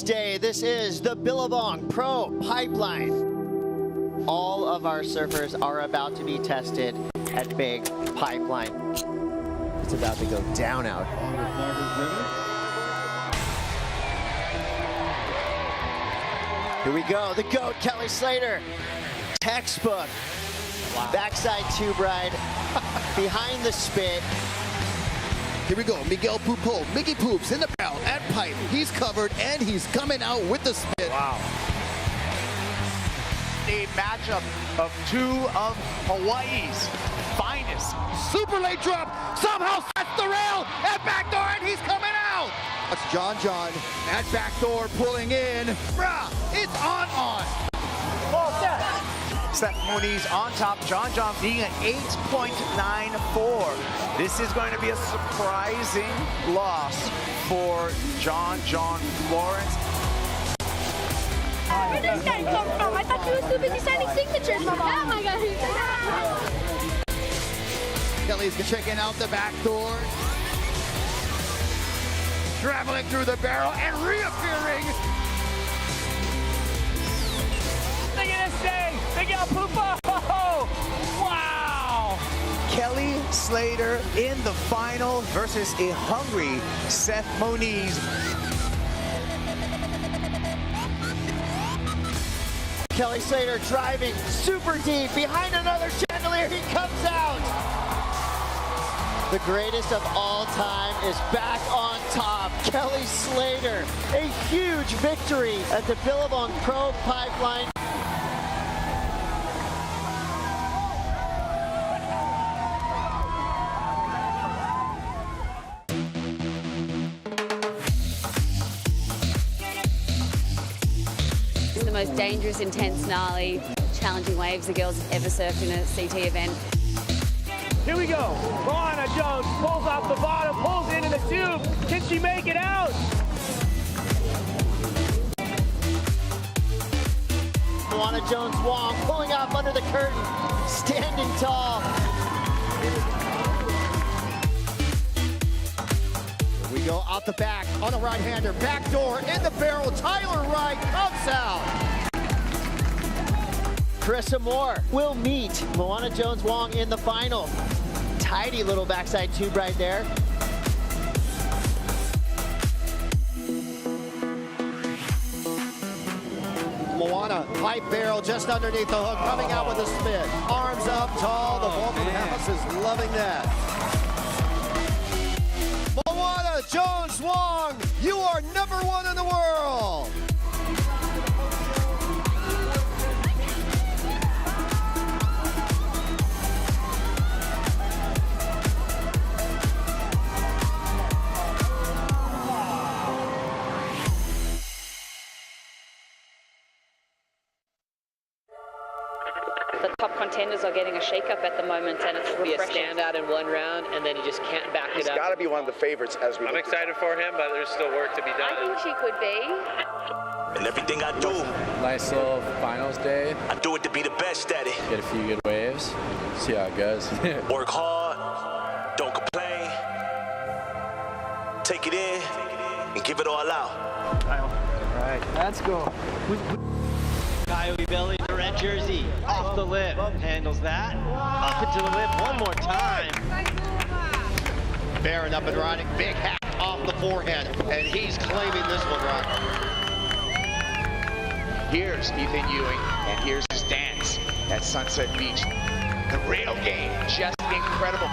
Day. This is the Billabong Pro Pipeline. All of our surfers are about to be tested at Big Pipeline. It's about to go down out. Here we go, the GOAT, Kelly Slater. Textbook. Wow. Backside tube ride, behind the spit. Here we go, Miguel Pupo, Mickey Poops in the barrel at pipe. He's covered and he's coming out with the spit. Wow. A matchup of two of Hawaii's finest. Super late drop, somehow sets the rail at backdoor and he's coming out. That's John at backdoor pulling in. Bruh, it's on. Steph Moniz on top, John being an 8.94. This is going to be a surprising loss for John Florence. Where did this guy come from? I thought you were too busy signing signatures, Mama. Oh my God. Kelly's checking out the back door. Traveling through the barrel and reappearing. Look at this thing. Miguel Pupo. Wow. Kelly Slater in the final versus a hungry Seth Moniz. Kelly Slater driving super deep behind another chandelier. He comes out. The greatest of all time is back on top. Kelly Slater, a huge victory at the Billabong Pro Pipeline. It's the most dangerous, intense, gnarly, challenging waves the girls have ever surfed in a CT event. Here we go. Moana Jones pulls off the bottom, pulls into the tube. Can she make it out? Moana Jones-Wong pulling up under the curtain, standing tall. We go out the back on the right-hander, back door in the barrel. Tyler Wright comes out. Carissa Moore will meet Moana Jones-Wong in the final. Tidy little backside tube right there. Moana, pipe barrel just underneath the hook, coming out with a spit. Arms up tall, the Vulcan House is loving that. Moana Jones-Wong, you are #1 in the world. The top contenders are getting a shake-up at the moment, and it's Be a refreshing. standout in one round, and then he just can't back it He's up. got to be one of the favorites as we I'm look excited for him, but there's still work to be I done. think she could be. And everything I do, Nice little finals day. I do it to be the best at it. Get a few good waves. See how it goes. Work hard, don't complain. Take it in and give it all out. Let's go. Coyote belly, the red jersey, off the lip, handles that, up into the lip one more time. Barron up and riding, big hat off the forehand, and he's claiming this one, Rock. Here's Ethan Ewing, and here's his dance at Sunset Beach. The rail game, just incredible.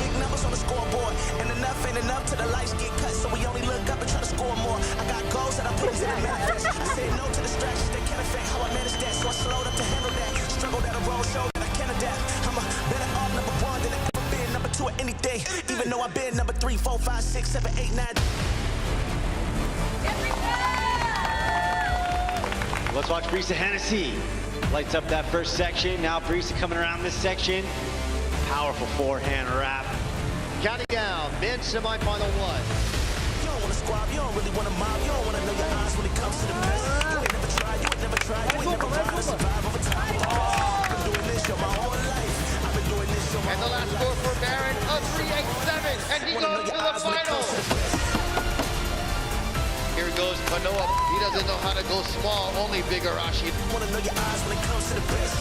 Big numbers on the scoreboard, and enough ain't enough till the lights get cut, so we only look up and try to score more. I got goals that I put into the manifest. I said no to distractions, they can't affect how I manage that, so I slowed up to handle that. Struggled at a road show that I can't adapt. I'm a better off #1 than I ever been, #2 at anything. Even though I've been #3, 4, 5, 6, 7, 8, 9. Let's watch Brisa Hennessy. Lights up that first section. Now Brisa coming around this section. Powerful forehand wrap. Counting down, men's semifinal 1. You don't want to squab, you don't really want to mob, you don't want to know your odds when it comes to the best. You ain't never tried, you ain't never tried, you ain't never rhymed to survive over time. I've been doing this show my whole life. I've been doing this show my And the last score for Barron, a 3.87, and he goes to the final. Here it goes. know he doesn't know how to go small. Only big Igarashi. Wanna know your eyes when it comes to the best.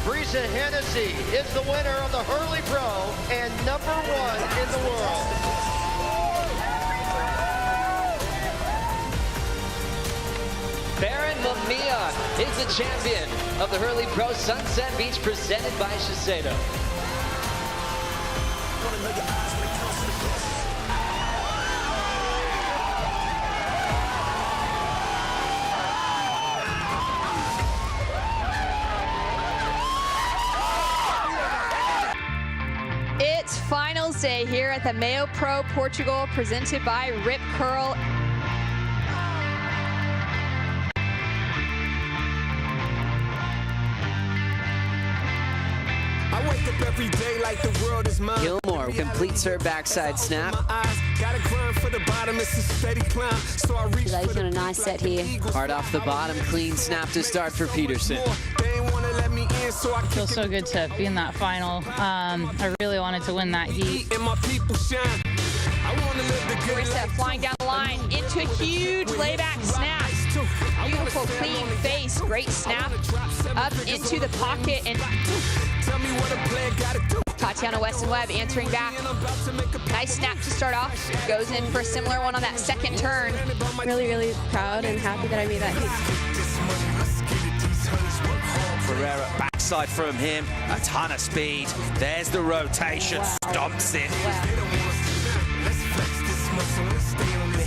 Brisa Hennessy is the winner of the Hurley Pro and #1 in the world. Baron Mamiya is the champion of the Hurley Pro Sunset Beach presented by Shiseido. It's finals day here at the Rio Pro Portugal, presented by Rip Curl. I wake up every day like the world is mine. Gilmore completes her backside snap. Gotta grind for the bottom, it's a steady climb. So I reach She's on a nice set here. Hard off the bottom, clean snap to start for Peterson. They ain't wanna let me in, so I Feels so good to be in that final. I really wanted to win that heat. and my people shine. I wanna live the good Brisa life. flying down the line into a huge layback snap. Beautiful clean face, great snap up into the pocket, and Tell me what a player gotta do. Tatiana Weston-Webb answering back. Nice snap to start off. Goes in for a similar one on that second turn. Really proud and happy that I made that heat. Ferreira backside from him, a ton of speed. There's the rotation, stomps it.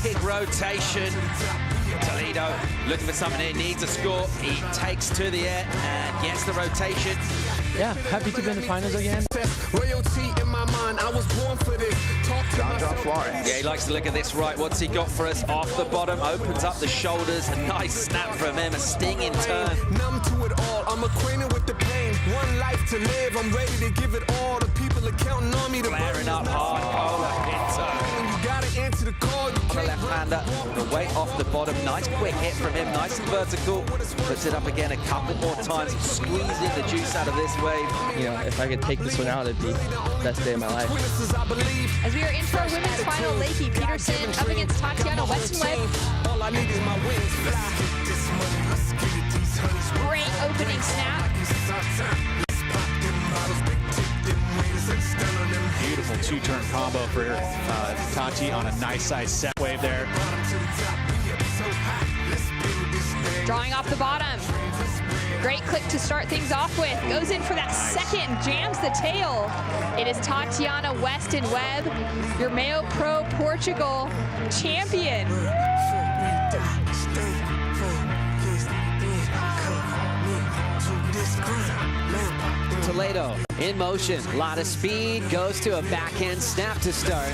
Big rotation. Toledo looking for something here, needs a score. He takes to the air and gets the rotation. Yeah, happy to be in the finals again. Royalty in my mind, I was born for this. John Florence. Yeah, he likes to look at this right. What's he got for us? Off the bottom, opens up the shoulders. A nice snap from him, a stinging turn. Numb to it all, I'm acquainted with the pain. One life to live, I'm ready to give it all. The people are counting on me to Flaring up hard, Cola Pinto. You gotta answer the call, you On the can't left-hander, the weight off the bottom. Nice quick hit from him, nice and vertical. Puts it up again a couple more times, squeezing the juice out of this wave. You know, if I could take this one out, it'd be the best day of my life. witnesses, I believe. As we are in for our women's final, Lakey Peterson up against Tatiana Weston-Webb. All I need is my wings. Great opening snap. Beautiful two-turn combo for Tati on a nice size set wave there. Drawing off the bottom. Great click to start things off with. Goes in for that second, jams the tail. It is Tatiana Weston-Webb, your Rio Pro Portugal champion. Toledo in motion, a lot of speed, goes to a backhand snap to start.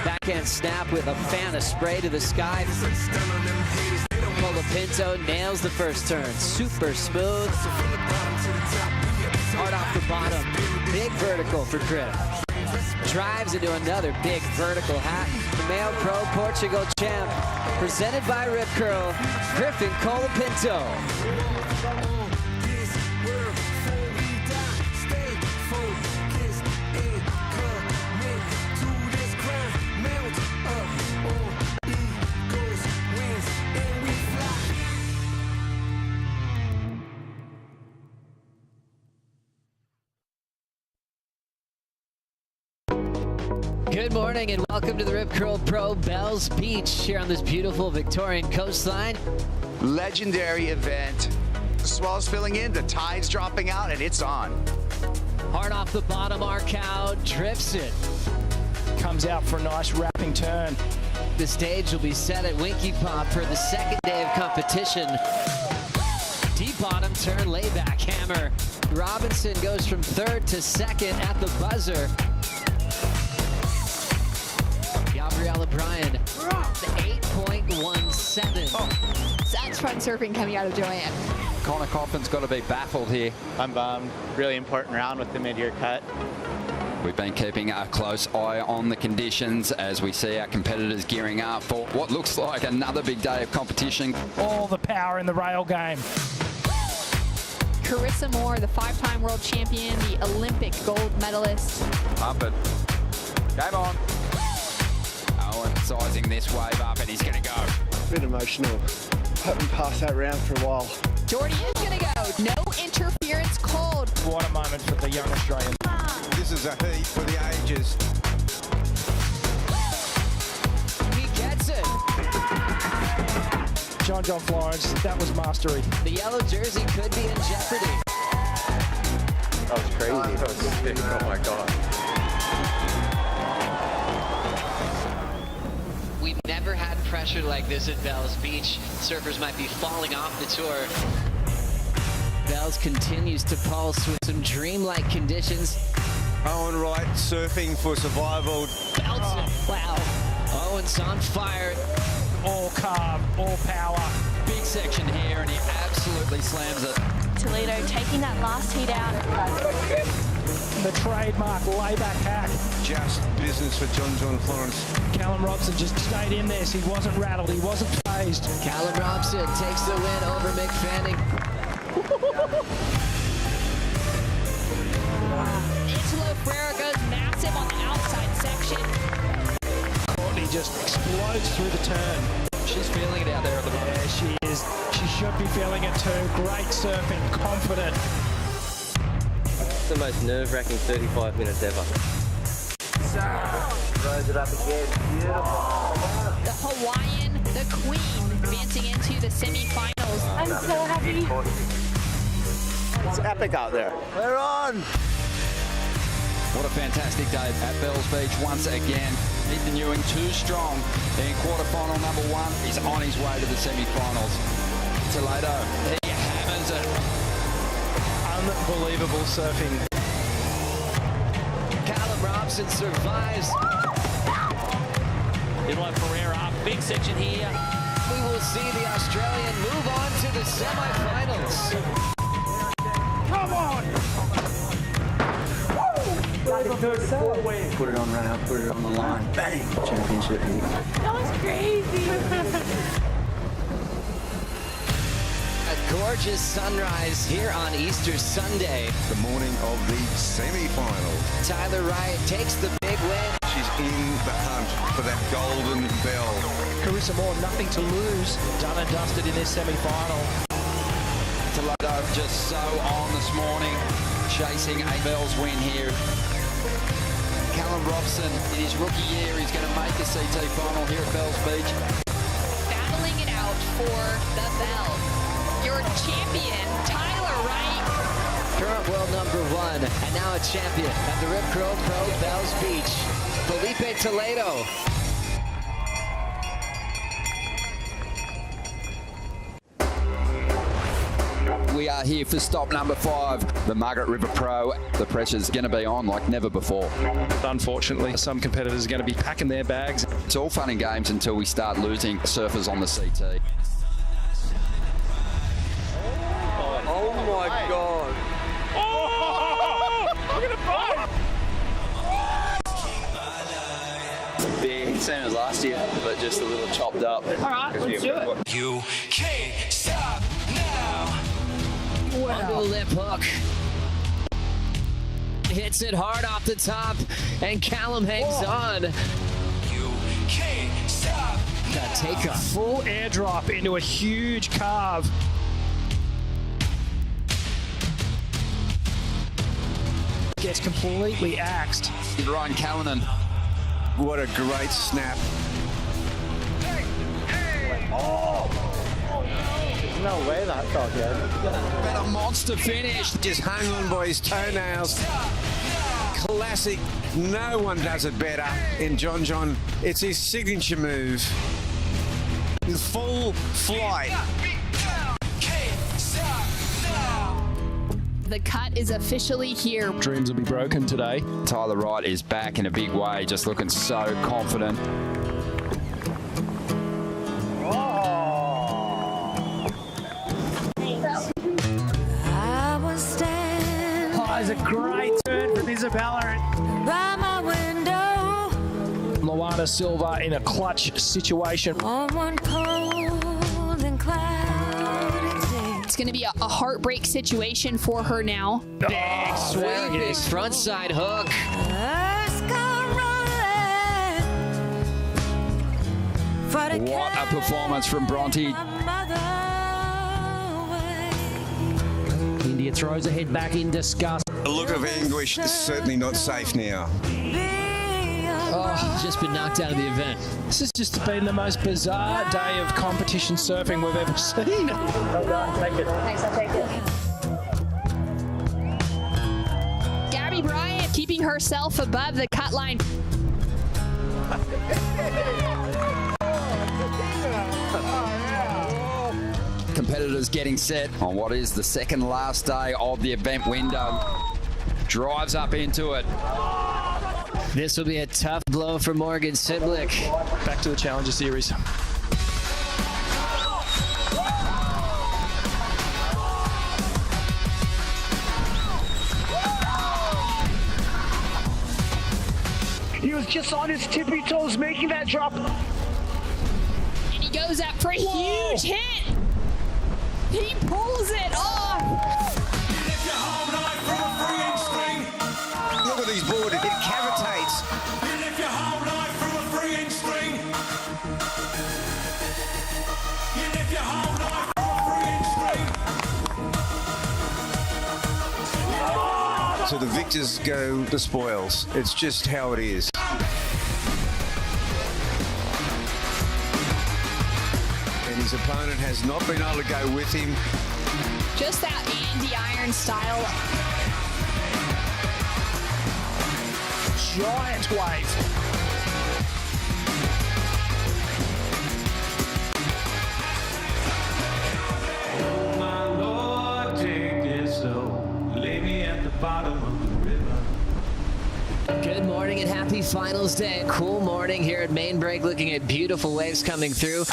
Backhand snap with a fan of spray to the sky. Colapinto nails the first turn, super smooth. Hard off the bottom, big vertical for Griff. Drives into another big vertical hat. The Rio Pro Portugal champ, presented by Rip Curl, Griffin Colapinto. Good morning and welcome to the Rip Curl Pro Bells Beach here on this beautiful Victorian coastline. Legendary event. The swell's filling in, the tide's dropping out, and it's on. Hard off the bottom, Arcow drifts it. Comes out for a nice wrapping turn. The stage will be set at Winky Pop for the second day of competition. Deep bottom turn, layback hammer. Robinson goes from third to second at the buzzer. Gabriella Bryan, the 8.17. That's fun surfing coming out of Joanne. Connor Coffin's got to be baffled here. I'm really important round with the mid-year cut. We've been keeping a close eye on the conditions as we see our competitors gearing up for what looks like another big day of competition. All the power in the rail game. Carissa Moore, the 5-time world champion, the Olympic gold medalist. Up it. Game on. Owen sizing this wave up, and he's going to go. Bit emotional. Haven't passed that round for a while. Jordy is going to go. No interference called. What a moment for the young Australian. This is a heat for the ages. He gets it. John Florence, that was mastery. The yellow jersey could be in jeopardy. That was crazy. That was sick. Oh my God. We've never had pressure like this at Bells Beach. Surfers might be falling off the tour. Bells continues to pulse with some dreamlike conditions. Owen Wright surfing for survival. Belts. Wow. Owen's on fire. All carb, all power. Big section here, and he absolutely slams it. Toledo taking that last heat out. The trademark layback hack. Just business for John Florence. Callum Robson just stayed in there, so he wasn't rattled, he wasn't phased. Callum Robson takes the win over Mick Fanning. Italo Ferreira goes massive on the outside section. Courtney just explodes through the turn. She's feeling it out there at the moment. Yeah, she is. She should be feeling it too. Great surfing, confident. It's the most nerve-wracking 35 minutes ever. Rose it up again. Beautiful. The Hawaiian, the queen, advancing into the semi-finals. I'm so happy. It's epic out there. We're on. What a fantastic day at Bells Beach once again. Ethan Ewing too strong in quarterfinal number 1. He's on his way to the semi-finals. Toledo, he hammers it. Unbelievable surfing. Callum Robson survives. Italo Ferreira up, big section here. We will see the Australian move on to the semi-finals. Come on! Put it on run out, put it on the line. Bang! Championship heat. That was crazy. A gorgeous sunrise here on Easter Sunday. The morning of the semi-final. Tyler Wright takes the big win. She's in the hunt for that golden bell. Carissa Moore, nothing to lose. Done and dusted in this semi-final. Toledo just so on this morning, chasing a Bells win here. Callum Robson, in his rookie year, he's going to make a CT final here at Bells Beach. Battling it out for the bell. Your champion, Tyler Wright. Current world number 1, and now a champion at the Rip Curl Pro Bells Beach. Felipe Toledo. We are here for stop number 5, the Margaret River Pro. The pressure's going to be on like never before. Unfortunately, some competitors are going to be packing their bags. It's all fun and games until we start losing surfers on the CT. Oh my God. Oh! Look at the fight! Big, same as last year, but just a little chopped up. All right, let's do it. You can't stop now. Onto a lip hook. Hits it hard off the top, and Callum hangs on. You can't stop now. Take a Full airdrop into a huge carve. Gets completely axed. Ryan Callanan. What a great snap. No way that felt good. But a monster finish. Just hung on by his toenails. Classic. No one does it better in John. It's his signature move. Full flight. The cut is officially here. Dreams will be broken today. Tyler Wright is back in a big way, just looking so confident. It's a great turn from Isabella. By my window. Luana Silva in a clutch situation. On one cold and cloudy day. It's going to be a heartbreak situation for her now. Big swing. Big frontside hook. but I What a performance from Bronte. India throws ahead back in disgust. The look of anguish is certainly not safe now. Oh, just been knocked out of the event. This has just been the most bizarre day of competition surfing we've ever seen. Well done, take it. Thanks, I'll take it. Gabby Bryant keeping herself above the cut line. Competitors getting set on what is the second last day of the event window. Drives up into it. This will be a tough blow for Morgan Sidlick. Back to the Challenger Series. He was just on his tippy toes making that drop. And he goes up for a huge hit. He pulls it off. Look at these boards, it cavitates. So the victors go the spoils. It's just how it is. And his opponent has not been able to go with him. Just that Andy Iron style. Giant wave. Good morning and happy finals day. Cool morning here at Main Break, looking at beautiful waves coming through.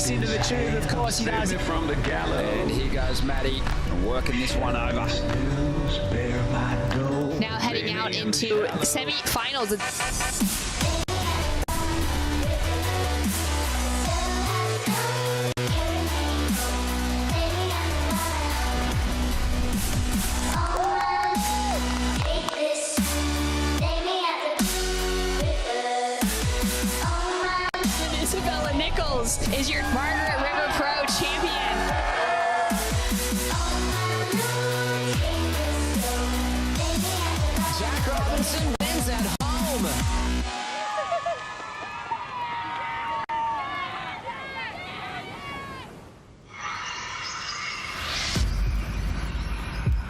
Into the tube, of course he does. From the gallows. And here goes Maddie working this one over. Now heading out into semi-finals. Is your Margaret River Pro champion. Jack Robinson wins at home.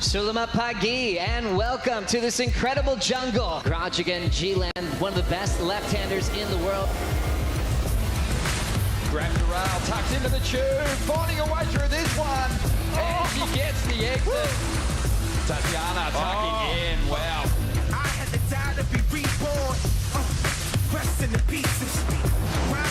Sulema Pagi, and welcome to this incredible jungle. Grojigan G-Land, one of the best left-handers in the world. Grab the rail, tucked into the tube, finding a way through this one. And she gets the exit. Tatiana tucking in, wow. I had to die to be reborn. Rest in the pieces.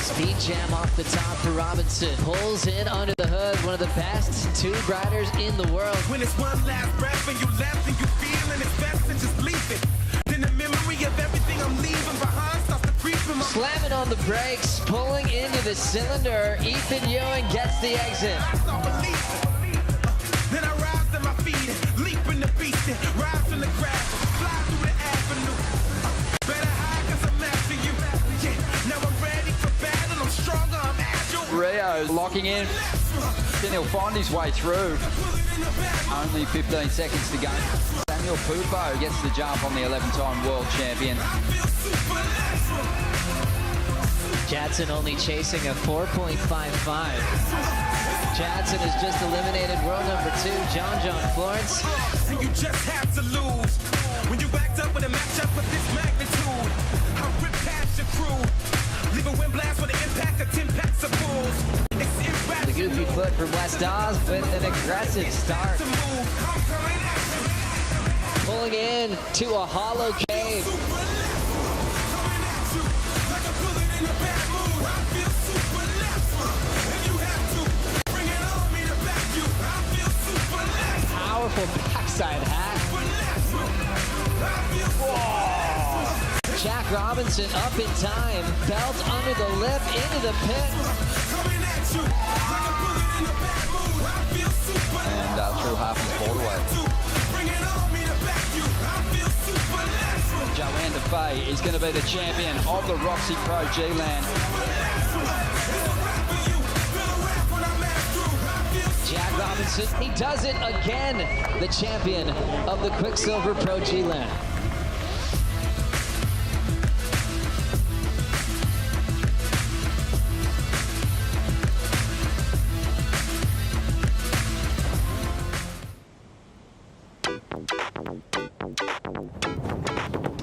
Speed jam off the top for Robinson. Pulls in under the hood, one of the best tube riders in the world. When it's one last breath and you left and you feeling it's best and just leave it. Then the memory of everything I'm leaving behind starts to creep in my... Slamming on the brakes, pulling into the cylinder. Ethan Ewing gets the exit. Then I rise to my feet, leap in the beast, rise from the grass, fly through the avenue. Better hide 'cause I'm after you. Yeah, now I'm ready for battle. I'm stronger, I'm agile. Rio locking in. Then he'll find his way through. Only 15 seconds to go. Samuel Pupo gets the jump on the 11-time world champion. Jadson only chasing a 4.55. Jadson has just eliminated world number 2, John Florence. And you just have to lose. When you backed up with a matchup of this magnitude, I rip past your crew. Leave a wind blast with an impact of 10 packs of bulls. The goofy foot from West Oz with an aggressive start. Pulling in to a hollow cave. Powerful backside hack. Whoa. Jack Robinson up in time. Belt under the lip into the pit. And through half his board away. Joanne Defay is going to be the champion of the Roxy Pro G-Land. Jack Robinson, he does it again. The champion of the Quicksilver Pro G-Land.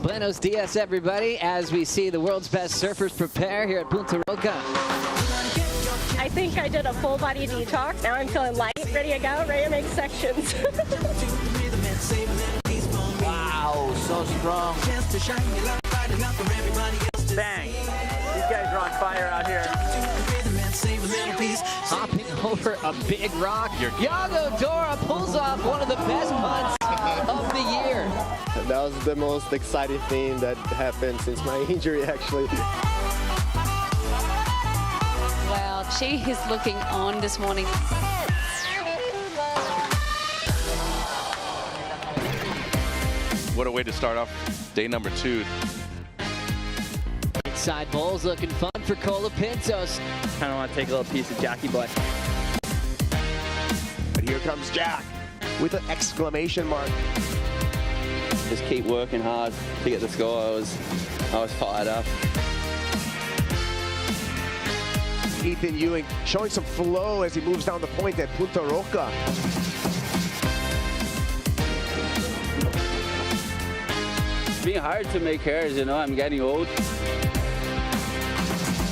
Buenos dias, everybody, as we see the world's best surfers prepare here at Punta Roca. I think I did a full body detox. Now I'm feeling light, ready to go, ready to make sections. Wow, so strong. Bang. These guys are on fire out here. Hopping over a big rock. Yago Dora pulls off one of the best punts of the year. That was the most exciting thing that happened since my injury, actually. Well, she is looking on this morning. What a way to start off day number 2. Inside bowls looking fun for Colapintos. Kind of want to take a little piece of Jackie boy. But here comes Jack with an exclamation mark. Just keep working hard to get the score. I was fired up. Ethan Ewing showing some flow as he moves down the point at Punta Roca. It's being hard to make hairs, you know, I'm getting old.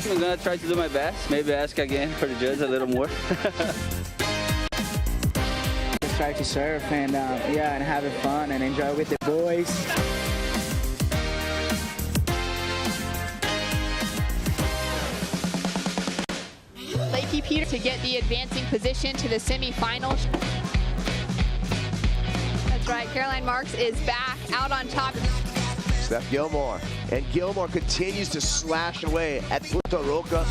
I'm gonna try to do my best. Maybe ask again for the judge a little more. Just try to surf and yeah, and have fun and enjoy with the boys. Lakey Peter to get the advancing position to the semifinals. That's right, Caroline Marks is back out on top. Steph Gilmore, and Gilmore continues to slash away at Punta Roca.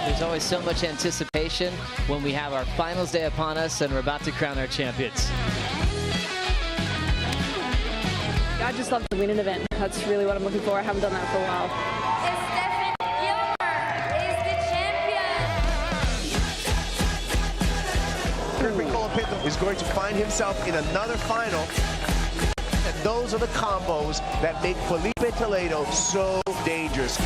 There's always so much anticipation when we have our finals day upon us and we're about to crown our champions. I just love to win an event. That's really what I'm looking for. I haven't done that for a while. Griffin Colapinto is going to find himself in another final. And those are the combos that make Felipe Toledo so dangerous.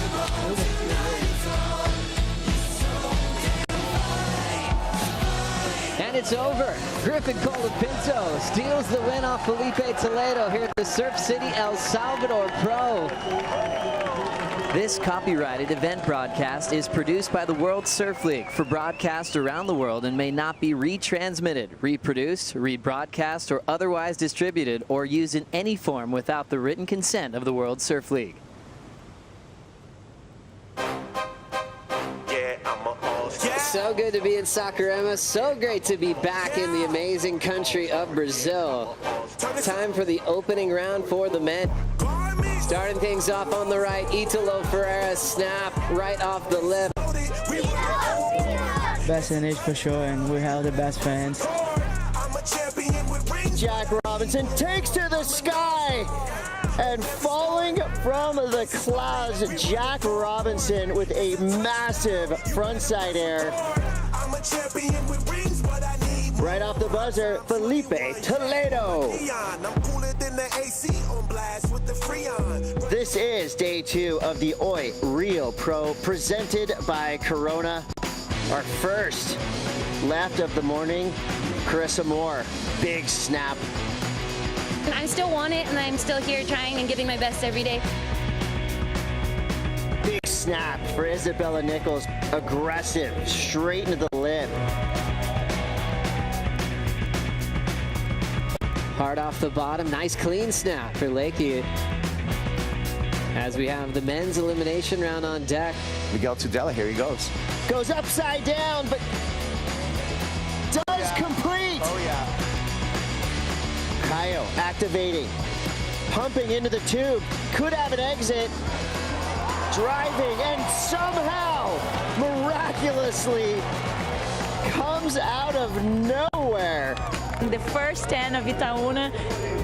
And it's over. Griffin Colapinto steals the win off Felipe Toledo here at the Surf City El Salvador Pro. This copyrighted event broadcast is produced by the World Surf League for broadcast around the world and may not be retransmitted, reproduced, rebroadcast, or otherwise distributed or used in any form without the written consent of the World Surf League. So good to be in Saquarema. So great to be back in the amazing country of Brazil. Time for the opening round for the men. Starting things off on the right, Italo Ferreira snap right off the lip. Best in age for sure, and we have the best fans. Jack Robinson takes to the sky. And falling from the clouds, Jack Robinson with a massive frontside air. Right off the buzzer, Felipe Toledo. This is day 2 of the Rio Pro presented by Corona. Our first left of the morning, Carissa Moore, big snap. I still want it, and I'm still here trying and giving my best every day. Big snap for Isabella Nichols. Aggressive, straight into the lip. Hard off the bottom. Nice clean snap for Lakey. As we have the men's elimination round on deck. Miguel Tudela, here he goes. Goes upside down, but does complete. Oh, yeah. Kayo activating. Pumping into the tube. Could have an exit. Driving and somehow, miraculously, comes out of nowhere. The first 10 of Itaúna,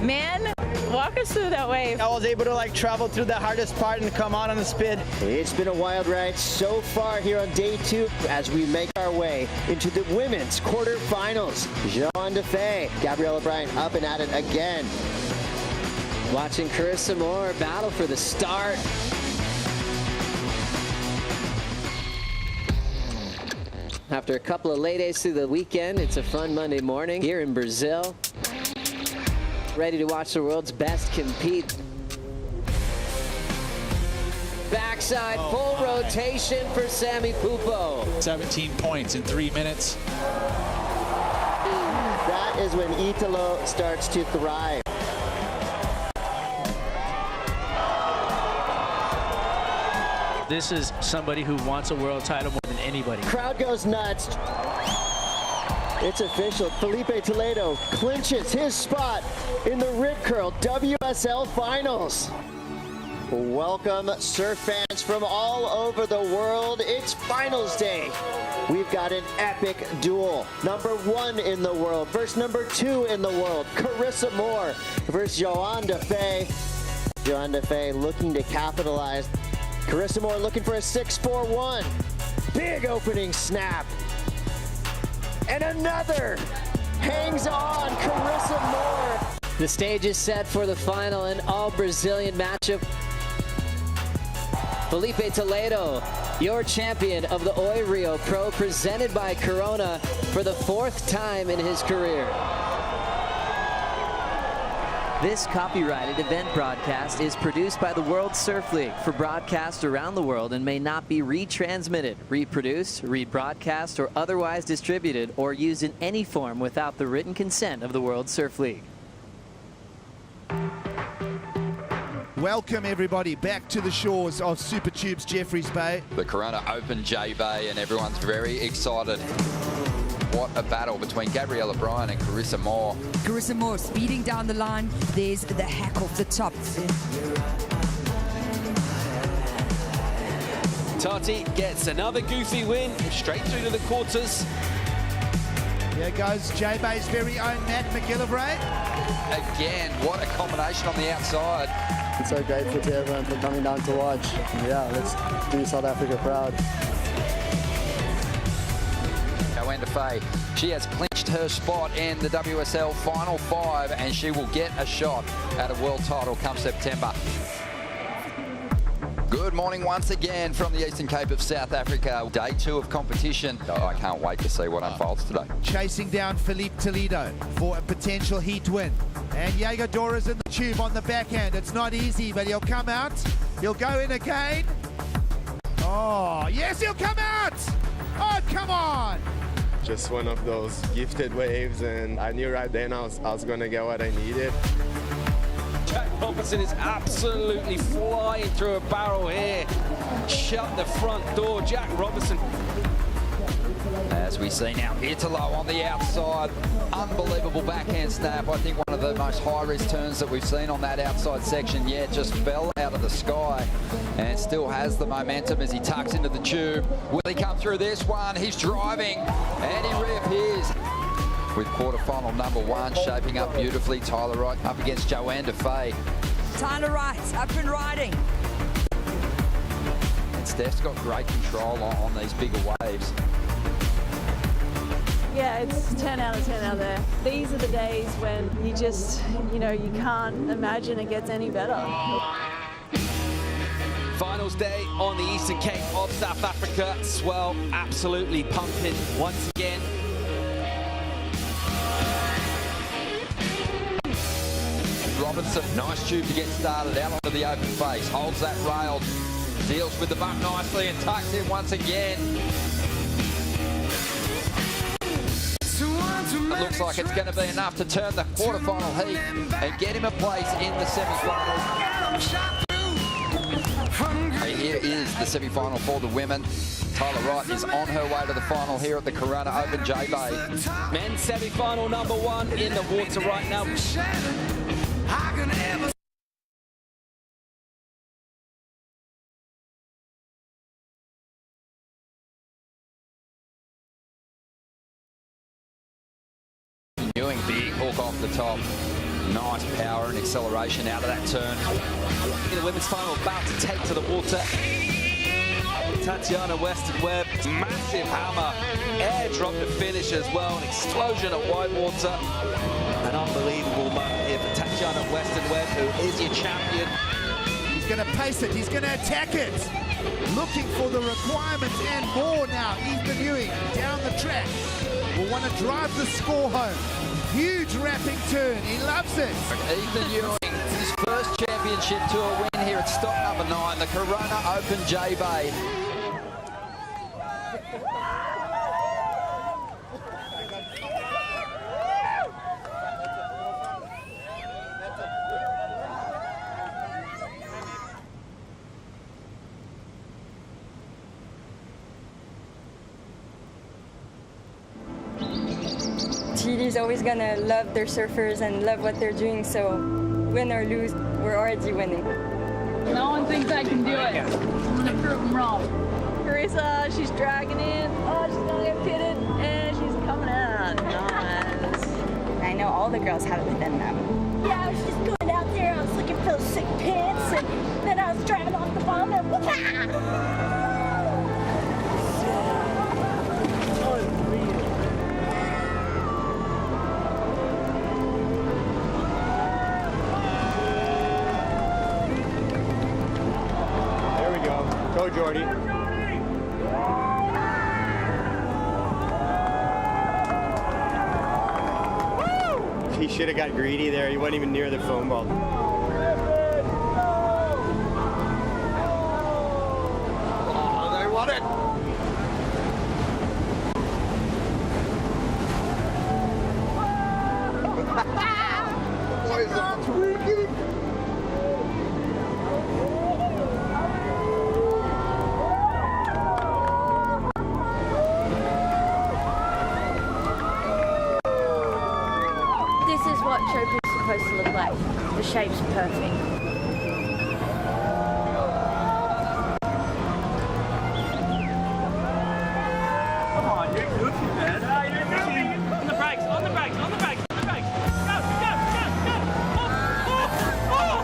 man, walk us through that wave. I was able to travel through the hardest part and come out on the speed. It's been a wild ride so far here on day 2 as we make our way into the women's quarterfinals. Joan Defay, Gabrielle O'Brien up and at it again. Watching Carissa Moore battle for the start. After a couple of late days through the weekend, it's a fun Monday morning here in Brazil. Ready to watch the world's best compete. Backside full rotation for Sammy Pupo. 17 points in 3 minutes. That is when Italo starts to thrive. This is somebody who wants a world title more than anybody. Crowd goes nuts. It's official. Felipe Toledo clinches his spot in the Rip Curl WSL Finals. Welcome, surf fans from all over the world. It's finals day. We've got an epic duel. Number 1 in the world versus number 2 in the world. Carissa Moore versus Joan Defay. Joan Defay looking to capitalize. Carissa Moore looking for a 6-4-1. Big opening snap. And another. Hangs on, Carissa Moore. The stage is set for the final and all-Brazilian matchup. Felipe Toledo, your champion of the Rio Pro, presented by Corona for the 4th time in his career. This copyrighted event broadcast is produced by the World Surf League for broadcast around the world and may not be retransmitted, reproduced, rebroadcast, or otherwise distributed or used in any form without the written consent of the World Surf League. Welcome everybody back to the shores of Super Tubes Jeffreys Bay. The Corona Open J Bay, and everyone's very excited. What a battle between Gabrielle O'Brien and Carissa Moore. Carissa Moore speeding down the line. There's the hack off the top. Tati gets another goofy win, straight through to the quarters. There goes J-Bay's very own Matt McGillivray. Again, what a combination on the outside. I'm so grateful to everyone for coming down to watch. Yeah, let's do South Africa proud. Joan Defay, she has clinched her spot in the WSL Final 5, and she will get a shot at a world title come September. Good morning once again from the Eastern Cape of South Africa. Day 2 of competition. Oh, I can't wait to see what unfolds today. Chasing down Felipe Toledo for a potential heat win. And Jaeger Dora's in the tube on the backhand. It's not easy, but he'll come out. He'll go in again. Oh, yes, he'll come out. Oh, come on. Just one of those gifted waves, and I knew right then I was going to get what I needed. Jack Robinson is absolutely flying through a barrel here. Shut the front door, Jack Robinson. As we see now, Italo on the outside. Unbelievable backhand snap. I think one of the most high-risk turns that we've seen on that outside section yet. Just fell out of the sky and still has the momentum as he tucks into the tube. Will he come through this one? He's driving, and he reappears with quarterfinal number 1 shaping up beautifully. Tyler Wright up against Joan Defay. Tyler Wright up and riding. And Steph's got great control on these bigger waves. Yeah, it's 10 out of 10 out there. These are the days when you just, you can't imagine it gets any better. Finals day on the Eastern Cape of South Africa. Swell absolutely pumping once again. Robinson, nice tube to get started out onto the open face. Holds that rail, deals with the buck nicely and tucks in once again. It looks like it's going to be enough to turn the quarterfinal heat and get him a place in the semi-final. Here is the semi-final for the women. Tyler Wright is on her way to the final here at the Corona Open J-Bay. Men's semi-final number 1 in the water right now. Ewing, big hook off the top. Nice power and acceleration out of that turn. In the women's final, about to take to the water. Tatiana Weston-Webb, massive hammer, airdrop to finish as well, an explosion at wide water. An unbelievable moment here for Tatiana Weston-Webb, who is your champion. He's going to pace it, he's going to attack it. Looking for the requirements and more now. Ethan Ewing down the track. Will want to drive the score home. Huge wrapping turn, he loves it. Ethan Ewing, his first championship tour win here at stop number 9, the Corona Open J-Bay. Chile's always gonna love their surfers and love what they're doing, so win or lose, we're already winning. No one thinks I can do it. I'm gonna prove them wrong. Carissa, she's dragging in. Oh, she's gonna get pitted, and she's coming out. Nice. I know all the girls have it within them. Yeah, I was just going out there, I was looking for those sick pants, and then I was driving off the bottom and whoop-ah! Go, Jordy. He should have got greedy there. He wasn't even near the foam ball. Oh, they want it. Boys are tweaking. What Chopa's supposed to look like. The shape's perfect. Come on, you're goofy, man. You're goofy. On the brakes, on the brakes, on the brakes, on the brakes. Go, go, go, go. Oh, oh, oh.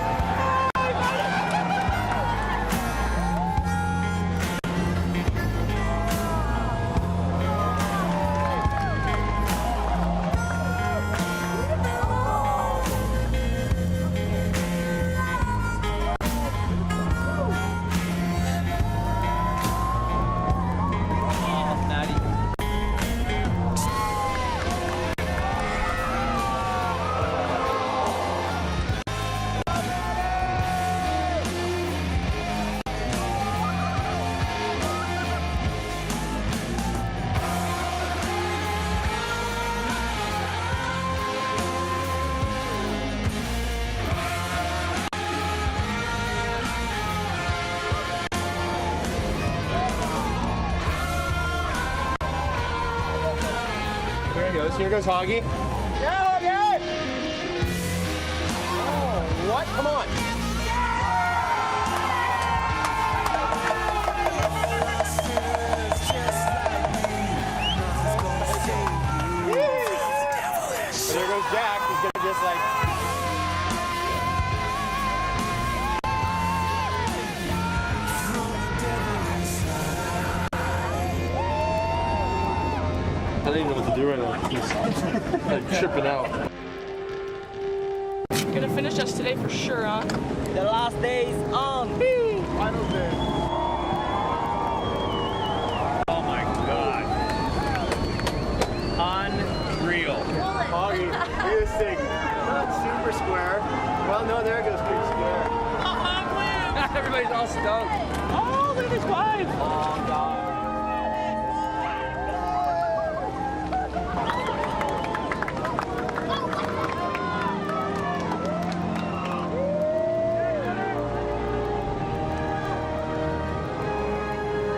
Here goes Hoggy. Yeah, Hoggy! Oh, what? Come on. There goes Jack. He's gonna just like. I don't even know what to do right now. He's like tripping out. You're gonna finish us today for sure, huh? The last day is on. Final day. Oh my god. Unreal. Hoggy, do this thing. Not super square. Well, no, there goes pretty square. Everybody's all stoked. Oh, look at this wave. Oh, God.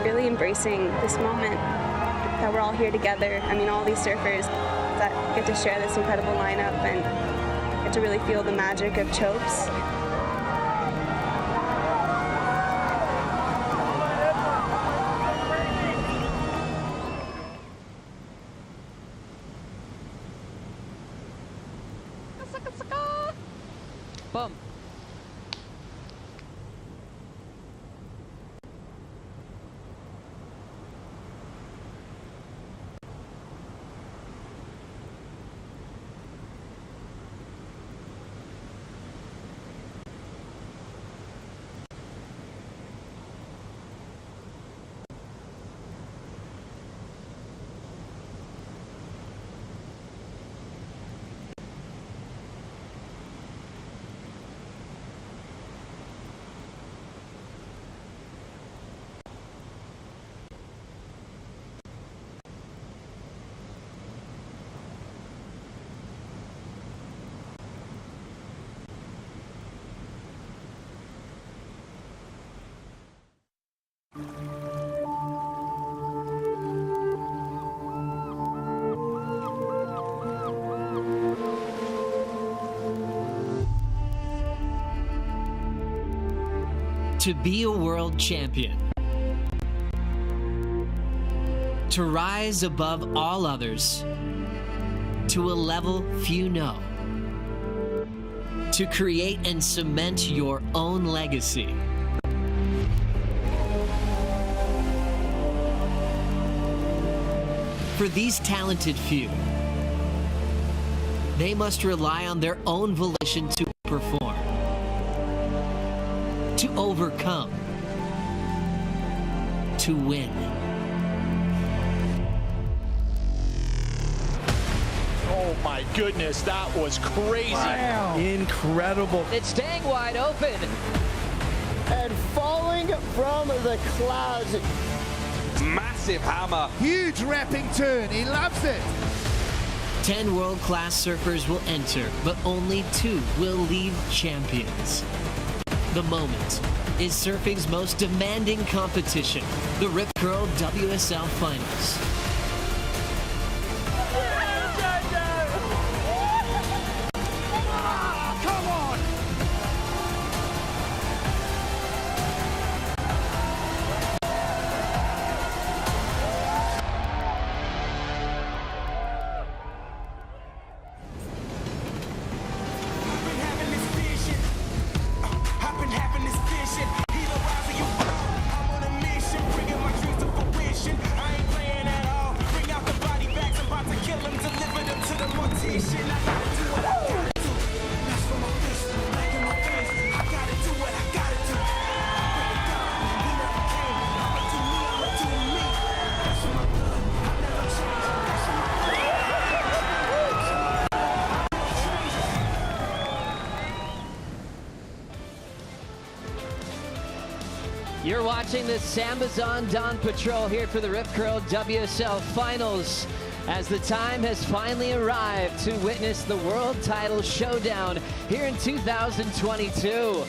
Really embracing this moment that we're all here together. I mean, all these surfers that get to share this incredible lineup and get to really feel the magic of chokes. Boom. To be a world champion, to rise above all others, to a level few know, to create and cement your own legacy. For these talented few, they must rely on their own volition to perform, to overcome, to win. Oh my goodness, that was crazy. Wow. Incredible. It's staying wide open. And falling from the clouds. Massive hammer. Huge wrapping turn. He loves it. 10 world-class surfers will enter, but only 2 will leave champions. The moment is surfing's most demanding competition, the Rip Curl WSL Finals. Come on. You're watching the Sambazon Dawn Patrol here for the Rip Curl WSL Finals as the time has finally arrived to witness the world title showdown here in 2022.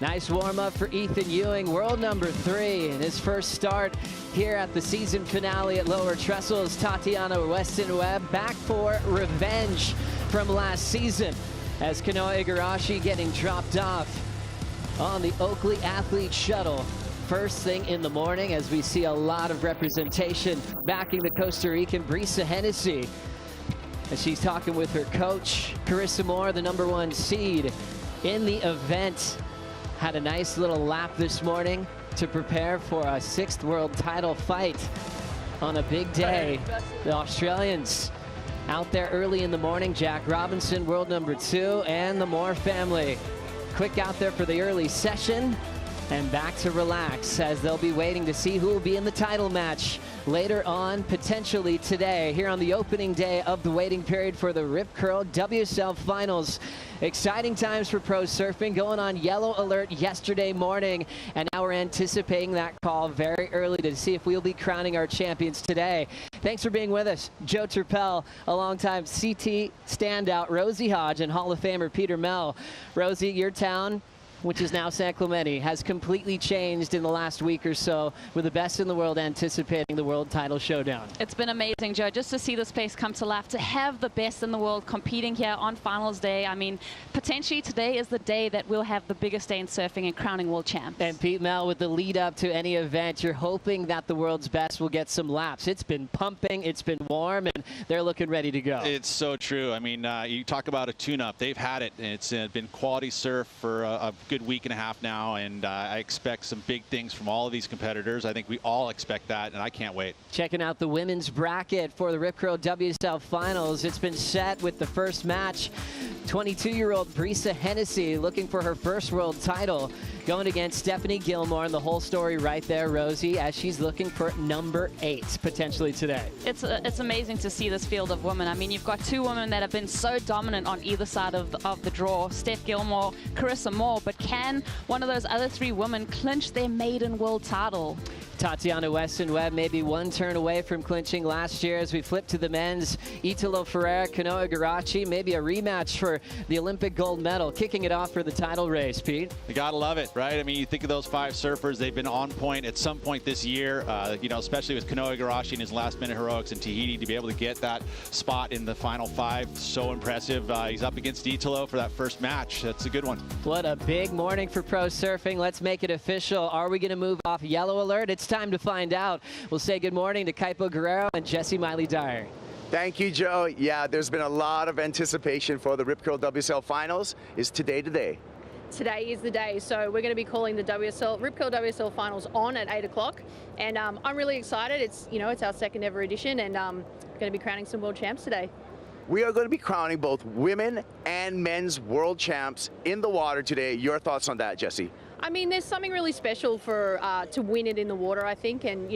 Nice warm-up for Ethan Ewing, world number 3, in his first start here at the season finale at Lower Trestles. Tatiana Weston-Webb back for revenge from last season as Italo Igarashi getting dropped off on the Oakley Athlete Shuttle. First thing in the morning as we see a lot of representation backing the Costa Rican Brisa Hennessy. And she's talking with her coach, Carissa Moore, the #1 seed in the event. Had a nice little lap this morning to prepare for a 6th world title fight on a big day. The Australians out there early in the morning. Jack Robinson, world #2, and the Moore family. Quick out there for the early session. And back to relax as they'll be waiting to see who will be in the title match later on, potentially today, here on the opening day of the waiting period for the Rip Curl WSL Finals. Exciting times for pro surfing, going on yellow alert yesterday morning, and now we're anticipating that call very early to see if we'll be crowning our champions today. Thanks for being with us, Joe Turpel, alongside CT standout Rosie Hodge and Hall of Famer Peter Mell. Rosie, your town, which is now San Clemente, has completely changed in the last week or so, with the best in the world anticipating the world title showdown. It's been amazing, Joe, just to see the space come to life, to have the best in the world competing here on finals day. I mean, potentially today is the day that we'll have the biggest day in surfing and crowning world champs. And Pete Mel, with the lead up to any event, you're hoping that the world's best will get some laps. It's been pumping, it's been warm, and they're looking ready to go. It's so true. I mean, you talk about a tune-up. They've had it, and it's been quality surf for a good week and a half now, and I expect some big things from all of these competitors. I think we all expect that, and I can't wait. Checking out the women's bracket for the Rip Curl WSL Finals. It's been set with the first match. 22-year-old Brisa Hennessy looking for her first world title, going against Steph Gilmore, and the whole story right there, Rosie, as she's looking for number 8 potentially today. It's amazing to see this field of women. I mean, you've got two women that have been so dominant on either side of the draw, Steph Gilmore, Carissa Moore, but can one of those other 3 women clinch their maiden world title? Tatiana Weston-Webb maybe one turn away from clinching last year. As we flip to the men's, Italo Ferreira, Igarashi, maybe a rematch for the Olympic gold medal, kicking it off for the title race, Pete. You gotta love it, right? I mean, you think of those 5 surfers, they've been on point at some point this year, you know, especially with Igarashi in his last-minute heroics in Tahiti, to be able to get that spot in the final 5, so impressive. He's up against Italo for that first match. That's a good one. What a big morning for pro surfing. Let's make it official. Are we gonna move off yellow alert? It's time to find out. We'll say good morning to Kaipo Guerrero and Jesse Miley-Dyer. Thank you, Joe. Yeah, there's been a lot of anticipation for the Rip Curl WSL Finals. Is today today? Today is the day, so we're going to be calling the Rip Curl WSL Finals on at 8 o'clock, and I'm really excited. It's our second ever edition, and going to be crowning some world champs today. We are going to be crowning both women and men's world champs in the water today. Your thoughts on that, Jesse? I mean, there's something really special for to win it in the water, I think, and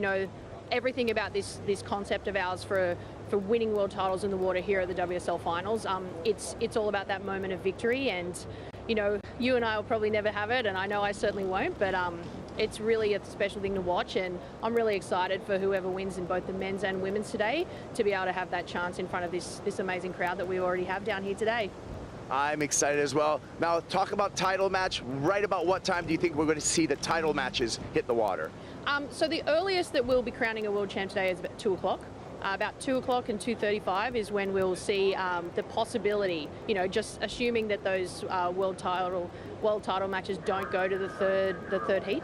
everything about this concept of ours for winning world titles in the water here at the WSL Finals. It's all about that moment of victory, and you and I will probably never have it, and I know I certainly won't, but it's really a special thing to watch, and I'm really excited for whoever wins in both the men's and women's today to be able to have that chance in front of this amazing crowd that we already have down here today. I'm excited as well. Now, talk about title match. Right about what time do you think we're going to see the title matches hit the water? So the earliest that we'll be crowning a world champ today is about 2 o'clock. About 2 o'clock and 2:35 is when we'll see the possibility, just assuming that those world title matches don't go to the third heat.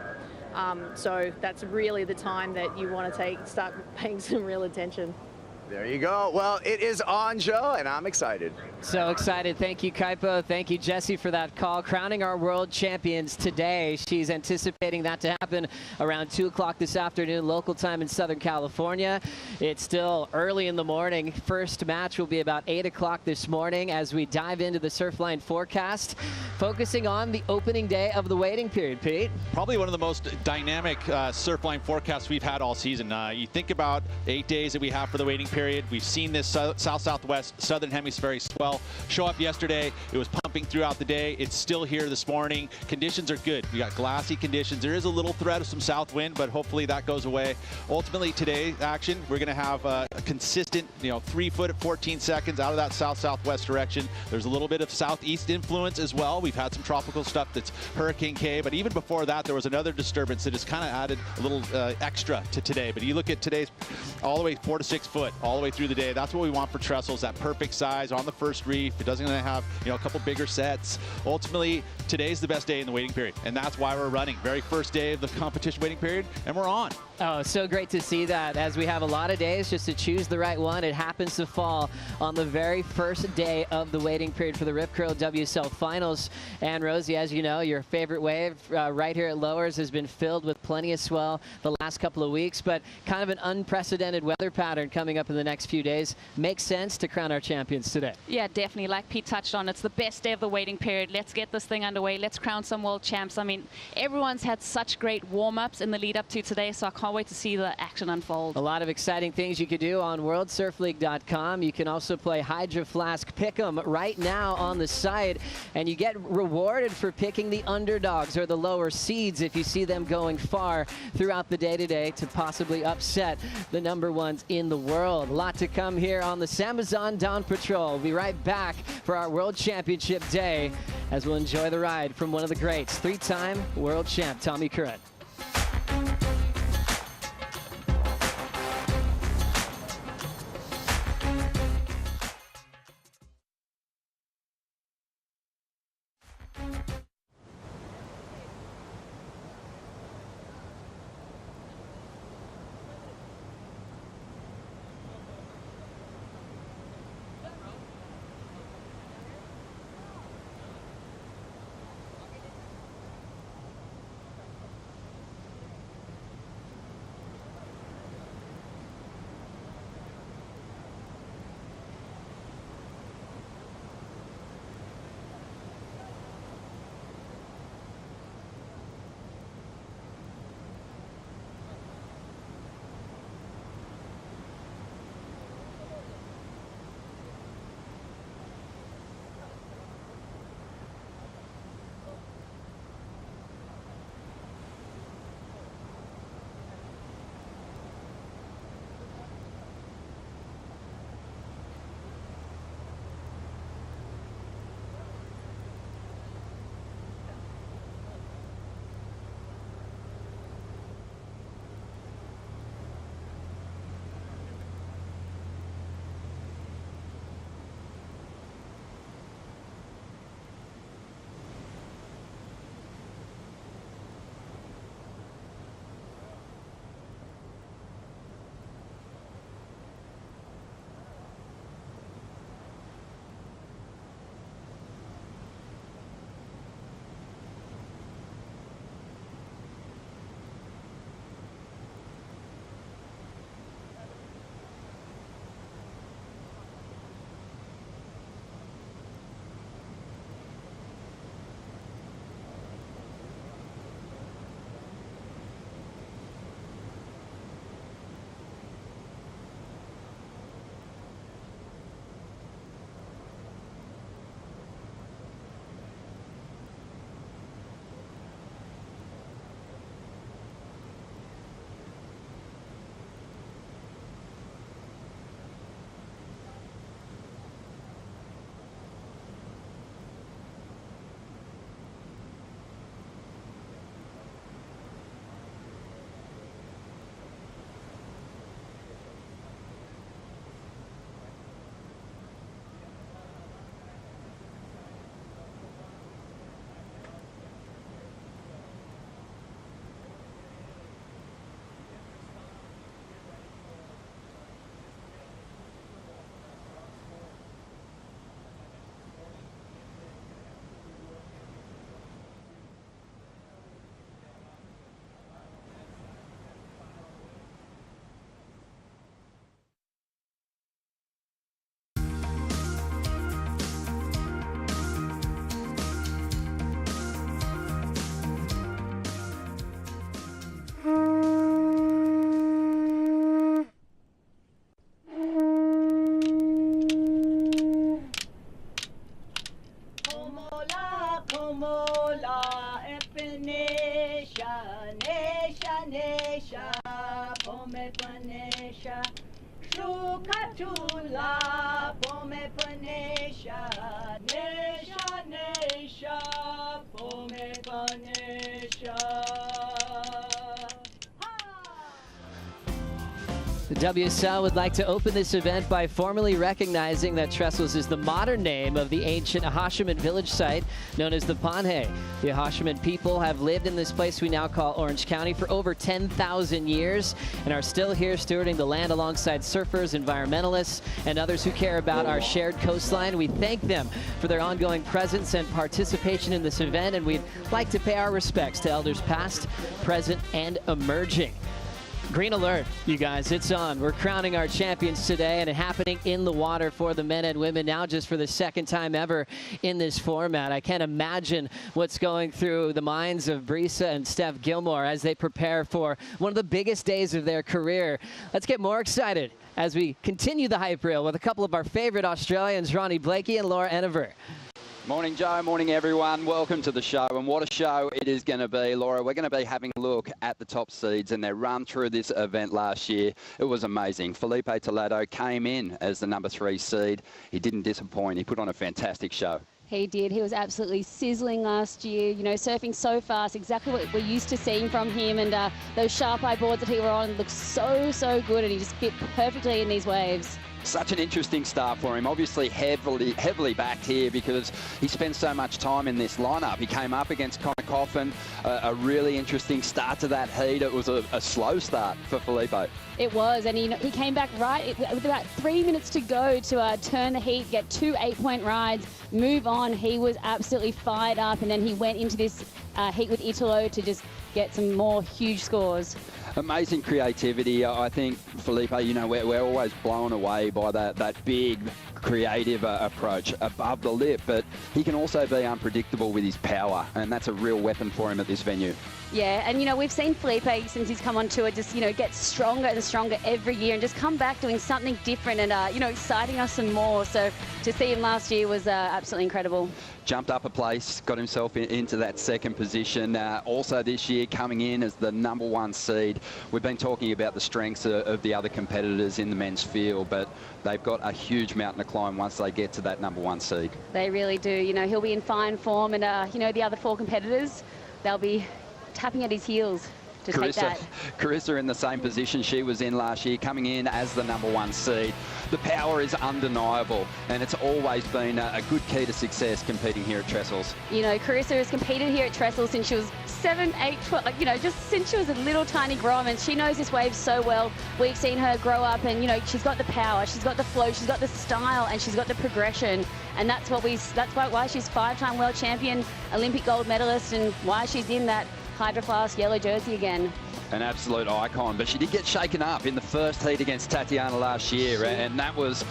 So that's really the time that you want to start paying some real attention. There you go. Well, it is on, Joe, and I'm excited. So excited. Thank you, Kaipo. Thank you, Jesse, for that call. Crowning our world champions today. She's anticipating that to happen around 2 o'clock this afternoon, local time in Southern California. It's still early in the morning. First match will be about 8 o'clock this morning as we dive into the Surfline forecast, focusing on the opening day of the waiting period, Pete. Probably one of the most dynamic Surfline forecasts we've had all season. You think about 8 days that we have for the waiting period. We've seen this south-southwest southern hemispheric swell show up yesterday. It was pumping throughout the day. It's still here this morning. Conditions are good. We got glassy conditions. There is a little threat of some south wind, but hopefully that goes away. Ultimately, today's action, we're going to have a consistent, 3 foot at 14 seconds out of that south-southwest direction. There's a little bit of southeast influence as well. We've had some tropical stuff that's Hurricane K, but even before that, there was another disturbance that has kind of added a little extra to today. But you look at today's all the way 4 to 6 foot all the way through the day. That's what we want for Trestles, that perfect size on the first reef. It doesn't have, a couple bigger sets. Ultimately, today's the best day in the waiting period, and that's why we're running. Very first day of the competition waiting period, and we're on. Oh, so great to see that, as we have a lot of days just to choose the right one. It happens to fall on the very first day of the waiting period for the Rip Curl WSL Finals. And Rosie, as you know, your favorite wave right here at Lowers has been filled with plenty of swell the last couple of weeks, but kind of an unprecedented weather pattern coming up in the next few days. Makes sense to crown our champions today. Yeah, definitely. Like Pete touched on, it's the best day of the waiting period. Let's get this thing underway. Let's crown some world champs. I mean, everyone's had such great warm-ups in the lead up to today, so I can't wait to see the action unfold. A lot of exciting things you could do on WorldSurfLeague.com. You can also play Hydro Flask Pick'em right now on the site, and you get rewarded for picking the underdogs or the lower seeds if you see them going far throughout the day today to possibly upset the number ones in the world. A lot to come here on the Samazon Dawn Patrol. We'll be right back for our World Championship Day as we'll enjoy the ride from one of the greats, three-time world champ Tommy Curran. The WSL would like to open this event by formally recognizing that Trestles is the modern name of the ancient Ahashiman village site known as the Panhe. The Ahashiman people have lived in this place we now call Orange County for over 10,000 years and are still here stewarding the land alongside surfers, environmentalists, and others who care about our shared coastline. We thank them for their ongoing presence and participation in this event, and we'd like to pay our respects to elders past, present, and emerging. Green alert, you guys, it's on. We're crowning our champions today, and it's happening in the water for the men and women now just for the second time ever in this format. I can't imagine what's going through the minds of Brisa and Steph Gilmore as they prepare for one of the biggest days of their career. Let's get more excited as we continue the hype reel with a couple of our favorite Australians, Ronnie Blakey and Laura Eniver. Morning, Joe. Morning, everyone. Welcome to the show. And what a show it is going to be, Laura. We're going to be having a look at the top seeds and their run through this event last year. It was amazing. Felipe Toledo came in as the number 3 seed. He didn't disappoint. He put on a fantastic show. He did. He was absolutely sizzling last year, you know, surfing so fast, exactly what we're used to seeing from him. And those sharp eye boards that he were on looked so good, and he just fit perfectly in these waves. Such an interesting start for him. Obviously heavily backed here because he spent so much time in this lineup. He came up against Connor Coffin, a really interesting start to that heat. It was a slow start for Felipe. It was, and he came back right with about 3 minutes to go to turn the heat, get 2 8-point rides, move on. He was absolutely fired up, and then he went into this heat with Italo to just get some more huge scores. Amazing creativity. I think Felipe, you know, we're always blown away by that big creative approach above the lip, but he can also be unpredictable with his power, and that's a real weapon for him at this venue. Yeah, and you know, we've seen Felipe since he's come on tour just, you know, get stronger and stronger every year and just come back doing something different and, you know, exciting us some more. So to see him last year was absolutely incredible. Jumped up a place, got himself into that second position. Also this year coming in as the number 1 seed. We've been talking about the strengths of the other competitors in the men's field, but they've got a huge mountain to climb once they get to that number 1 seed. They really do. You know, he'll be in fine form, and, you know, the other 4 competitors, they'll be tapping at his heels to take that. Carissa in the same position she was in last year, coming in as the number 1 seed. The power is undeniable, and it's always been a good key to success competing here at Trestles. You know, Carissa has competed here at Trestles since she was 7, 8, 12, like, you know, just since she was a little tiny grom, and she knows this wave so well. We've seen her grow up, and, you know, she's got the power, she's got the flow, she's got the style, and she's got the progression. And that's why she's 5-time world champion, Olympic gold medalist, and why she's in that Hydro Flask yellow jersey again. An absolute icon, but she did get shaken up in the first heat against Tatiana last year, and that was,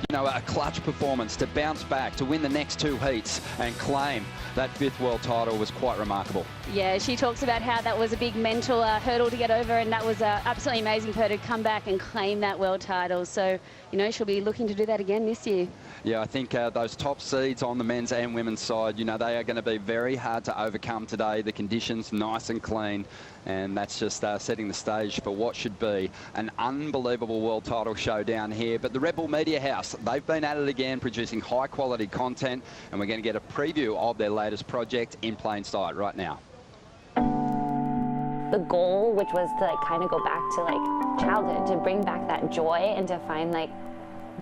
you know, a clutch performance. To bounce back, to win the next 2 heats and claim that 5th world title was quite remarkable. Yeah, she talks about how that was a big mental hurdle to get over, and that was absolutely amazing for her to come back and claim that world title. So, you know, she'll be looking to do that again this year. Yeah, I think those top seeds on the men's and women's side, you know, they are going to be very hard to overcome today. The conditions nice and clean, and that's just setting the stage for what should be an unbelievable world title showdown here. But the Red Bull Media House, they've been at it again, producing high quality content, and we're going to get a preview of their latest project in plain sight right now. The goal, which was to like kind of go back to like childhood, to bring back that joy and to find like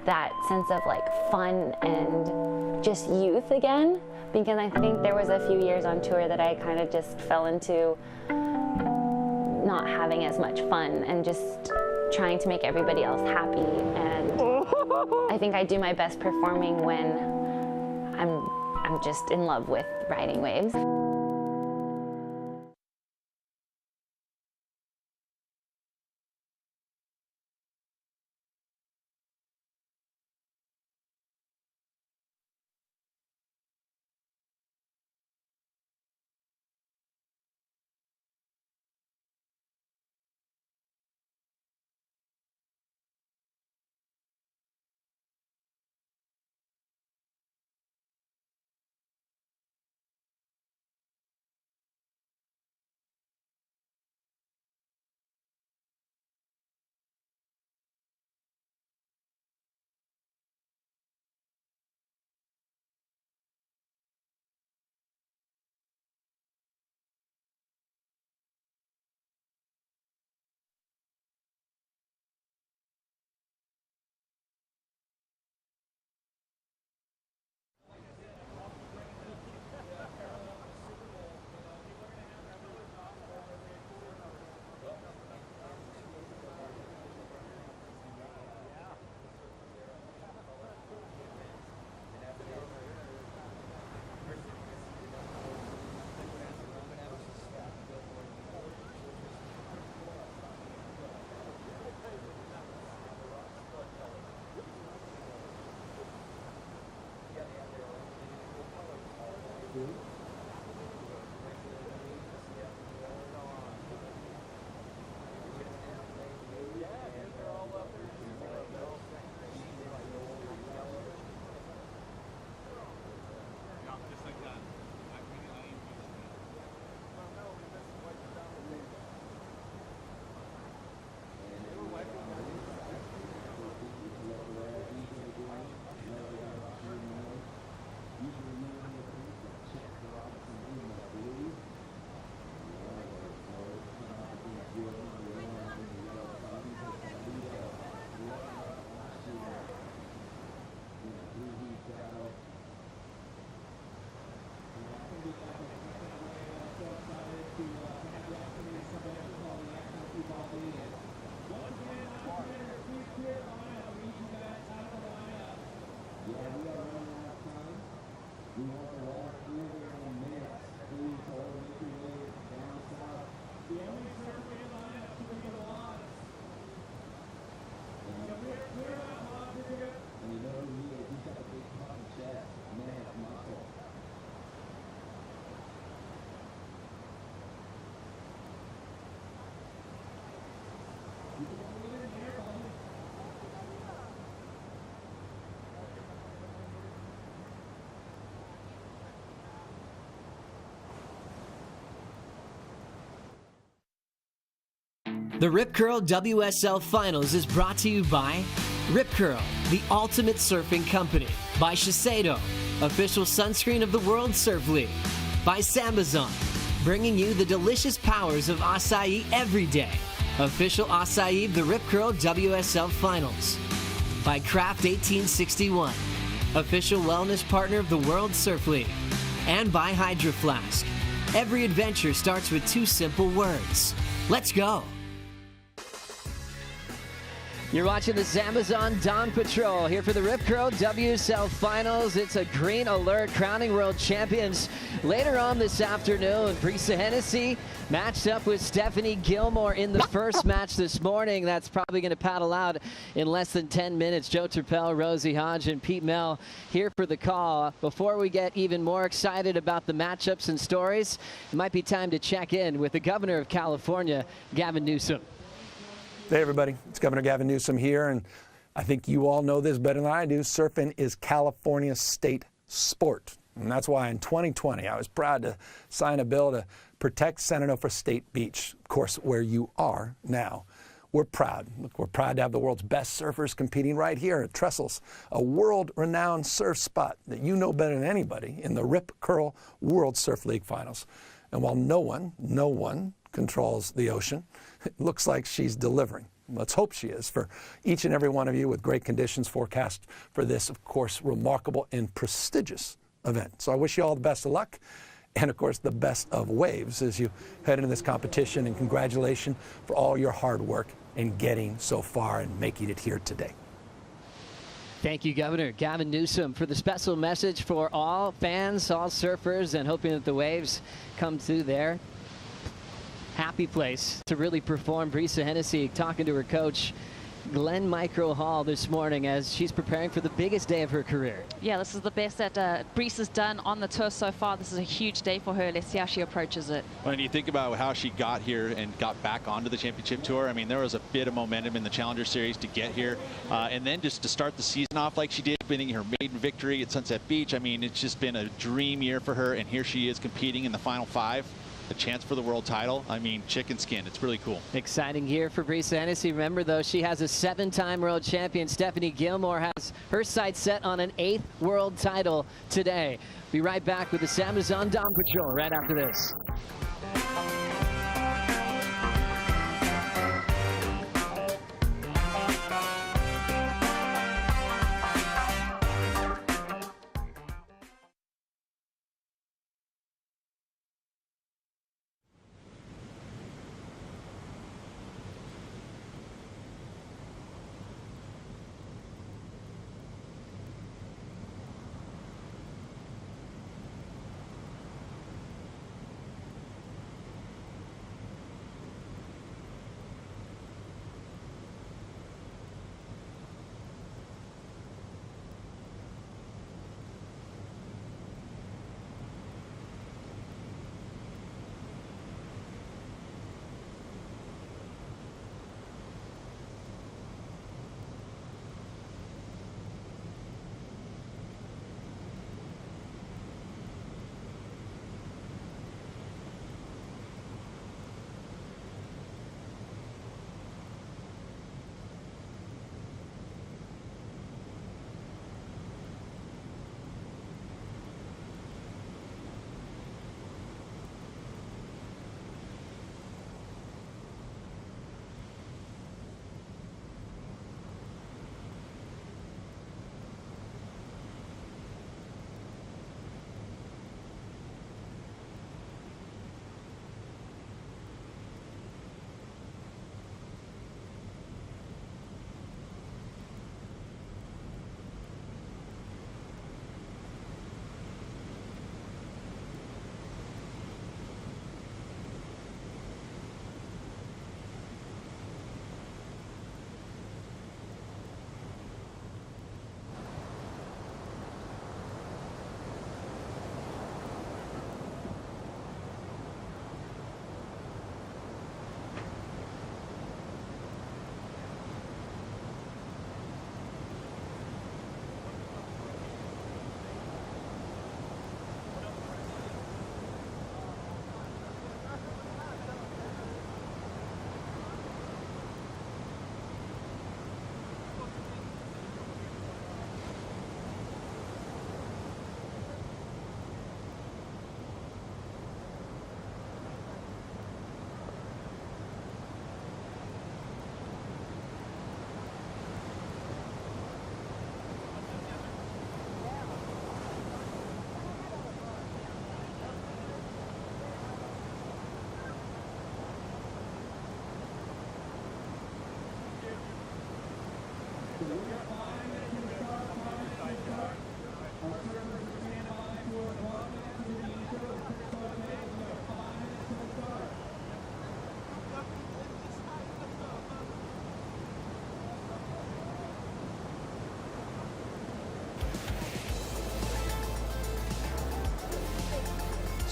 that sense of like fun and just youth again, because I think there was a few years on tour that I kind of just fell into not having as much fun and just trying to make everybody else happy. And I think I do my best performing when I'm just in love with riding waves. The Rip Curl WSL Finals is brought to you by Rip Curl, the ultimate surfing company. By Shiseido, official sunscreen of the World Surf League. By Sambazon, bringing you the delicious powers of acai every day. Official acai of the Rip Curl WSL Finals. By Craft 1861, official wellness partner of the World Surf League. And by Hydro Flask. Every adventure starts with 2 simple words. Let's go. You're watching the Amazon Dawn Patrol here for the Rip Curl WSL Finals. It's a green alert, crowning world champions. Later on this afternoon, Brisa Hennessy matched up with Stephanie Gilmore in the first match this morning. That's probably going to paddle out in less than 10 minutes. Joe Turpel, Rosie Hodge, and Pete Mel here for the call. Before we get even more excited about the matchups and stories, it might be time to check in with the governor of California, Gavin Newsom. Hey everybody, it's Governor Gavin Newsom here, and I think you all know this better than I do. Surfing is California's state sport, and that's why in 2020 I was proud to sign a bill to protect San Onofre State Beach, of course, where you are now. We're proud. Look, we're proud to have the world's best surfers competing right here at Trestles, a world-renowned surf spot that you know better than anybody in the Rip Curl World Surf League Finals. And while no one controls the ocean, it looks like she's delivering. Let's hope she is for each and every one of you, with great conditions forecast for this, of course, remarkable and prestigious event. So I wish you all the best of luck and, of course, the best of waves as you head into this competition, and congratulations for all your hard work in getting so far and making it here today. Thank you, Governor Gavin Newsom, for the special message for all fans, all surfers, and hoping that the waves come to their happy place to really perform. Brisa Hennessy talking to her coach, Glenn Micro Hall, this morning as she's preparing for the biggest day of her career. Yeah, this is the best that Brisa's done on the tour so far. This is a huge day for her. Let's see how she approaches it. When you think about how she got here and got back onto the championship tour, I mean, there was a bit of momentum in the Challenger Series to get here. And then just to start the season off like she did, winning her maiden victory at Sunset Beach. I mean, it's just been a dream year for her. And here she is competing in the Final 5. A chance for the world title. I mean, chicken skin. It's really cool. Exciting year for Brisa Hennessy. Remember, though, she has a 7-time world champion. Stephanie Gilmore has her sights set on an 8th world title today. Be right back with the Amazon Dawn Patrol right after this.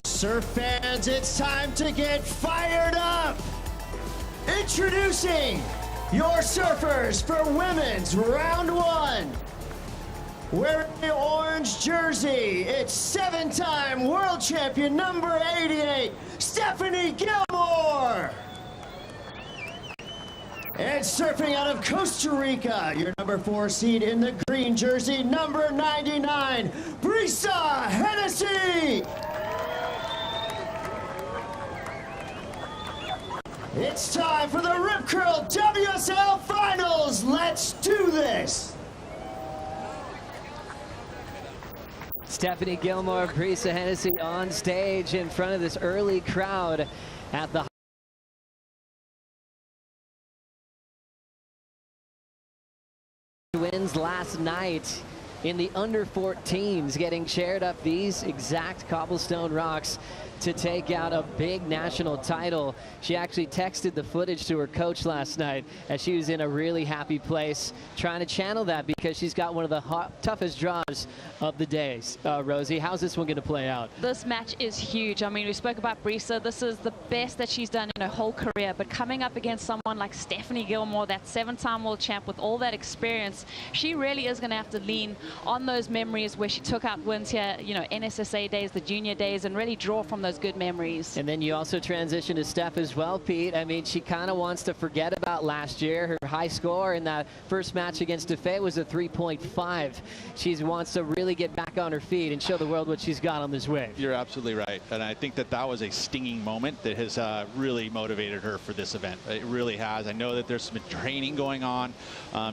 Surf fans, it's time to get fired up! Introducing your surfers for women's round one. Wearing the orange jersey, it's 7-time world champion number 88, Stephanie Gilmore. And surfing out of Costa Rica, your number 4 seed in the green jersey, number 99, Brisa Hennessy. It's time for the Rip Curl WSL Finals. Let's do this. Stephanie Gilmore, Brisa Hennessy on stage in front of this early crowd at the wins last night in the under 14s, getting shared up these exact cobblestone rocks to take out a big national title. She actually texted the footage to her coach last night as she was in a really happy place, trying to channel that because she's got one of the toughest draws of the days. Rosie, how's this one going to play out? This match is huge. I mean, we spoke about Brisa. This is the best that she's done in her whole career, but coming up against someone like Stephanie Gilmore, that 7-time world champ with all that experience, she really is going to have to lean on those memories where she took out wins here, you know, NSSA days, the junior days, and really draw from those good memories. And then you also transition to Steph as well, Pete. I mean, she kind of wants to forget about last year. Her high score in that first match against Defay was a 3.5. She wants to really get back on her feet and show the world what she's got on this wave. You're absolutely right. And I think that that was a stinging moment that has really motivated her for this event. It really has. I know that there's some training going on.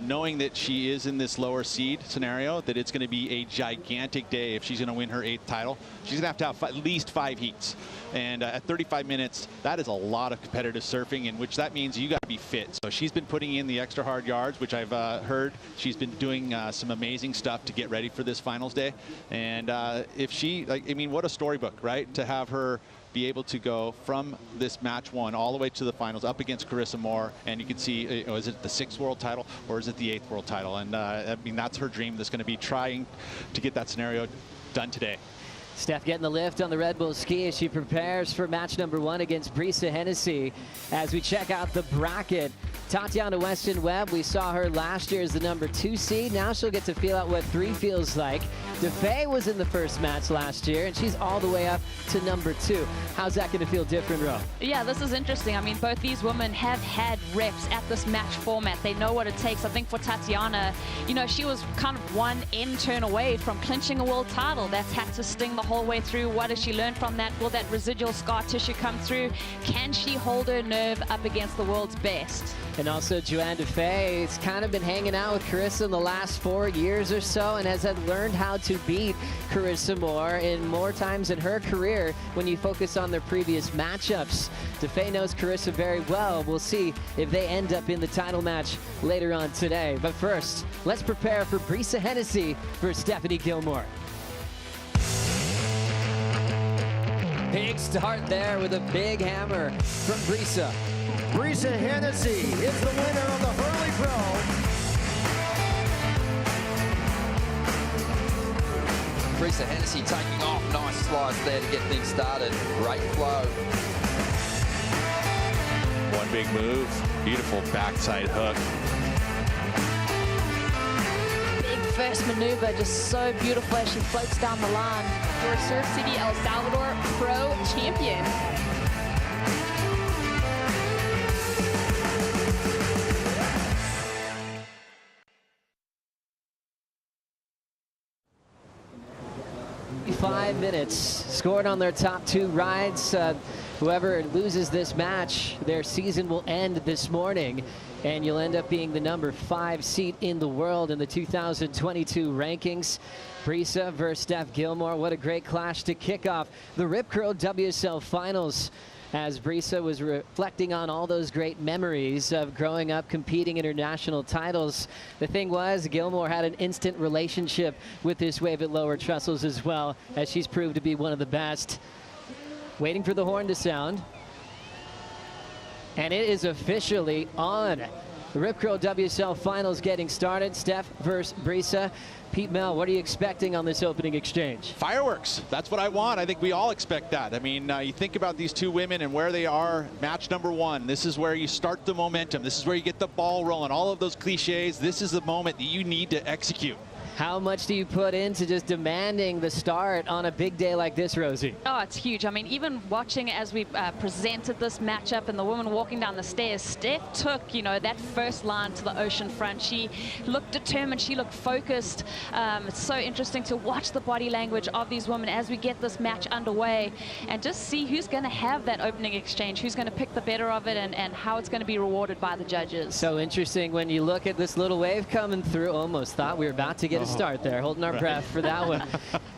Knowing that she is in this lower seed scenario, that it's going to be a gigantic day if she's going to win her 8th title. She's going to have at least 5 heats. And at 35 minutes, that is a lot of competitive surfing, in which that means you got to be fit. So she's been putting in the extra hard yards, which I've heard. She's been doing some amazing stuff to get ready for this finals day. And if she, like, I mean, what a storybook, right? To have her be able to go from this match 1 all the way to the finals up against Carissa Moore, and you can see, is it the 6th world title or is it the 8th world title? And I mean, that's her dream. That's going to be trying to get that scenario done today. Steph getting the lift on the Red Bull ski as she prepares for match number 1 against Brisa Hennessy. As we check out the bracket, Tatiana Weston-Webb, we saw her last year as the number 2 seed. Now she'll get to feel out what 3 feels like. Defay was in the first match last year, and she's all the way up to number 2. How's that going to feel different, Ro? Yeah, this is interesting. I mean, both these women have had reps at this match format. They know what it takes. I think for Tatiana, you know, she was kind of one turn away from clinching a world title. That's had to sting the whole way through. What has she learned from that? Will that residual scar tissue come through? Can she hold her nerve up against the world's best? And also Joanne Defay has kind of been hanging out with Carissa in the last 4 years or so, and has learned how to beat Carissa Moore in more times in her career when you focus on their previous matchups. Defay knows Carissa very well. We'll see if they end up in the title match later on today. But first, let's prepare for Brisa Hennessy for Stephanie Gilmore. Big start there with a big hammer from Brisa. Brisa Hennessy is the winner of the Hurley Pro. Brisa Hennessy taking off. Nice slice there to get things started. Great flow. One big move. Beautiful backside hook. Big first maneuver, just so beautiful as she floats down the line. Your Surf City El Salvador Pro Champion. Five minutes scored on their top 2 rides. Whoever loses this match, their season will end this morning, and you'll end up being the number 5 seed in the world in the 2022 rankings. Brisa versus Steph Gilmore. What a great clash to kick off the Rip Curl WSL Finals as Brisa was reflecting on all those great memories of growing up competing international titles. The thing was, Gilmore had an instant relationship with this wave at Lower Trestles as well, as she's proved to be one of the best. Waiting for the horn to sound. And it is officially on. The Rip Curl WSL Finals getting started. Steph versus Brisa. Pete Mel, what are you expecting on this opening exchange? Fireworks. That's what I want. I think we all expect that. I mean, you think about these two women and where they are. Match number one. This is where you start the momentum. This is where you get the ball rolling. All of those cliches. This is the moment that you need to execute. How much do you put into just demanding the start on a big day like this, Rosie? Oh, it's huge. I mean, even watching as we presented this matchup and the woman walking down the stairs, Steph took, you know, that first line to the ocean front. She looked determined. She looked focused. It's so interesting to watch the body language of these women as we get this match underway and just see who's going to have that opening exchange, who's going to pick the better of it, and how it's going to be rewarded by the judges. So interesting when you look at this little wave coming through. Almost thought we were about to get a start there, holding our breath for that one.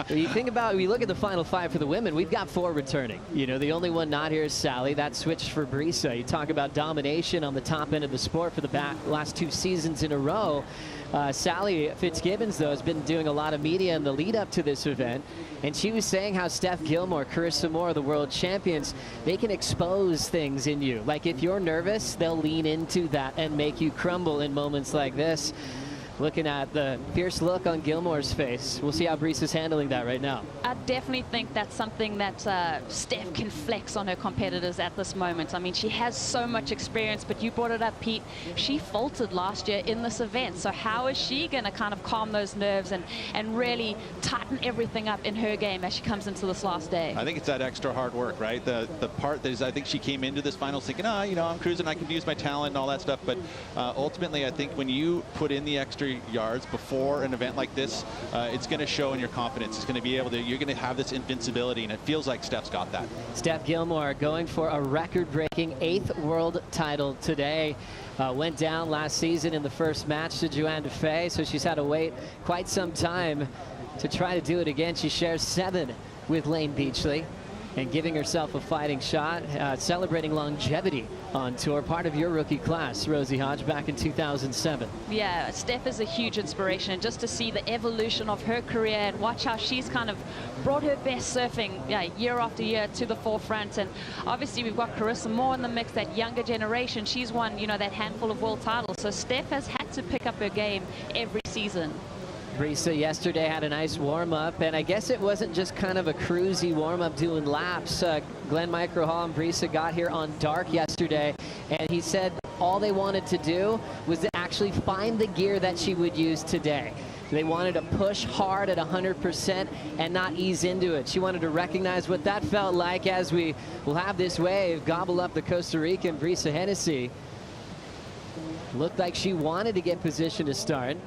When you think about, we look at the final five for the women, we've got 4 returning. You know, the only one not here is Sally. That switched for Brisa. You talk about domination on the top end of the sport for the last 2 seasons in a row. Sally Fitzgibbons, though, has been doing a lot of media in the lead up to this event, and she was saying how Steph Gilmore, Carissa Moore, the world champions, they can expose things in you. Like if you're nervous, they'll lean into that and make you crumble in moments like this. Looking at the fierce look on Gilmore's face. We'll see how Brisa's handling that right now. I definitely think that's something that Steph can flex on her competitors at this moment. I mean, she has so much experience, but you brought it up, Pete. She faltered last year in this event. So how is she going to kind of calm those nerves and really tighten everything up in her game as she comes into this last day? I think it's that extra hard work, right? The part that is, I think she came into this finals thinking, you know, I'm cruising, I can use my talent and all that stuff. But ultimately, I think when you put in the extra yards before an event like this, it's going to show in your confidence. It's going to be able to, you're going to have this invincibility, and it feels like Steph's got that. Steph Gilmore going for a record-breaking 8th world title today. Went down last season in the first match to Joanne Defay, so she's had to wait quite some time to try to do it again. She shares 7 with Lane Beachley and giving herself a fighting shot, celebrating longevity on tour. Part of your rookie class, Rosie Hodge, back in 2007. Yeah, Steph is a huge inspiration, and just to see the evolution of her career and watch how she's kind of brought her best surfing year after year to the forefront. And obviously we've got Carissa Moore in the mix, that younger generation. She's won, you know, that handful of world titles. So Steph has had to pick up her game every season. Brisa yesterday had a nice warm-up, and I guess it wasn't just kind of a cruisy warm-up doing laps. Glenn Microhall and Brisa got here on dark yesterday, and he said all they wanted to do was to actually find the gear that she would use today. They wanted to push hard at 100% and not ease into it. She wanted to recognize what that felt like as we will have this wave gobble up the Costa Rican Brisa Hennessy. Looked like she wanted to get position to start.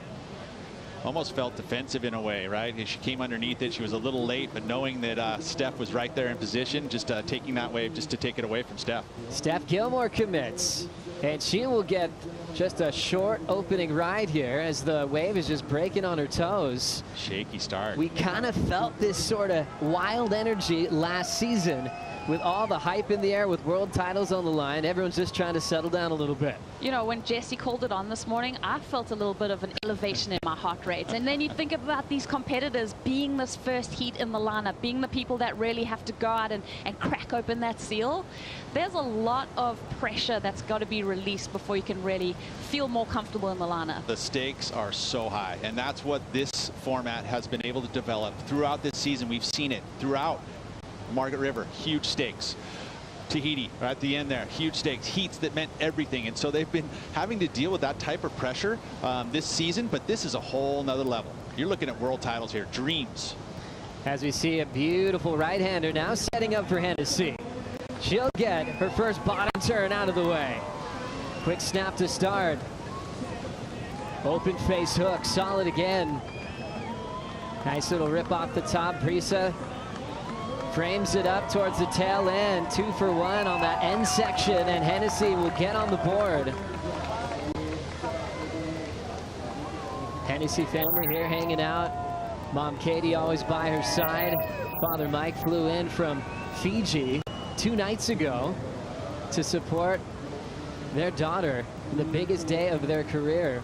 Almost felt defensive in a way, right? She came underneath it. She was a little late, but knowing that Steph was right there in position, just taking that wave just to take it away from Steph. Steph Gilmore commits, and she will get just a short opening ride here as the wave is just breaking on her toes. Shaky start. We kind of felt this sort of wild energy last season with all the hype in the air, with world titles on the line. Everyone's just trying to settle down a little bit. You know, when Jessie called it on this morning, I felt a little bit of an elevation in my heart rate. And then you think about these competitors being this first heat in the lineup, being the people that really have to go out and crack open that seal. There's a lot of pressure that's got to be released before you can really feel more comfortable in the lineup. The stakes are so high, and that's what this format has been able to develop throughout this season. We've seen it throughout. Margaret River, huge stakes. Tahiti, right at the end there, huge stakes, heats that meant everything. And so they've been having to deal with that type of pressure this season, but this is a whole nother level. You're looking at world titles here, dreams. As we see a beautiful right-hander now setting up for Hennessy. She'll get her first bottom turn out of the way. Quick snap to start. Open face hook, solid again. Nice little rip off the top. Brisa frames it up towards the tail end. 2 for 1 on that end section, and Hennessy will get on the board. Hennessy family here hanging out. Mom Katie always by her side. Father Mike flew in from Fiji 2 nights ago to support their daughter in the biggest day of their career.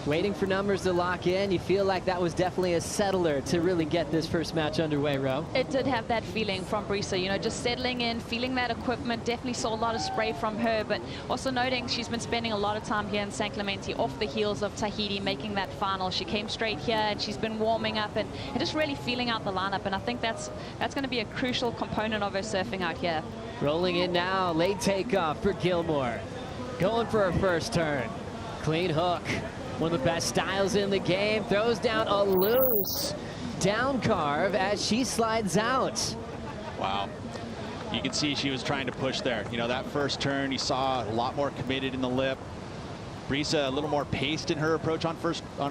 Waiting for numbers to lock in. You feel like that was definitely a settler to really get this first match underway, Ro. It did have that feeling from Brisa, you know, just settling in, feeling that equipment. Definitely saw a lot of spray from her, but also noting she's been spending a lot of time here in San Clemente off the heels of Tahiti making that final. She came straight here and she's been warming up and just really feeling out the lineup, and I think that's going to be a crucial component of her surfing out here. Rolling in now, late takeoff for Gilmore. Going for her first turn. Clean hook. One of the best styles in the game. Throws down a loose down carve as she slides out. Wow. You can see she was trying to push there. You know, that first turn, you saw a lot more committed in the lip. Brisa a little more paced in her approach on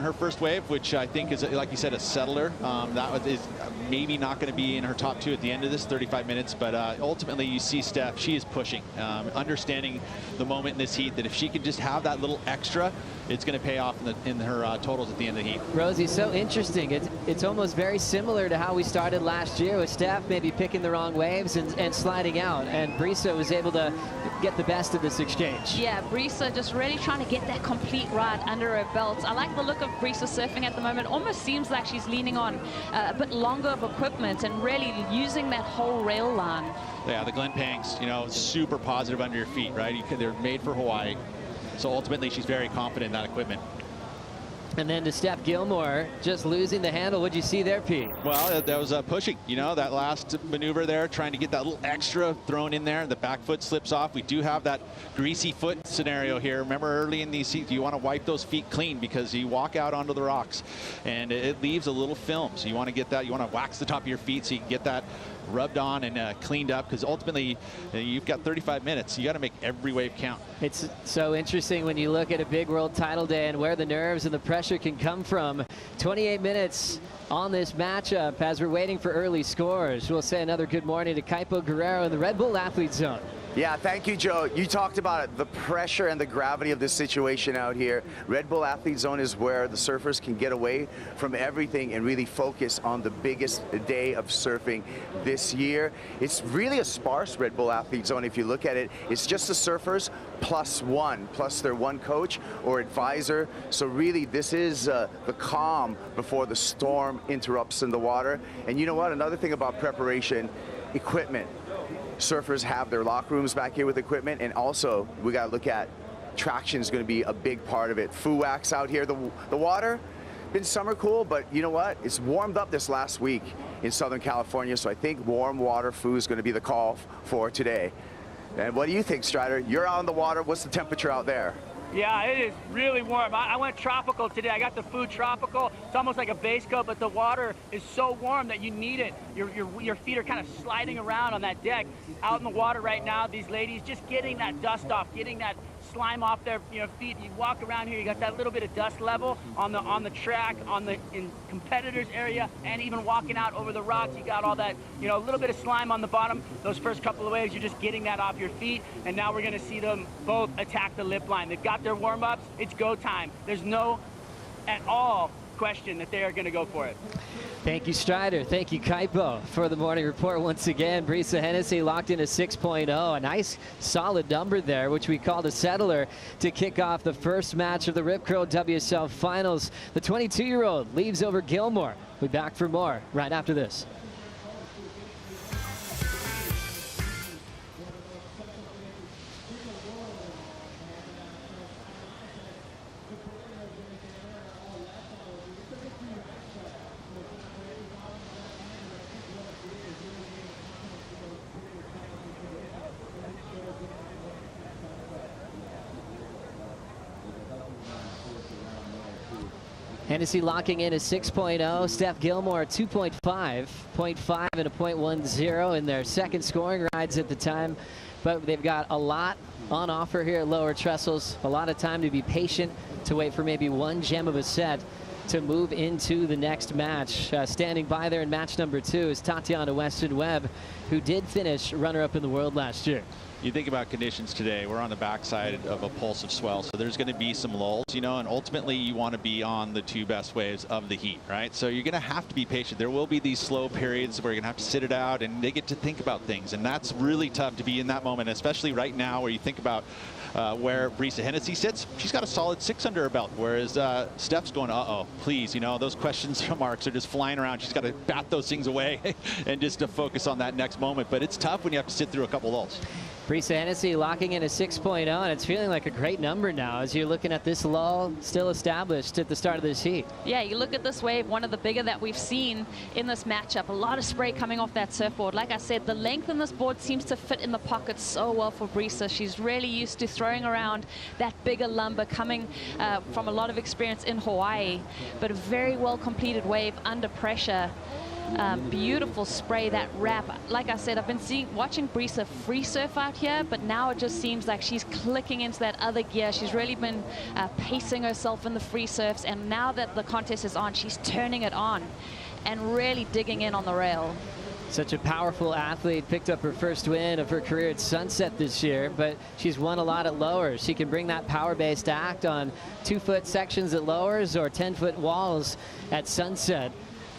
her first wave, which I think is, like you said, a settler. That is maybe not going to be in her top 2 at the end of this 35 minutes, but ultimately you see Steph, she is pushing, understanding the moment in this heat that if she can just have that little extra, it's going to pay off in her totals at the end of the heat. Rosie, so interesting. It's almost very similar to how we started last year with Steph maybe picking the wrong waves and sliding out, and Brisa was able to get the best of this exchange. Yeah, Brisa just really trying to get that complete ride under her belt. I like the look of Brisa surfing at the moment. Almost seems like she's leaning on a bit longer of equipment and really using that whole rail line. Yeah, the Glen Pangs, you know, super positive under your feet, right? They're made for Hawaii. So ultimately, she's very confident in that equipment. And then to Steph Gilmore, just losing the handle. What'd you see there, Pete? Well, that was pushing, you know, that last maneuver there, trying to get that little extra thrown in there. The back foot slips off. We do have that greasy foot scenario here. Remember, early in these heats, you want to wipe those feet clean because you walk out onto the rocks and it leaves a little film. So you want to get that, you want to wax the top of your feet so you can get that rubbed on and cleaned up, because ultimately you've got 35 minutes. You got to make every wave count. It's so interesting when you look at a big world title day and where the nerves and the pressure can come from. 28 minutes on this matchup as we're waiting for early scores. We'll say another good morning to Kaipo Guerrero in the Red Bull Athlete Zone. Yeah, thank you, Joe. You talked about it, the pressure and the gravity of this situation out here. Red Bull Athlete Zone is where the surfers can get away from everything and really focus on the biggest day of surfing this year. It's really a sparse Red Bull Athlete Zone if you look at it. It's just the surfers plus their one coach or advisor. So really, this is the calm before the storm interrupts in the water. And you know what? Another thing about preparation, equipment. Surfers have their locker rooms back here with equipment, and also we got to look at traction is going to be a big part of it. Wax out here, the water, been summer cool, but you know what? It's warmed up this last week in Southern California, so I think warm water Fu is going to be the call for today. And what do you think, Strider? You're out on the water. What's the temperature out there? Yeah, it is really warm. I went tropical today. I got the food tropical. It's almost like a base coat, but the water is so warm that you need it. Your feet are kind of sliding around on that deck. Out in the water right now, these ladies just getting that dust off, getting that slime off their feet. You walk around here, you got that little bit of dust level on the track, in competitors area, and even walking out over the rocks, you got all that, a little bit of slime on the bottom. Those first couple of waves, you're just getting that off your feet, and now we're gonna see them both attack the lip line. They've got their warm-ups, it's go time. There's no at all question that they are gonna go for it. Thank you, Strider. Thank you, Kaipo, for the morning report once again. Brisa Hennessy locked in a 6.0. A nice, solid number there, which we called a settler to kick off the first match of the Rip Curl WSL Finals. The 22-year-old leaves over Gilmore. We'll be back for more right after this. Hennessy locking in a 6.0. Steph Gilmore 2.5, 0.5 and a 0.10 in their second scoring rides at the time. But they've got a lot on offer here at Lower Trestles. A lot of time to be patient, to wait for maybe one gem of a set to move into the next match. Standing by there in match number 2 is Tatiana Weston-Webb, who did finish runner-up in the world last year. You think about conditions today, we're on the backside of a pulsive swell, so there's going to be some lulls, you know, and ultimately you want to be on the 2 best waves of the heat, right? So you're going to have to be patient. There will be these slow periods where you're going to have to sit it out, and they get to think about things, and that's really tough to be in that moment, especially right now where you think about where Brisa Hennessy sits. She's got a solid 6 under her belt, whereas Steph's going, uh-oh, please, you know, those questions marks are just flying around. She's got to bat those things away and just to focus on that next moment, but it's tough when you have to sit through a couple lulls. Brisa Hennessy locking in a 6.0, and it's feeling like a great number now as you're looking at this lull still established at the start of this heat. Yeah, you look at this wave, one of the bigger that we've seen in this matchup. A lot of spray coming off that surfboard. Like I said, the length in this board seems to fit in the pocket so well for Brisa. She's really used to throwing around that bigger lumber coming from a lot of experience in Hawaii, but a very well completed wave under pressure. Beautiful spray, that wrap. Like I said, I've been watching Brisa free surf out here, but now it just seems like she's clicking into that other gear. She's really been pacing herself in the free surfs, and now that the contest is on, she's turning it on and really digging in on the rail. Such a powerful athlete, picked up her first win of her career at Sunset this year, but she's won a lot at lowers. She can bring that power-based act on 2-foot sections at lowers or 10-foot walls at Sunset.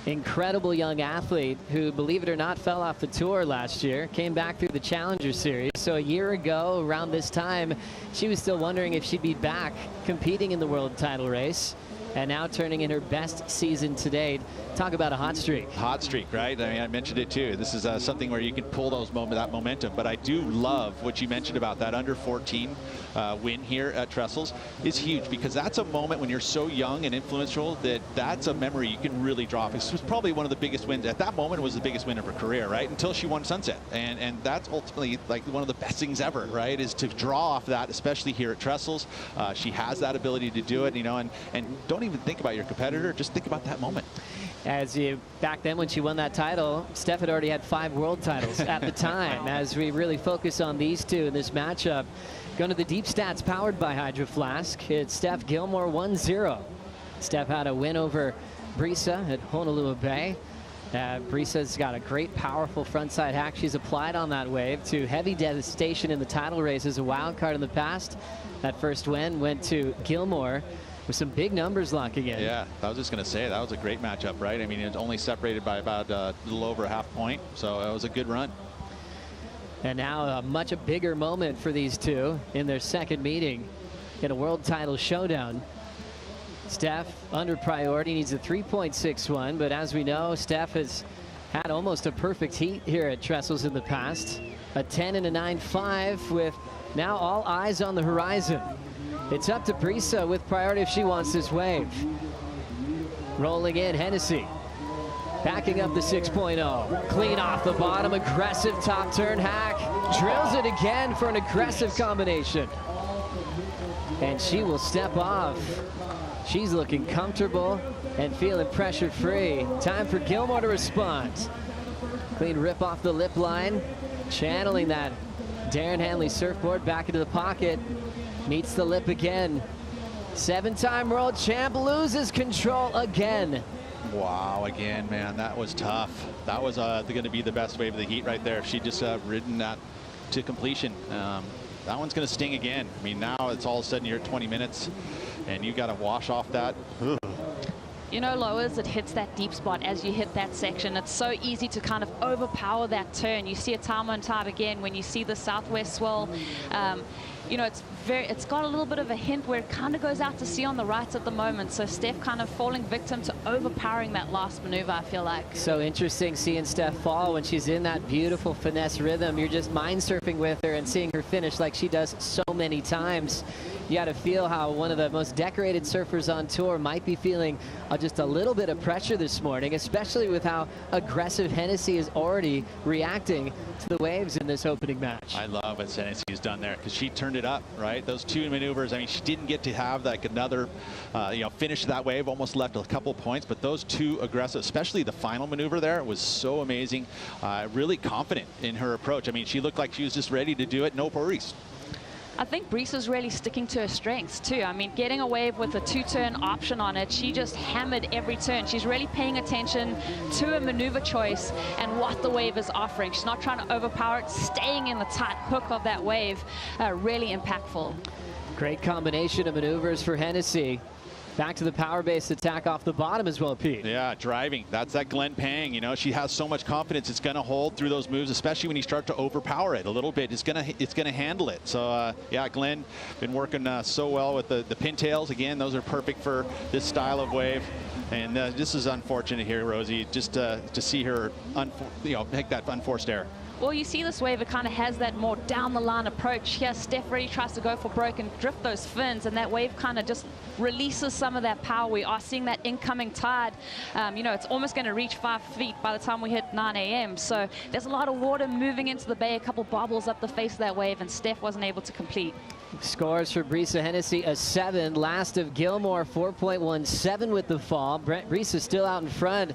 Incredible young athlete who, believe it or not, fell off the tour last year, came back through the Challenger Series. So a year ago, around this time, she was still wondering if she'd be back competing in the world title race, and now turning in her best season to date. Talk about a hot streak. Hot streak, right? I mean, I mentioned it too. This is something where you can pull that momentum, but I do love what you mentioned about that under 14 win here at Trestles is huge, because that's a moment when you're so young and influential that's a memory you can really drop. This was probably one of the biggest wins. At that moment, it was the biggest win of her career, right? Until she won Sunset. And that's ultimately like one of the best things ever, right? Is to draw off that, especially here at Trestles. She has that ability to do it, you know, and don't even think about your competitor, just think about that moment. Back then when she won that title, Steph had already had 5 world titles at the time. As we really focus on these two in this matchup, going to the deep stats powered by Hydro Flask. It's Steph Gilmore 1-0. Steph had a win over Brisa at Honolulu Bay. Brisa's got a great, powerful frontside hack she's applied on that wave to heavy devastation in the title race as a wild card in the past. That first win went to Gilmore, with some big numbers locking in. Yeah, I was just going to say, that was a great matchup, right? I mean, it's only separated by about a little over a half point, so it was a good run. And now a much bigger moment for these two in their second meeting in a world title showdown. Steph, under priority, needs a 3.61, but as we know, Steph has had almost a perfect heat here at Trestles in the past. A 10 and a 9.5 with now all eyes on the horizon. It's up to Brisa with priority if she wants this wave. Rolling in, Hennessy. Backing up the 6.0. Clean off the bottom, aggressive top turn hack. Drills it again for an aggressive combination. And she will step off. She's looking comfortable and feeling pressure free. Time for Gilmore to respond. Clean rip off the lip line. Channeling that Darren Hanley surfboard back into the pocket. Meets the lip again. 7-time world champ loses control again. Wow, again, man, that was tough. That was going to be the best wave of the heat right there. If she just ridden that to completion. That one's going to sting again. I mean, now it's all of a sudden you're at 20 minutes and you got to wash off that. You know, lowers, it hits that deep spot as you hit that section. It's so easy to kind of overpower that turn. You see a time on time again when you see the southwest swell. You know, it's got a little bit of a hint where it kind of goes out to sea on the right at the moment. So Steph kind of falling victim to overpowering that last maneuver, I feel like. So interesting seeing Steph fall when she's in that beautiful finesse rhythm. You're just mind surfing with her and seeing her finish like she does so many times. You got to feel how one of the most decorated surfers on tour might be feeling just a little bit of pressure this morning, especially with how aggressive Hennessy is already reacting to the waves in this opening match. I love what Hennessy's done there because she turned it up, right? Those 2 maneuvers, I mean, she didn't get to have like another, you know, finish that wave, almost left a couple points, but those 2 aggressive, especially the final maneuver there, was so amazing. Really confident in her approach. I mean, she looked like she was just ready to do it, no worries. I think Brisa's really sticking to her strengths too. I mean, getting a wave with a 2-turn option on it, she just hammered every turn. She's really paying attention to her maneuver choice and what the wave is offering. She's not trying to overpower it, staying in the tight hook of that wave. Really impactful. Great combination of maneuvers for Hennessy. Back to the power base attack off the bottom as well, Pete. Yeah, driving. That's that Glenn Pang. You know, she has so much confidence. It's going to hold through those moves, especially when you start to overpower it a little bit. It's going to handle it. So yeah, Glenn been working so well with the pintails. Again, those are perfect for this style of wave. And this is unfortunate here, Rosie, just to see her make that unforced error. Well, you see this wave, it kind of has that more down the line approach. Here, Steph really tries to go for broke and drift those fins, and that wave kind of just releases some of that power. We are seeing that incoming tide. You know, it's almost going to reach 5 feet by the time we hit 9 a.m. So there's a lot of water moving into the bay, a couple bobbles up the face of that wave, and Steph wasn't able to complete. Scores for Brisa Hennessy, a 7. Last of Gilmore, 4.17 with the fall. Brisa still out in front.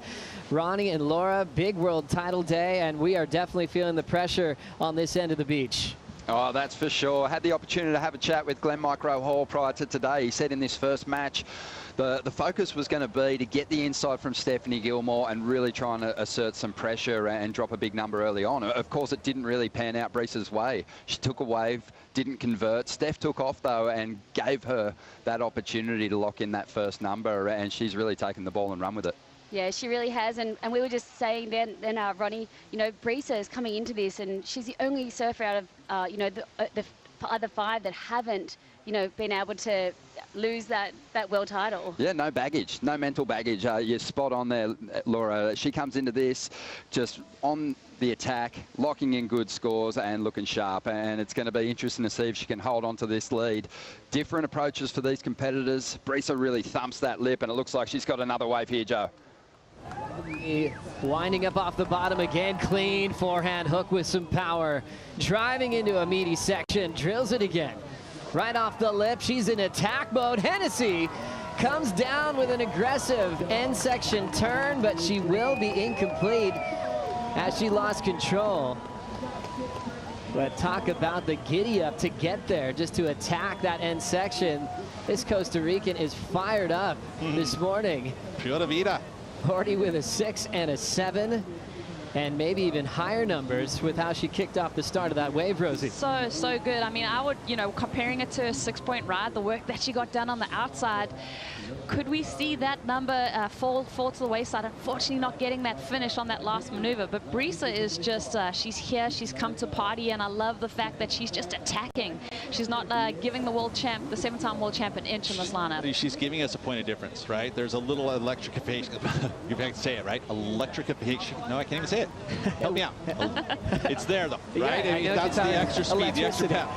Ronnie and Laura, big world title day, and we are definitely feeling the pressure on this end of the beach. Oh, that's for sure. I had the opportunity to have a chat with Glenn Micro Hall prior to today. He said in this first match, the focus was going to be to get the inside from Stephanie Gilmore and really trying to assert some pressure and drop a big number early on. Of course, it didn't really pan out Brisa's way. She took a wave, didn't convert. Steph took off, though, and gave her that opportunity to lock in that first number, and she's really taken the ball and run with it. Yeah, she really has, and we were just saying then Ronnie, you know, Brisa is coming into this, and she's the only surfer out of, you know, the other 5 that haven't, you know, been able to lose that world title. Yeah, no baggage, no mental baggage. You're spot on there, Laura. She comes into this just on the attack, locking in good scores and looking sharp, and it's going to be interesting to see if she can hold on to this lead. Different approaches for these competitors. Brisa really thumps that lip, and it looks like she's got another wave here, Joe. Winding up off the bottom again, clean forehand hook with some power. Driving into a meaty section, drills it again. Right off the lip, she's in attack mode. Hennessy comes down with an aggressive end section turn, but she will be incomplete as she lost control. But talk about the giddy up to get there, just to attack that end section. This Costa Rican is fired up this morning. Pura vida. Already with a 6 and a 7, and maybe even higher numbers with how she kicked off the start of that wave, Rosie. So good. I mean, I would, you know, comparing it to a 6-point ride, the work that she got done on the outside, could we see that number fall to the wayside? Unfortunately, not getting that finish on that last maneuver. But Brisa is just, she's here, she's come to party, and I love the fact that she's just attacking. She's not giving the world champ, the 7-time world champ, an inch in this lineup. She's giving us a point of difference, right? There's a little electrification. You can say it, right? Electrification. No, I can't even say it. Help me out. It's there, though, right? Yeah, that's the extra speed, the extra pep.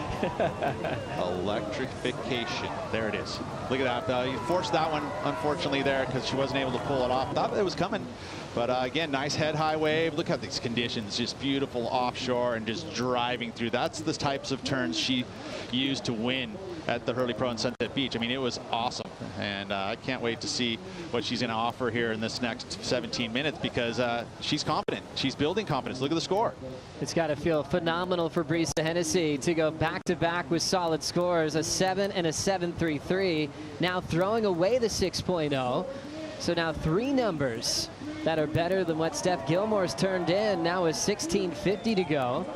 Electrification. There it is. Look at that. You forced that one, unfortunately, there because she wasn't able to pull it off. Thought it was coming. But again, nice head-high wave. Look at these conditions, just beautiful offshore and just driving through. That's the types of turns she used to win at the Hurley Pro in Sunset Beach. I mean, it was awesome. And I can't wait to see what she's going to offer here in this next 17 minutes because she's confident. She's building confidence. Look at the score. It's got to feel phenomenal for Brisa Hennessy to go back-to-back with solid scores, a 7 and a 7.33. Now throwing away the 6.0. So now 3 numbers that are better than what Steph Gilmore's turned in. Now with 16.50 to go.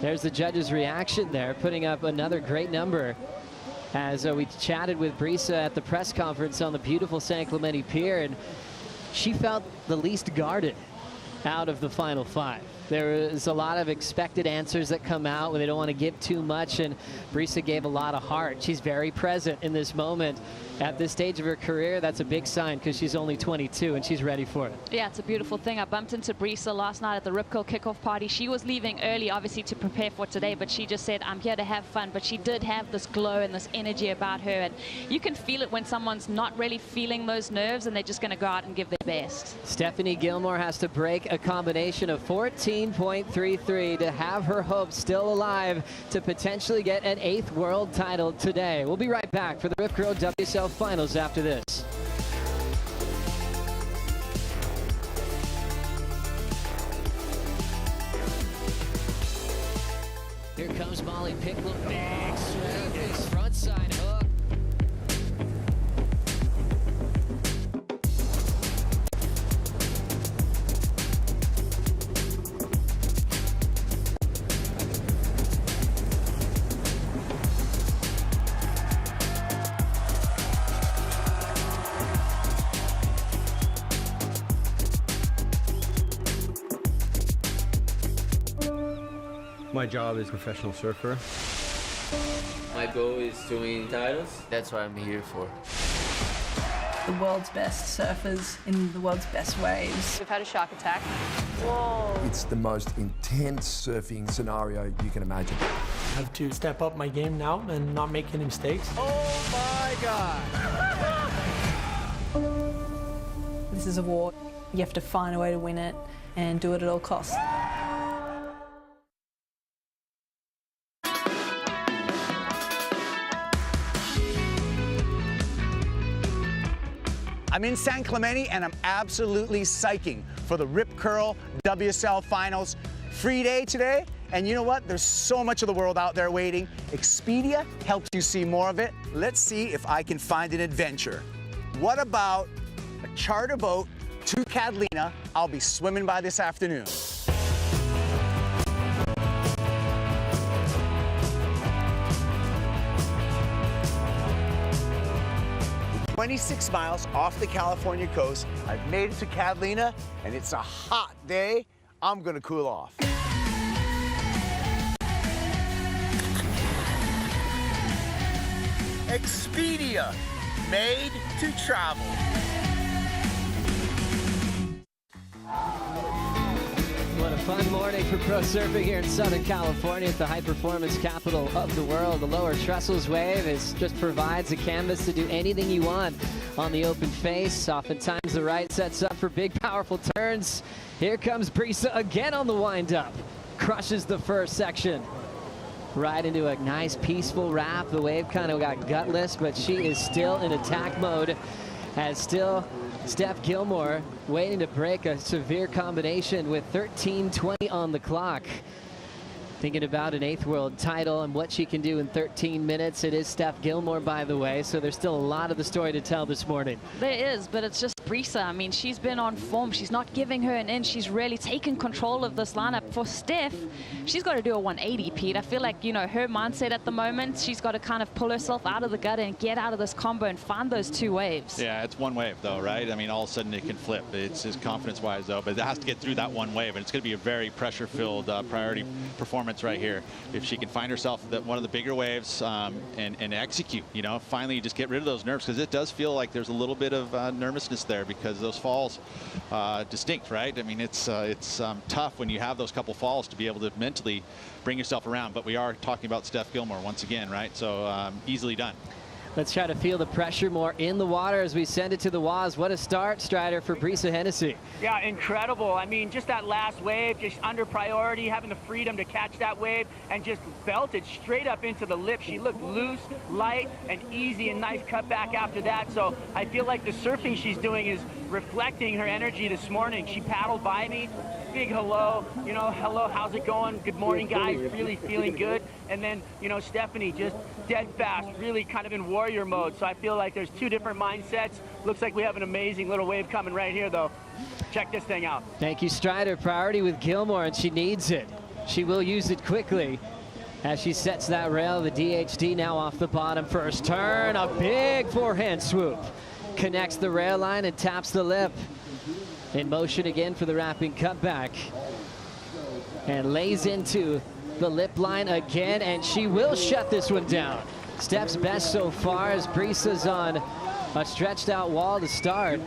There's the judges' reaction there, putting up another great number. As we chatted with Brisa at the press conference on the beautiful San Clemente Pier, and she felt the least guarded out of the final 5. There is a lot of expected answers that come out when they don't want to give too much, and Brisa gave a lot of heart. She's very present in this moment. At this stage of her career, that's a big sign because she's only 22 and she's ready for it. Yeah, it's a beautiful thing. I bumped into Brisa last night at the Rip Curl kickoff party. She was leaving early, obviously, to prepare for today, but she just said, I'm here to have fun. But she did have this glow and this energy about her, and you can feel it when someone's not really feeling those nerves and they're just going to go out and give their best. Stephanie Gilmore has to break a combination of 14.33 to have her hopes still alive to potentially get an 8th world title today. We'll be right back for the Rip Curl WSL Finals after this. Here comes Molly Pickle, big swing. My job is professional surfer. My goal is to win titles. That's what I'm here for. The world's best surfers in the world's best waves. We've had a shark attack. Whoa. It's the most intense surfing scenario you can imagine. I have to step up my game now and not make any mistakes. Oh my God! This is a war. You have to find a way to win it and do it at all costs. I'm in San Clemente and I'm absolutely psyching for the Rip Curl WSL Finals. Free day today, and you know what? There's so much of the world out there waiting. Expedia helps you see more of it. Let's see if I can find an adventure. What about a charter boat to Catalina? I'll be swimming by this afternoon. 26 miles off the California coast. I've made it to Catalina, and it's a hot day. I'm gonna cool off. Expedia, made to travel. What a fun morning for pro surfing here in Southern California at the high-performance capital of the world. The Lower Trestles wave just provides a canvas to do anything you want on the open face. Oftentimes the right sets up for big, powerful turns. Here comes Brisa again on the wind-up. Crushes the first section. Right into a nice, peaceful wrap. The wave kind of got gutless, but she is still in attack mode. As still Steph Gilmore waiting to break a severe combination with 13:20 on the clock. Thinking about an 8th world title and what she can do in 13 minutes. It is Steph Gilmore, by the way, so there's still a lot of the story to tell this morning. There is, but it's just Brisa. I mean, she's been on form. She's not giving her an inch. She's really taken control of this lineup. For Steph, she's got to do a 180, Pete. I feel like, you know, her mindset at the moment, she's got to kind of pull herself out of the gutter and get out of this combo and find those two waves. Yeah, it's one wave, though, right? I mean, all of a sudden it can flip. It's his confidence-wise, though, but it has to get through that one wave, and it's going to be a very pressure-filled priority performance right here. If she can find herself one of the bigger waves and execute, you know, finally just get rid of those nerves, because it does feel like there's a little bit of nervousness there because those falls distinct, right? I mean, it's tough when you have those couple falls to be able to mentally bring yourself around, but we are talking about Steph Gilmore once again, right? So easily done. Let's try to feel the pressure more in the water as we send it to the Waz. What a start, Strider, for Brisa Hennessy. Yeah, incredible. I mean, just that last wave, just under priority, having the freedom to catch that wave and just belt it straight up into the lip. She looked loose, light, and easy, and nice cut back after that. So I feel like the surfing she's doing is reflecting her energy this morning. She paddled by me. Big hello, you know, hello, how's it going? Good morning, guys. Really feeling good. And then, you know, Stephanie just dead fast, really kind of in warrior mode. So I feel like there's two different mindsets. Looks like we have an amazing little wave coming right here, though. Check this thing out. Thank you, Strider. Priority with Gilmore, and she needs it. She will use it quickly as she sets that rail. The DHD now off the bottom. First turn, a big forehand swoop. Connects the rail line and taps the lip. In motion again for the wrapping cutback. And lays into the lip line again, and she will shut this one down. Steph's best so far as Brisa's on a stretched out wall to start.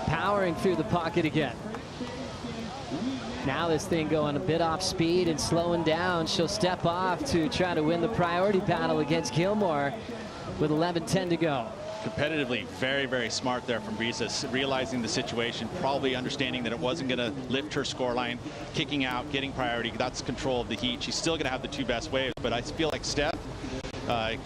Powering through the pocket again. Now this thing going a bit off speed and slowing down. She'll step off to try to win the priority battle against Gilmore with 11:10 to go. Competitively, very, very smart there from Brisa, realizing the situation, probably understanding that it wasn't going to lift her scoreline, kicking out, getting priority. That's control of the heat. She's still going to have the two best waves, but I feel like Steph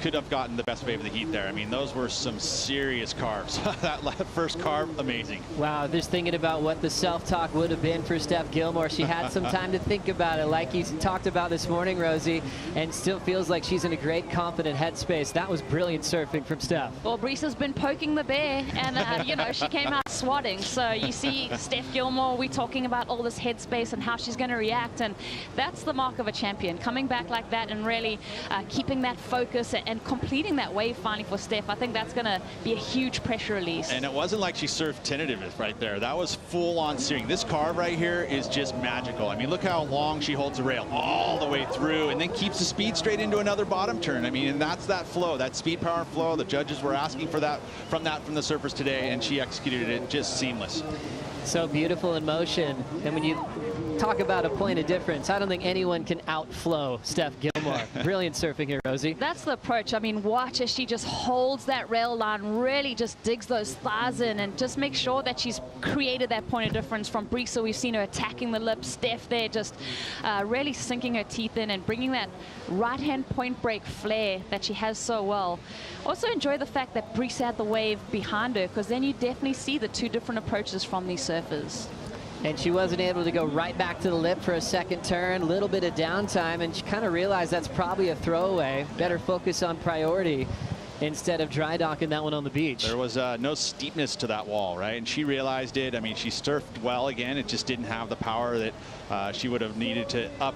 could have gotten the best wave of the heat there. I mean, those were some serious carves. That first carve, amazing. Wow, just thinking about what the self-talk would have been for Steph Gilmore. She had some time to think about it, like you talked about this morning, Rosie, and still feels like she's in a great, confident headspace. That was brilliant surfing from Steph. Well, Brisa's been poking the bear, and, you know, she came out swatting. So you see Steph Gilmore, we're talking about all this headspace and how she's going to react, and that's the mark of a champion, coming back like that and really keeping that focus focus and completing that wave finally for Steph. I think that's going to be a huge pressure release. And it wasn't like she surfed tentative right there. That was full-on steering. This carve right here is just magical. I mean, look how long she holds the rail all the way through and then keeps the speed straight into another bottom turn. I mean, and that's that flow, that speed, power, flow. The judges were asking for that from the surfers today, and she executed it just seamless. So beautiful in motion. And when you talk about a point of difference, I don't think anyone can outflow Steph Gilmore. Brilliant surfing here, Rosie. That's the approach. I mean, watch as she just holds that rail line, really just digs those thighs in and just makes sure that she's created that point of difference from Brisa. We've seen her attacking the lip. Steph there just really sinking her teeth in and bringing that right-hand point break flare that she has so well. Also enjoy the fact that Brisa had the wave behind her, because then you definitely see the two different approaches from these surfers. And she wasn't able to go right back to the lip for a second turn. A little bit of downtime, and she kind of realized that's probably a throwaway. Better focus on priority instead of dry docking that one on the beach. There was no steepness to that wall, right? And she realized it. I mean, she surfed well again. It just didn't have the power that she would have needed to up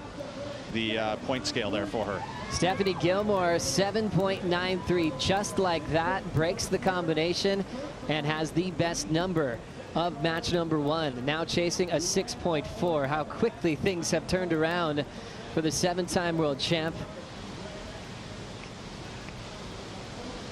the point scale there for her. Stephanie Gilmore, 7.93, just like that, breaks the combination and has the best number of match number one. Now chasing a 6.4. How quickly things have turned around for the 7-time world champ.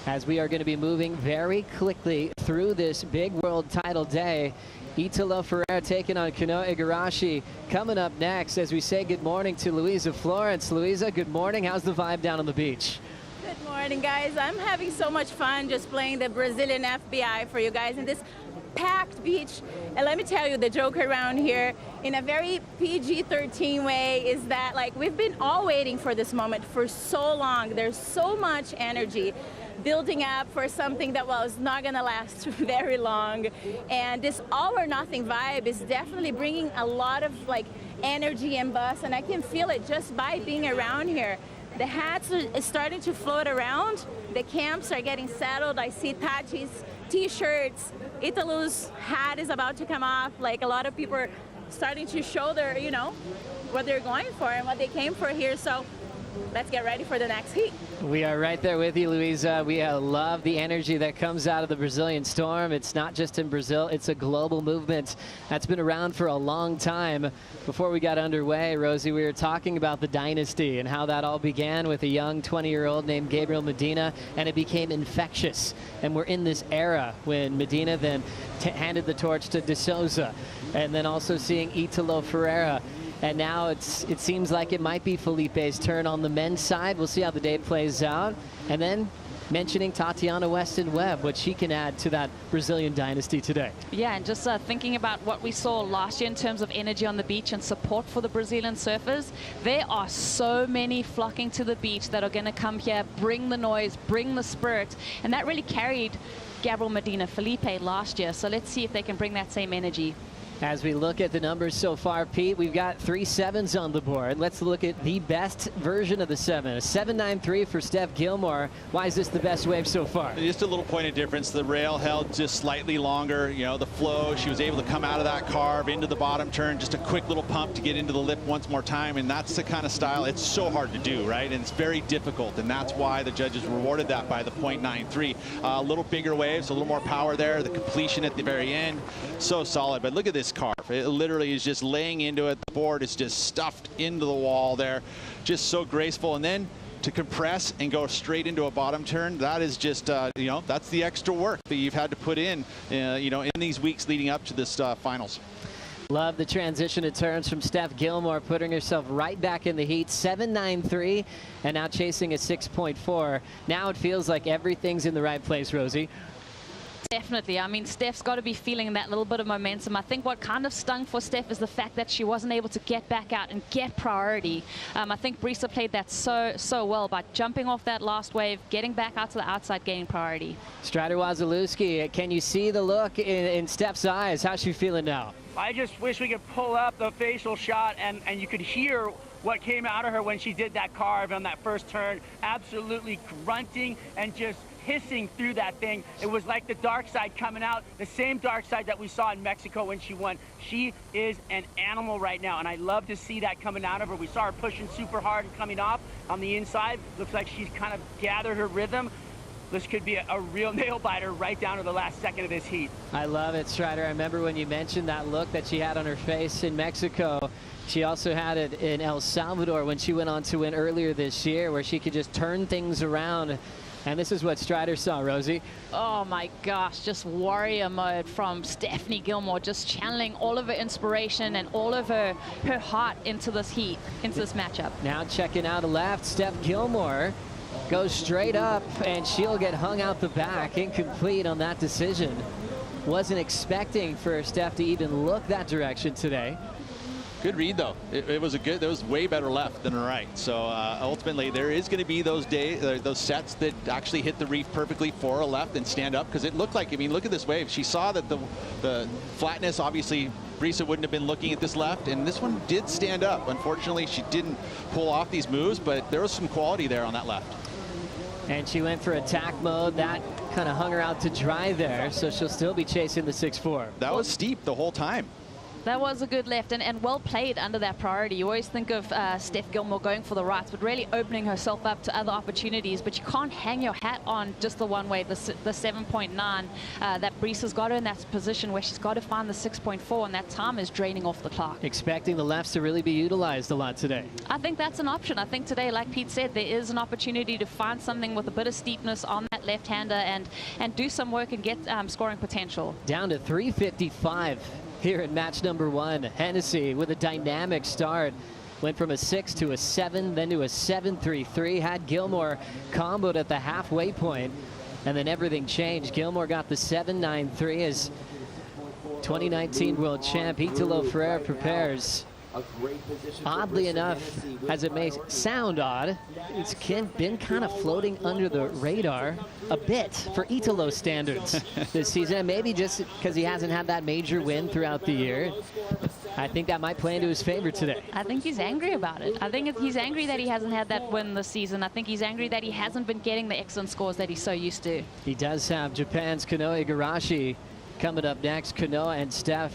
As we are going to be moving very quickly through this big world title day. Italo Ferreira taking on Italo Igarashi. Coming up next as we say good morning to Louisa Florence. Louisa, good morning. How's the vibe down on the beach? Good morning, guys. I'm having so much fun just playing the Brazilian FBI for you guys in this packed beach. And let me tell you, the joke around here in a very PG-13 way is that, like, we've been all waiting for this moment for so long. There's so much energy building up for something that was not gonna last very long, and this all or nothing vibe is definitely bringing a lot of like energy and buzz, and I can feel it just by being around here. The hats are starting to float around, the camps are getting settled. I see Tati's t-shirts, Italo's hat is about to come off. Like, a lot of people are starting to show their, you know, what they're going for and what they came for here. So let's get ready for the next heat. We are right there with you, Louisa. We love the energy that comes out of the Brazilian Storm. It's not just in Brazil, it's a global movement that's been around for a long time. Before we got underway, Rosie, we were talking about the dynasty and how that all began with a young 20-year-old named Gabriel Medina, and it became infectious. And we're in this era when Medina then handed the torch to De Souza, and then also seeing Italo Ferreira. And now it seems like it might be Felipe's turn on the men's side. We'll see how the day plays out. And then mentioning Tatiana Weston-Webb, what she can add to that Brazilian dynasty today. Yeah, and just thinking about what we saw last year in terms of energy on the beach and support for the Brazilian surfers, there are so many flocking to the beach that are going to come here, bring the noise, bring the spirit. And that really carried Gabriel Medina, Felipe last year. So let's see if they can bring that same energy. As we look at the numbers so far, Pete, we've got 3 7s on the board. Let's look at the best version of the 7. A 7.93 for Steph Gilmore. Why is this the best wave so far? Just a little point of difference. The rail held just slightly longer. You know, the flow, she was able to come out of that carve into the bottom turn. Just a quick little pump to get into the lip once more time. And that's the kind of style it's so hard to do, right? And it's very difficult. And that's why the judges rewarded that by the 0.93. A little bigger waves, a little more power there. The completion at the very end, so solid. But look at this carve. It literally is just laying into it. The board is just stuffed into the wall there. Just so graceful. And then to compress and go straight into a bottom turn, that is just, you know, that's the extra work that you've had to put in, you know, in these weeks leading up to this finals. Love the transition of turns from Steph Gilmore, putting herself right back in the heat. 7.93 and now chasing a 6.4. Now it feels like everything's in the right place, Rosie. Definitely. I mean, Steph's got to be feeling that little bit of momentum. I think what kind of stung for Steph is the fact that she wasn't able to get back out and get priority. I think Brisa played that so well by jumping off that last wave, getting back out to the outside, gaining priority. Strider Wazalewski, can you see the look in Steph's eyes? How's she feeling now? I just wish we could pull up the facial shot and you could hear what came out of her when she did that carve on that first turn. Absolutely grunting and just hissing through that thing. It was like the dark side coming out, the same dark side that we saw in Mexico when she won. She is an animal right now, and I love to see that coming out of her. We saw her pushing super hard and coming off on the inside. Looks like she's kind of gathered her rhythm. This could be a real nail biter right down to the last second of this heat. I love it, Strider. I remember when you mentioned that look that she had on her face in Mexico. She also had it in El Salvador when she went on to win earlier this year, where she could just turn things around. And this is what Strider saw, Rosie. Oh my gosh, just warrior mode from Stephanie Gilmore, just channeling all of her inspiration and all of her heart into this heat, into this matchup. Now checking out left, Steph Gilmore goes straight up, and she'll get hung out the back. Incomplete on that decision. Wasn't expecting for Steph to even look that direction today. Good read, though. It was way better left than right. So ultimately, there is going to be those sets that actually hit the reef perfectly for a left and stand up, because it looked like, I mean, look at this wave. She saw that the flatness, obviously, Brisa wouldn't have been looking at this left, and this one did stand up. Unfortunately, she didn't pull off these moves, but there was some quality there on that left. And she went for attack mode. That kind of hung her out to dry there, so she'll still be chasing the 6-4. That was steep the whole time. That was a good left and well played under that priority. You always think of Steph Gilmore going for the rights, but really opening herself up to other opportunities. But you can't hang your hat on just the one wave, the 7.9 that Brisa's got her in that position where she's got to find the 6.4, and that time is draining off the clock. Expecting the lefts to really be utilized a lot today. I think that's an option. I think today, like Pete said, there is an opportunity to find something with a bit of steepness on that left-hander and do some work and get scoring potential. Down to 355. Here in match number 1, Hennessy with a dynamic start. Went from a 6 to a 7, then to a 7-3-3. Had Gilmore comboed at the halfway point, and then everything changed. Gilmore got the 7-9-3 as 2019 world champ Italo Ferreira prepares. Oddly enough, as it may sound odd, it's been kind of floating under the radar a bit for Italo standards this season, and maybe just because he hasn't had that major win throughout the year. I think that might play into his favor today. I think he's angry about it. I think he's angry that he hasn't had that win this season. I think he's angry that he hasn't been getting the excellent scores that he's so used to. He does have Japan's Kanoa Igarashi coming up next. Kanoa and Steph,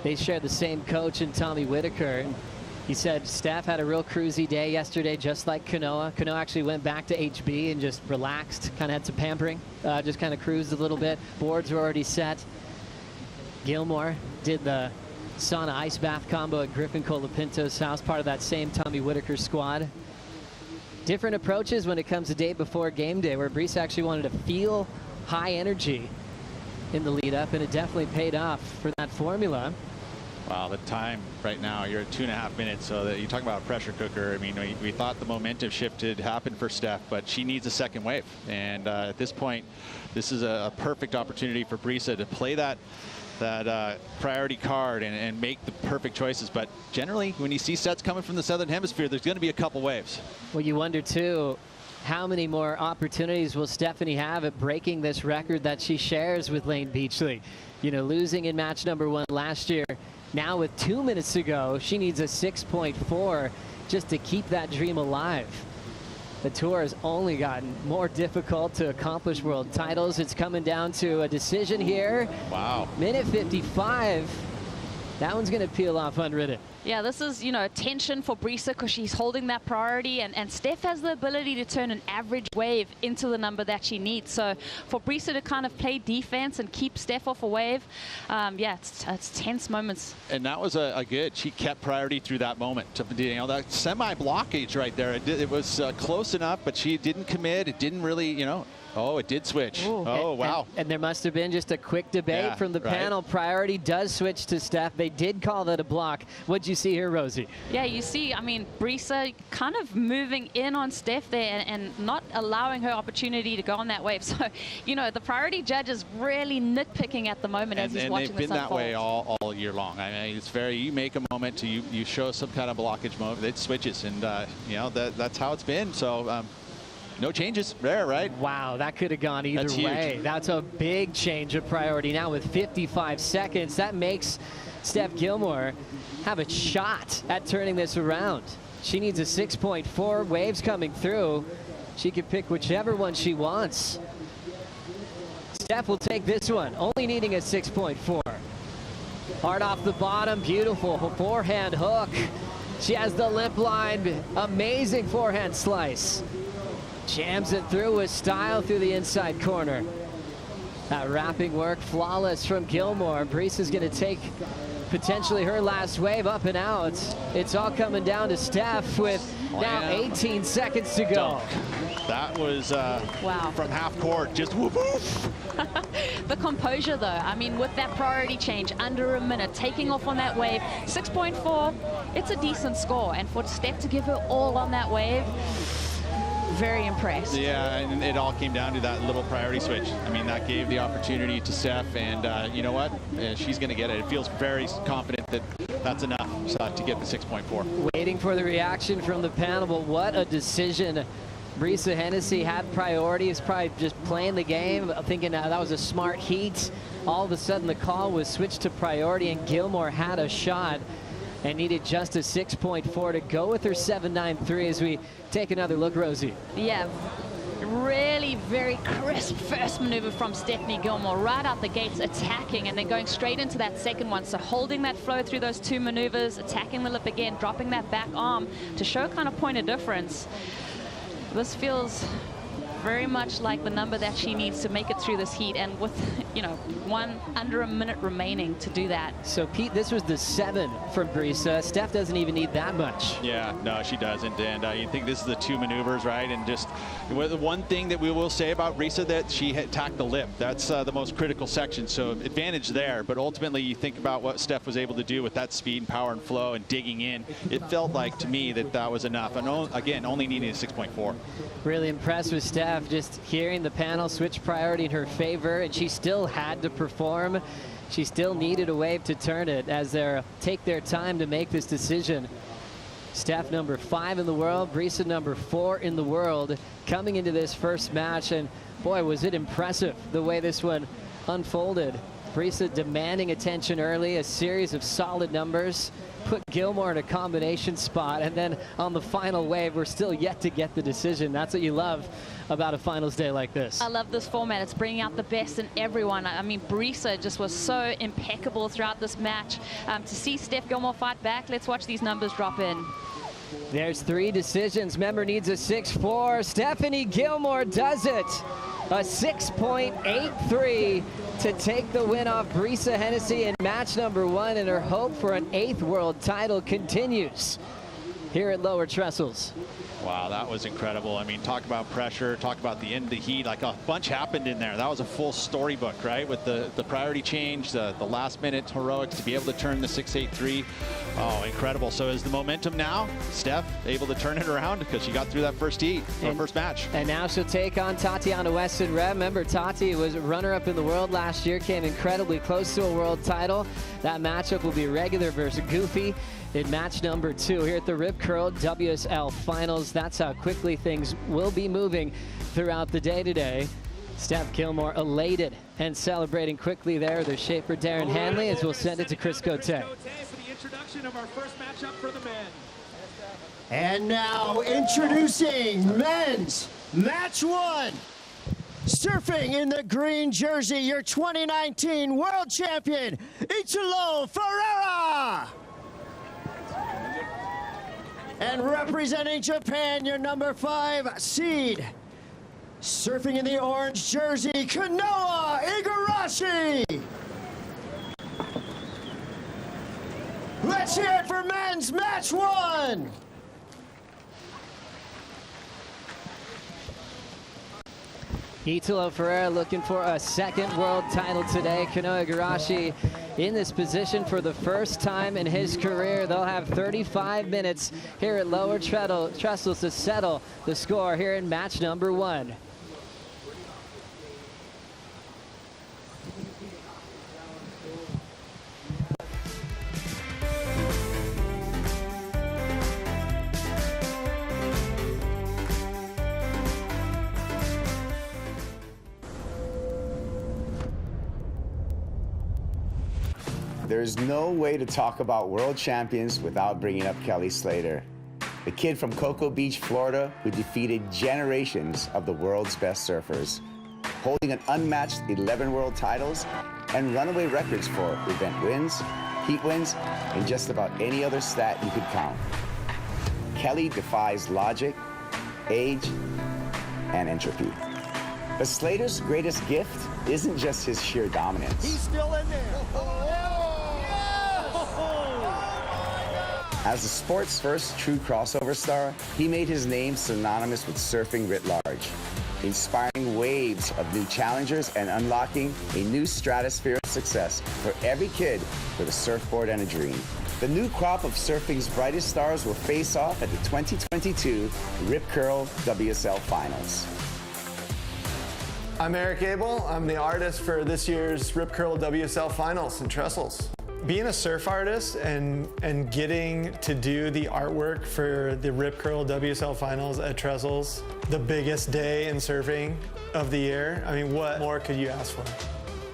they share the same coach in Tommy Whitaker. He said Steph had a real cruisy day yesterday, just like Kanoa. Kanoa actually went back to HB and just relaxed, kind of had some pampering, just kind of cruised a little bit. Boards were already set. Gilmore did the sauna ice bath combo at Griffin Colapinto's house, part of that same Tommy Whitaker squad. Different approaches when it comes to day before game day, where Brisa actually wanted to feel high energy in the lead up, and it definitely paid off for that formula. Wow, the time right now, you're at 2.5 minutes, so that you talk about a pressure cooker. I mean, we thought the momentum shift had happened for Steph, but she needs a second wave. And at this point, this is a perfect opportunity for Brisa to play that priority card and make the perfect choices. But generally, when you see sets coming from the Southern Hemisphere, there's going to be a couple waves. Well, you wonder, too, how many more opportunities will Stephanie have at breaking this record that she shares with Lane Beachley? You know, losing in match number 1 last year. Now with 2 minutes to go, she needs a 6.4 just to keep that dream alive. The tour has only gotten more difficult to accomplish world titles. It's coming down to a decision here. Wow. Minute 55. That one's going to peel off unwritten. Yeah, this is, you know, tension for Brisa because she's holding that priority, and Steph has the ability to turn an average wave into the number that she needs. So for Brisa to kind of play defense and keep Steph off a wave, yeah, it's tense moments. And that was a good, she kept priority through that moment. You know, that semi-blockage right there, it was close enough, but she didn't commit. It didn't really, you know. Oh, it did switch. Ooh. Oh, wow. And there must have been just a quick debate from the panel. Priority does switch to Steph. They did call that a block. What'd you see here, Rosie? Yeah, you see, I mean, Brisa kind of moving in on Steph there and not allowing her opportunity to go on that wave. So, you know, the priority judge is really nitpicking at the moment as he's watching this unfold. And they've been that way all year long. I mean, it's very, you make a moment to, you show some kind of blockage moment, it switches. And, you know, that's how it's been. So, no changes there, right? Wow, that could have gone either way. Huge. That's a big change of priority. Now with 55 seconds, that makes Steph Gilmore have a shot at turning this around. She needs a 6.4, waves coming through. She can pick whichever one she wants. Steph will take this one, only needing a 6.4. Hard off the bottom, beautiful forehand hook. She has the lip line, amazing forehand slice. Jams it through with style through the inside corner. That wrapping work, flawless from Gilmore. Brees is going to take potentially her last wave up and out. It's all coming down to Steph with now 18 seconds to go. That was wow. From half court, just whoop whoop. The composure though, I mean, with that priority change, under a minute, taking off on that wave, 6.4, it's a decent score. And for Steph to give her all on that wave, very impressed. Yeah, and it all came down to that little priority switch. I mean, that gave the opportunity to Steph, and you know what? She's going to get it. It feels very confident that that's enough to get the 6.4. Waiting for the reaction from the panel, but what a decision. Brisa Hennessy had priority. He's probably just playing the game, thinking that was a smart heat. All of a sudden, the call was switched to priority, and Gilmore had a shot and needed just a 6.4 to go with her 7.93 as we take another look, Rosie. Yeah, really very crisp first maneuver from Stephanie Gilmore, right out the gates attacking and then going straight into that second one. So holding that flow through those two maneuvers, attacking the lip again, dropping that back arm to show kind of point of difference. This feels very much like the number that she needs to make it through this heat, and with, you know, under a minute remaining to do that. So Pete, this was the 7 from Brisa. Steph doesn't even need that much. Yeah, no, she doesn't. And you think this is the two maneuvers, right? And just the one thing that we will say about Brisa, that she had attacked the lip. That's the most critical section. So advantage there. But ultimately, you think about what Steph was able to do with that speed and power and flow and digging in. It felt like to me that that was enough. And again, only needing a 6.4. Really impressed with Steph. Just hearing the panel switch priority in her favor, and she still had to perform. She still needed a wave to turn it as they take their time to make this decision. Steph number 5 in the world, Brisa number 4 in the world coming into this first match, and boy, was it impressive the way this one unfolded. Brisa demanding attention early, a series of solid numbers, put Gilmore in a combination spot, and then on the final wave, we're still yet to get the decision. That's what you love about a finals day like this. I love this format. It's bringing out the best in everyone. I mean, Brisa just was so impeccable throughout this match. To see Steph Gilmore fight back, let's watch these numbers drop in. There's 3 decisions. Member needs a 6.4. Stephanie Gilmore does it. A 6.83 to take the win off Brisa Hennessy in match number 1, and her hope for an 8th world title continues here at Lower Trestles. Wow, that was incredible. I mean, talk about pressure, talk about the end of the heat. Like a bunch happened in there. That was a full storybook, right? With the priority change, the last minute heroics to be able to turn the 6.83. Oh, incredible. So is the momentum now? Steph able to turn it around because she got through that first heat, first match. And now she'll take on Tatiana Weston-Webb. Remember, Tati was a runner-up in the world last year, came incredibly close to a world title. That matchup will be regular versus Goofy in match number 2 here at the Rip Curl WSL Finals. That's how quickly things will be moving throughout the day today. Steph Gilmore elated and celebrating quickly there. Their shaper Darren Hanley, as we'll send it to Chris Cote. For the introduction of our first matchup for the men. And now introducing men's match 1. Surfing in the green jersey, your 2019 world champion, Italo Ferreira. And representing Japan, your number 5 seed, surfing in the orange jersey, Italo and Igarashi. Let's hear it for men's match 1. Italo Ferreira looking for a 2nd world title today. Italo Igarashi in this position for the first time in his career. They'll have 35 minutes here at Lower Trestles to settle the score here in match number 1. There's no way to talk about world champions without bringing up Kelly Slater, the kid from Cocoa Beach, Florida, who defeated generations of the world's best surfers. holding an unmatched 11 world titles and runaway records for event wins, heat wins, and just about any other stat you could count. Kelly defies logic, age, and entropy. But Slater's greatest gift isn't just his sheer dominance. He's still in there. As the sport's first true crossover star, he made his name synonymous with surfing writ large, inspiring waves of new challengers and unlocking a new stratosphere of success for every kid with a surfboard and a dream. The new crop of surfing's brightest stars will face off at the 2022 Rip Curl WSL Finals. I'm Eric Abel. I'm the artist for this year's Rip Curl WSL Finals in Trestles. Being a surf artist and getting to do the artwork for the Rip Curl WSL Finals at Trestles, the biggest day in surfing of the year, I mean, what more could you ask for?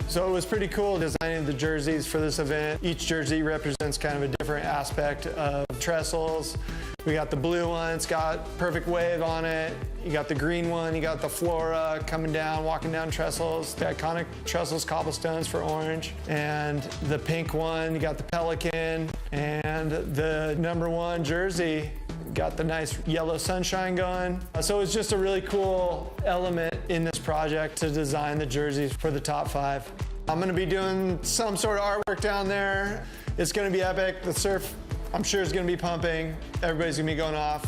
So it was pretty cool designing the jerseys for this event. Each jersey represents kind of a different aspect of Trestles. We got the blue one, it's got perfect wave on it. You got the green one, you got the flora coming down, walking down Trestles, the iconic Trestles cobblestones for orange. And the pink one, you got the pelican. And the #1 jersey, got the nice yellow sunshine going. So it's just a really cool element in this project to design the jerseys for the top 5. I'm gonna be doing some sort of artwork down there. It's gonna be epic. The surf, I'm sure, is gonna be pumping. Everybody's gonna be going off.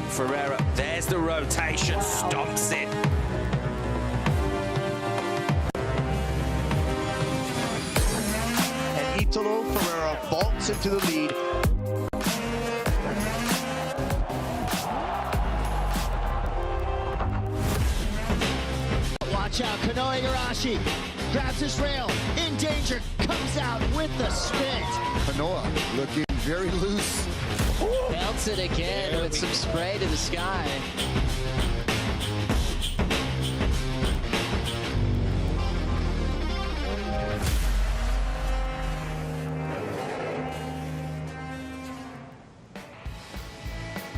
Ferreira, there's the rotation, stomps it. And Italo Ferreira vaults into the lead. Watch out, Italo Igarashi grabs his rail, in danger, comes out with the spin. Kanoa looking very loose. Belts it again with some spray to the sky.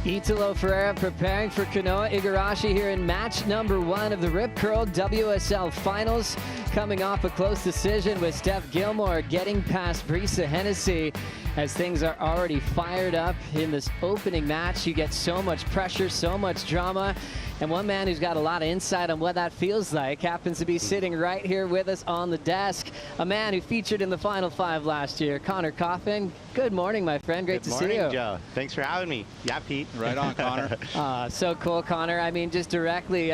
Italo Ferreira preparing for Kanoa Igarashi here in match #1 of the Rip Curl WSL Finals, coming off a close decision with Steph Gilmore getting past Brisa Hennessy. As things are already fired up in this opening match, you get so much pressure, so much drama, and one man who's got a lot of insight on what that feels like happens to be sitting right here with us on the desk, a man who featured in the Final 5 last year, Connor Coffin. Good morning, my friend. Great to see you. Good morning, Joe. Thanks for having me. Yeah, Pete. Right on, Connor. So cool, Connor. I mean, just directly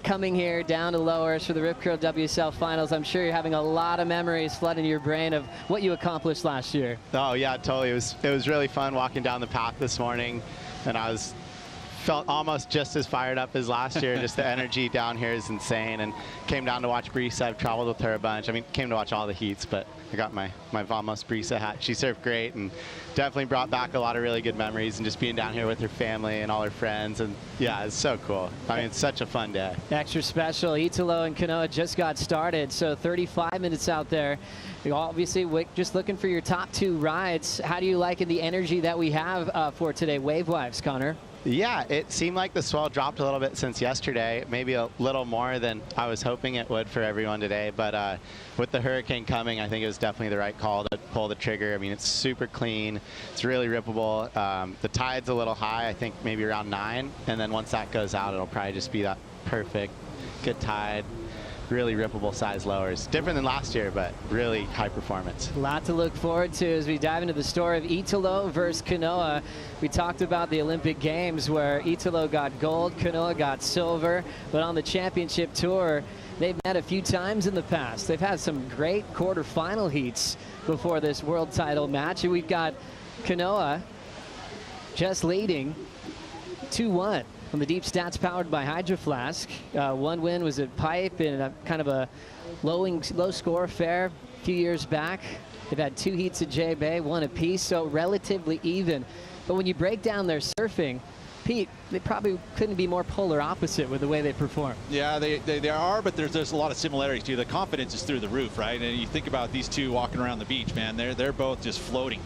coming here down to Lowers for the Rip Curl WSL Finals, I'm sure you're having a lot of memories flooding your brain of what you accomplished last year. Oh yeah, totally. It was really fun walking down the path this morning, and felt almost just as fired up as last year. Just the energy down here is insane, and came down to watch Brisa. I've traveled with her a bunch. I mean, came to watch all the heats, but I got my Vamos Brisa hat. She surfed great and definitely brought back a lot of really good memories, and just being down here with her family and all her friends, and yeah, it's so cool. I mean, it's such a fun day. Extra special. Italo and Kanoa just got started, so 35 minutes out there. You're obviously just looking for your top 2 rides. How do you like the energy that we have for today, wave-wise, Connor? Yeah, it seemed like the swell dropped a little bit since yesterday, maybe a little more than I was hoping it would for everyone today. But with the hurricane coming, I think it was definitely the right call to pull the trigger. I mean, it's super clean. It's really rippable. The tide's a little high, I think maybe around 9. And then once that goes out, it'll probably just be that perfect, good tide. Really rippable size lowers. Different than last year, but really high performance. A lot to look forward to as we dive into the story of Italo versus Kanoa. We talked about the Olympic Games where Italo got gold, Kanoa got silver, but on the championship tour, they've met a few times in the past. They've had some great quarterfinal heats before this world title match, and we've got Kanoa just leading 2-1. From the deep stats powered by Hydro Flask. One win was at Pipe in a kind of a low score affair a few years back. They've had 2 heats at J-Bay, 1 apiece, so relatively even. But when you break down their surfing, Pete, they probably couldn't be more polar opposite with the way they perform. Yeah, they are, but there's a lot of similarities too. The confidence is through the roof, right? And you think about these two walking around the beach, man, they're both just floating.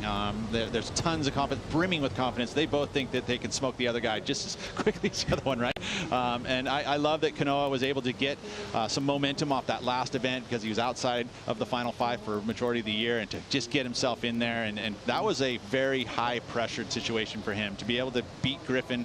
There's tons of confidence, brimming with confidence. They both think that they can smoke the other guy just as quickly as the other one, right? And I love that Kanoa was able to get some momentum off that last event because he was outside of the Final Five for a majority of the year, and to just get himself in there, and that was a very high pressured situation for him to be able to beat Griffin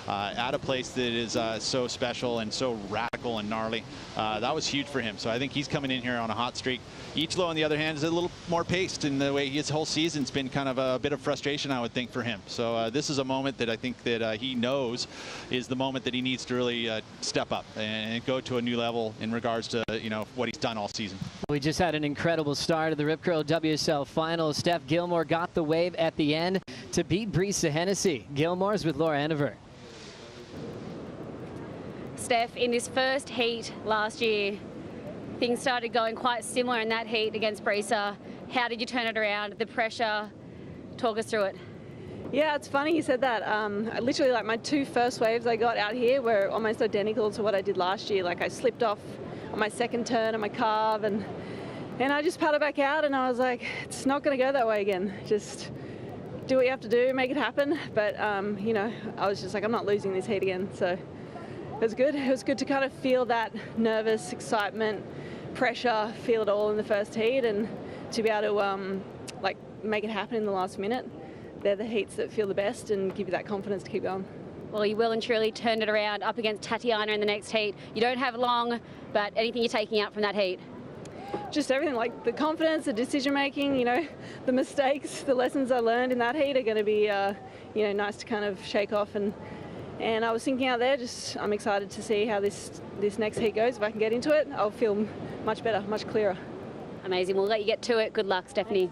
at a place that is so special and so radical and gnarly. That was huge for him. So I think he's coming in here on a hot streak. Italo, on the other hand, is a little more paced in the way his whole season's been kind of a bit of frustration, I would think, for him. So this is a moment that I think that he knows is the moment that he needs to really step up and go to a new level in regards to what he's done all season. We just had an incredible start of the Rip Curl WSL Finals. Steph Gilmore got the wave at the end to beat Brisa Hennessy. Gilmore's with Laura Ennever. Steph, in this first heat last year, things started going quite similar in that heat against Brisa. How did you turn it around? The pressure, talk us through it. Yeah, it's funny you said that. I literally, like, my two first waves I got out here were almost identical to what I did last year. Like, I slipped off on my second turn on my carve, and I just paddled back out, and I was like, it's not going to go that way again. Just do what you have to do, make it happen. But, I was just like, I'm not losing this heat again. So it was good. It was good to kind of feel that nervous excitement, pressure, feel it all in the first heat, and to be able to, make it happen in the last minute. They're the heats that feel the best and give you that confidence to keep going. Well, you will and truly turned it around up against Tatiana in the next heat. You don't have long, but anything you're taking out from that heat? Just everything, like the confidence, the decision making, the mistakes, the lessons I learned in that heat are going to be, nice to kind of shake off. And I was thinking out there, I'm excited to see how this next heat goes. If I can get into it, I'll feel much better, much clearer. Amazing. We'll let you get to it. Good luck, Stephanie.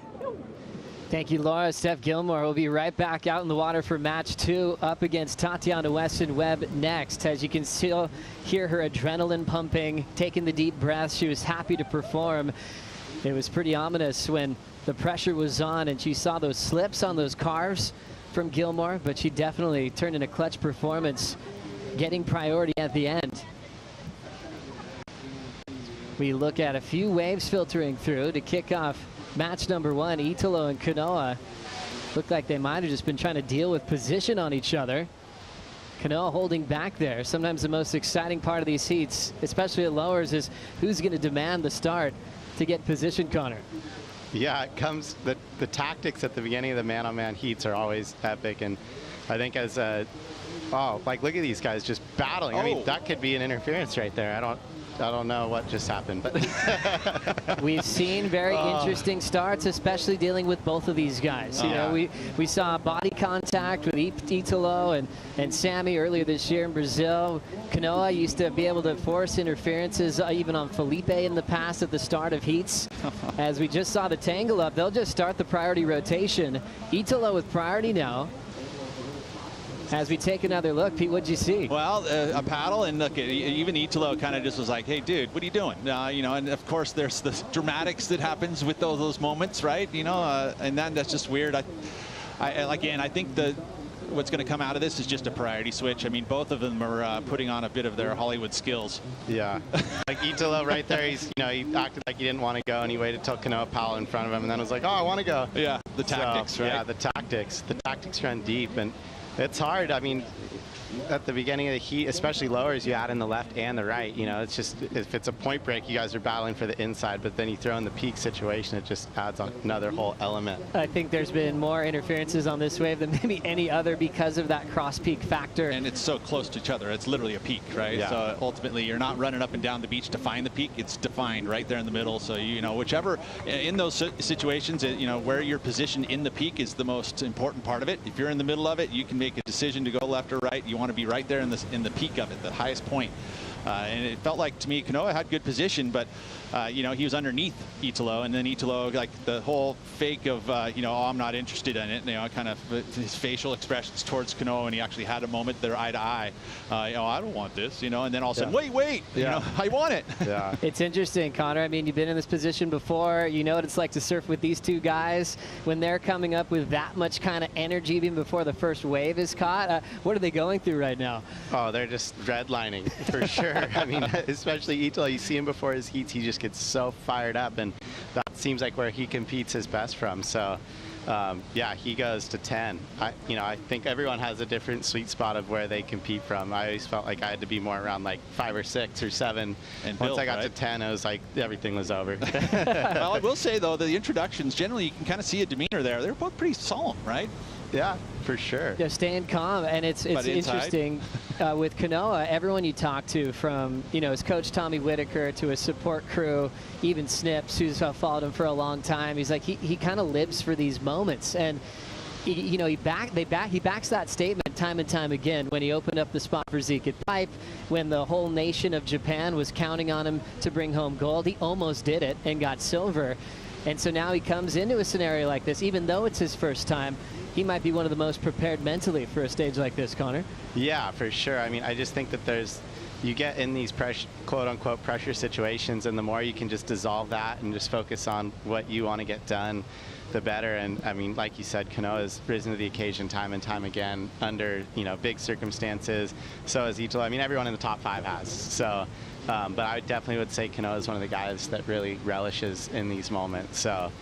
Thank you, Laura. Steph Gilmore will be right back out in the water for match 2 up against Tatiana Weston-Webb next. As you can still hear her adrenaline pumping, taking the deep breaths. She was happy to perform. It was pretty ominous when the pressure was on and she saw those slips on those carves from Gilmore, but she definitely turned in a clutch performance, getting priority at the end. We look at a few waves filtering through to kick off match number 1. Italo and Kanoa looked like they might have just been trying to deal with position on each other. Kanoa holding back there. Sometimes the most exciting part of these heats, especially at lowers, is who's going to demand the start to get position, Connor. Yeah, it comes, the tactics at the beginning of the man-on-man heats are always epic, and I think as look at these guys just battling. I mean, that could be an interference right there. I don't know what just happened, but we've seen very interesting starts, especially dealing with both of these guys. We saw body contact with Italo and Sammy earlier this year in Brazil. Kanoa used to be able to force interferences even on Felipe in the past at the start of heats. As we just saw the tangle up, they'll just start the priority rotation. Italo with priority now. As we take another look, Pete, what'd you see? Well, a paddle, and look, even Italo kind of just was like, hey, dude, what are you doing? And of course, there's the dramatics that happens with those moments, right? And that's just weird. I think what's going to come out of this is just a priority switch. I mean, both of them are putting on a bit of their Hollywood skills. Yeah. Like Italo right there, he acted like he didn't want to go, and he waited till Kanoa paddled in front of him, and then was like, oh, I want to go. Yeah, the tactics, right? Yeah, the tactics run deep, and it's hard. I mean, at the beginning of the heat, especially lowers, you add in the left and the right. It's just, if it's a point break, you guys are battling for the inside, but then you throw in the peak situation, it just adds on another whole element. I think there's been more interferences on this wave than maybe any other because of that cross peak factor. And it's so close to each other. It's literally a peak, right? Yeah. So ultimately, you're not running up and down the beach to find the peak. It's defined right there in the middle. So, whichever, in those situations, where your position in the peak is the most important part of it. If you're in the middle of it, you can make a decision to go left or right. You want to be right there in the peak of it, the highest point. And it felt like, to me, Kanoa had good position, but you know, he was underneath Italo, and then Italo, like the whole fake of, you know, oh, I'm not interested in it, you know, kind of his facial expressions towards Kanoa, and he actually had a moment there eye to eye, you know, I don't want this, you know, and then all of a sudden, wait, you know, I want it. Yeah. It's interesting, Connor. I mean, you've been in this position before. You know what it's like to surf with these two guys when they're coming up with that much kind of energy even before the first wave is caught. What are they going through right now? Oh, they're just redlining for sure. I mean, especially Italo, you see him before his heats, he just gets so fired up, and that seems like where he competes his best from. So yeah, he goes to 10. You know, I think everyone has a different sweet spot of where they compete from. I always felt like I had to be more around like 5 or 6 or 7. And once I got to 10, I was like, everything was over. Well, I will say though, the introductions, generally you can kind of see a demeanor there. They're both pretty solemn, right? Yeah, for sure. Yeah, staying calm, and it's interesting with Kanoa. Everyone you talk to, from his coach Tommy Whitaker to his support crew, even Snips, who's followed him for a long time. He's like he kind of lives for these moments, and he backs that statement time and time again. When he opened up the spot for Zeke at Pipe, when the whole nation of Japan was counting on him to bring home gold, he almost did it and got silver. And so now he comes into a scenario like this, even though it's his first time. He might be one of the most prepared mentally for a stage like this, Connor. Yeah, for sure. I mean, I just think that you get in these quote-unquote pressure situations, and the more you can just dissolve that and just focus on what you want to get done, the better. And I mean, like you said, Kanoa has risen to the occasion time and time again under big circumstances. So has Italo. I mean, everyone in the top 5 has. So, but I definitely would say Kanoa is one of the guys that really relishes in these moments. So.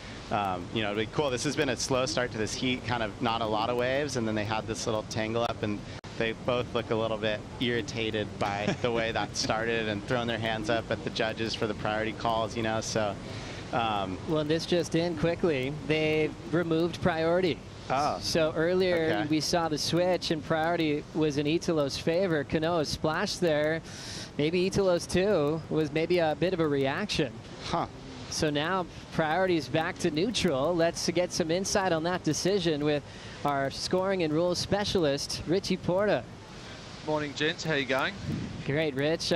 It'll be cool. This has been a slow start to this heat, kind of not a lot of waves, and then they had this little tangle up, and they both look a little bit irritated by the way that started and throwing their hands up at the judges for the priority calls, so. Well, this just in quickly, they removed priority. Oh. So earlier okay. we saw the switch, and priority was in Italo's favor. Kanoa's splash there, maybe Italo's too, was maybe a bit of a reaction. Huh. So now priority's back to neutral. Let's get some insight on that decision with our scoring and rules specialist, Richie Porta. Morning, gents. How you going? Great, Rich.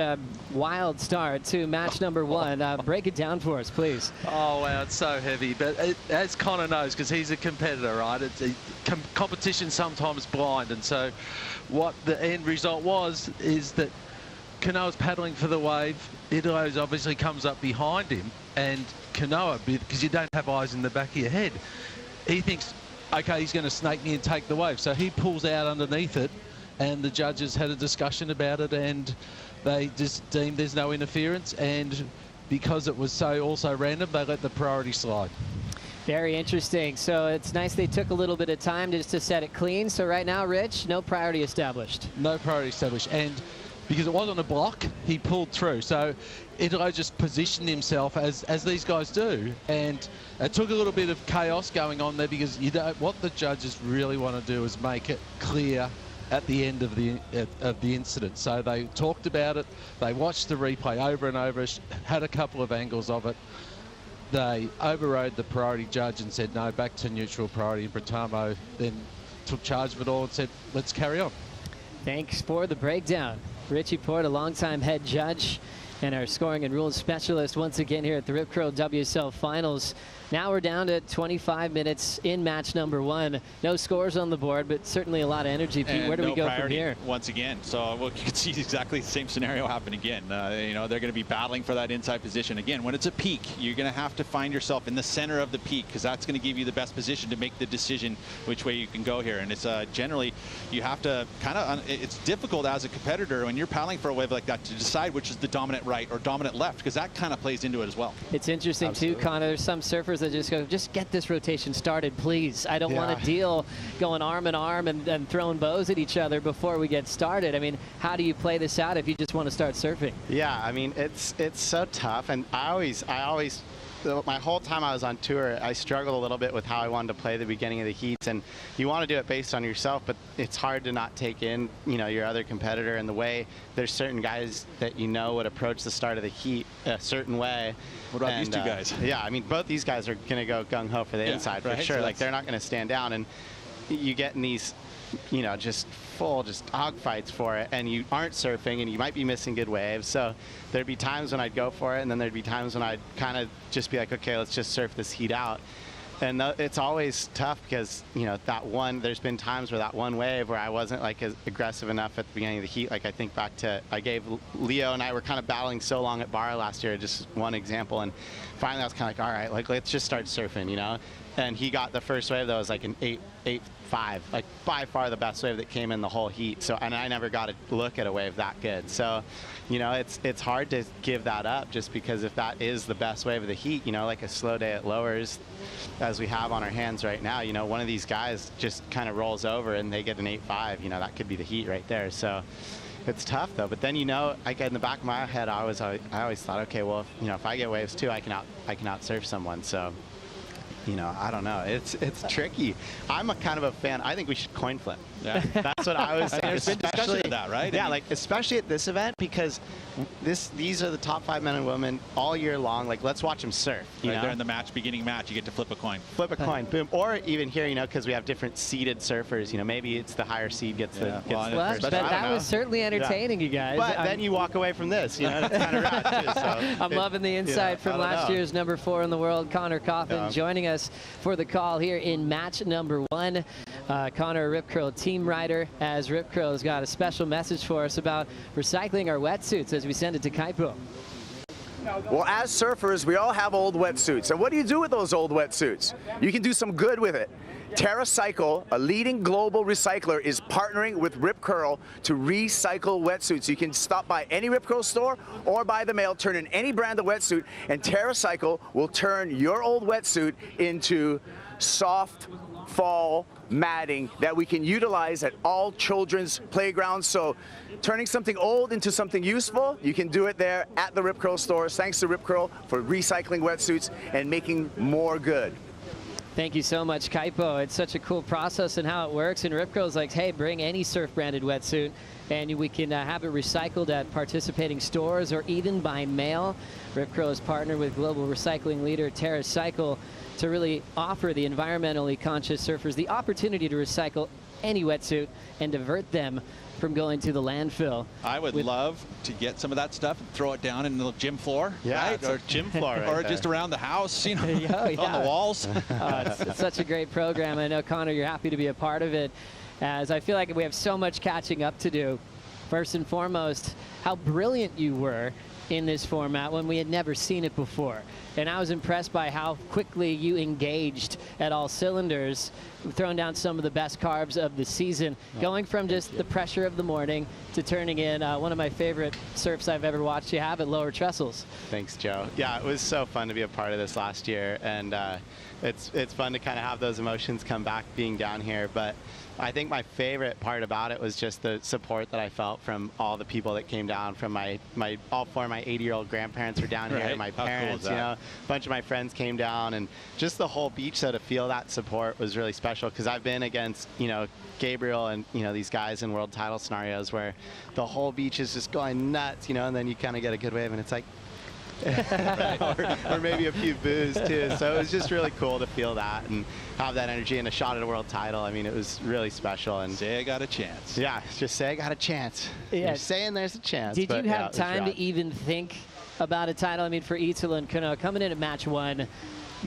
Wild start to match number 1. Break it down for us, please. Oh, wow, it's so heavy. But as Connor knows, because he's a competitor, right? Competition sometimes blind. And so what the end result is that Kanoa's paddling for the wave. Italo's obviously comes up behind him, and Kanoa, because you don't have eyes in the back of your head, he thinks, okay, he's going to snake me and take the wave. So he pulls out underneath it, and the judges had a discussion about it, and they just deemed there's no interference, and because it was also random, they let the priority slide. Very interesting. So it's nice they took a little bit of time just to set it clean. So right now, Rich, no priority established. No priority established, and because it wasn't a block, he pulled through. So Italo just positioned himself as these guys do, and it took a little bit of chaos going on there, because what the judges really want to do is make it clear at the end of the incident. So they talked about it, they watched the replay over and over, had a couple of angles of it. They overrode the priority judge and said no, back to neutral priority, and Bratamo then took charge of it all and said, let's carry on. Thanks for the breakdown. Richie Porta, longtime head judge and our scoring and rules specialist once again here at the Rip Curl WSL Finals. Now we're down to 25 minutes in match number 1. No scores on the board, but certainly a lot of energy. Pete, where do we go from here? Once again, so you can see exactly the same scenario happen again. They're going to be battling for that inside position again. When it's a peak, you're going to have to find yourself in the center of the peak, because that's going to give you the best position to make the decision which way you can go here. And it's generally you have to it's difficult as a competitor when you're paddling for a wave like that to decide which is the dominant right or dominant left, because that kind of plays into it as well. It's interesting too, Connor. There's some surfers that just go, just get this rotation started, please. I don't want to deal going arm in arm and throwing bows at each other before we get started. I mean, how do you play this out if you just want to start surfing? Yeah, I mean, it's so tough, and I always my whole time I was on tour, I struggled a little bit with how I wanted to play the beginning of the heats, and you want to do it based on yourself, but it's hard to not take in, your other competitor, and the way there's certain guys that would approach the start of the heat a certain way. What about these two guys? Yeah, I mean, both these guys are going to go gung-ho for the inside, for sure. So like, they're not going to stand down, and you get in these, just full just dog fights for it, and you aren't surfing, and you might be missing good waves. So there'd be times when I'd go for it, and then there'd be times when I'd kind of just be like, okay, let's just surf this heat out. And it's always tough because, you know, there's been times where that one wave where I wasn't like as aggressive enough at the beginning of the heat. Like I think back to, I gave Leo and I were kind of battling so long at Barra last year, just one example. And finally I was kind of like, all right, like let's just start surfing, you know? And he got the first wave that was like an 8.5, like by far the best wave that came in the whole heat. So, and I never got a look at a wave that good. So, you know, it's hard to give that up just because if that is the best wave of the heat, you know, like a slow day at Lowers, as we have on our hands right now, you know, one of these guys just kind of rolls over and they get an 8.5, you know, that could be the heat right there. So it's tough though. But then, you know, like in the back of my head, I always thought, okay, well, you know, if I get waves too, I can out surf someone. So, you know, I don't know. It's tricky. I'm a kind of a fan. I think we should coin flip. Yeah. That's what I was saying. There's been discussion of that, right? Yeah, like especially at this event because these are the top 5 men and women all year long. Like, let's watch them surf. You know? During the beginning match, you get to flip a coin. Flip a coin, boom. Or even here, you know, because we have different seeded surfers. You know, maybe it's the higher seed gets the first. But that was certainly entertaining, you guys. But then you walk away from this. You know, that's kind of rad too. So I'm loving the insight from last year's number 4 in the world, Connor Coffin, joining us for the call here in match number 1. Connor, a Rip Curl team rider, as Rip Curl has got a special message for us about recycling our wetsuits as we send it to Kaipo. Well, as surfers, we all have old wetsuits. And what do you do with those old wetsuits? You can do some good with it. TerraCycle, a leading global recycler, is partnering with Rip Curl to recycle wetsuits. You can stop by any Rip Curl store or by the mail, turn in any brand of wetsuit, and TerraCycle will turn your old wetsuit into soft fall matting that we can utilize at all children's playgrounds. So turning something old into something useful, you can do it there at the Rip Curl stores. Thanks to Rip Curl for recycling wetsuits and making more good. Thank you so much, Kaipo. It's such a cool process and how it works. And Rip Curl's like, hey, bring any surf-branded wetsuit, and we can have it recycled at participating stores or even by mail. Rip Curl has partnered with global recycling leader TerraCycle to really offer the environmentally conscious surfers the opportunity to recycle any wetsuit and divert them from going to the landfill. I would love to get some of that stuff and throw it down in the gym floor. Yeah, right? or gym floor right or there. just around the house, you know, yeah. on the walls. It's such a great program. I know, Connor, you're happy to be a part of it, as I feel like we have so much catching up to do. First and foremost, how brilliant you were in this format when we had never seen it before. And I was impressed by how quickly you engaged at all cylinders, throwing down some of the best carbs of the season, going from just the pressure of the morning to turning in one of my favorite surfs I've ever watched you have at Lower Trestles. Thanks, Joe. Yeah, it was so fun to be a part of this last year, and it's fun to kind of have those emotions come back being down here. But I think my favorite part about it was just the support that I felt from all the people that came down. From all 4 of my 80-year-old grandparents were down here, my parents, you know, a bunch of my friends came down, and just the whole beach. So to feel that support was really special, because I've been against, you know, Gabriel and, you know, these guys in world title scenarios where the whole beach is just going nuts, you know, and then you kind of get a good wave and it's like, or maybe a few boos too. So it was just really cool to feel that and have that energy and a shot at a world title. I mean, it was really special. And say I got a chance. Yeah, just say I got a chance. Yeah. You're saying there's a chance. Did you have time rad. to even think about a title? I mean, for Italo and Kanoa coming in at match 1,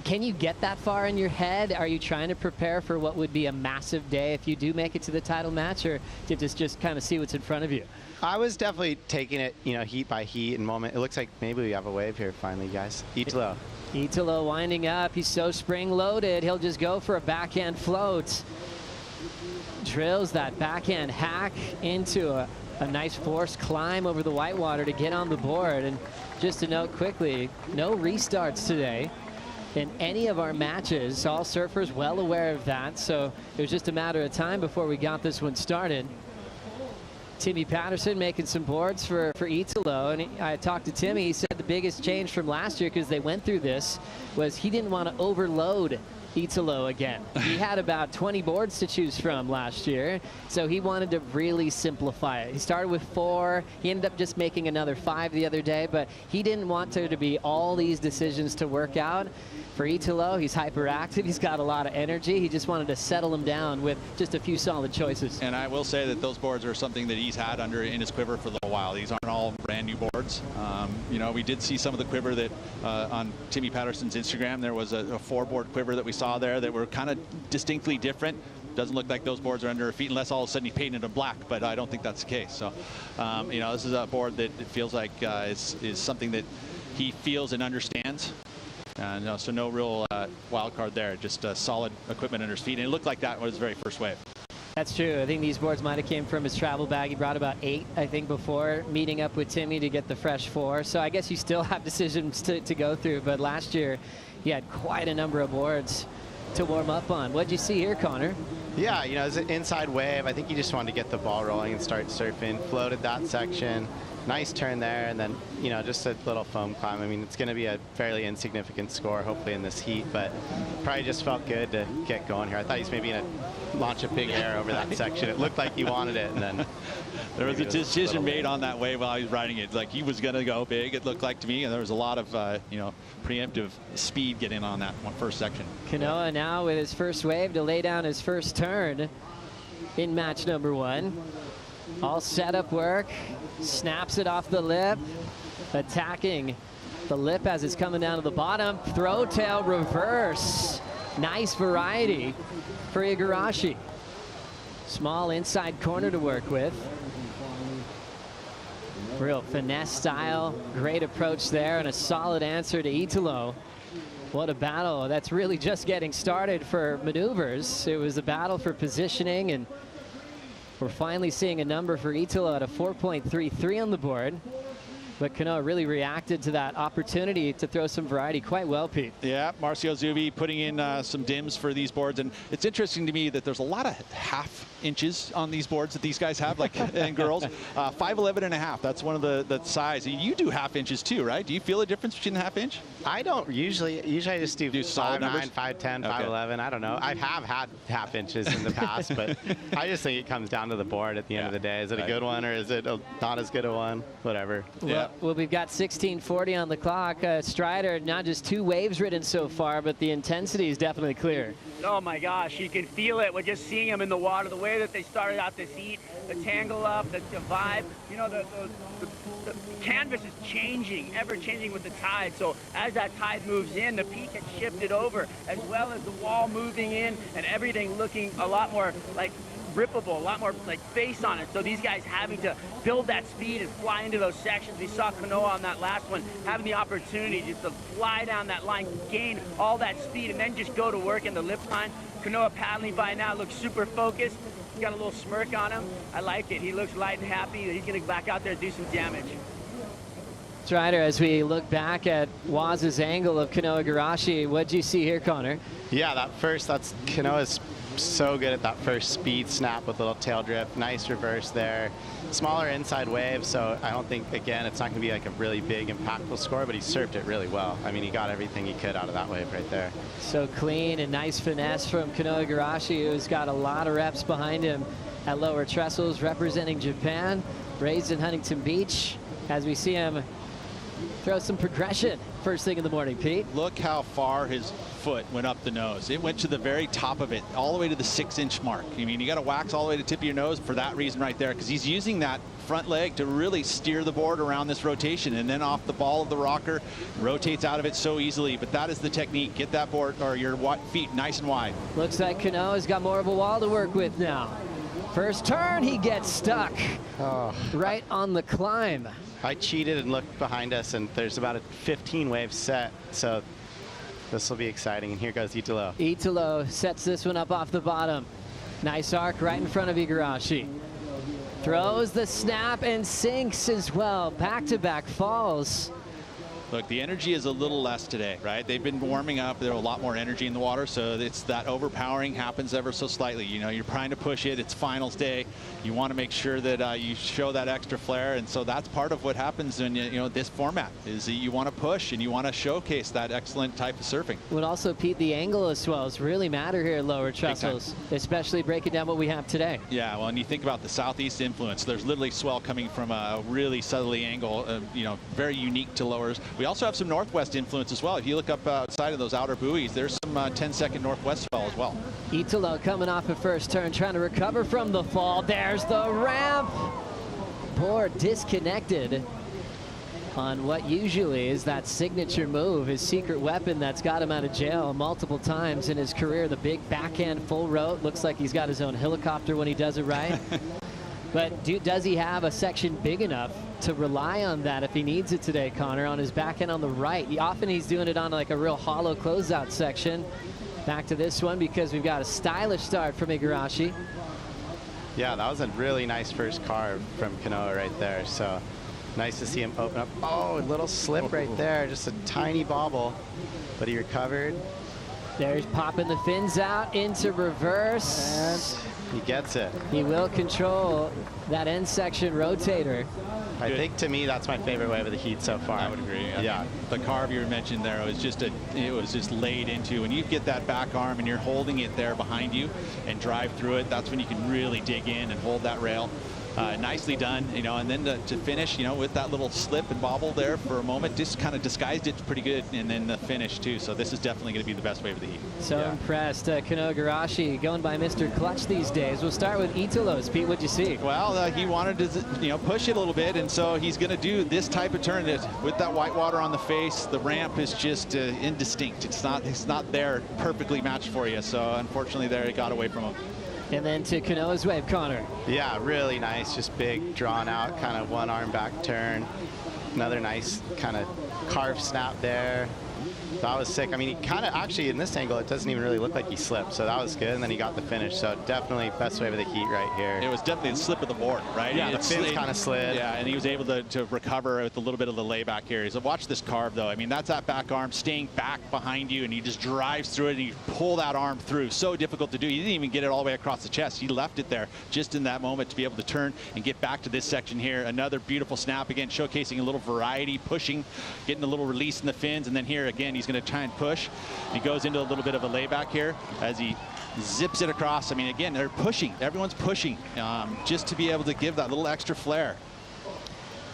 can you get that far in your head? Are you trying to prepare for what would be a massive day if you do make it to the title match, or do you just kind of see what's in front of you? I was definitely taking it, you know, heat by heat and moment. It looks like maybe we have a wave here finally, guys. Italo. Italo winding up. He's so spring-loaded, he'll just go for a backhand float. Drills that backhand hack into a nice forced climb over the whitewater to get on the board. And just to note quickly, no restarts today in any of our matches. All surfers well aware of that, so it was just a matter of time before we got this one started. Timmy Patterson making some boards for Italo, and I talked to Timmy. He said the biggest change from last year, because they went through this, was he didn't want to overload Italo again. He had about 20 boards to choose from last year, so he wanted to really simplify it. He started with 4. He ended up just making another 5 the other day, but he didn't want there to be all these decisions to work out. For Italo, he's hyperactive. He's got a lot of energy. He just wanted to settle him down with just a few solid choices. And I will say that those boards are something that he's had in his quiver for a little while. These aren't all brand new boards. You know, we did see some of the quiver that on Timmy Patterson's Instagram. There was a 4-board quiver that we saw there that were kind of distinctly different. Doesn't look like those boards are under her feet unless all of a sudden he painted them black, but I don't think that's the case. So, you know, this is a board that it feels like is something that he feels and understands. No, so no real wild card there, just solid equipment under his feet. And it looked like that was his very first wave. That's true. I think these boards might have came from his travel bag. He brought about 8, I think, before meeting up with Timmy to get the fresh 4. So I guess you still have decisions to go through. But last year, he had quite a number of boards to warm up on. What'd you see here, Connor? Yeah, you know, it's an inside wave. I think he just wanted to get the ball rolling and start surfing. Floated that section. Nice turn there, and then, you know, just a little foam climb. I mean, it's going to be a fairly insignificant score, hopefully, in this heat, but probably just felt good to get going here. I thought he was maybe going to launch a big air over that section. It looked like he wanted it, and then there was a decision made on that wave while he was riding it. Like, he was going to go big, it looked like to me, and there was a lot of, you know, preemptive speed getting on that first section. Kanoa now with his first wave to lay down his first turn in match number 1. All setup work, snaps it off the lip, attacking the lip as it's coming down to the bottom. Throw tail reverse. Nice variety for Igarashi. Small inside corner to work with. Real finesse style, great approach there, and a solid answer to Italo. What a battle. That's really just getting started for maneuvers. It was a battle for positioning, and we're finally seeing a number for Italo at a 4.33 on the board. But Kanoa really reacted to that opportunity to throw some variety quite well, Pete. Yeah, Marcio Zubi putting in some dims for these boards. And it's interesting to me that there's a lot of half inches on these boards that these guys have, like, and girls. 5'11 and a half. That's one of the size. You do half inches too, right? Do you feel a difference between the half inch? I don't usually I just do 5'9", 5'10", 5'11". I don't know. I have had half inches in the past, but I just think it comes down to the board at the end of the day. Is it a good one, or is it not as good a one? Whatever. Yeah. Well, we've got 16:40 on the clock. Strider, not just 2 waves ridden so far, but the intensity is definitely clear. Oh my gosh, you can feel it. We're just seeing them in the water, the way that they started out this heat, the tangle up, the vibe. You know, the canvas is changing, ever changing with the tide. So as that tide moves in, the peak has shifted over, as well as the wall moving in and everything looking a lot more like rippable, a lot more like face on it. So these guys having to build that speed and fly into those sections. We saw Kanoa on that last one having the opportunity just to fly down that line, gain all that speed, and then just go to work in the lip line. Kanoa paddling by now looks super focused. He's got a little smirk on him. I like it. He looks light and happy that he's going to back out there and do some damage. Strider, as we look back at Waz's angle of Kanoa Igarashi, what do you see here, Connor? Yeah, that's Kanoa's so good at that first speed snap with little tail drift. Nice reverse there. Smaller inside wave, so I don't think, again, it's not going to be like a really big, impactful score, but he surfed it really well. I mean, he got everything he could out of that wave right there. So clean and nice finesse from Kanoa Igarashi, who's got a lot of reps behind him at Lower Trestles, representing Japan, raised in Huntington Beach, as we see him throw some progression first thing in the morning, Pete. Look how far his foot went up the nose. It went to the very top of it, all the way to the 6-inch mark. I mean, you got to wax all the way to the tip of your nose for that reason right there, because he's using that front leg to really steer the board around this rotation, and then off the ball of the rocker, rotates out of it so easily. But that is the technique. Get that board or your feet nice and wide. Looks like Kanoa's got more of a wall to work with now. First turn, he gets stuck right on the climb. I cheated and looked behind us, and there's about a 15 wave set, so this will be exciting. And here goes Italo. Italo sets this one up off the bottom. Nice arc right in front of Igarashi. Throws the snap and sinks as well. Back-to-back falls Look, the energy is a little less today, right? They've been warming up. There's a lot more energy in the water, so it's that overpowering happens ever so slightly. You know, you're trying to push it. It's finals day. You want to make sure that you show that extra flair, and so that's part of what happens in this format is that you want to push and you want to showcase that excellent type of surfing. Would also, Pete, the angle of swells really matter here at Lower Trestles, especially breaking down what we have today. Yeah, well, and you think about the southeast influence. There's literally swell coming from a really southerly angle, very unique to Lowers. We also have some northwest influence as well. If you look up outside of those outer buoys, there's some 10-second northwest swell as well. Italo coming off a first turn, trying to recover from the fall. There's the ramp. Poor disconnected on what usually is that signature move, his secret weapon that's got him out of jail multiple times in his career, the big backhand full rote. Looks like he's got his own helicopter when he does it right. But does he have a section big enough to rely on that if he needs it today, Connor, on his backhand on the right? Often he's doing it on like a real hollow closeout section. Back to this one because we've got a stylish start from Igarashi. Yeah, that was a really nice first carve from Kanoa right there. So nice to see him open up. Oh, a little slip right there, just a tiny bobble, but he recovered. There's popping the fins out into reverse. And he gets it. He will control that end section rotator. I think to me that's my favorite wave of the heat so far. I would agree. Yeah. The carve you mentioned there was just laid into. When you get that back arm and you're holding it there behind you and drive through it, that's when you can really dig in and hold that rail. Nicely done, and then to finish, with that little slip and bobble there for a moment, just kind of disguised it pretty good, and then the finish too. So this is definitely going to be the best wave of the heat. So impressed. Kanoa Igarashi going by Mr. Clutch these days. We'll start with Italo's. Pete, what'd you see? Well, he wanted to, push it a little bit, and so he's going to do this type of turn with that white water on the face. The ramp is just indistinct. It's not there perfectly matched for you. So unfortunately, there it got away from him. And then to Kanoa's wave, Connor. Yeah, really nice. Just big, drawn out, kind of one arm back turn. Another nice kind of carve snap there. That was sick. I mean, he kind of actually in this angle, it doesn't even really look like he slipped. So that was good. And then he got the finish. So definitely best wave of the heat right here. It was definitely the slip of the board, right? Yeah, the fins kind of slid. Yeah, and he was able to recover with a little bit of the layback here. So watch this carve, though. I mean, that's that back arm staying back behind you, and he just drives through it, and you pull that arm through. So difficult to do. He didn't even get it all the way across the chest. He left it there just in that moment to be able to turn and get back to this section here. Another beautiful snap, again, showcasing a little variety, pushing, getting a little release in the fins, and then here, again, he's going to try and push. He goes into a little bit of a layback here as he zips it across. I mean, again, they're pushing. Everyone's pushing just to be able to give that little extra flair.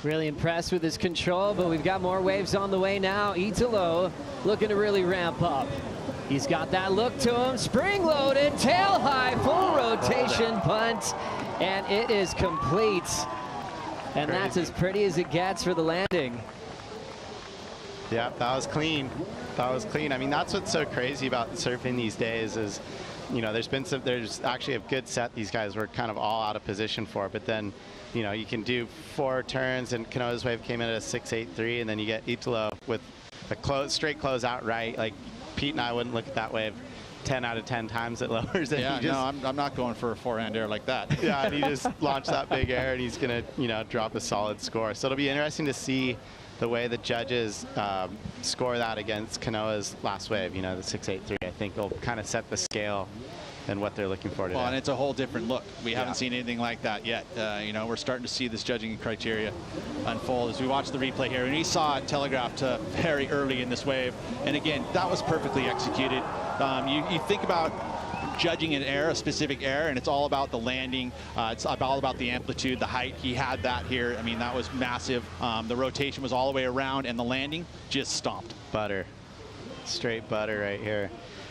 Really impressed with his control, but we've got more waves on the way now. Italo looking to really ramp up. He's got that look to him. Spring-loaded, tail-high, full rotation punt, and it is complete. And that's as pretty as it gets for the landing. Yeah, that was clean. That was clean. I mean, that's what's so crazy about surfing these days is, there's actually a good set these guys were kind of all out of position for, but then, you can do 4 turns, and Kanoa's wave came in at a 6.83, and then you get Italo with a straight close out right. Like, Pete and I wouldn't look at that wave 10 out of 10 times at Lowers. Yeah, no, I'm not going for a forehand air like that. Yeah, and he just launched that big air, and he's going to, drop a solid score. So it'll be interesting to see the way the judges score that against Kanoa's last wave, the 6.83. I think will kind of set the scale and what they're looking for today. Well, and it's a whole different look. We haven't seen anything like that yet. We're starting to see this judging criteria unfold as we watch the replay here. And we saw it telegraphed very early in this wave. And again, that was perfectly executed. You think about judging an air, a specific air, and it's all about the landing. It's all about the amplitude, the height. He had that here. I mean, that was massive. The rotation was all the way around, and the landing just stomped. Butter. Straight butter right here.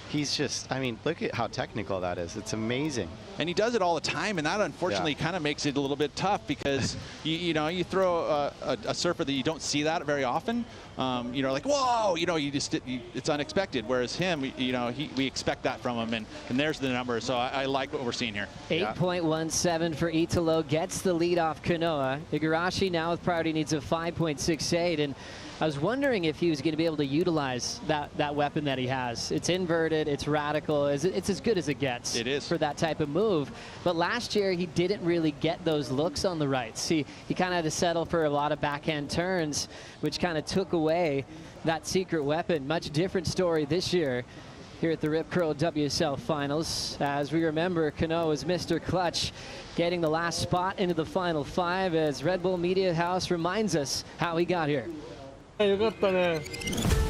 He's just, I mean, look at how technical that is. It's amazing. And he does it all the time, and that unfortunately kind of makes it a little bit tough because, you throw a surfer that you don't see that very often, like, whoa, it's unexpected. Whereas him, we expect that from him, and there's the number. So I like what we're seeing here. 8.17 for Italo, gets the lead off Kanoa. Igarashi now with priority needs a 5.68, and I was wondering if he was going to be able to utilize that weapon that he has. It's inverted, it's radical, it's as good as it gets. It is. For that type of move. But last year, he didn't really get those looks on the rights. He kind of had to settle for a lot of backhand turns, which kind of took away that secret weapon. Much different story this year here at the Rip Curl WSL Finals. As we remember, Kanoa was Mr. Clutch, getting the last spot into the Final 5, as Red Bull Media House reminds us how he got here.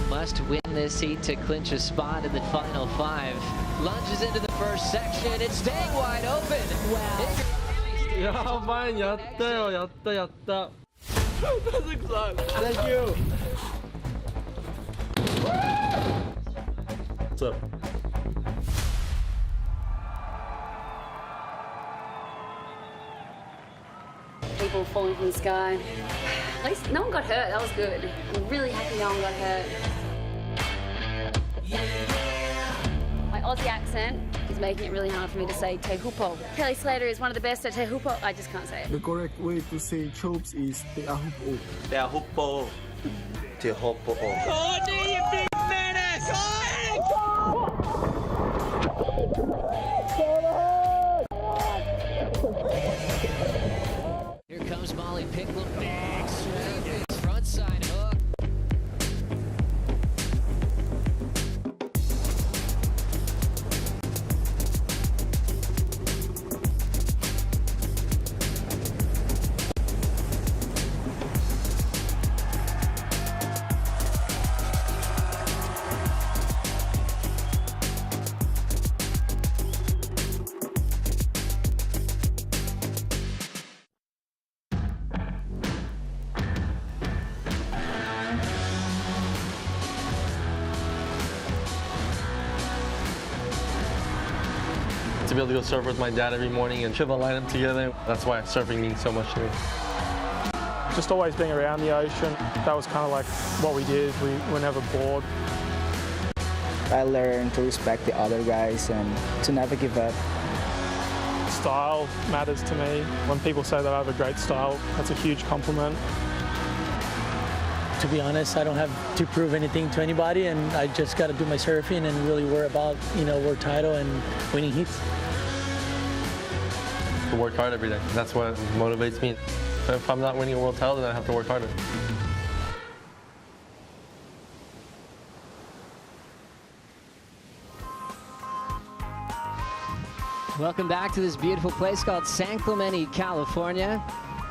Must win this heat to clinch a spot in the Final 5. Lunges into the first section. It's staying wide open. Wow. Thank you. What's up? People falling from the sky. At least no one got hurt. That was good. I'm really happy no one got hurt. My Aussie accent is making it really hard for me to say te hupo. Kelly Slater is one of the best at te hupo. I just can't say it. The correct way to say chopes is te ahupo. Te ahupo. Te hopo. Oh, do you big menace? Here comes Molly Pickle. Big swing. It's front side hook. To be able to go surf with my dad every morning and triple line up together, that's why surfing means so much to me. Just always being around the ocean, that was kind of like what we did. We were never bored. I learned to respect the other guys and to never give up. Style matters to me. When people say that I have a great style, that's a huge compliment. To be honest, I don't have to prove anything to anybody, and I just got to do my surfing and really worry about, world title and winning heats. To work hard every day. That's what motivates me. If I'm not winning a world title, then I have to work harder. Welcome back to this beautiful place called San Clemente, California.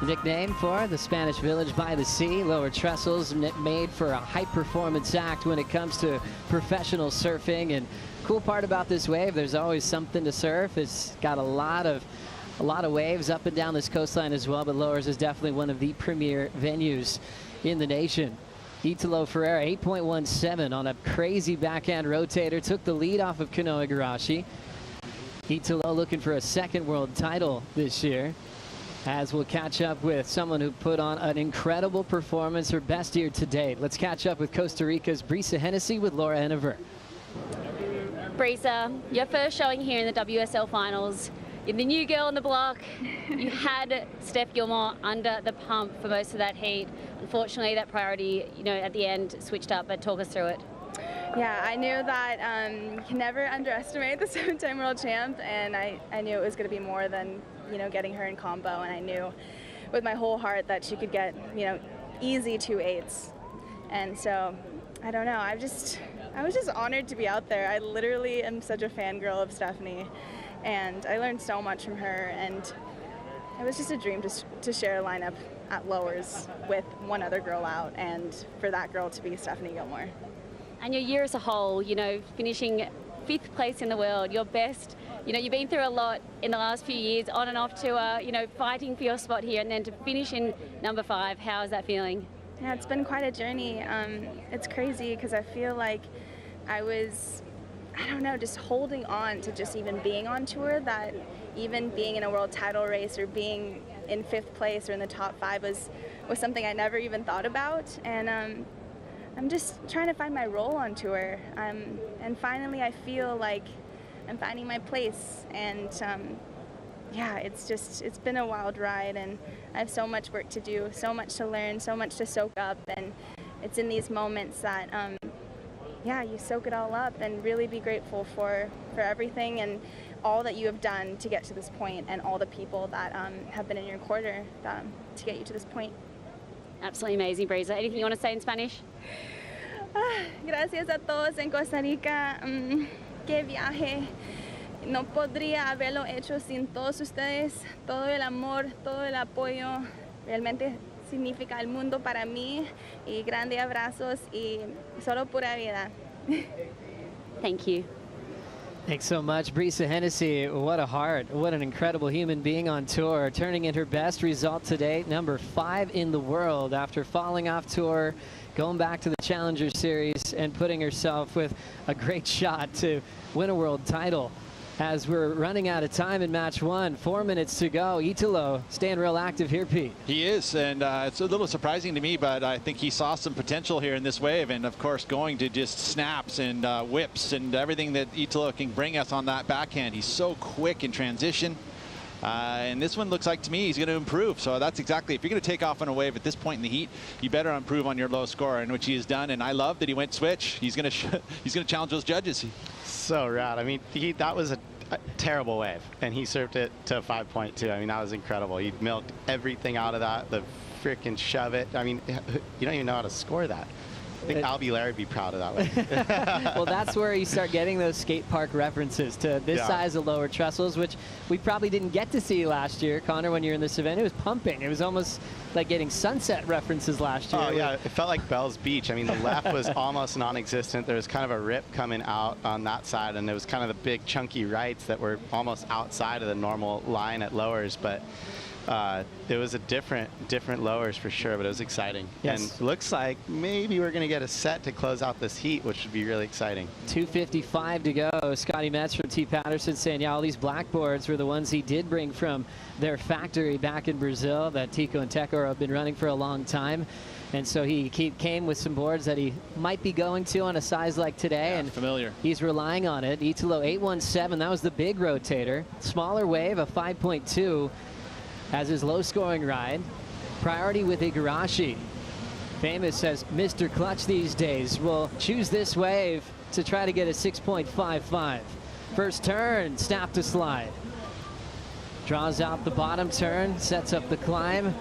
Nickname for the Spanish village by the sea. Lower Trestles, made for a high-performance act when it comes to professional surfing. And cool part about this wave, there's always something to surf. It's got a lot of waves up and down this coastline as well, but Lowers is definitely one of the premier venues in the nation. Italo Ferreira, 8.17 on a crazy backhand rotator, took the lead off of Kanoa Igarashi. Italo looking for a second world title this year, as we'll catch up with someone who put on an incredible performance, her best year to date. Let's catch up with Costa Rica's Brisa Hennessy with Laura Henniver. Brisa, your first showing here in the WSL Finals. You're the new girl on the block. You had Steph Gilmore under the pump for most of that heat. Unfortunately, that priority, at the end switched up, but talk us through it. Yeah, I knew that you can never underestimate the 7-time world champ, and I knew it was going to be more than, getting her in combo, and I knew with my whole heart that she could get, easy 2.8s. And so, I don't know, I was just honored to be out there. I literally am such a fangirl of Stephanie, and I learned so much from her, and it was just a dream to share a lineup at Lowers with one other girl out, and for that girl to be Stephanie Gilmore. And your year as a whole, finishing 5th place in the world, your best, you've been through a lot in the last few years, on and off tour, fighting for your spot here, and then to finish in number 5, how is that feeling? Yeah, it's been quite a journey. It's crazy because I feel like I was, just holding on to just even being on tour, that even being in a world title race or being in 5th place or in the top 5 was something I never even thought about. And I'm just trying to find my role on tour. And finally I feel like I'm finding my place. And yeah, it's been a wild ride, and I have so much work to do, so much to learn, so much to soak up, and it's in these moments that, yeah, you soak it all up and really be grateful for everything and all that you have done to get to this point, and all the people that have been in your corner to get you to this point. Absolutely amazing, Breeza. Anything you want to say in Spanish? Gracias a todos en Costa Rica. Qué viaje. No podría haberlo hecho sin todos ustedes. Todo el amor, todo el apoyo. Realmente significa el mundo para mí. Y grandes abrazos y solo pura vida. Thank you. Thanks so much, Breeza Hennessy. What a heart. What an incredible human being on tour, turning in her best result to date, number 5 in the world after falling off tour, going back to the Challenger Series and putting herself with a great shot to win a world title. As we're running out of time in match 1, 4 minutes to go. Italo staying real active here, Pete. He is, and it's a little surprising to me, but I think he saw some potential here in this wave, and of course going to just snaps and whips and everything that Italo can bring us on that backhand. He's so quick in transition. And this one looks like to me he's going to improve. So that's exactly, if you're going to take off on a wave at this point in the heat, you better improve on your low score, and which he has done. And I love that he went switch. He's going to challenge those judges. So rad. I mean, that was a terrible wave, and he served it to 5.2. I mean, that was incredible. He milked everything out of that. The freaking shove it. I mean, you don't even know how to score that. I think Albie Laird would be proud of that one. Well, that's where you start getting those skate park references to this size of Lower Trestles, which we probably didn't get to see last year, Connor, when you're in this event. It was pumping. It was almost like getting sunset references last year. Oh, yeah. It felt like Bell's Beach. I mean, the left was almost non-existent. There was kind of a rip coming out on that side, and there was kind of the big chunky rights that were almost outside of the normal line at lowers. But it was a different lowers for sure, but it was exciting. Yes. And it looks like maybe we're going to get a set to close out this heat, which would be really exciting. 2:55 to go. Scotty Metz from T. Patterson saying, yeah, all these blackboards were the ones he did bring from their factory back in Brazil that Tico and Tecor have been running for a long time. And so he came with some boards that he might be going to on a size like today. Yeah, and familiar. He's relying on it. Italo 817, that was the big rotator. Smaller wave, a 5.2. as his low-scoring ride. Priority with Igarashi. Famous as Mr. Clutch these days. Will choose this wave to try to get a 6.55. First turn, snap to slide. Draws out the bottom turn, sets up the climb.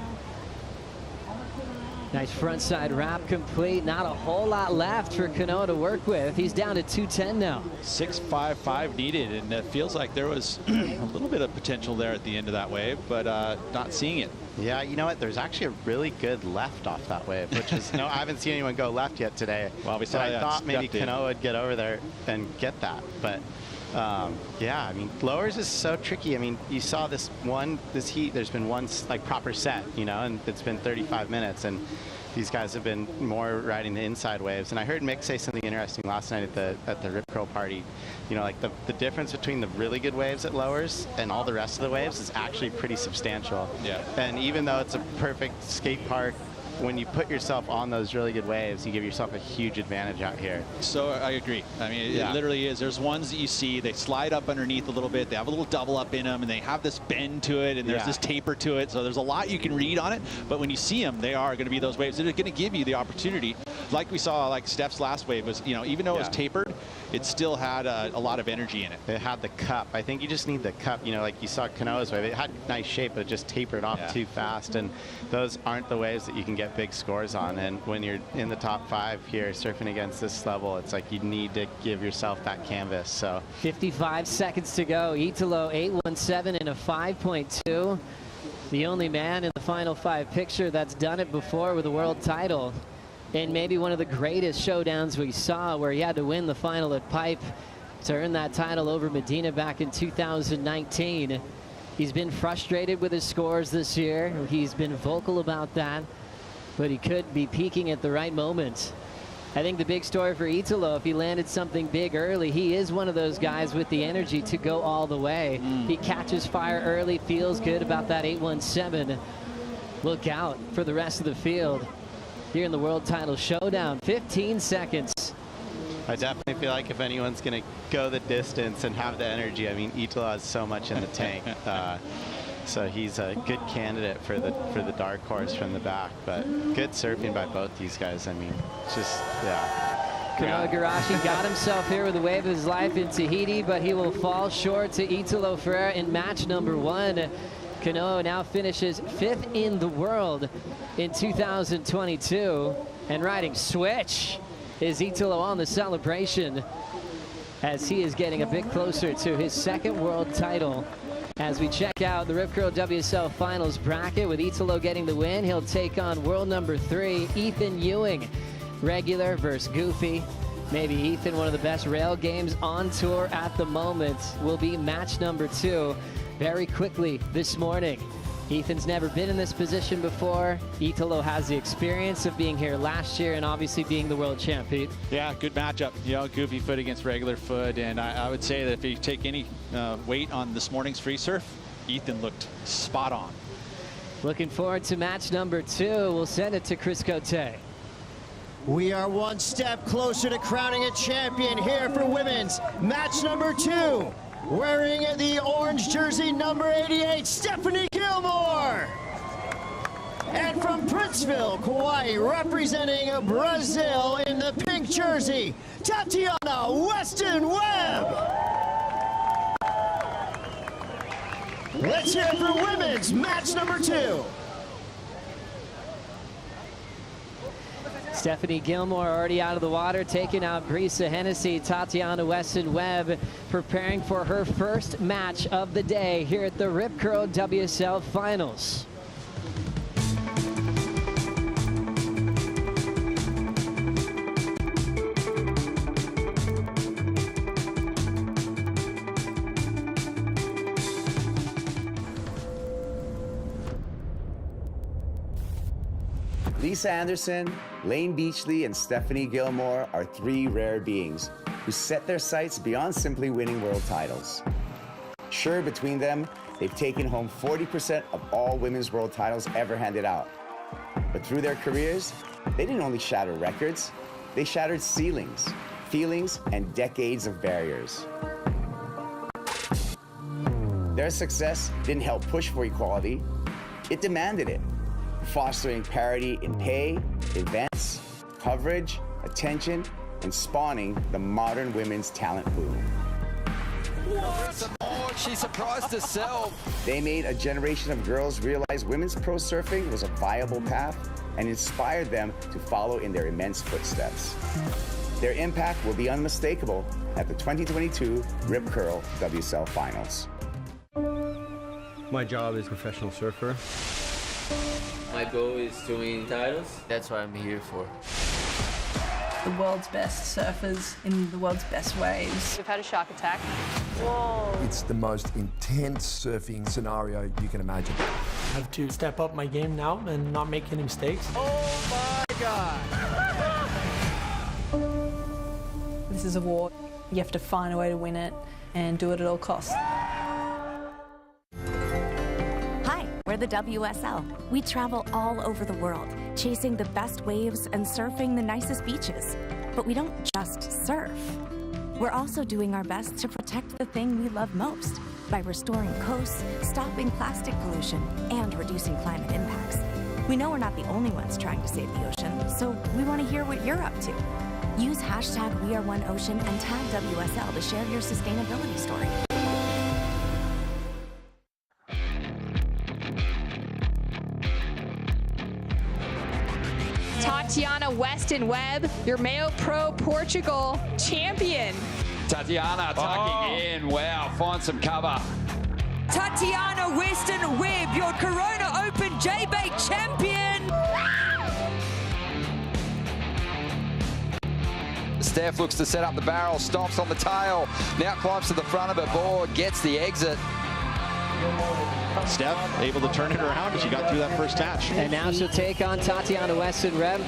Nice frontside wrap complete. Not a whole lot left for Kanoa to work with. He's down to 210 now. 6.55 needed, and it feels like there was a little bit of potential there at the end of that wave, but not seeing it. Yeah, you know what? There's actually a really good left off that wave, which is, I haven't seen anyone go left yet today. Well, we saw I thought maybe Kanoa would get over there and get that, but yeah, I mean, lowers is so tricky. I mean, you saw this heat, there's been one like proper set, and it's been 35 minutes, and these guys have been more riding the inside waves. And I heard Mick say something interesting last night at the Rip Curl party. Like the difference between the really good waves at lowers and all the rest of the waves is actually pretty substantial. Yeah. And even though it's a perfect skate park, when you put yourself on those really good waves, you give yourself a huge advantage out here. So I agree. I mean, it literally is. There's ones that you see, they slide up underneath a little bit. They have a little double up in them, and they have this bend to it, and there's this taper to it. So there's a lot you can read on it. But when you see them, they are going to be those waves that are going to give you the opportunity. Like we saw, like Steph's last wave was, even though it was tapered, it still had a lot of energy in it. It had the cup. I think you just need the cup. Like you saw Kanoa's wave. It had nice shape, but it just tapered off too fast. And those aren't the waves that you can get big scores on. And when you're in the top 5 here surfing against this level, it's like you need to give yourself that canvas. So 55 seconds to go. Italo 817 in a 5.2. The only man in the final 5 picture that's done it before with a world title. And maybe one of the greatest showdowns we saw, where he had to win the final at Pipe to earn that title over Medina back in 2019. He's been frustrated with his scores this year. He's been vocal about that, but he could be peaking at the right moment. I think the big story for Italo, if he landed something big early, he is one of those guys with the energy to go all the way. He catches fire early, feels good about that 817. Look out for the rest of the field here in the world title showdown. 15 seconds. I definitely feel like if anyone's going to go the distance and have the energy, I mean, Italo has so much in the tank. So he's a good candidate for the dark horse from the back. But good surfing by both these guys. I mean, just, yeah. Igarashi got himself here with the wave of his life in Tahiti, but he will fall short to Italo Ferreira in match number 1. Kanoa now finishes 5th in the world in 2022. And riding switch is Italo on the celebration as he is getting a bit closer to his 2nd world title. As we check out the Rip Curl WSL Finals bracket with Italo getting the win, he'll take on world number 3, Ethan Ewing. Regular versus Goofy. Maybe Ethan, one of the best rail games on tour at the moment, will be match number 2 very quickly this morning. Ethan's never been in this position before. Italo has the experience of being here last year and obviously being the world champ, Pete. Yeah, good matchup. You know, goofy foot against regular foot. And I would say that if you take any weight on this morning's free surf, Ethan looked spot on. Looking forward to match number 2. We'll send it to Chris Cote. We are one step closer to crowning a champion here for women's match number 2. Wearing the orange jersey, number 88, Stephanie Gilmore. And from Princeville, Kauai, representing Brazil in the pink jersey, Tatiana Weston-Webb. Let's hear it for women's match number 2. Stephanie Gilmore already out of the water, taking out Brisa Hennessy. Tatiana Weston-Webb preparing for her first match of the day here at the Rip Curl WSL Finals. Lisa Anderson, Lane Beachley, and Stephanie Gilmore are 3 rare beings who set their sights beyond simply winning world titles. Sure, between them, they've taken home 40% of all women's world titles ever handed out. But through their careers, they didn't only shatter records, they shattered ceilings, feelings, and decades of barriers. Their success didn't help push for equality, it demanded it, fostering parity in pay, events, coverage, attention, and spawning the modern women's talent boom. What? She surprised herself. They made a generation of girls realize women's pro surfing was a viable path and inspired them to follow in their immense footsteps. Their impact will be unmistakable at the 2022 Rip Curl WSL Finals. My job is professional surfer. My goal is to win titles. That's what I'm here for. The world's best surfers in the world's best waves. We've had a shark attack. Whoa. It's the most intense surfing scenario you can imagine. I have to step up my game now and not make any mistakes. Oh my God. This is a war. You have to find a way to win it and do it at all costs. We're the WSL. We travel all over the world, chasing the best waves and surfing the nicest beaches. But we don't just surf. We're also doing our best to protect the thing we love most by restoring coasts, stopping plastic pollution, and reducing climate impacts. We know we're not the only ones trying to save the ocean, so we want to hear what you're up to. Use hashtag #WeAreOneOcean and tag WSL to share your sustainability story. Tatiana Weston-Webb, your Rio Pro Portugal champion. Tatiana tucking in. Wow, find some cover. Tatiana Weston-Webb, your Corona Open J-Bait champion. Steph looks to set up the barrel, stops on the tail, now climbs to the front of her board, gets the exit. Steph able to turn it around as she got through that first match. And now she'll take on Tatiana Weston-Webb.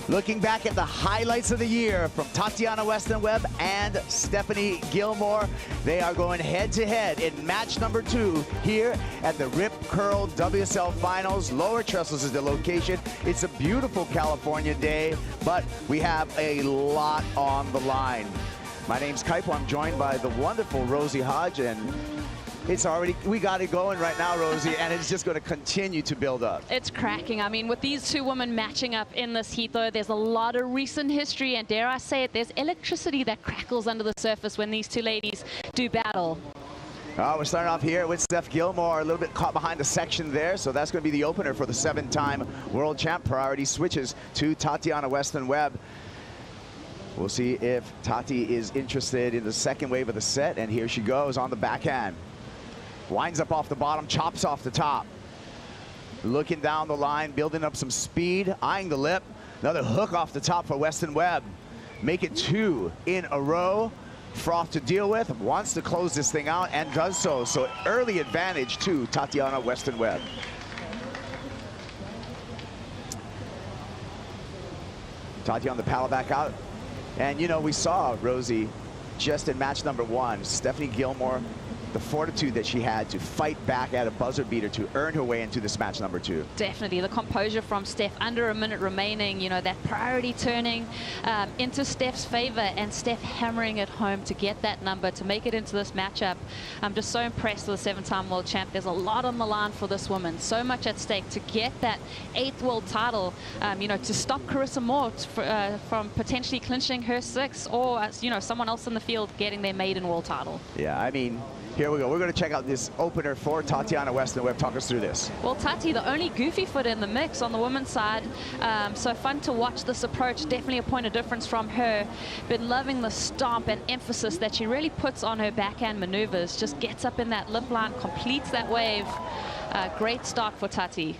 Looking back at the highlights of the year from Tatiana Weston-Webb and Stephanie Gilmore, they are going head-to-head in match number 2 here at the Rip Curl WSL Finals. Lower Trestles is the location. It's a beautiful California day, but we have a lot on the line. My name's Kaipo. I'm joined by the wonderful Rosie Hodge, and we got it going right now, Rosie, and it's just going to continue to build up. It's cracking. I mean, with these two women matching up in this heat, though, there's a lot of recent history, and dare I say it, there's electricity that crackles under the surface when these two ladies do battle. We're starting off here with Steph Gilmore, a little bit caught behind the section there, so that's going to be the opener for the 7-time world champ. Priority switches to Tatiana Weston-Webb. We'll see if Tati is interested in the second wave of the set, and here she goes on the backhand. Winds up off the bottom, chops off the top. Looking down the line, building up some speed, eyeing the lip. Another hook off the top for Weston-Webb. Make it 2 in a row. Froth to deal with, wants to close this thing out, and does so. So early advantage to Tatiana Weston-Webb. Tati on the paddle back out. And, you know, we saw, Rosie, just in match number 1, Stephanie Gilmore, the fortitude that she had to fight back at a buzzer beater to earn her way into this match number 2. Definitely. The composure from Steph, under a minute remaining, you know, that priority turning into Steph's favor, and Steph hammering it home to get that number, to make it into this matchup. I'm just so impressed with the 7-time world champ. There's a lot on the line for this woman. So much at stake to get that 8th world title, you know, to stop Carissa Moore from potentially clinching her 6th, or, you know, someone else in the field getting their maiden world title. Yeah, I mean, here we go. We're going to check out this opener for Tatiana Weston-Webb. Talk us through this. Well, Tati, the only goofy foot in the mix on the women's side. So fun to watch this approach. Definitely a point of difference from her. Been loving the stomp and emphasis that she really puts on her backhand maneuvers. Just gets up in that lip line, completes that wave. Great start for Tati.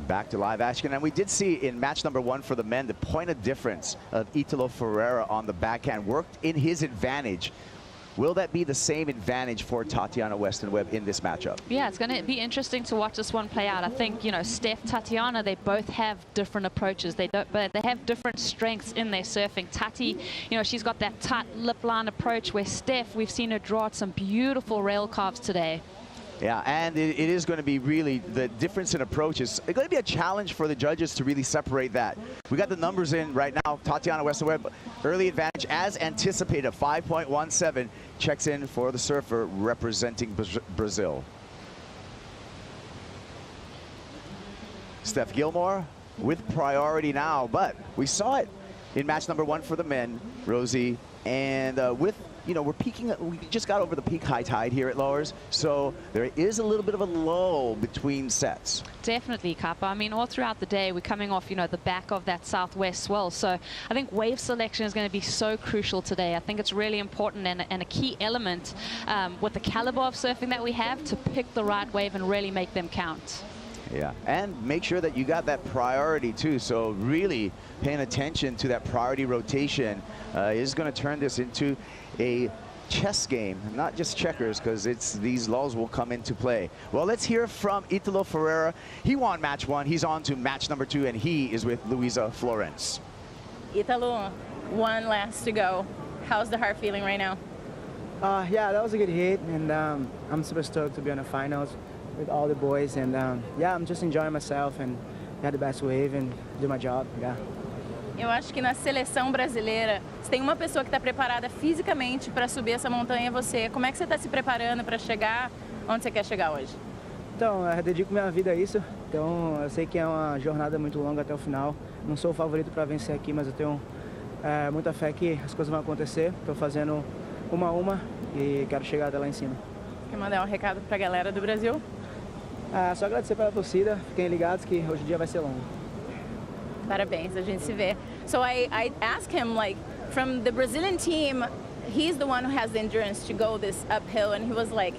Back to live action, and we did see in match number 1 for the men the point of difference of Italo Ferreira on the backhand worked in his advantage. Will that be the same advantage for Tatiana Weston-Webb in this matchup? Yeah, it's going to be interesting to watch this one play out. I think, you know, Steph, Tatiana, they both have different approaches. But they have different strengths in their surfing. Tati, you know, she's got that tight lip line approach, where Steph, we've seen her draw some beautiful rail carves today. Yeah, and it is going to be really the difference in approaches. It's going to be a challenge for the judges to really separate that. We got the numbers in right now. Tatiana Weston-Webb, early advantage as anticipated, 5.17. Checks in for the surfer representing Brazil. Steph Gilmore with priority now, but we saw it in match number 1 for the men, Rosie, and you know, we're peaking, we just got over the peak high tide here at Lowers, so there is a little bit of a lull between sets. Definitely, Kappa. I mean, all throughout the day, we're coming off, you know, the back of that southwest swell. So I think wave selection is going to be so crucial today. I think it's really important and a key element with the caliber of surfing that we have to pick the right wave and really make them count. Yeah, and make sure that you got that priority too. So really paying attention to that priority rotation is going to turn this into a chess game, not just checkers, because these lulls will come into play. Well, let's hear from Italo Ferreira. He won match 1. He's on to match number 2, and he is with Luisa Florence. Italo, 1 last to go. How's the heart feeling right now? Yeah, that was a good hit, and I'm super stoked to be on the finals with all the boys, and yeah, I'm just enjoying myself and had the best wave and do my job. Yeah. Eu acho que na seleção brasileira, se tem uma pessoa que está preparada fisicamente para subir essa montanha, é você. Como é que você está se preparando para chegar onde você quer chegar hoje? Então, eu dedico minha vida a isso. Então, eu sei que é uma jornada muito longa até o final. Não sou o favorito para vencer aqui, mas eu tenho muita fé que as coisas vão acontecer. Estou fazendo uma a uma e quero chegar até lá em cima. Quer mandar um recado para a galera do Brasil? Só agradecer pela torcida. Fiquem ligados que hoje o dia vai ser longo. Parabéns, a gente se vê. So I asked him, like, from the Brazilian team, he's the one who has the endurance to go this uphill, and he was like,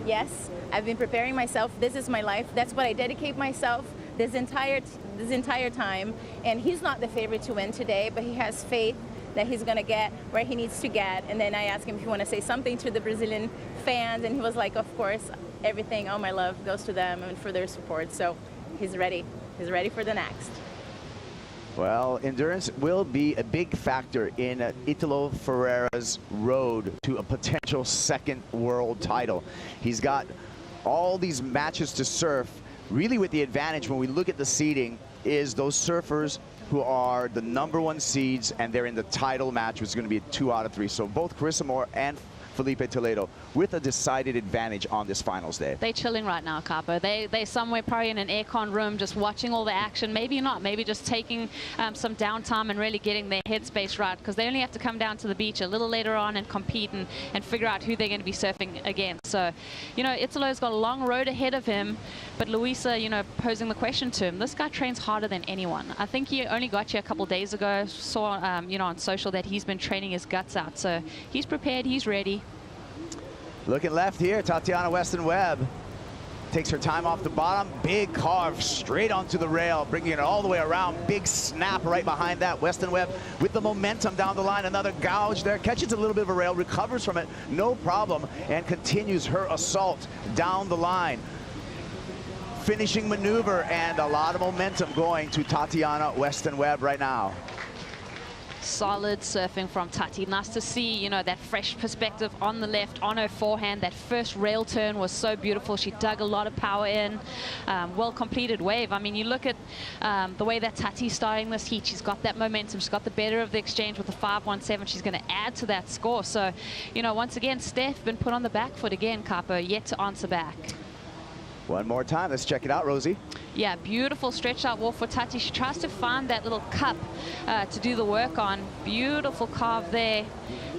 yes, I've been preparing myself. This is my life. That's what I dedicate myself this entire time. And he's not the favorite to win today, but he has faith that he's going to get where he needs to get. And then I asked him if he want to say something to the Brazilian fans, and he was like, of course, everything, all my love goes to them and for their support. So he's ready. He's ready for the next. Well, endurance will be a big factor in Italo Ferreira's road to a potential 2nd world title. He's got all these matches to surf. Really, with the advantage when we look at the seeding is those surfers who are the #1 seeds, and they're in the title match, which is going to be a 2 out of 3. So both Carissa Moore and Felipe Toledo with a decided advantage on this finals day. They're chilling right now, Capo. They're somewhere probably in an aircon room just watching all the action. Maybe not. Maybe just taking some downtime and really getting their headspace right, because they only have to come down to the beach a little later on and compete and figure out who they're going to be surfing against. So, you know, Italo's got a long road ahead of him, but Luisa, you know, posing the question to him, this guy trains harder than anyone. I think he only got here a couple days ago. Saw, you know, on social that he's been training his guts out. So he's prepared. He's ready. Looking left here, Tatiana Weston-Webb takes her time off the bottom. Big carve straight onto the rail, bringing it all the way around. Big snap right behind that. Weston-Webb with the momentum down the line. Another gouge there. Catches a little bit of a rail, recovers from it, no problem, and continues her assault down the line. Finishing maneuver, and a lot of momentum going to Tatiana Weston-Webb right now. Solid surfing from Tati. Nice to see, you know, that fresh perspective on the left, on her forehand. That first rail turn was so beautiful. She dug a lot of power in. Well completed wave. I mean, you look at the way that Tati's starting this heat. She's got that momentum. She's got the better of the exchange with the 5.17. She's going to add to that score. So, you know, once again, Steph been put on the back foot again, Capo, yet to answer back. One more time. Let's check it out, Rosie. Yeah, beautiful stretch out walk for Tati. She tries to find that little cup to do the work on. Beautiful carve there.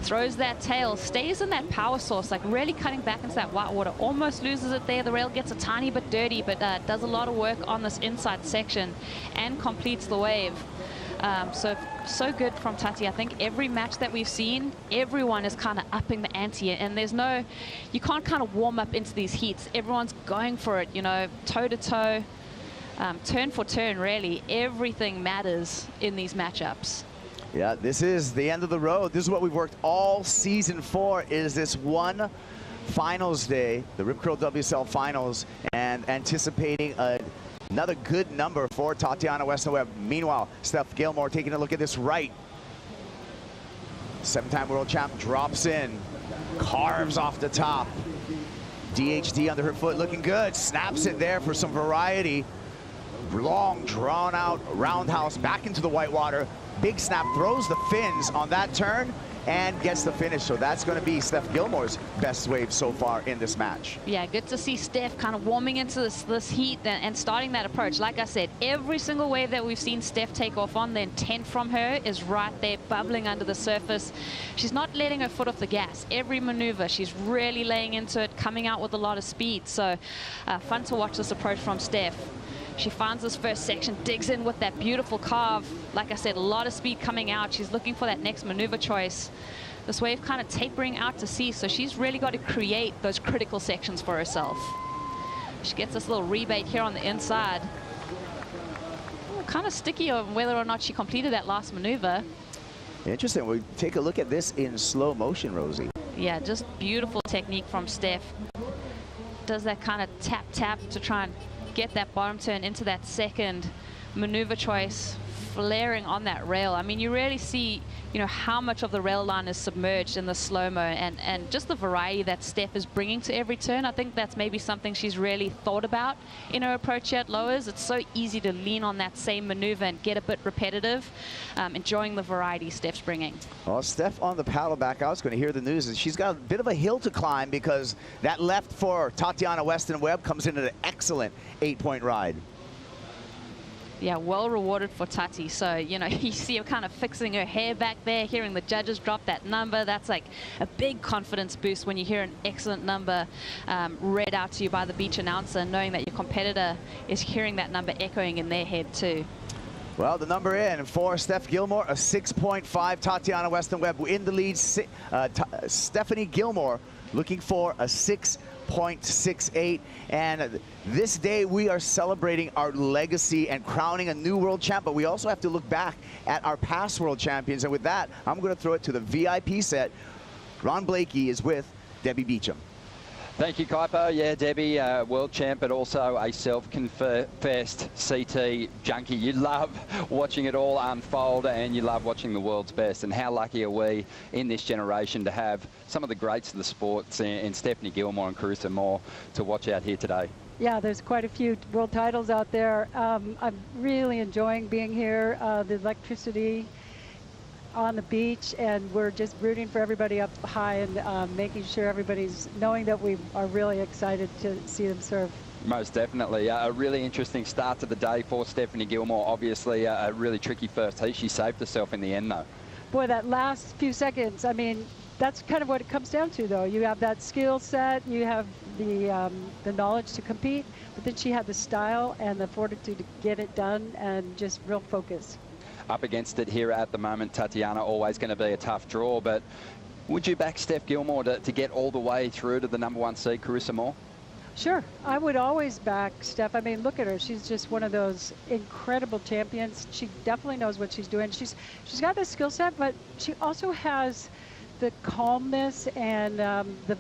Throws that tail, stays in that power source, like really cutting back into that white water. Almost loses it there. The rail gets a tiny bit dirty, but does a lot of work on this inside section and completes the wave. So good from Tati. I think every match that we've seen, everyone is kind of upping the ante, and there's no, you can't kind of warm up into these heats. Everyone's going for it, you know, toe to toe, turn for turn, really. Everything matters in these matchups. Yeah, this is the end of the road. This is what we've worked all season for, is this one finals day, the Rip Curl WSL Finals, and anticipating another good number for Tatiana Weston-Webb. Meanwhile, Steph Gilmore taking a look at this right. 7-time world champ drops in, carves off the top. DHD under her foot, looking good. Snaps it there for some variety. Long, drawn-out roundhouse back into the white water. Big snap, throws the fins on that turn and gets the finish. So that's going to be Steph Gilmore's best wave so far in this match. Yeah, good to see Steph kind of warming into this heat and starting that approach. Like I said, every single wave that we've seen Steph take off on, the intent from her is right there, bubbling under the surface. She's not letting her foot off the gas. Every maneuver, she's really laying into it, coming out with a lot of speed. So fun to watch this approach from Steph. She finds this first section, digs in with that beautiful carve. Like I said, a lot of speed coming out. She's looking for that next maneuver choice. This wave kind of tapering out to sea, so she's really got to create those critical sections for herself. She gets this little rebate here on the inside. Kind of sticky on whether or not she completed that last maneuver. Interesting. We'll take a look at this in slow motion, Rosie. Yeah, just beautiful technique from Steph. Does that kind of tap to try and get that bottom turn into that second maneuver choice, flaring on that rail. I mean, you really see, you know, how much of the rail line is submerged in the slow-mo, and just the variety that Steph is bringing to every turn. I think that's maybe something she's really thought about in her approach at lowers. It's so easy to lean on that same maneuver and get a bit repetitive, enjoying the variety Steph's bringing. Well, Steph on the paddle back out is going to hear the news, and she's got a bit of a hill to climb, because that left for Tatiana Weston-Webb comes in at an excellent 8-point ride. Yeah, well rewarded for Tati. So, you know, you see her kind of fixing her hair back there, hearing the judges drop that number. That's like a big confidence boost when you hear an excellent number read out to you by the beach announcer, knowing that your competitor is hearing that number echoing in their head too. Well, the number in for Steph Gilmore, a 6.5. Tatiana Weston-Webb in the lead. Stephanie Gilmore looking for a 6.68, and this day we are celebrating our legacy and crowning a new world champ, but we also have to look back at our past world champions, and with that, I'm going to throw it to the VIP set. Ron Blakey is with Debbie Beecham. Thank you, Kaipo. Yeah, Debbie, world champ, but also a self-confessed CT junkie. You love watching it all unfold, and you love watching the world's best. And how lucky are we in this generation to have some of the greats of the sports in Stephanie Gilmore and Carissa Moore to watch out here today? Yeah, there's quite a few world titles out there. I'm really enjoying being here. The electricity on the beach, and we're just rooting for everybody up high and making sure everybody's knowing that we are really excited to see them serve. Most definitely. A really interesting start to the day for Stephanie Gilmore. Obviously, a really tricky first heat. She saved herself in the end, though. Boy, that last few seconds, I mean, that's kind of what it comes down to, though. You have that skill set, you have the knowledge to compete, but then she had the style and the fortitude to get it done and just real focus. Up against it here at the moment, Tatiana, always going to be a tough draw, but would you back Steph Gilmore to get all the way through to the #1 seed, Carissa Moore? Sure, I would always back Steph. I mean, look at her. She's just one of those incredible champions. She definitely knows what she's doing. She's got the skill set, but she also has the calmness and the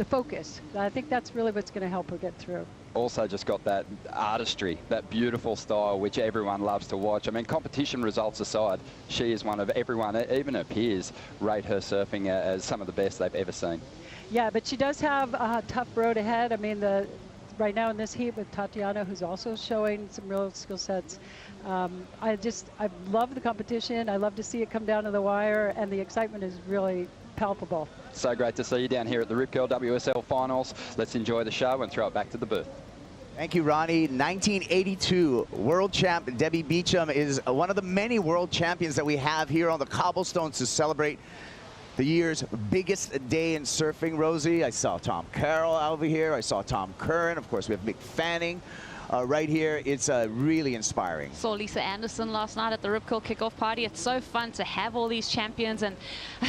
focus. I think that's really what's going to help her get through. Also just got that artistry, that beautiful style, which everyone loves to watch. I mean, competition results aside, she is one of everyone, even her peers, rate her surfing as some of the best they've ever seen. Yeah, but she does have a tough road ahead. I mean, right now in this heat with Tatiana, who's also showing some real skill sets. I love the competition. I love to see it come down to the wire, and the excitement is really palpable. So great to see you down here at the Rip Curl WSL Finals. Let's enjoy the show and throw it back to the booth. Thank you, Ronnie. 1982 world champ Debbie Beacham is one of the many world champions that we have here on the cobblestones to celebrate the year's biggest day in surfing, Rosie. I saw Tom Carroll over here. I saw Tom Curran. Of course, we have Mick Fanning right here. It's really inspiring. Saw Lisa Anderson last night at the Rip Curl kickoff party. It's so fun to have all these champions, and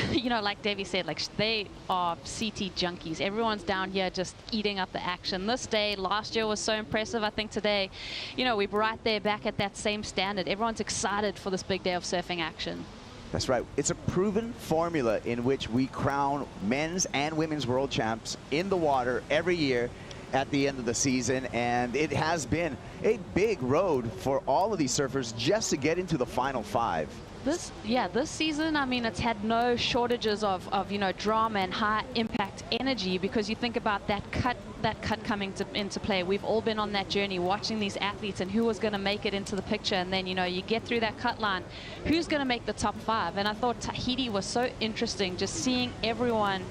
you know, like Debbie said, like they are CT junkies. Everyone's down here just eating up the action. This day last year was so impressive. I think today, you know, we're right there back at that same standard. Everyone's excited for this big day of surfing action. That's right. It's a proven formula in which we crown men's and women's world champs in the water every year at the end of the season, and it has been a big road for all of these surfers just to get into the final 5. This season, I mean, it's had no shortages of you know, drama and high impact energy, because you think about that cut coming into play. We've all been on that journey watching these athletes and who was going to make it into the picture, and then, you know, you get through that cut line, who's going to make the top 5? And I thought Tahiti was so interesting, just seeing everyone,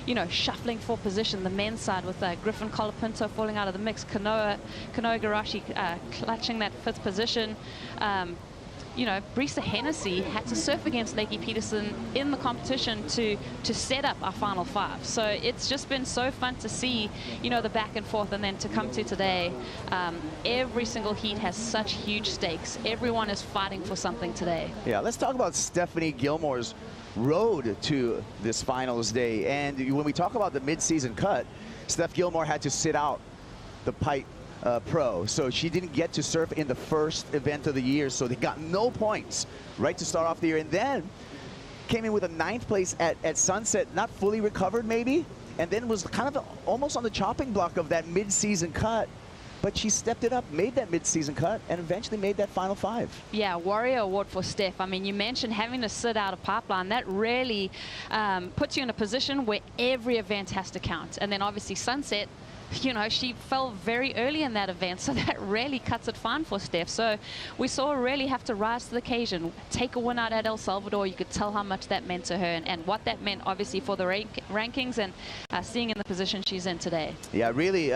you know, shuffling for position. The men's side with Griffin Colapinto falling out of the mix, Kanoa Igarashi clutching that 5th position. You know, Brisa Hennessy had to surf against Lakey Peterson in the competition to set up our final 5. So it's just been so fun to see, you know, the back and forth, and then to come to today. Every single heat has such huge stakes. Everyone is fighting for something today. Yeah, let's talk about Stephanie Gilmore's road to this finals day. And when we talk about the mid-season cut, Steph Gilmore had to sit out the Pipe Pro, so she didn't get to surf in the first event of the year, so they got no points right to start off the year, and then came in with a 9th place at Sunset, not fully recovered maybe, and then was kind of almost on the chopping block of that mid-season cut, but she stepped it up, made that mid-season cut, and eventually made that final 5. Yeah, Warrior Award for Steph. I mean, you mentioned having to sit out a pipeline. That really puts you in a position where every event has to count, and then obviously Sunset, you know, she fell very early in that event, so that really cuts it fine for Steph. So we saw her really have to rise to the occasion, take a win out at El Salvador. You could tell how much that meant to her, and what that meant obviously for the rankings, and seeing in the position she's in today. Yeah, really,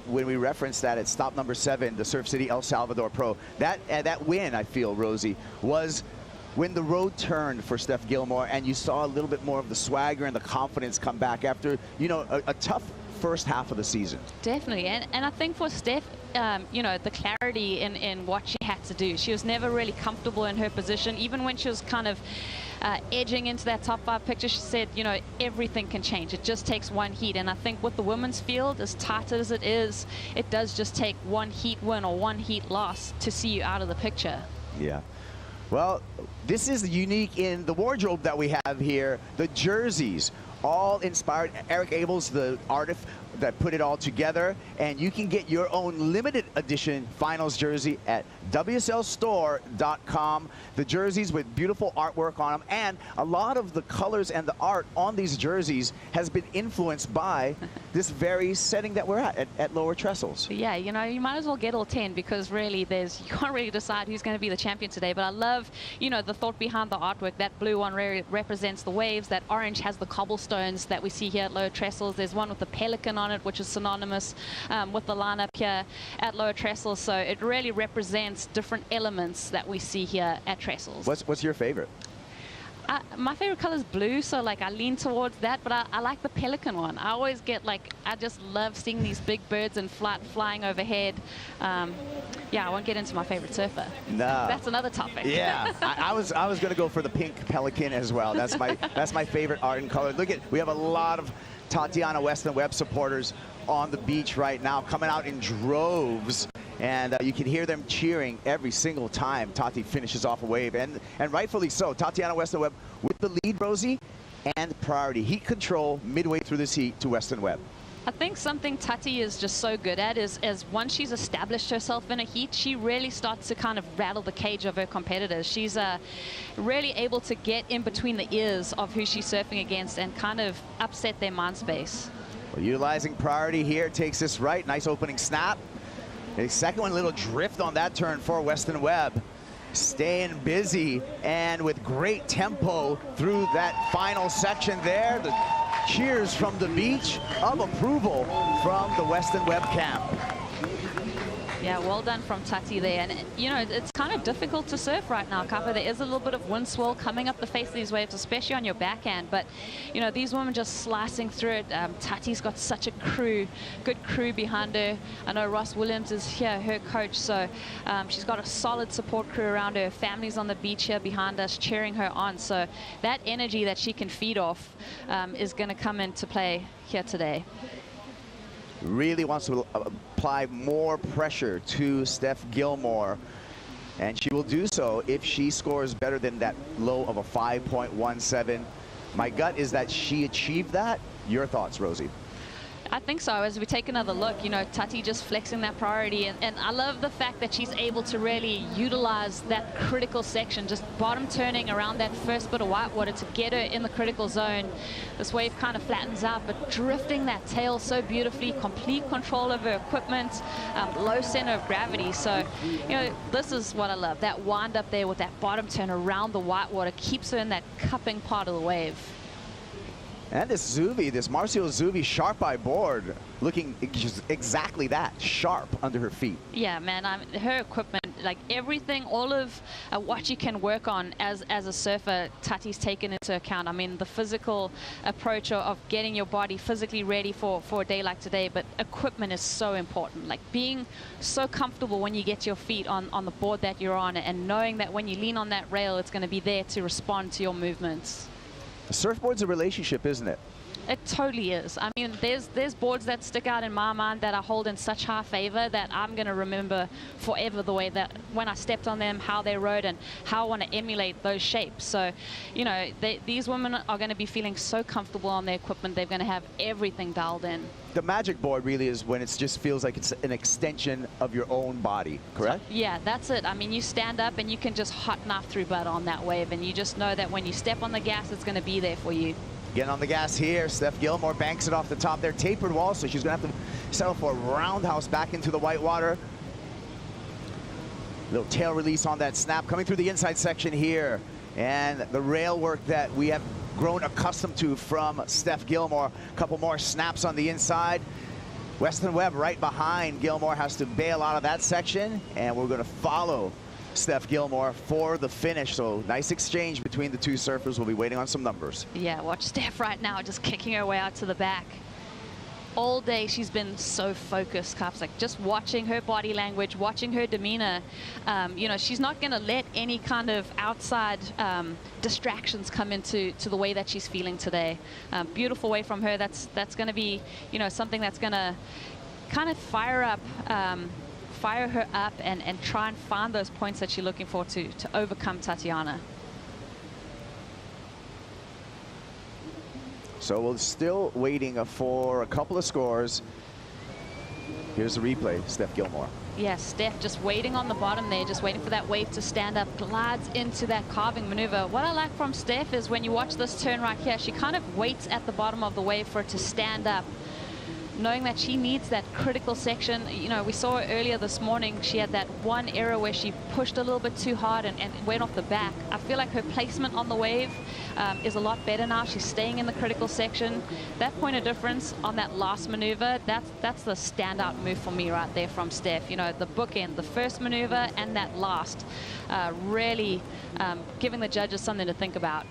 when we reference that at stop number 7, the Surf City El Salvador Pro, that win, I feel, Rosie, was when the road turned for Steph Gilmore, and you saw a little bit more of the swagger and the confidence come back after, you know, a tough first half of the season. Definitely, and I think for Steph, you know, the clarity in what she had to do. She was never really comfortable in her position, even when she was kind of edging into that top 5 picture. She said, you know, everything can change. It just takes one heat, and I think with the women's field, as tight as it is, it does just take one heat win or one heat loss to see you out of the picture. Yeah. Well, this is unique in the wardrobe that we have here. The jerseys all inspired. Eric Abel's the artist that put it all together, and you can get your own limited edition finals jersey at WSLstore.com. The jerseys with beautiful artwork on them, and a lot of the colors and the art on these jerseys has been influenced by this very setting that we're at Lower Trestles. Yeah, you know, you might as well get all 10 because really you can't really decide who's going to be the champion today. But I love, you know, the thought behind the artwork. That blue one represents the waves. That orange has the cobblestones that we see here at Lower Trestles. There's one with the pelican on it, which is synonymous with the lineup here at Lower Trestles. So it really represents different elements that we see here at Trestles. What's your favorite? My favorite color is blue, so like I lean towards that, but I like the pelican one. I always get like, I just love seeing these big birds in flight flying overhead. Yeah, I won't get into my favorite surfer. No. That's another topic. Yeah, I was going to go for the pink pelican as well. That's my favorite art and color. Look we have a lot of Tatiana Weston-Webb supporters on the beach right now, coming out in droves. And you can hear them cheering every single time Tati finishes off a wave, and rightfully so. Tatiana Weston-Webb with the lead, Rosie, and priority heat control midway through this heat to Weston-Webb. I think something Tati is just so good at is once she's established herself in a heat, she really starts to kind of rattle the cage of her competitors. She's really able to get in between the ears of who she's surfing against and kind of upset their mind space. Well, utilizing priority here, takes this right. Nice opening snap. A second one, little drift on that turn for Weston-Webb. Staying busy and with great tempo through that final section there. The cheers from the beach of approval from the Weston-Webb camp. Yeah, well done from Tati there. And, you know, it's kind of difficult to surf right now, Kappa. There is a little bit of wind swirl coming up the face of these waves, especially on your backhand. But, you know, these women just slicing through it. Tati's got such a good crew behind her. I know Ross Williams is here, her coach. So she's got a solid support crew around her. Family's on the beach here behind us cheering her on. So that energy that she can feed off is going to come into play here today. Really wants to apply more pressure to Steph Gilmore, and she will do so if she scores better than that low of a 5.17. My gut is that she achieved that. Your thoughts, Rosie? I think so. As we take another look, you know, Tati just flexing that priority, and I love the fact that she's able to really utilize that critical section, just bottom turning around that first bit of whitewater to get her in the critical zone. This wave kind of flattens out, but drifting that tail so beautifully, complete control of her equipment, low center of gravity. So, you know, this is what I love. That wind up there with that bottom turn around the whitewater keeps her in that cupping part of the wave. And this Zuvi, this Marcio Zuvi sharp eye board, looking exactly that, sharp under her feet. Yeah, man, her equipment, like everything, all of what you can work on as a surfer, Tati's taken into account. I mean, the physical approach of getting your body physically ready for a day like today, but equipment is so important. Like being so comfortable when you get your feet on the board that you're on, and knowing that when you lean on that rail, it's going to be there to respond to your movements. The surfboard's a relationship, isn't it? It totally is. I mean, there's boards that stick out in my mind that I hold in such high favor that I'm going to remember forever the way that when I stepped on them, how they rode, and how I want to emulate those shapes. So, you know, these women are going to be feeling so comfortable on their equipment. They're going to have everything dialed in. The magic board really is when it just feels like it's an extension of your own body, correct? Yeah, that's it. I mean, you stand up and you can just hot knife through butt on that wave, and you just know that when you step on the gas, it's going to be there for you. Getting on the gas here, Steph Gilmore banks it off the top there. Tapered wall, so she's going to have to settle for a roundhouse back into the white water. Little tail release on that snap coming through the inside section here. And the rail work that we have grown accustomed to from Steph Gilmore. A couple more snaps on the inside. Weston-Webb right behind. Gilmore has to bail out of that section, and we're going to follow Steph Gilmore for the finish. So nice exchange between the two surfers. We'll be waiting on some numbers. Yeah, watch Steph right now just kicking her way out to the back. All day she's been so focused, Cups, like just watching her body language, watching her demeanor. You know, she's not going to let any kind of outside distractions come into the way that she's feeling today. Beautiful way from her. That's going to be, you know, something that's going to kind of fire her up and try and find those points that she's looking for to overcome Tatiana. So we're still waiting for a couple of scores. Here's the replay, Steph Gilmore. Yeah, Steph just waiting on the bottom there, just waiting for that wave to stand up, glides into that carving maneuver. What I like from Steph is when you watch this turn right here, she kind of waits at the bottom of the wave for it to stand up, knowing that she needs that critical section. You know, we saw her earlier this morning, she had that one error where she pushed a little bit too hard and went off the back. I feel like her placement on the wave is a lot better now. She's staying in the critical section. That point of difference on that last maneuver, that's the standout move for me right there from Steph. You know, the bookend, the first maneuver and that last, really giving the judges something to think about.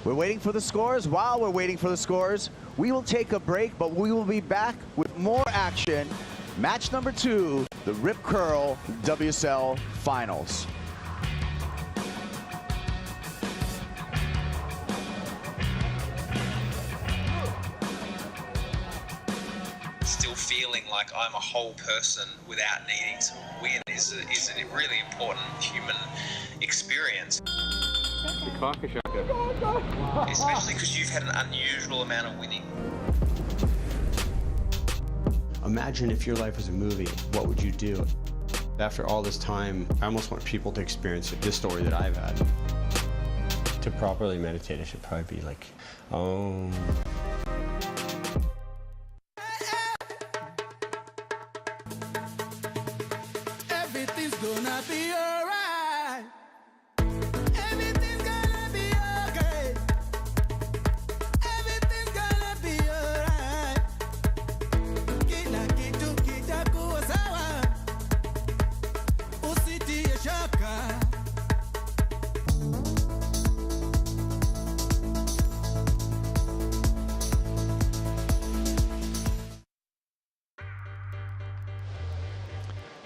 We're waiting for the scores. While we're waiting for the scores, we will take a break, but we will be back with more action. Match number 2, the Rip Curl WSL Finals. Still feeling like I'm a whole person without needing to win is a really important human experience. Especially because you've had an unusual amount of winning. Imagine if your life was a movie, what would you do? After all this time, I almost want people to experience this story that I've had. To properly meditate, I should probably be like, oh. Everything's gonna be alright.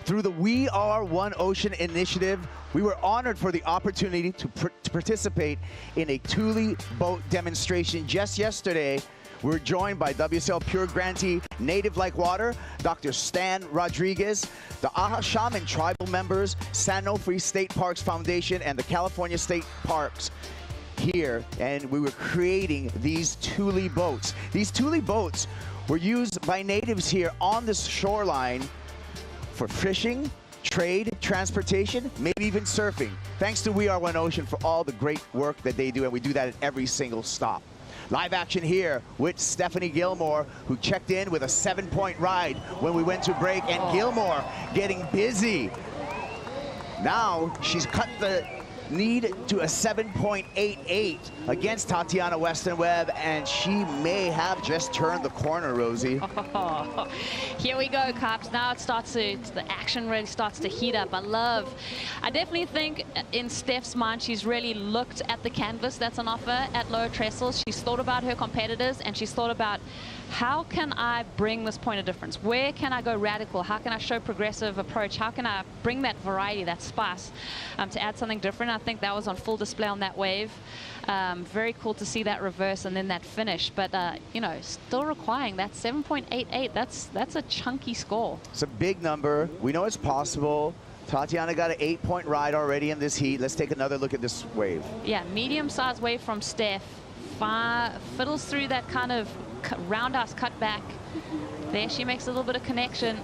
Through the We Are One Ocean initiative, we were honored for the opportunity to participate in a Thule boat demonstration just yesterday. We were joined by WSL Pure grantee Native Like Water, Dr. Stan Rodriguez, the Aha Shaman tribal members, San Onofre State Parks Foundation, and the California State Parks here, and we were creating these Thule boats. These Thule boats were used by natives here on this shoreline for fishing, trade, transportation, maybe even surfing. Thanks to We Are One Ocean for all the great work that they do, and we do that at every single stop. Live action here with Stephanie Gilmore, who checked in with a 7-point ride when we went to break, and Gilmore getting busy. Now she's cut the lead to a 7.88 against Tatiana Weston-Webb, and she may have just turned the corner, Rosie. Oh, here we go, Cops. Now it starts to, the action really starts to heat up. I definitely think in Steph's mind, she's really looked at the canvas that's on offer at Lower Trestles. She's thought about her competitors, and she's thought about, how can I bring this point of difference? Where can I go radical? How can I show progressive approach? How can I bring that variety, that spice, to add something different? I think that was on full display on that wave. Very cool to see that reverse and then that finish. But, you know, still requiring that 7.88. That's a chunky score. It's a big number. We know it's possible. Tatiana got an 8-point ride already in this heat. Let's take another look at this wave. Yeah, medium-sized wave from Steph. Fiddles through that kind of roundhouse cut back. There she makes a little bit of connection.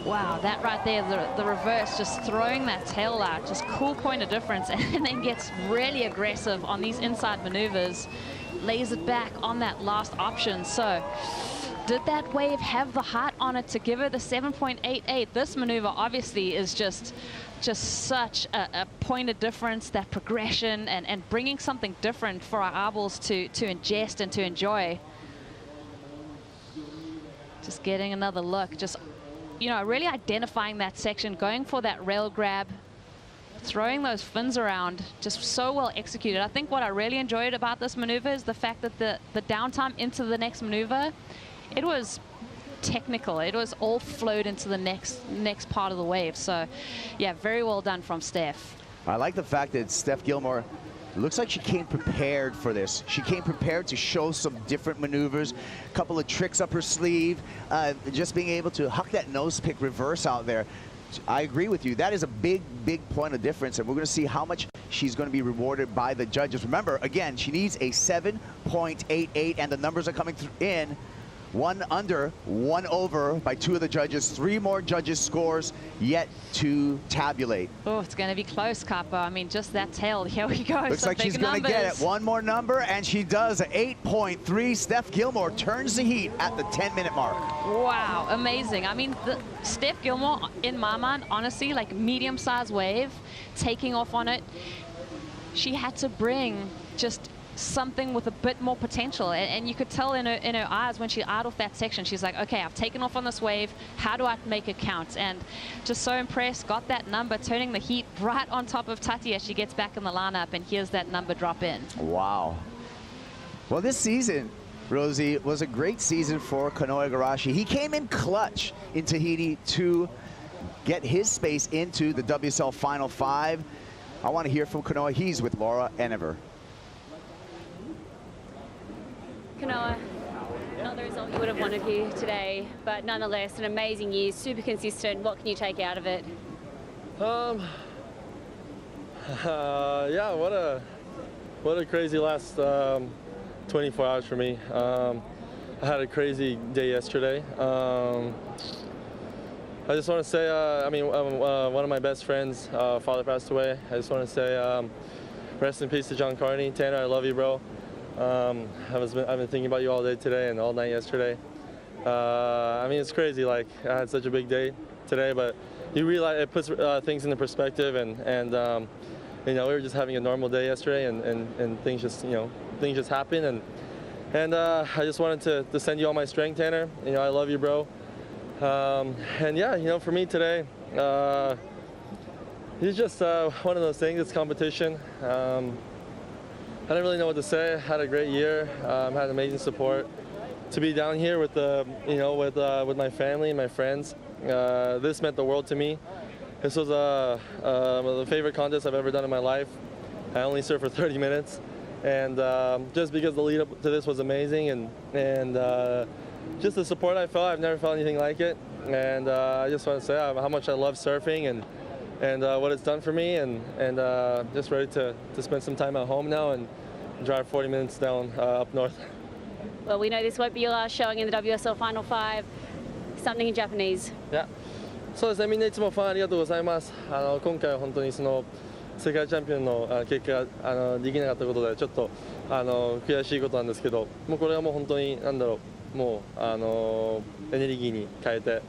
Wow, that right there, the reverse, just throwing that tail out, just cool point of difference, and then gets really aggressive on these inside maneuvers, lays it back on that last option. So did that wave have the heart on it to give her the 7.88? This maneuver obviously is just such a point of difference, that progression, and bringing something different for our eyeballs to ingest and to enjoy. Just getting another look, just, you know, really identifying that section, going for that rail grab, throwing those fins around, just so well executed. I think what I really enjoyed about this maneuver is the fact that the downtime into the next maneuver, it was technical. It was all flowed into the next part of the wave. So yeah, very well done from Steph. I like the fact that Steph Gilmore, looks like she came prepared for this. She came prepared to show some different maneuvers, a couple of tricks up her sleeve, just being able to huck that nose pick reverse out there. I agree with you. That is a big, big point of difference, and we're going to see how much she's going to be rewarded by the judges. Remember, again, she needs a 7.88, and the numbers are coming in. 1 under, 1 over by 2 of the judges. 3 more judges' scores yet to tabulate. Oh, it's going to be close, Kappa. I mean, just that tail. Here we go. Looks like she's going to get it. 1 more number, and she does. 8.3. Steph Gilmore turns the heat at the 10-minute mark. Wow, amazing. I mean, Steph Gilmore, in my mind, honestly, like medium-sized wave, taking off on it. She had to bring just something with a bit more potential, and you could tell in her eyes when she out off that section, she's like, okay, I've taken off on this wave, how do I make it count? And just so impressed, got that number, turning the heat right on top of Tati as she gets back in the lineup, and here's that number drop in. Wow. Well, this season, Rosie, was a great season for Kanoa Igarashi. He came in clutch in Tahiti to get his space into the WSL Final 5. I want to hear from Kanoa. He's with Laura Enever. Kanoa, not the result you would have wanted here today, but nonetheless, an amazing year, super consistent. What can you take out of it? Yeah, what a crazy last 24 hours for me. I had a crazy day yesterday. I just want to say, one of my best friends, father passed away. I just want to say, rest in peace to John Carney. Tanner, I love you, bro. I've been thinking about you all day today and all night yesterday. I mean, it's crazy. Like, I had such a big day today, but you realize it puts things into perspective. And you know, we were just having a normal day yesterday, and things just, you know, things just happen. And I just wanted to send you all my strength, Tanner. You know, I love you, bro. And yeah, you know, for me today, it's just one of those things. It's competition. I didn't really know what to say. I had a great year. Had amazing support. To be down here with with my family and my friends, this meant the world to me. This was the favorite contest I've ever done in my life. I only surfed for 30 minutes, and just because the lead up to this was amazing, and just the support I felt, I've never felt anything like it. And I just want to say how much I love surfing and what it's done for me, and just ready to spend some time at home now and drive 40 minutes down up north. Well, we know this won't be your last showing in the WSL Final 5. Something in Japanese. Yeah. そうですね、みんないつもファンありがとうございます。今回は本当にその世界チャンピオンの結果ができなかったことでちょっと悔しいことなんですけど、もうこれはもう本当になんだろう、もうエネルギーに変えて、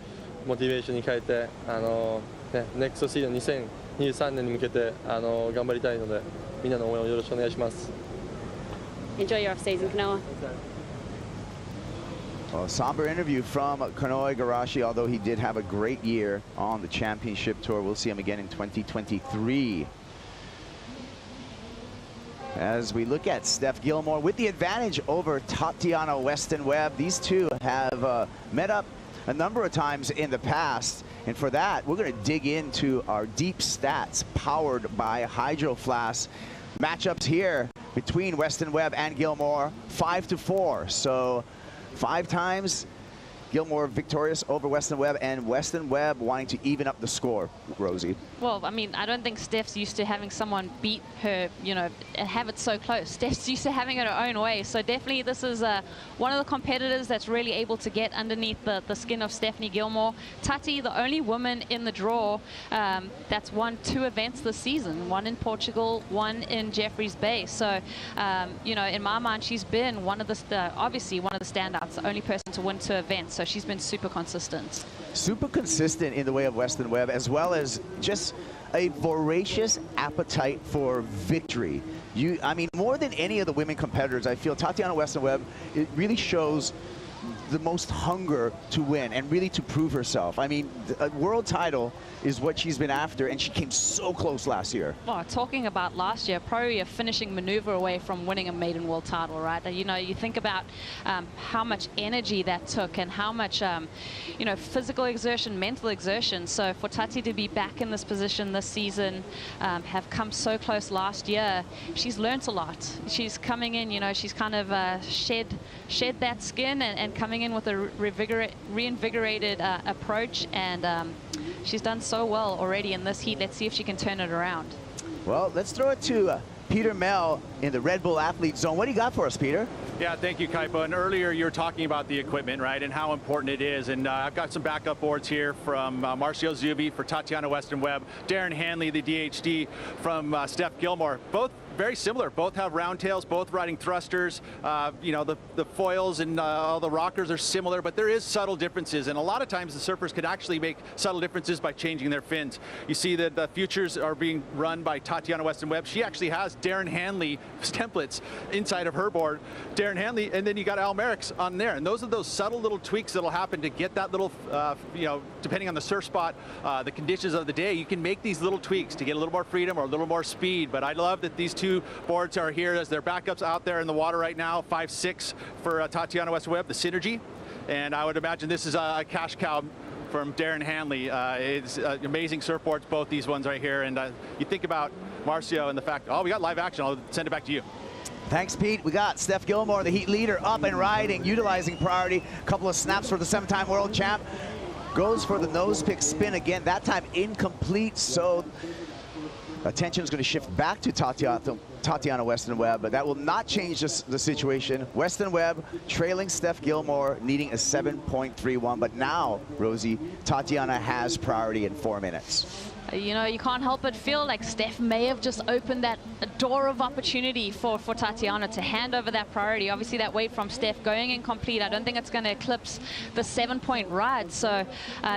モチベーションに変えて、ネクストシーズン2023年に向けて頑張りたいので、みんなの応援をよろしくお願いします。Enjoy your off season, Kanoa. A somber interview from Kanoa Igarashi, although he did have a great year on the championship tour. We'll see him again in 2023. As we look at Steph Gilmore with the advantage over Tatiana Weston-Webb, these two have met up a number of times in the past. And for that, we're going to dig into our deep stats powered by Hydro Flask. Matchups here between Weston-Webb and Gilmore, 5-4. So 5 times Gilmore victorious over Weston-Webb, and Weston-Webb wanting to even up the score, Rosie. Well, I mean, I don't think Steph's used to having someone beat her, you know, and have it so close. Steph's used to having it her own way. So definitely this is one of the competitors that's really able to get underneath the skin of Stephanie Gilmore. Tati, the only woman in the draw that's won 2 events this season, one in Portugal, one in Jeffreys Bay. So, you know, in my mind, she's been one of the, obviously one of the standouts, the only person to win 2 events. So she's been super consistent. Super consistent in the way of Weston-Webb, as well as just a voracious appetite for victory. I mean, more than any of the women competitors, I feel Tatiana Weston-Webb, it really shows the most hunger to win and really to prove herself. I mean, a world title is what she's been after, and she came so close last year. Well, talking about last year, probably a finishing maneuver away from winning a maiden world title, right? You know, you think about how much energy that took and how much, you know, physical exertion, mental exertion. So for Tati to be back in this position this season, have come so close last year, she's learnt a lot. She's coming in, you know, she's kind of shed that skin and coming in with a reinvigorated approach, and she's done so well already in this heat. Let's see if she can turn it around. Well, let's throw it to Peter Mel in the Red Bull Athlete Zone. What do you got for us, Peter? Yeah, thank you, Kaipo. And earlier you were talking about the equipment, right, and how important it is. And I've got some backup boards here from Marcio Zubi for Tatiana Weston-Webb, Darren Hanley, the DHD from Steph Gilmore. Both very similar. Both have round tails, both riding thrusters. You know, the foils and all the rockers are similar, but there is subtle differences. And a lot of times the surfers could actually make subtle differences by changing their fins. You see that the futures are being run by Tatiana Weston-Webb. She actually has Darren Hanley templates inside of her board. Darren Hanley, and then you got Al Merrick's on there. And those are those subtle little tweaks that'll happen to get that little, you know, depending on the surf spot, the conditions of the day, you can make these little tweaks to get a little more freedom or a little more speed. But I love that these two boards are here as their backups out there in the water right now. 5.6 for Tatiana Weston-Webb, the Synergy. And I would imagine this is a cash cow from Darren Hanley. It's amazing surfboards, both these ones right here. And you think about Marcio and the fact, oh, we got live action. I'll send it back to you. Thanks, Pete. We got Steph Gilmore, the heat leader, up and riding, utilizing priority. A couple of snaps for the 7-time world champ. Goes for the nose pick spin again, that time incomplete. So attention is going to shift back to Tatiana Weston-Webb, but that will not change the situation. Weston-Webb trailing Steph Gilmore, needing a 7.31. But now, Rosie, Tatiana has priority in 4 minutes. You know, you can't help but feel like Steph may have just opened that door of opportunity for Tatiana to hand over that priority. Obviously, that wave from Steph going incomplete, I don't think it's going to eclipse the 7-point ride. So,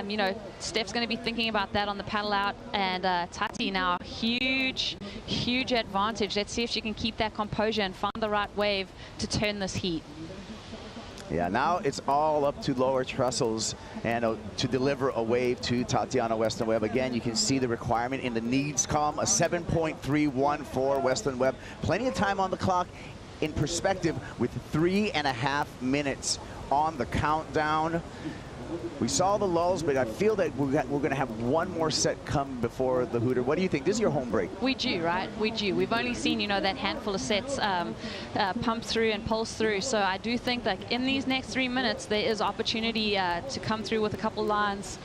you know, Steph's going to be thinking about that on the paddle out. And Tati now, huge, huge advantage. Let's see if she can keep that composure and find the right wave to turn this heat. Yeah, now it's all up to Lower Trestles and to deliver a wave to Tatiana Weston-Webb. Again, you can see the requirement in the needs column, a 7.31 for Weston-Webb. Plenty of time on the clock in perspective with 3.5 minutes on the countdown. We saw the lulls, but I feel that we're going to have one more set come before the Hooter. What do you think? This is your home break. We do, right? We do. We've only seen, you know, that handful of sets pump through and pulse through. So I do think that in these next 3 minutes, there is opportunity to come through with a couple lines.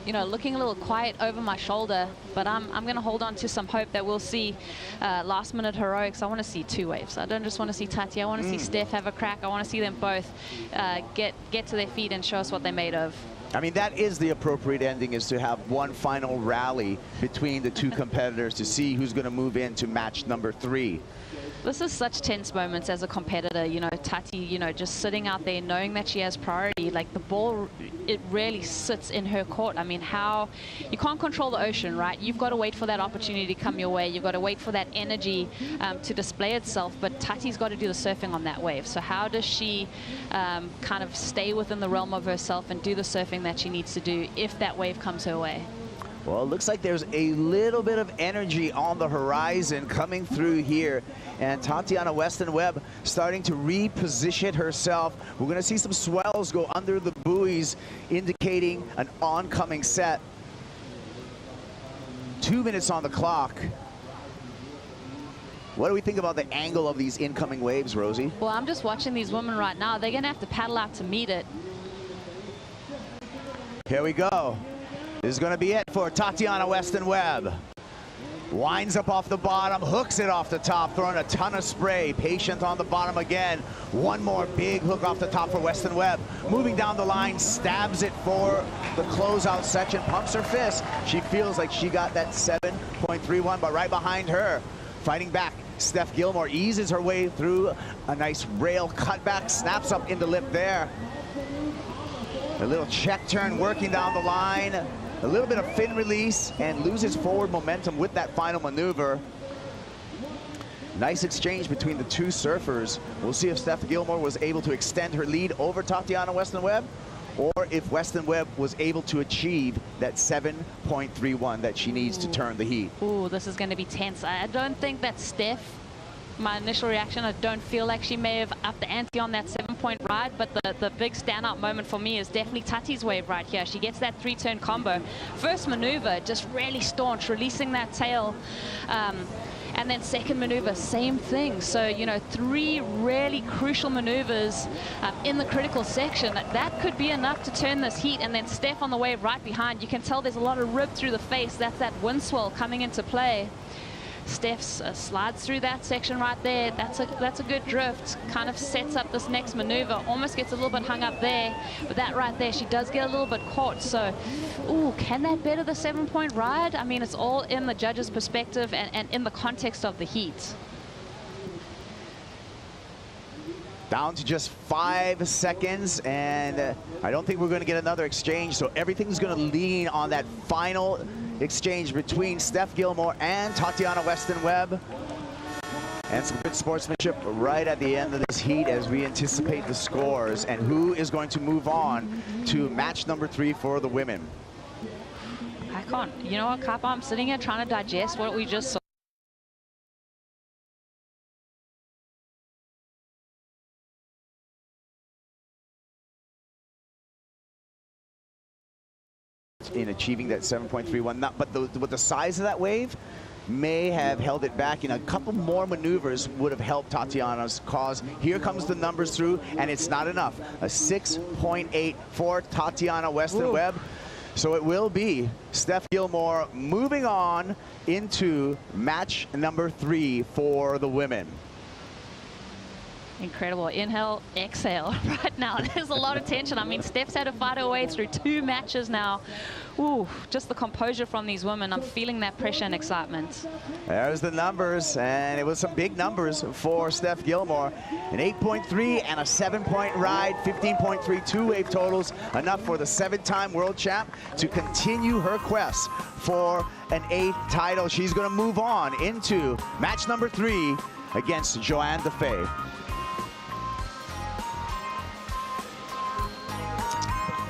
You know, looking a little quiet over my shoulder, but I'm going to hold on to some hope that we'll see last-minute heroics. I want to see two waves. I don't just want to see Tati. I want to see Steph have a crack. I want to see them both get to their feet and show us what they're made of. I mean, that is the appropriate ending, is to have one final rally between the two competitors to see who's going to move into match number 3. This is such tense moments as a competitor, you know, Tati, you know, just sitting out there knowing that she has priority. Like, the ball, it really sits in her court. I mean, you can't control the ocean, right? You've got to wait for that opportunity to come your way. You've got to wait for that energy to display itself, but Tati's got to do the surfing on that wave. So how does she kind of stay within the realm of herself and do the surfing that she needs to do if that wave comes her way? Well, it looks like there's a little bit of energy on the horizon coming through here. And Tatiana Weston-Webb starting to reposition herself. We're going to see some swells go under the buoys, indicating an oncoming set. 2 minutes on the clock. What do we think about the angle of these incoming waves, Rosie? Well, I'm just watching these women right now. They're going to have to paddle out to meet it. Here we go. This is going to be it for Tatiana Weston-Webb. Winds up off the bottom, hooks it off the top, throwing a ton of spray. Patient on the bottom again. One more big hook off the top for Weston-Webb. Moving down the line, stabs it for the closeout section, pumps her fist. She feels like she got that 7.31, but right behind her, fighting back, Steph Gilmore eases her way through a nice rail cutback, snaps up in the lip there. A little check turn working down the line. A little bit of fin release and loses forward momentum with that final maneuver. Nice exchange between the two surfers. We'll see if Steph Gilmore was able to extend her lead over Tatiana Weston-Webb, or if Weston-Webb was able to achieve that 7.31 that she needs to turn the heat. Ooh, this is going to be tense. I don't think that Steph, my initial reaction, I don't feel like she may have upped the ante on that 7-point ride, but the big standout moment for me is definitely Tati's wave right here. She gets that 3-turn combo. First maneuver, just really staunch, releasing that tail. And then second maneuver, same thing. So, you know, 3 really crucial maneuvers in the critical section. That could be enough to turn this heat. And then Steph on the wave right behind. You can tell there's a lot of rib through the face. That's that wind swell coming into play. Steph slides through that section right there. That's a good drift. Kind of sets up this next maneuver. Almost gets a little bit hung up there. But that right there, she does get a little bit caught. So, ooh, can that better the 7-point ride? I mean, it's all in the judge's perspective and in the context of the heat. Down to just 5 seconds, and I don't think we're going to get another exchange, so everything's going to lean on that final exchange between Steph Gilmore and Tatiana Weston-Webb. And some good sportsmanship right at the end of this heat as we anticipate the scores and who is going to move on to match number 3 for the women. I can't. You know what, Kappa? I'm sitting here trying to digest what we just saw. In achieving that 7.31, but with the size of that wave may have held it back. A couple more maneuvers would have helped Tatiana's cause. Here comes the numbers through, and it's not enough. A 6.8 for Tatiana Weston-Webb. So it will be Steph Gilmore moving on into match number 3 for the women. Incredible. Inhale, exhale. Right now, there's a lot of tension. I mean, Steph's had to fight her way through 2 matches now. Ooh, just the composure from these women. I'm feeling that pressure and excitement. There's the numbers, and it was some big numbers for Steph Gilmore. An 8.3 and a 7-point ride, 15.3 two-wave totals, enough for the 7-time world champ to continue her quest for an 8th title. She's going to move on into match number 3 against Joanne Defay.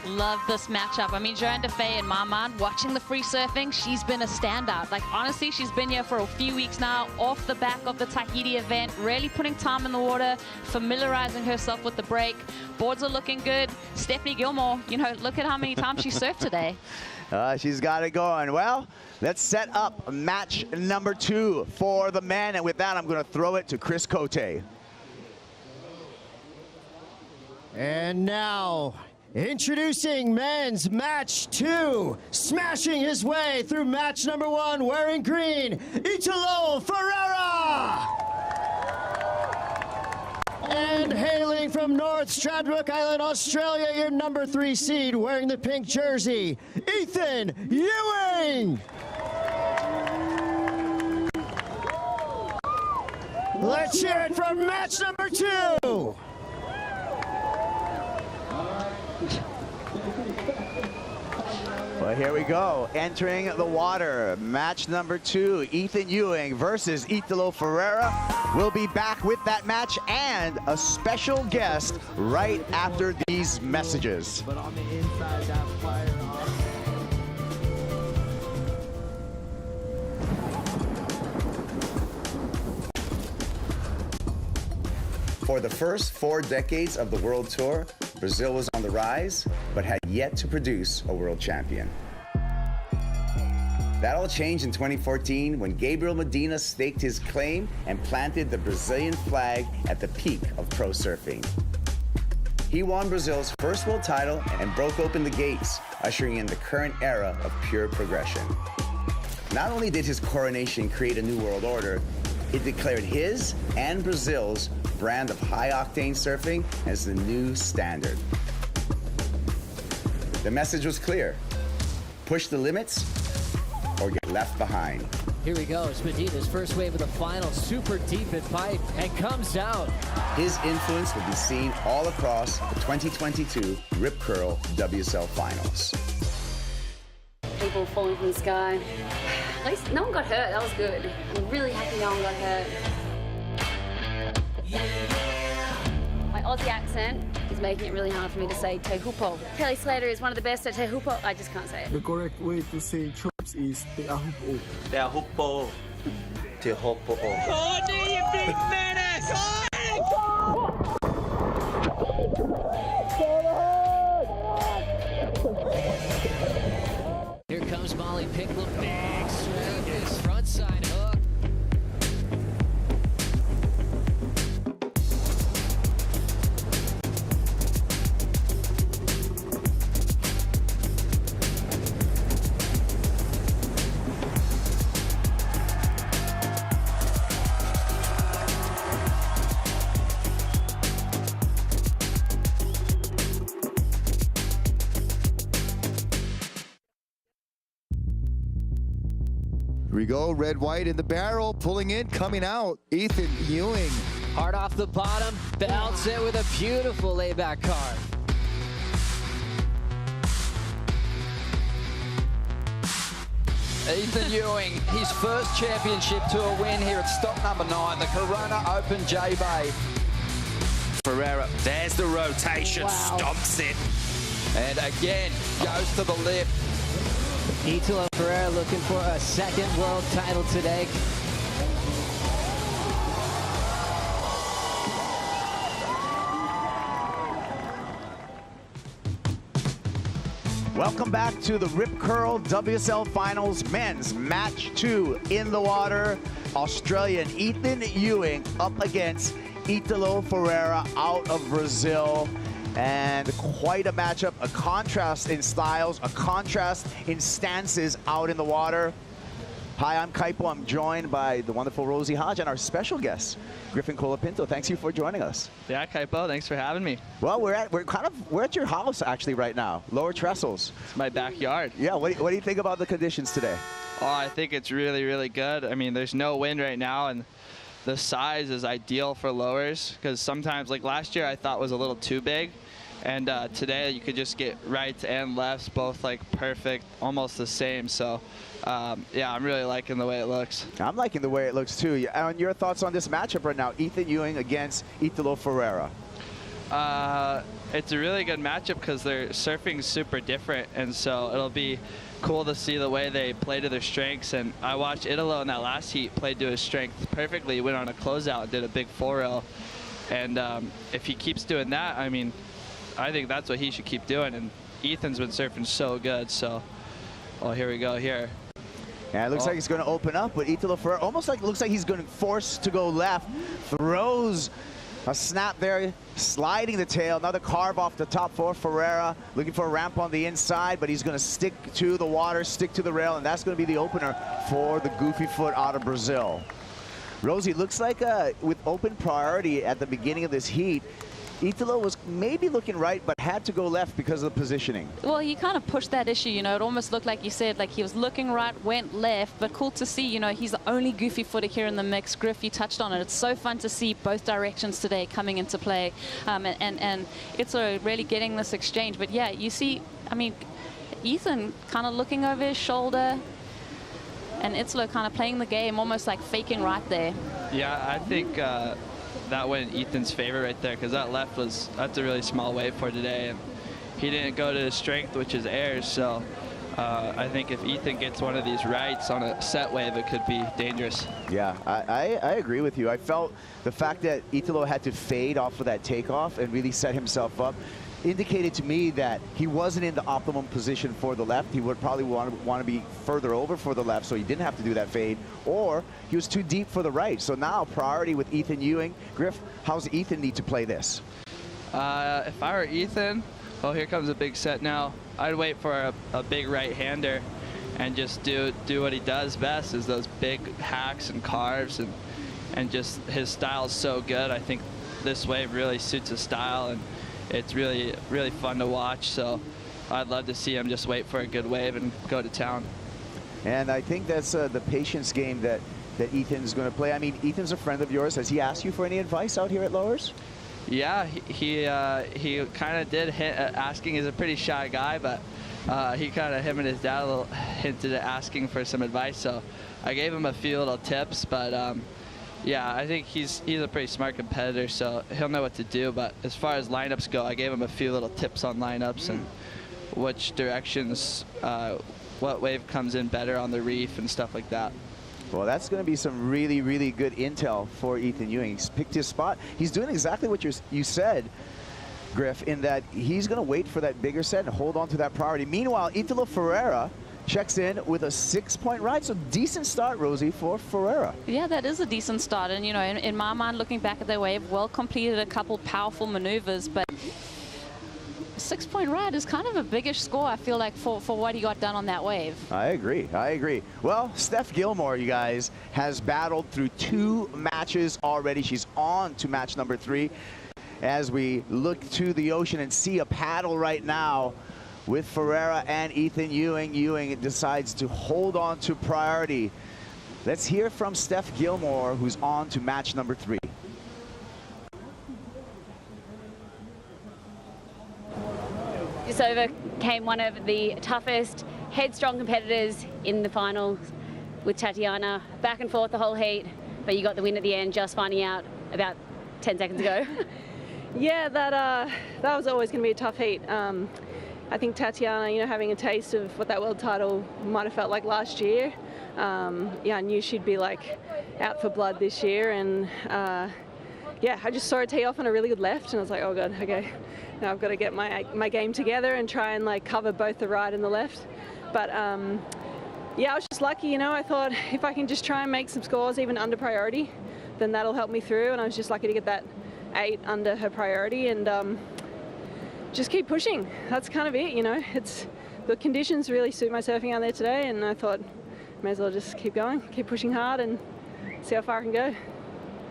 Love this matchup. I mean, Joanne Defay, in my mind, watching the free surfing, she's been a standout. Like, honestly, she's been here for a few weeks now, off the back of the Tahiti event, really putting time in the water, familiarizing herself with the break. Boards are looking good. Stephanie Gilmore, you know, look at how many times she surfed today. She's got it going. Well, let's set up match number 2 for the men. And with that, I'm going to throw it to Chris Cote. And now, introducing men's match 2, smashing his way through match number 1, wearing green, Italo Ferreira. And hailing from North Stradbroke Island, Australia, your number 3 seed, wearing the pink jersey, Ethan Ewing. Let's hear it from match number 2. Well, here we go. Entering the water, match number 2, Ethan Ewing versus Italo Ferreira. We'll be back with that match and a special guest right after these messages. But on the inside, that fire For the first 4 decades of the World Tour, Brazil was on the rise, but had yet to produce a world champion. That all changed in 2014 when Gabriel Medina staked his claim and planted the Brazilian flag at the peak of pro surfing. He won Brazil's first world title and broke open the gates, ushering in the current era of pure progression. Not only did his coronation create a new world order, it declared his and Brazil's brand of high-octane surfing as the new standard. The message was clear: push the limits or get left behind. Here we go. It's Medina's first wave of the final, super deep in pipe, and comes out. His influence will be seen all across the 2022 Rip Curl WSL Finals. People falling from the sky. At least no one got hurt. That was good. I'm really happy no one got hurt. My Aussie accent is making it really hard for me to say te hupo. Kelly Slater is one of the best at te hupo. I just can't say it. The correct way to say chops is te ahupo. Te ahupo. Te hupo. Oh, do you big menace! Here comes Molly Pickle, big swing, his front side hook. Here we go, red, white in the barrel, pulling in, coming out. Ethan Ewing. Hard off the bottom, belts it with a beautiful layback carve. Ethan Ewing, his first championship tour win here at stop number 9, the Corona Open J-Bay. Ferreira, there's the rotation, Wow. stomps it. And again, goes to the lip. Italo Ferreira looking for a second world title today. Welcome back to the Rip Curl WSL Finals men's match 2 in the water. Australian Ethan Ewing up against Italo Ferreira out of Brazil. And quite a matchup, a contrast in styles, a contrast in stances out in the water. Hi, I'm Kaipo. I'm joined by the wonderful Rosie Hodge and our special guest, Griffin Colapinto. Thanks you for joining us. Yeah, Kaipo, thanks for having me. Well, we're at your house actually right now, Lower Trestles. It's my backyard. Yeah, what do you think about the conditions today? Oh, I think it's really, really good. I mean, there's no wind right now, and the size is ideal for lowers, because sometimes, like last year, I thought was a little too big. And today you could just get rights and lefts, both like perfect, almost the same. So yeah, I'm really liking the way it looks. I'm liking the way it looks too. And your thoughts on this matchup right now, Ethan Ewing against Italo Ferreira? It's a really good matchup because their surfing's super different, and so it'll be cool to see the way they play to their strengths. And I watched Italo in that last heat play to his strength perfectly. He went on a closeout and did a big 4-rail. And if he keeps doing that, I mean, I think that's what he should keep doing. And Ethan's been surfing so good. So, well, here we go here. Yeah, it looks like he's going to open up, but Italo Ferreira almost like looks like he's going to force to go left. Throws a snap there, sliding the tail. Another carve off the top for Ferreira. Looking for a ramp on the inside, but he's going to stick to the water, stick to the rail, and that's going to be the opener for the goofy foot out of Brazil. Rosie, looks like with open priority at the beginning of this heat, Italo was maybe looking right, but had to go left because of the positioning. Well, he kind of pushed that issue, you know. It almost looked like you said, like he was looking right, went left, but cool to see, you know, he's the only goofy footer here in the mix. Griff, you touched on it. It's so fun to see both directions today coming into play, and it's really getting this exchange. But yeah, you see, I mean, Ethan kind of looking over his shoulder, and Italo kind of playing the game, almost like faking right there. Yeah, I think that went in Ethan's favor right there, because that left that's a really small wave for today, and he didn't go to his strength, which is airs. So I think if Ethan gets one of these rights on a set wave, it could be dangerous. Yeah, I agree with you. I felt the fact that Italo had to fade off of that takeoff and really set himself up indicated to me that he wasn't in the optimum position for the left. He would probably want to be further over for the left, so he didn't have to do that fade, or he was too deep for the right. So now priority with Ethan Ewing. Griff, how's Ethan need to play this? If I were Ethan, well, here comes a big set now. I'd wait for a big right-hander and just do what he does best, is those big hacks and carves, and just his style is so good. I think this wave really suits his style, and it's really, really fun to watch. So I'd love to see him just wait for a good wave and go to town. And I think that's the patience game that Ethan's going to play. I mean, Ethan's a friend of yours. Has he asked you for any advice out here at Lowers? Yeah, he kind of did hint at asking. He's a pretty shy guy, but he kind of, him and his dad hinted at asking for some advice. So I gave him a few little tips, but yeah, I think he's a pretty smart competitor, so he'll know what to do. But as far as lineups go, I gave him a few little tips on lineups and which directions, what wave comes in better on the reef and stuff like that. Well, that's going to be some really, really good intel for Ethan Ewing. He's picked his spot. He's doing exactly what you said, Griff, in that he's going to wait for that bigger set and hold on to that priority. Meanwhile, Italo Ferreira checks in with a 6-point ride. So decent start, Rosie, for Ferreira. Yeah, that is a decent start. And, you know, in my mind, looking back at their wave, well completed a couple powerful maneuvers, but a 6-point ride is kind of a biggish score, I feel like, for what he got done on that wave. I agree. I agree. Well, Steph Gilmore, you guys, has battled through 2 matches already. She's on to match number 3. As we look to the ocean and see a paddle right now with Ferreira and Ethan Ewing. Ewing decides to hold on to priority. Let's hear from Steph Gilmore, who's on to match number 3. This overcame one of the toughest, headstrong competitors in the finals with Tatiana. Back and forth the whole heat, but you got the win at the end, just finding out about 10 seconds ago. Yeah, that was always going to be a tough heat. I think Tatiana, you know, having a taste of what that world title might have felt like last year. Yeah, I knew she'd be like out for blood this year, and yeah, I just saw her tee off on a really good left, and I was like, oh god, okay, now I've got to get my game together and try and like cover both the right and the left. But yeah, I was just lucky, you know. I thought if I can just try and make some scores even under priority, then that'll help me through, and I was just lucky to get that 8 under her priority, and just keep pushing. That's kind of it, you know. It's the conditions really suit my surfing out there today, and I thought may as well just keep going, keep pushing hard, and see how far I can go.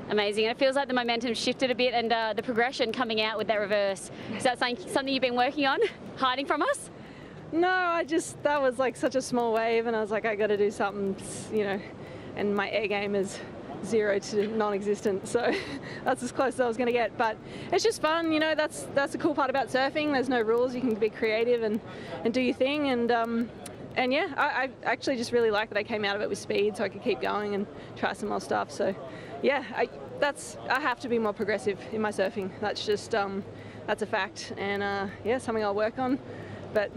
Amazing. It feels like the momentum shifted a bit, and the progression coming out with that reverse. Is that something you've been working on, hiding from us? No, that was like such a small wave, and I was like, I got to do something, you know, and my air game is 0 to non-existent, so that's as close as I was going to get. But it's just fun, you know. That's the cool part about surfing. There's no rules. You can be creative and do your thing, and yeah, I actually just really like that I came out of it with speed, so I could keep going and try some more stuff. So yeah, I have to be more progressive in my surfing. That's just that's a fact, and yeah, something I'll work on. But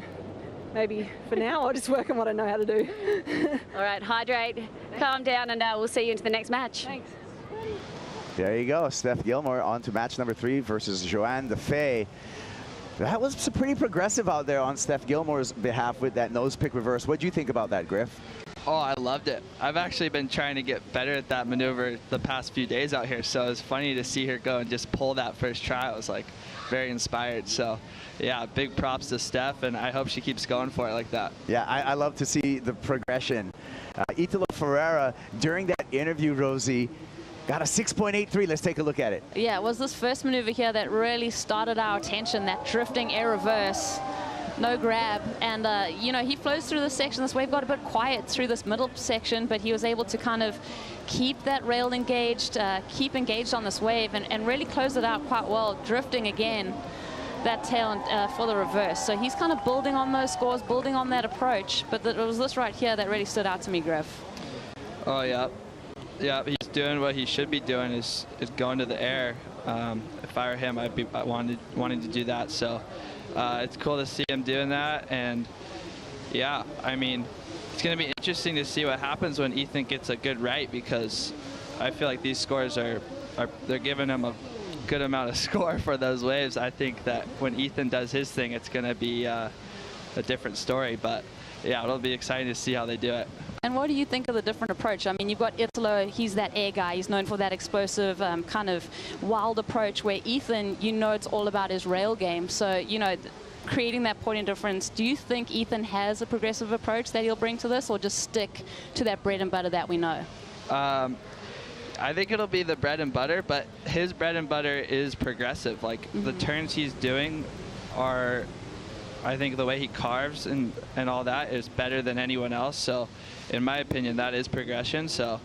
maybe for now, I'll just work on what I know how to do. All right, hydrate, calm down, and we'll see you into the next match. Thanks. There you go, Steph Gilmore on to match number 3 versus Joanne Defay. That was pretty progressive out there on Steph Gilmore's behalf with that nose pick reverse. What do you think about that, Griff? Oh, I loved it. I've actually been trying to get better at that maneuver the past few days out here, so it's funny to see her go and just pull that first try. I was like very inspired. So yeah, big props to Steph, and I hope she keeps going for it like that. Yeah, I love to see the progression. Italo Ferreira, during that interview, Rosie, got a 6.83. Let's take a look at it. Yeah, it was this first maneuver here that really started our attention, that drifting air reverse. No grab, and you know, he flows through this section. This wave got a bit quiet through this middle section, but he was able to kind of keep that rail engaged, keep engaged on this wave, and really close it out quite well, drifting again that tail for the reverse. So he's kind of building on those scores, building on that approach, but it was this right here that really stood out to me, Griff. Oh yeah, yeah, he's doing what he should be doing, is going to the air. If I were him, I'd be wanting to do that. So it's cool to see him doing that, and yeah, I mean, it's going to be interesting to see what happens when Ethan gets a good right, because I feel like these scores they're giving him a good amount of score for those waves. I think that when Ethan does his thing, it's going to be a different story, but yeah, it'll be exciting to see how they do it. And what do you think of the different approach? I mean, you've got Italo, he's that air guy. He's known for that explosive kind of wild approach, where Ethan, you know, it's all about his rail game. So, you know, creating that point of difference, do you think Ethan has a progressive approach that he'll bring to this, or just stick to that bread and butter that we know? I think it'll be the bread and butter, but his bread and butter is progressive. Like, the turns he's doing are, I think the way he carves and all that is better than anyone else. So in my opinion, that is progression. So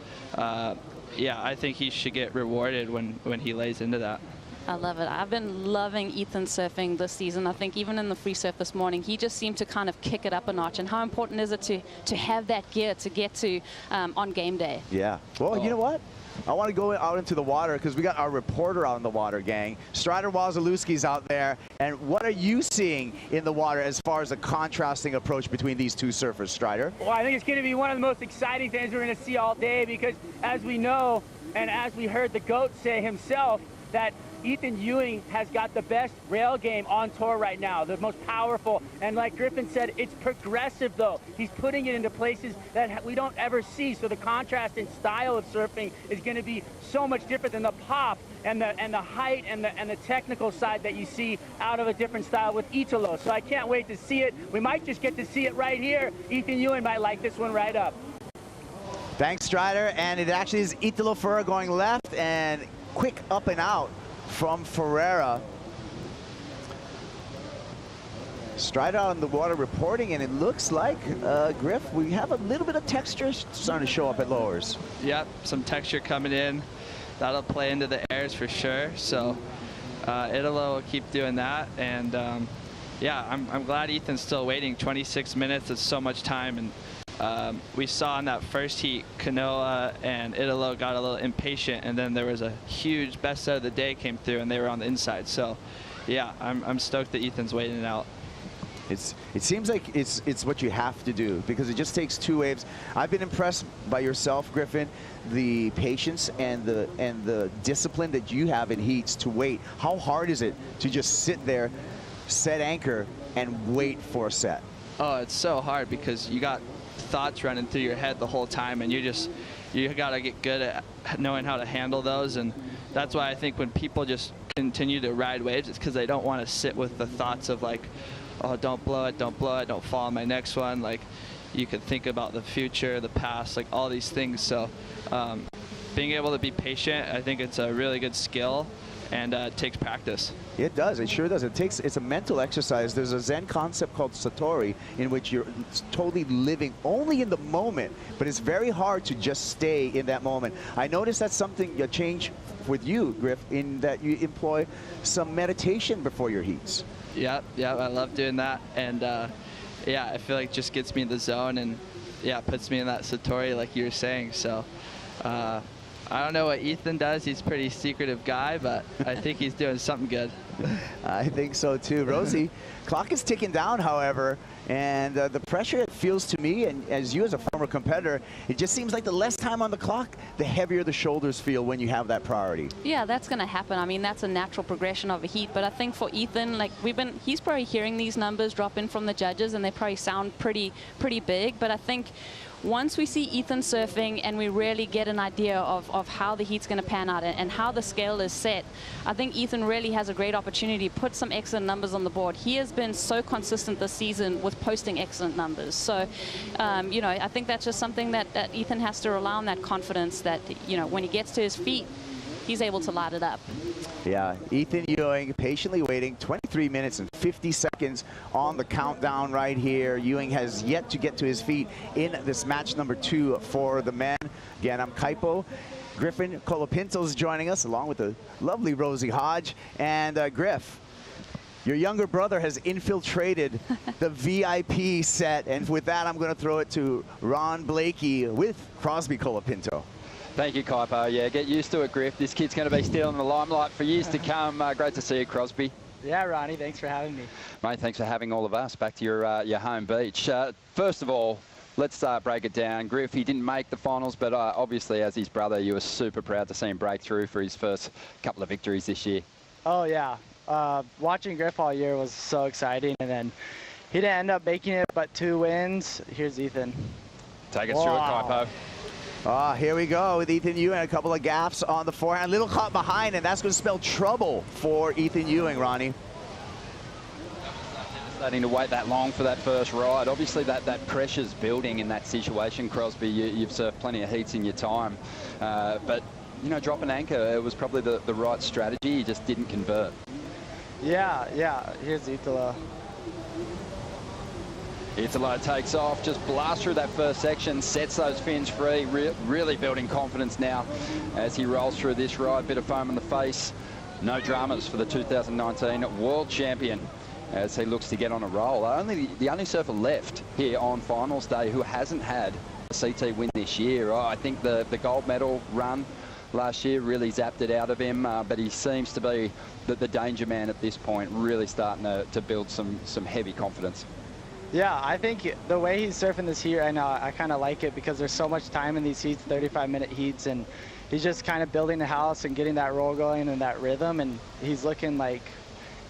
yeah, I think he should get rewarded when he lays into that. I love it. I've been loving Ethan surfing this season. I think even in the free surf this morning, he just seemed to kind of kick it up a notch. And how important is it to have that gear to get to on game day? Yeah. Well, you know what? I want to go out into the water because we got our reporter out in the water, gang. Strider Wazalewski's out there. And what are you seeing in the water as far as a contrasting approach between these two surfers, Strider? Well, I think it's going to be one of the most exciting things we're going to see all day, because as we know, and as we heard the GOAT say himself, that Ethan Ewing has got the best rail game on tour right now, the most powerful. And like Griffin said, it's progressive, though. He's putting it into places that we don't ever see. So the contrast in style of surfing is going to be so much different than the pop and the height and the technical side that you see out of a different style with Italo. So I can't wait to see it. We might just get to see it right here. Ethan Ewing might light this one right up. Thanks, Strider. And it actually is Italo Ferreira going left, and quick up and out from Ferreira. Stride out on the water reporting, and it looks like, Griff, we have a little bit of texture starting to show up at lowers. Yep, some texture coming in. That'll play into the airs for sure. So Italo will keep doing that. And yeah, I'm glad Ethan's still waiting. 26 minutes is so much time. And we saw in that first heat, Kanoa and Italo got a little impatient, and then there was a huge best set of the day came through, and they were on the inside. So yeah, I'm stoked that Ethan's waiting it out. It seems like it's what you have to do, because it just takes 2 waves. I've been impressed by yourself, Griffin, the patience and the discipline that you have in heats to wait. How hard is it to just sit there, set anchor, and wait for a set? Oh, it's so hard because you got thoughts running through your head the whole time, and you got to get good at knowing how to handle those. And that's why I think when people just continue to ride waves, it's because they don't want to sit with the thoughts of like, oh, don't blow it, don't fall on my next one. Like, you could think about the future, the past, like all these things. So being able to be patient, I think it's a really good skill, and it takes practice. It does. It sure does. It's a mental exercise. There's a Zen concept called Satori, in which you're totally living only in the moment, but it's very hard to just stay in that moment. I noticed that's something, a change with you, Griff, in that you employ some meditation before your heats. Yeah, I love doing that, and yeah, I feel like it just gets me in the zone, and yeah, puts me in that Satori like you were saying. So I don't know what Ethan does. He's a pretty secretive guy, but I think he's doing something good. I think so too. Rosie, clock is ticking down, however, and the pressure, it feels to me, and as you as a former competitor, it just seems like the less time on the clock, the heavier the shoulders feel when you have that priority. Yeah, that's going to happen. I mean, that's a natural progression of a heat, but I think for Ethan, like he's probably hearing these numbers drop in from the judges, and they probably sound pretty big, but I think once we see Ethan surfing and we really get an idea of how the heat's going to pan out and how the scale is set, I think Ethan really has a great opportunity to put some excellent numbers on the board. He has been so consistent this season with posting excellent numbers. So, you know, I think that's just something that Ethan has to rely on, that confidence that, you know, when he gets to his feet, he's able to light it up. Yeah, Ethan Ewing patiently waiting, 23 minutes and 50 seconds on the countdown right here. Ewing has yet to get to his feet in this match number 2 for the men. Again, I'm Kaipo. Griffin Colapinto's joining us, along with the lovely Rosie Hodge. And Griff, your younger brother has infiltrated the VIP set. And with that, I'm going to throw it to Ron Blakey with Crosby Colapinto. Thank you, Kaipo. Yeah, get used to it, Griff. This kid's going to be still in the limelight for years to come. Great to see you, Crosby. Yeah, Ronnie, thanks for having me. Mate, thanks for having all of us back to your home beach. First of all, let's break it down. Griff, he didn't make the finals, but obviously as his brother, you were super proud to see him break through for his first couple of victories this year. Oh, yeah. Watching Griff all year was so exciting, and then he didn't end up making it, but 2 wins. Here's Ethan. Take us through it, Kaipo. Here we go with Ethan Ewing. A couple of gaps on the forehand. Little caught behind, and that's going to spell trouble for Ethan Ewing, Ronnie. Starting to wait that long for that first ride. Obviously, that pressure's building in that situation, Crosby. You've surfed plenty of heats in your time. But, you know, drop an anchor, it was probably the right strategy. You just didn't convert. Yeah. Here's Italo. Italo takes off, just blasts through that first section, sets those fins free, really building confidence now as he rolls through this ride. Bit of foam in the face. No dramas for the 2019 world champion as he looks to get on a roll. The only surfer left here on finals day who hasn't had a CT win this year. I think the gold medal run last year really zapped it out of him, but he seems to be the danger man at this point, really starting to build some heavy confidence. Yeah, I think the way he's surfing this heat right now, I kind of like it because there's so much time in these heats, 35-minute heats, and he's just kind of building the house and getting that roll going and that rhythm, and he's looking like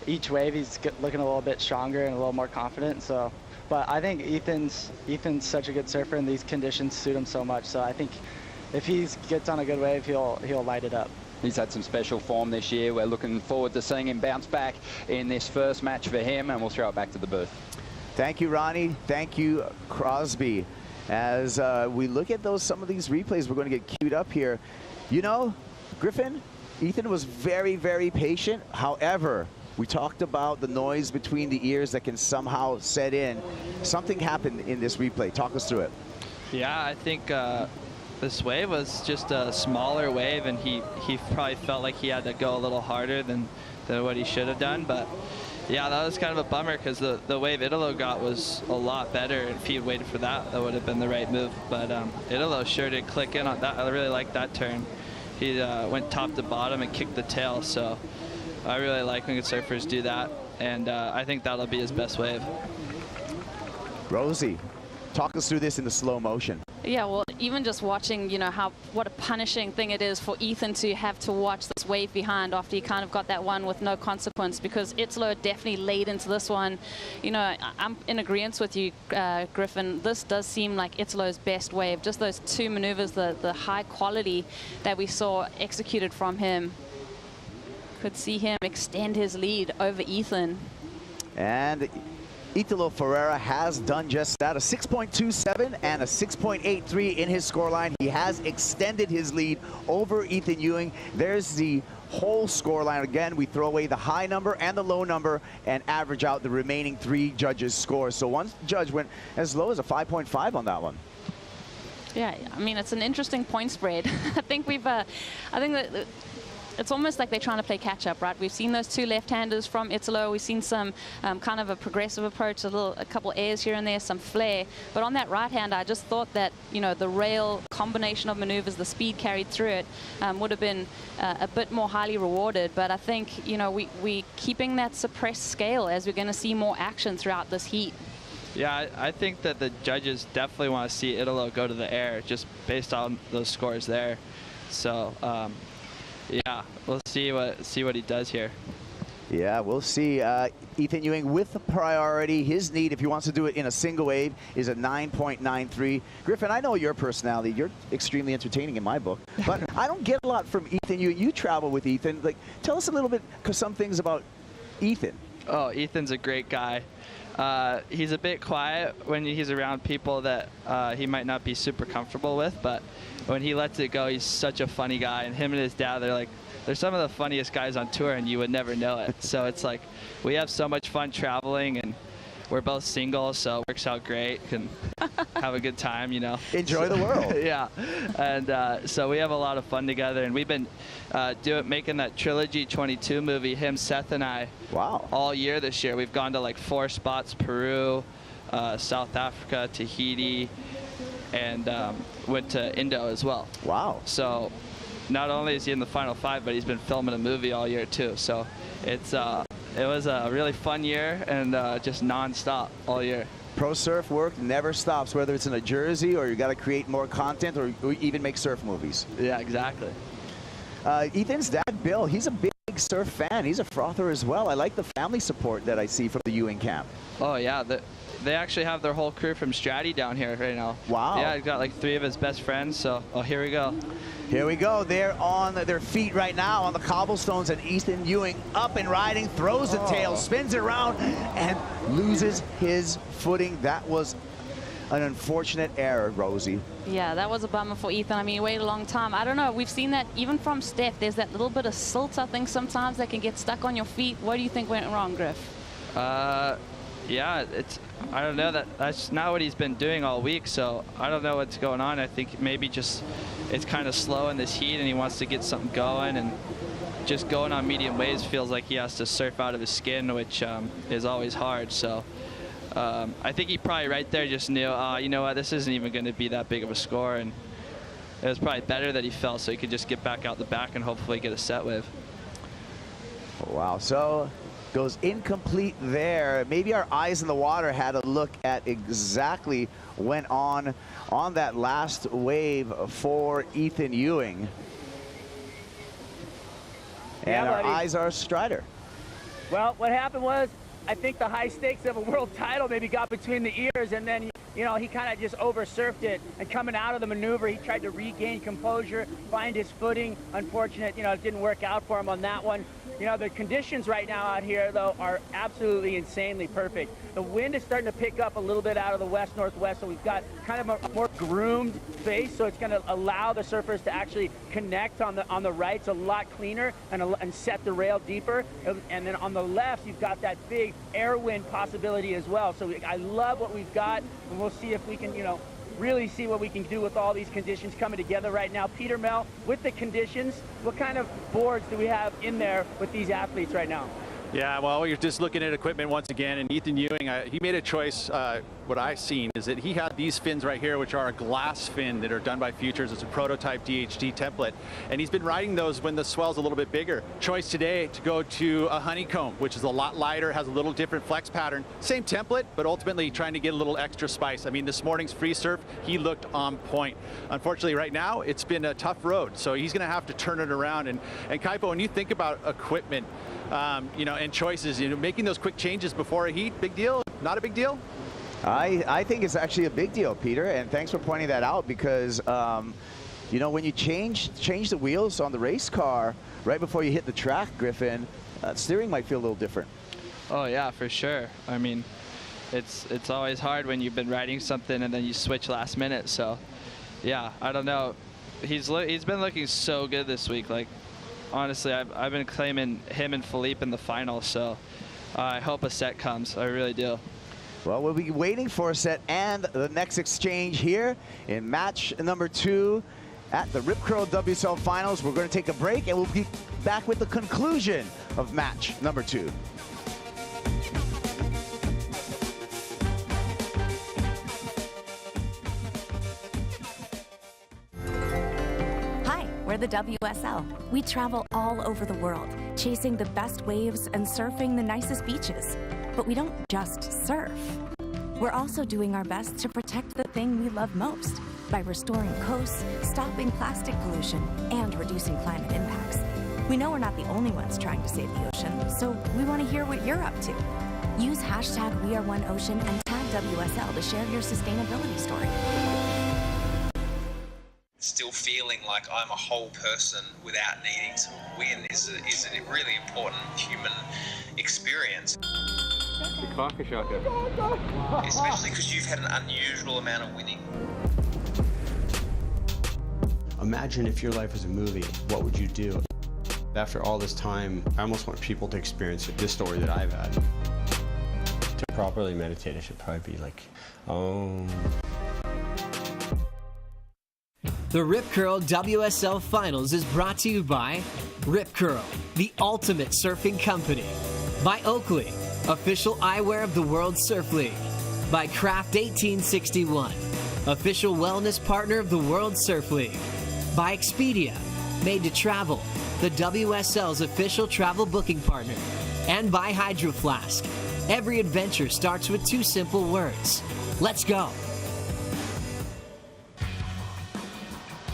each wave he's looking a little bit stronger and a little more confident. So, but I think Ethan's such a good surfer, and these conditions suit him so much. So I think if he gets on a good wave, he'll light it up. He's had some special form this year. We're looking forward to seeing him bounce back in this first match for him, and we'll throw it back to the booth. Thank you, Ronnie. Thank you, Crosby. As we look at some of these replays, we're going to get queued up here. You know, Griffin, Ethan was very, very patient. However, We talked about the noise between the ears that can somehow set in. Something happened in this replay. Talk us through it. Yeah, I think this wave was just a smaller wave, and he probably felt like he had to go a little harder than what he should have done. But yeah, that was kind of a bummer because the wave Italo got was a lot better. If he had waited for that, that would have been the right move. But Italo sure did click in on that. I really liked that turn. He went top to bottom and kicked the tail. So I really like when good surfers do that. And I think that'll be his best wave. Rosie, talk us through this in the slow motion. Yeah, well, even just watching, you know, what a punishing thing it is for Ethan to have to watch this wave behind after he kind of got that one with no consequence, because Italo definitely laid into this one. You know, I'm in agreement with you, Griffin. This does seem like Italo's best wave. Just those two maneuvers, the high quality that we saw executed from him. Could see him extend his lead over Ethan. And Italo Ferreira has done just that, a 6.27 and a 6.83 in his scoreline. He has extended his lead over Ethan Ewing. There's the whole scoreline. Again, we throw away the high number and the low number and average out the remaining 3 judges' scores. So one judge went as low as a 5.5 on that one. Yeah, I mean, it's an interesting point spread. I think that it's almost like they're trying to play catch up, right? We've seen those two left-handers from Italo. We've seen some kind of a progressive approach, a couple airs here and there, some flair. But on that right hand, I just thought that, you know, the rail combination of maneuvers, the speed carried through it, would have been a bit more highly rewarded. But I think, you know, we keeping that suppressed scale as we're going to see more action throughout this heat. Yeah, I think that the judges definitely want to see Italo go to the air just based on those scores there. So, yeah, we'll see what he does here. Yeah, we'll see. Ethan Ewing with the priority. His need, if he wants to do it in a single wave, is a 9.93. Griffin, I know your personality. You're extremely entertaining in my book. But I don't get a lot from Ethan Ewing. You travel with Ethan. Like, tell us a little bit, some things about Ethan. Oh, Ethan's a great guy. He's a bit quiet when he's around people that he might not be super comfortable with, but when he lets it go, he's such a funny guy. And him and his dad, they're some of the funniest guys on tour, and you would never know it. So it's like we have so much fun traveling, and we're both single, so it works out great. Can have a good time, you know. Enjoy the world. Yeah, and so we have a lot of fun together, and we've been making that Trilogy 22 movie, him, Seth, and I. Wow. All year this year, we've gone to like 4 spots: Peru, South Africa, Tahiti, and went to Indo as well. Wow. So not only is he in the Final 5, but he's been filming a movie all year too. So it's it was a really fun year, and just non-stop all year. Pro surf work never stops, whether it's in a jersey or you got to create more content or even make surf movies. Yeah, exactly. Ethan's dad, Bill, he's a big surf fan. He's a frother as well. I like the family support that I see from the Ewing camp. Oh, yeah. They actually have their whole crew from Stratty down here right now. Wow. Yeah, he's got like 3 of his best friends. So, oh, here we go. Here we go. They're on their feet right now on the cobblestones, and Ethan Ewing up and riding, throws the tail, spins it around, and loses his footing. That was an unfortunate error, Rosie. Yeah, that was a bummer for Ethan. I mean, he waited a long time. I don't know. We've seen that even from Steph. There's that little bit of silt, I think, sometimes that can get stuck on your feet. What do you think went wrong, Griff? Yeah, I don't know. That's not what he's been doing all week, so I don't know what's going on. I think maybe just it's kind of slow in this heat, and he wants to get something going, and just going on medium waves feels like he has to surf out of his skin, which is always hard. So I think he probably right there just knew, you know what, this isn't even going to be that big of a score, and it was probably better that he fell so he could just get back out the back and hopefully get a set wave. Wow, so goes incomplete there. Maybe our eyes in the water had a look at exactly went on that last wave for Ethan Ewing. Yeah, and our buddy. eyes are Strider. Well, what happened was, I think the high stakes of a world title maybe got between the ears, and then, you know, he kind of just over-surfed it. And coming out of the maneuver, he tried to regain composure, find his footing. Unfortunate, you know, it didn't work out for him on that one. You know, the conditions right now out here, though, are absolutely insanely perfect. The wind is starting to pick up a little bit out of the west-northwest, so we've got kind of a more groomed face, so it's going to allow the surfers to actually connect on the rights a lot cleaner and set the rail deeper. And then on the left, you've got that big air wind possibility as well. So I love what we've got, and we'll see if we can, really see what we can do with all these conditions coming together right now. Peter, Mel, with the conditions, what kind of boards do we have in there with these athletes right now? Yeah, well, you're just looking at equipment once again, and Ethan Ewing, he made a choice. What I've seen is that he had these fins right here, which are a glass fin that are done by Futures. It's a prototype DHT template, and he's been riding those when the swell's a little bit bigger. Choice today to go to a honeycomb, which is a lot lighter, has a little different flex pattern. Same template, but ultimately trying to get a little extra spice. I mean, this morning's free surf, he looked on point. Unfortunately, right now, it's been a tough road, so he's going to have to turn it around. And Kaipo, when you think about equipment, and choices, making those quick changes before a heat, big deal, not a big deal? I think it's actually a big deal, Peter, and thanks for pointing that out, because when you change the wheels on the race car right before you hit the track, Griffin, steering might feel a little different. Oh yeah, for sure. I mean, it's always hard when you've been riding something and then you switch last minute. So yeah, I don't know. He's been looking so good this week. Like, honestly, I've been claiming him and Philippe in the final, so I hope a set comes. I really do. Well, we'll be waiting for a set and the next exchange here in match number 2 at the Rip Curl WSL Finals. We're going to take a break, and we'll be back with the conclusion of match number 2. We're the WSL. We travel all over the world, chasing the best waves and surfing the nicest beaches. But we don't just surf. We're also doing our best to protect the thing we love most by restoring coasts, stopping plastic pollution, and reducing climate impacts. We know we're not the only ones trying to save the ocean, so we want to hear what you're up to. Use hashtag #WeAreOneOcean and tag WSL to share your sustainability story. Still feeling like I'm a whole person without needing to win is a really important human experience. Especially because you've had an unusual amount of winning. Imagine if your life was a movie, what would you do? After all this time, I almost want people to experience this story that I've had. To properly meditate, I should probably be like, oh. The Rip Curl WSL Finals is brought to you by Rip Curl, the ultimate surfing company. By Oakley, official eyewear of the World Surf League. By Craft 1861, official wellness partner of the World Surf League. By Expedia, made to travel, the WSL's official travel booking partner. And by Hydro Flask. Every adventure starts with 2 simple words. Let's go.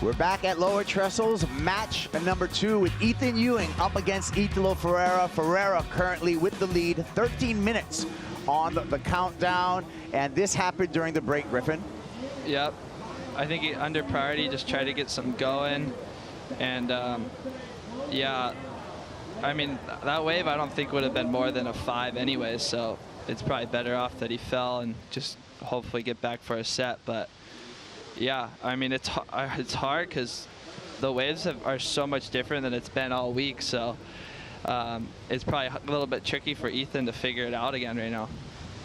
We're back at Lower Trestles, match number 2 with Ethan Ewing up against Italo Ferreira. Ferreira currently with the lead, 13 minutes on the countdown, and this happened during the break, Griffin. Yep. I think under priority, just try to get some going, and yeah, I mean, that wave I don't think would have been more than a 5 anyways, so it's probably better off that he fell and just hopefully get back for a set. But yeah, I mean, it's hard because the waves are so much different than it's been all week, so it's probably a little bit tricky for Ethan to figure it out again right now.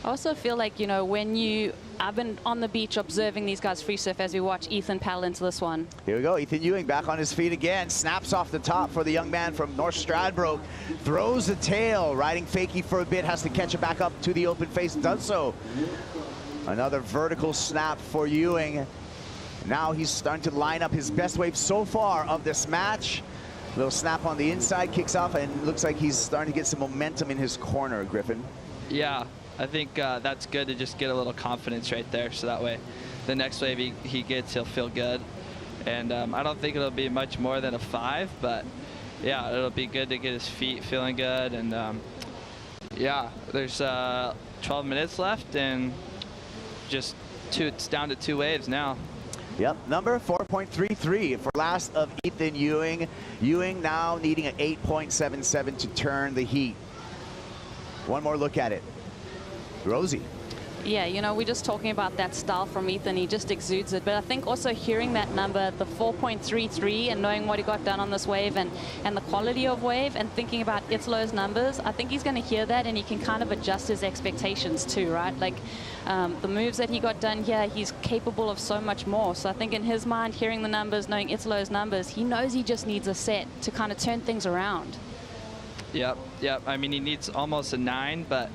I also feel like, I've been on the beach observing these guys free surf as we watch Ethan paddle into this one. Here we go, Ethan Ewing back on his feet again, snaps off the top for the young man from North Stradbroke, throws the tail, riding fakie for a bit, has to catch it back up to the open face, does so. Another vertical snap for Ewing. Now he's starting to line up his best wave so far of this match. Little snap on the inside, kicks off, and looks like he's starting to get some momentum in his corner, Griffin. Yeah, I think that's good to just get a little confidence right there, so that way the next wave he gets, he'll feel good. And I don't think it'll be much more than a 5, but yeah, it'll be good to get his feet feeling good. And yeah, there's 12 minutes left, and just it's down to 2 waves now. Yep, number 4.33 for last of Ethan Ewing. Ewing now needing an 8.77 to turn the heat. One more look at it. Rosie. Yeah, you know, we're just talking about that style from Ethan. He just exudes it. But I think also hearing that number, the 4.33, and knowing what he got done on this wave and the quality of wave, and thinking about Italo's numbers, I think he's going to hear that and he can kind of adjust his expectations too, right? Like the moves that he got done here, he's capable of so much more. So I think in his mind, hearing the numbers, knowing Italo's numbers, he knows he just needs a set to kind of turn things around. Yep. I mean, he needs almost a 9, but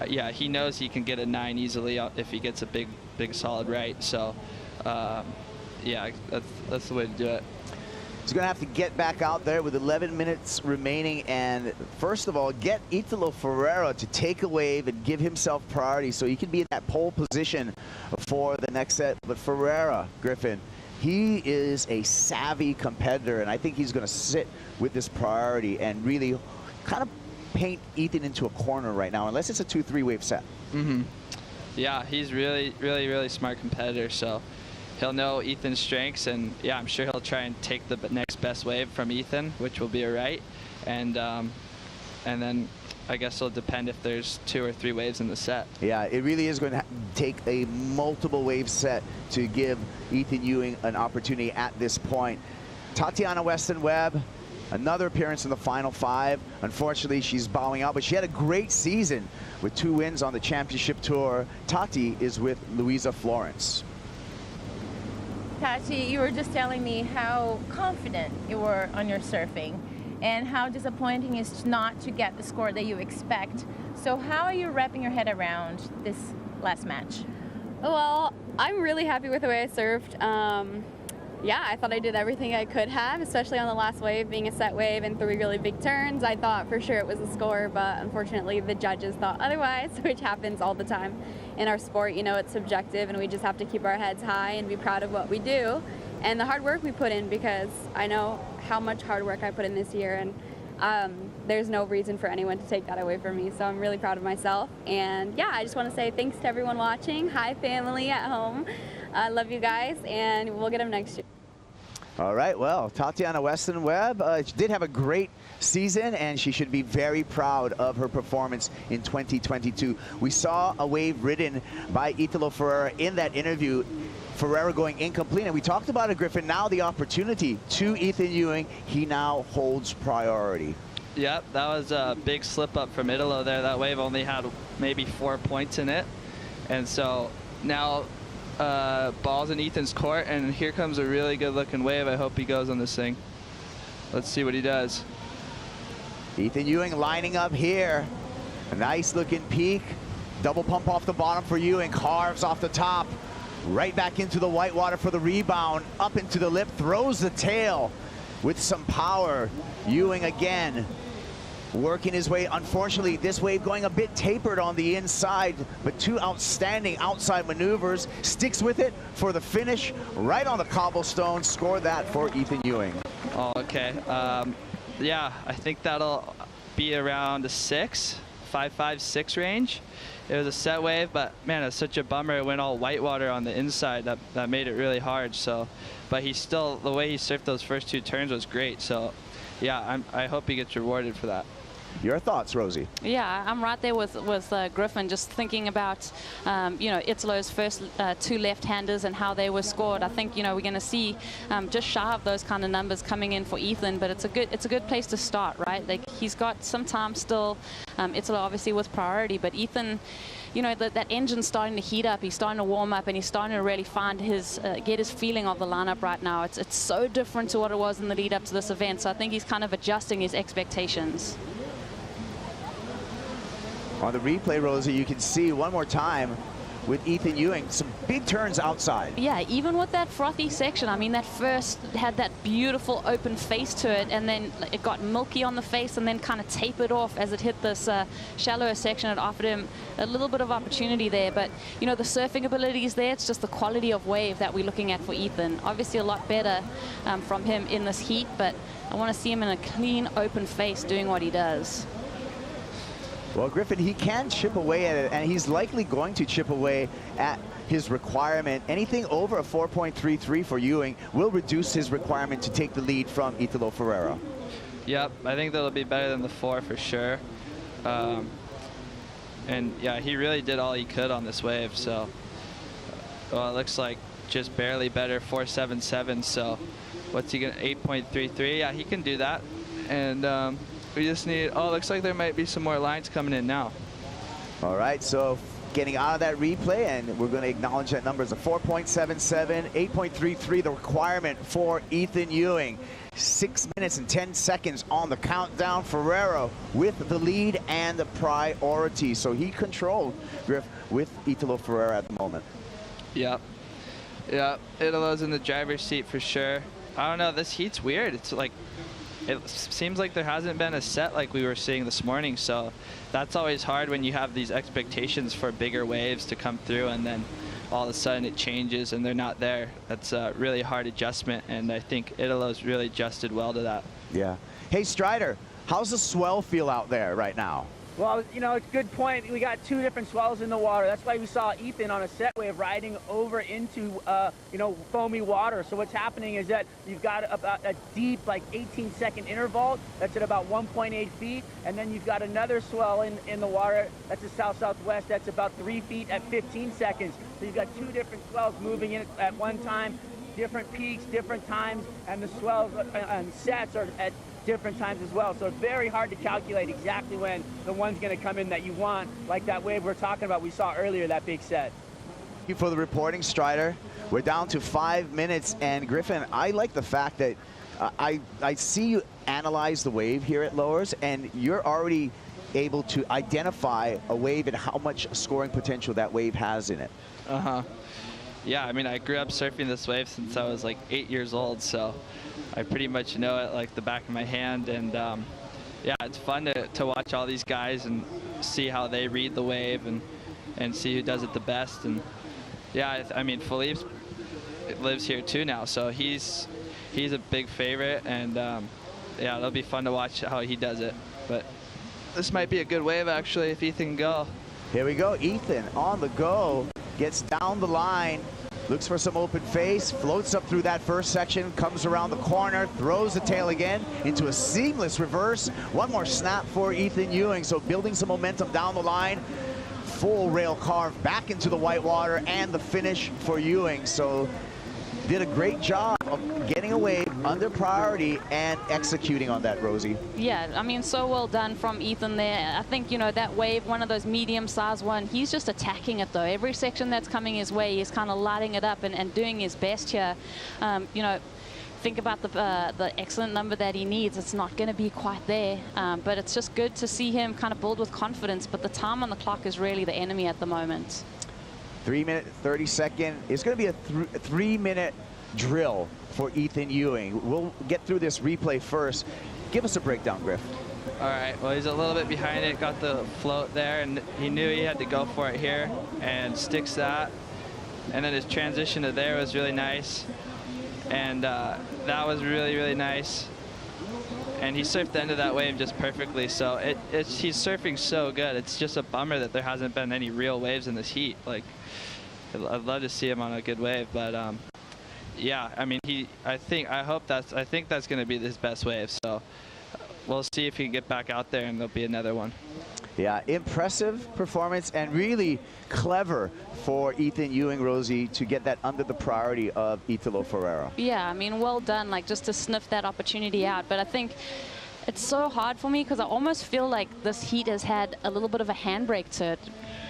yeah, he knows he can get a 9 easily if he gets a big solid right. So, yeah, that's the way to do it. He's going to have to get back out there with 11 minutes remaining and, first of all, get Italo Ferreira to take a wave and give himself priority so he can be in that pole position for the next set. But Ferreira, Griffin, he is a savvy competitor, and I think he's going to sit with this priority and really kind of paint Ethan into a corner right now, unless it's a 2-3 wave set. Yeah, he's really smart competitor, so he'll know Ethan's strengths, and yeah, I'm sure he'll try and take the next best wave from Ethan, which will be a right, and then I guess it'll depend if there's 2 or 3 waves in the set. Yeah, it really is going to take a multiple wave set to give Ethan Ewing an opportunity at this point. Tatiana Weston-Webb, another appearance in the final 5. Unfortunately, she's bowing out, but she had a great season with 2 wins on the championship tour. Tati is with Louisa Florence. Tati, you were just telling me how confident you were on your surfing and how disappointing it is not to get the score that you expect. So how are you wrapping your head around this last match? Well, I'm really happy with the way I surfed. Yeah, I thought I did everything I could have, especially on the last wave, being a set wave and 3 really big turns. I thought for sure it was a score, but unfortunately the judges thought otherwise, which happens all the time in our sport. You know, it's subjective and we just have to keep our heads high and be proud of what we do and the hard work we put in, because I know how much hard work I put in this year, and there's no reason for anyone to take that away from me. So I'm really proud of myself. And yeah, I just want to say thanks to everyone watching. Hi, family at home. I love you guys, and we'll get them next year. All right, well, Tatiana Weston-Webb did have a great season, and she should be very proud of her performance in 2022. We saw a wave ridden by Italo Ferreira in that interview. Ferreira going incomplete, and we talked about it, Griffin. Now the opportunity to Ethan Ewing, he now holds priority. Yep, that was a big slip up from Italo there. That wave only had maybe 4 points in it, and so now ball's in Ethan's court, and here comes a really good looking wave. I hope he goes on this thing. Let's see what he does. Ethan Ewing lining up here. A nice looking peak. Double pump off the bottom for Ewing. Carves off the top. Right back into the whitewater for the rebound. Up into the lip. Throws the tail with some power. Ewing again working his way. Unfortunately, this wave going a bit tapered on the inside, but 2 outstanding outside maneuvers. Sticks with it for the finish right on the cobblestone. Score that for Ethan Ewing. Oh, okay. Yeah, I think that'll be around a 6, 5, 6 range. It was a set wave, but man, it's such a bummer. It went all whitewater on the inside. That made it really hard. So, but he still, the way he surfed those first 2 turns was great. So, yeah, I hope he gets rewarded for that. Your thoughts, Rosie? Yeah, I'm right there with Griffin, just thinking about, you know, Italo's first 2 left-handers and how they were scored. I think, you know, we're going to see just shy of those kind of numbers coming in for Ethan, but it's a good place to start, right? Like, he's got some time still. Italo obviously with priority, but Ethan, you know, that engine's starting to heat up. He's starting to warm up, and he's starting to really find his get his feeling of the lineup right now. It's so different to what it was in the lead up to this event. So I think he's kind of adjusting his expectations. On the replay, Rosie, you can see one more time with Ethan Ewing, some big turns outside. Yeah, even with that frothy section, I mean, that first had that beautiful open face to it, and then it got milky on the face and then kind of tapered off as it hit this shallower section. It offered him a little bit of opportunity there, but, you know, the surfing ability is there. It's just the quality of wave that we're looking at for Ethan. Obviously a lot better from him in this heat, but I want to see him in a clean, open face doing what he does. Well, Griffin, he can chip away at it, and he's likely going to chip away at his requirement. Anything over a 4.33 for Ewing will reduce his requirement to take the lead from Italo Ferreira. Yep, I think that'll be better than the 4 for sure. And yeah, he really did all he could on this wave. So well, it looks like just barely better, 4.77. So what's he gonna, 8.33? Yeah, he can do that. And we just need, oh, looks like there might be some more lines coming in now. All right, so getting out of that replay, and we're going to acknowledge that number is a 4.77, 8.33, the requirement for Ethan Ewing. 6 minutes and 10 seconds on the countdown. Ferreira with the lead and the priority. So he controlled, Griff, with Italo Ferreira at the moment. Yep. Yeah, Italo's in the driver's seat for sure. I don't know, this heat's weird. It's like, it seems like there hasn't been a set like we were seeing this morning. So that's always hard when you have these expectations for bigger waves to come through and then all of a sudden it changes and they're not there. That's a really hard adjustment, and I think Italo's really adjusted well to that. Yeah. Hey, Strider, how's the swell feel out there right now? Well, you know, it's a good point. We got two different swells in the water. That's why we saw Ethan on a set wave riding over into, you know, foamy water. So what's happening is that you've got a deep, like 18-second interval that's at about 1.8 feet. And then you've got another swell in the water that's a south-southwest that's about 3 feet at 15 seconds. So you've got two different swells moving in at one time, different peaks, different times, and the swells and sets are at different times as well. So it's very hard to calculate exactly when the one's going to come in that you want, like that wave we're talking about we saw earlier, that big set. Thank you for the reporting, Strider. We're down to 5 minutes, and Griffin, I like the fact that I see you analyze the wave here at Lowers, and you're already able to identify a wave and how much scoring potential that wave has in it. Yeah, I mean, I grew up surfing this wave since I was like 8 years old, so I pretty much know it like the back of my hand. And yeah, it's fun to watch all these guys and see how they read the wave and see who does it the best. And yeah, I mean, Philippe lives here too now, so he's a big favorite. And yeah, it'll be fun to watch how he does it. But this might be a good wave actually if Ethan can go. Here we go, Ethan on the go. Gets down the line, looks for some open face, floats up through that first section, comes around the corner, throws the tail again into a seamless reverse. One more snap for Ethan Ewing, so building some momentum down the line. Full rail carve back into the white water, and the finish for Ewing. So did a great job of getting a wave under priority and executing on that, Rosie. Yeah, I mean, so well done from Ethan there. I think, you know, that wave, one of those medium-sized one, he's just attacking it, though. Every section that's coming his way, he's kind of lighting it up and doing his best here. You know, think about the excellent number that he needs. It's not going to be quite there, but it's just good to see him kind of build with confidence. But the time on the clock is really the enemy at the moment. 3 minute, 30 second. It's going to be a 3 minute drill for Ethan Ewing. We'll get through this replay first. Give us a breakdown, Griff. All right, well, he's a little bit behind it, got the float there, and he knew he had to go for it here and sticks that. And then his transition to there was really nice. And that was really, really nice. And he surfed the end of that wave just perfectly. So he's surfing so good. It's just a bummer that there hasn't been any real waves in this heat. Like, I'd love to see him on a good wave, but yeah, I mean, I think that's going to be his best wave. So we'll see if he can get back out there, and there'll be another one. Yeah, impressive performance and really clever for Ethan Ewing, Rosie, to get that under the priority of Italo Ferreira. Yeah, I mean, well done, like, just to sniff that opportunity out. But I think it's so hard for me because I almost feel like this heat has had a little bit of a handbrake to it.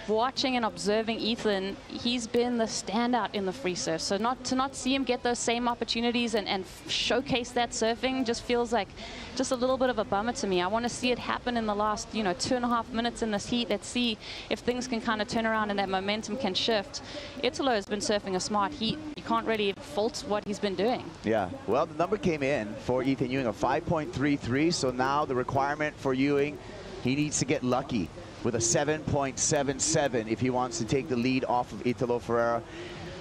Watching and observing Ethan, he's been the standout in the free surf. So to not see him get those same opportunities and showcase that surfing just feels like just a little bit of a bummer to me. I want to see it happen in the last, you know, 2.5 minutes in this heat. Let's see if things can kind of turn around and that momentum can shift. Italo has been surfing a smart heat. You can't really fault what he's been doing. Yeah, well, the number came in for Ethan Ewing of 5.33. So now the requirement for Ewing, he needs to get lucky with a 7.77 if he wants to take the lead off of Italo Ferreira.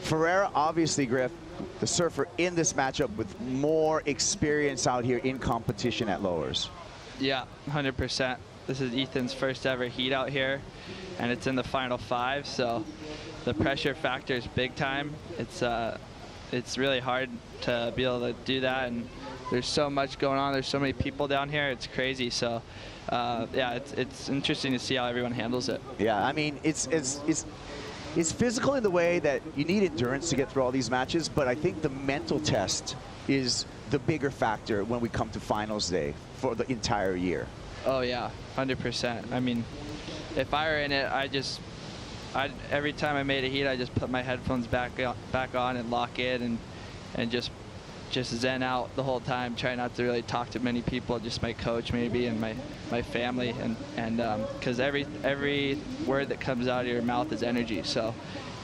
Ferreira, obviously, Griff, the surfer in this matchup with more experience out here in competition at Lowers. Yeah, 100%. This is Ethan's first ever heat out here, and it's in the final 5, so the pressure factor is big time. It's really hard to be able to do that and there's so much going on. There's so many people down here. It's crazy. So, yeah, it's interesting to see how everyone handles it. Yeah, I mean, it's physical in the way that you need endurance to get through all these matches, but I think the mental test is the bigger factor when we come to finals day for the entire year. Oh yeah, 100%. I mean, if I were in it, every time I made a heat, I just put my headphones back on and lock in and just zen out the whole time. Try not to really talk to many people, just my coach maybe and my family, and because every word that comes out of your mouth is energy. So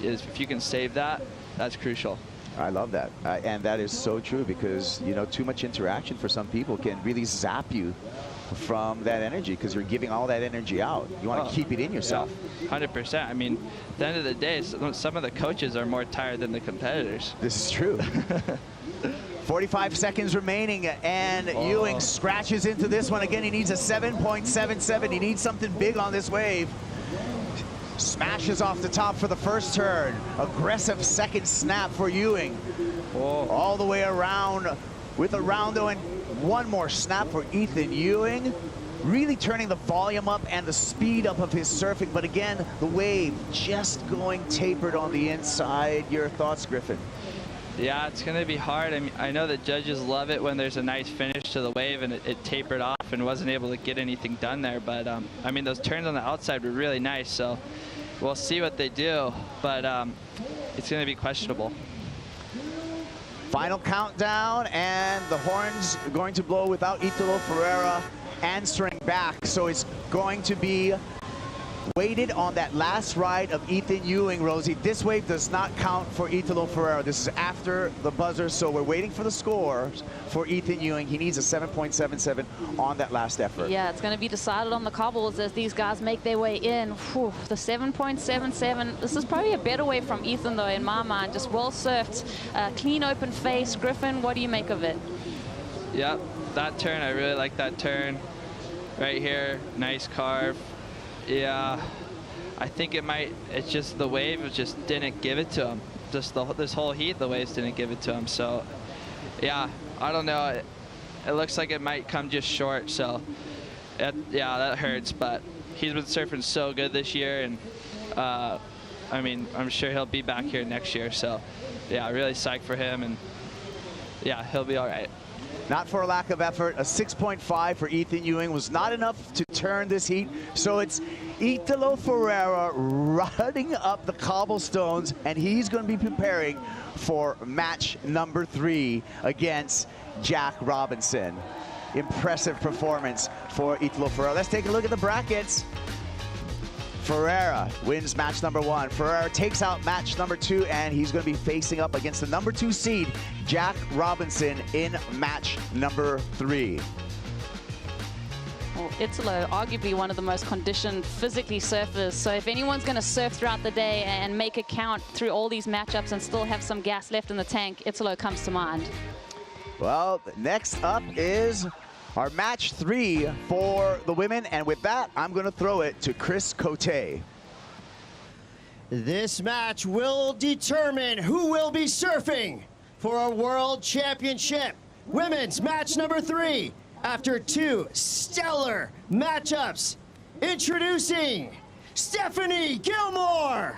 if you can save that, that's crucial. I love that, and that is so true, because you know, too much interaction for some people can really zap you from that energy, because you're giving all that energy out. You want to keep it in yourself. Yeah, 100%. I mean, at the end of the day, some of the coaches are more tired than the competitors. This is true. 45 seconds remaining, and Ewing scratches into this one again. He needs a 7.77. He needs something big on this wave. Smashes off the top for the first turn. Aggressive second snap for Ewing. All the way around with a roundo, and one more snap for Ethan Ewing. Really turning the volume up and the speed up of his surfing, but again, the wave just going tapered on the inside. Your thoughts, Griffin? Yeah, it's going to be hard. I mean, I know that judges love it when there's a nice finish to the wave and it tapered off and wasn't able to get anything done there. But, I mean, those turns on the outside were really nice. So we'll see what they do. But it's going to be questionable. Final countdown, and the horn's going to blow without Italo Ferreira answering back. So it's going to be weighted on that last ride of Ethan Ewing, Rosie. This wave does not count for Italo Ferreira. This is after the buzzer, so we're waiting for the scores for Ethan Ewing. He needs a 7.77 on that last effort. Yeah, it's going to be decided on the cobbles as these guys make their way in. Whew, the 7.77. This is probably a better wave from Ethan, though, in my mind. Just well surfed, clean open face. Griffin, what do you make of it? Yep, that turn, I really like that turn. Right here, nice carve. Yeah, I think it's just the wave just didn't give it to him. Just this whole heat, the waves didn't give it to him. So, yeah, I don't know. It looks like it might come just short. So, yeah, that hurts. But he's been surfing so good this year. And, I mean, I'm sure he'll be back here next year. So, yeah, really psyched for him. And, yeah, he'll be all right. Not for a lack of effort. A 6.5 for Ethan Ewing was not enough to turn this heat. So it's Italo Ferreira running up the cobblestones, and he's going to be preparing for match number 3 against Jack Robinson. Impressive performance for Italo Ferreira. Let's take a look at the brackets. Ferreira wins match number 1. Ferreira takes out match number 2, and he's going to be facing up against the number 2 seed, Jack Robinson, in match number 3. Well, Italo, arguably one of the most conditioned physically surfers. So if anyone's going to surf throughout the day and make it count through all these matchups and still have some gas left in the tank, Italo comes to mind. Well, next up is our match 3 for the women, and with that, I'm going to throw it to Chris Cote. This match will determine who will be surfing for a world championship. Women's match number 3, after 2 stellar matchups. Introducing Stephanie Gilmore.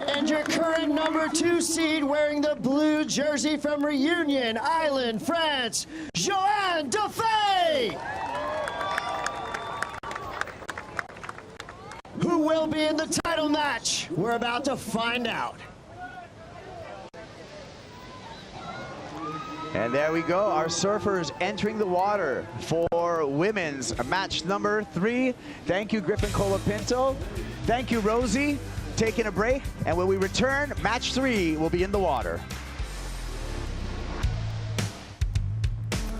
And your current number 2 seed wearing the blue jersey from Reunion Island, France, Joanne Defay. Who will be in the title match? We're about to find out. And there we go, our surfers entering the water for women's match number 3. Thank you, Griffin Colapinto. Thank you, Rosie. Taking a break, and when we return, match 3 will be in the water.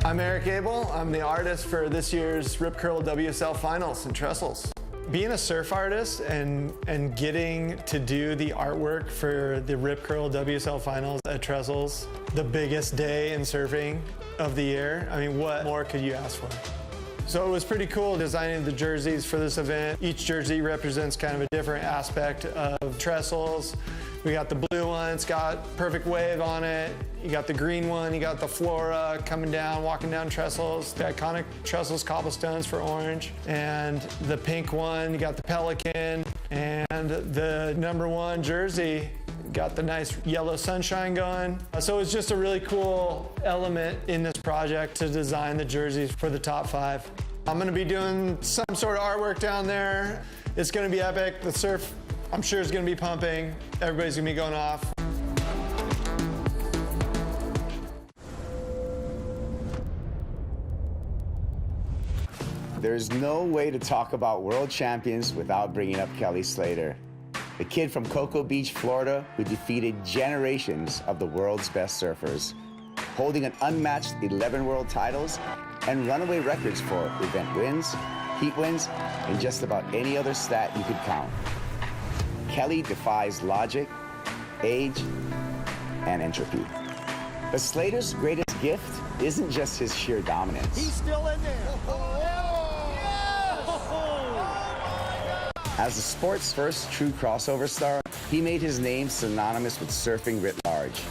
I'm Eric Abel. I'm the artist for this year's Rip Curl WSL Finals in Trestles. Being a surf artist and getting to do the artwork for the Rip Curl WSL Finals at Trestles, the biggest day in surfing of the year, I mean, what more could you ask for? So it was pretty cool designing the jerseys for this event. Each jersey represents kind of a different aspect of Trestles. We got the blue one, it's got perfect wave on it. You got the green one, you got the Flora coming down, walking down Trestles, the iconic Trestles cobblestones for orange. And the pink one, you got the Pelican. And the #1 jersey, got the nice yellow sunshine going. So it's just a really cool element in this project to design the jerseys for the top 5. I'm gonna be doing some sort of artwork down there. It's gonna be epic. The surf, I'm sure, is gonna be pumping. Everybody's gonna be going off. There's no way to talk about world champions without bringing up Kelly Slater, the kid from Cocoa Beach, Florida, who defeated generations of the world's best surfers, holding an unmatched 11 world titles and runaway records for event wins, heat wins, and just about any other stat you could count. Kelly defies logic, age, and entropy. But Slater's greatest gift isn't just his sheer dominance. He's still in there. As the sport's first true crossover star, he made his name synonymous with surfing writ large,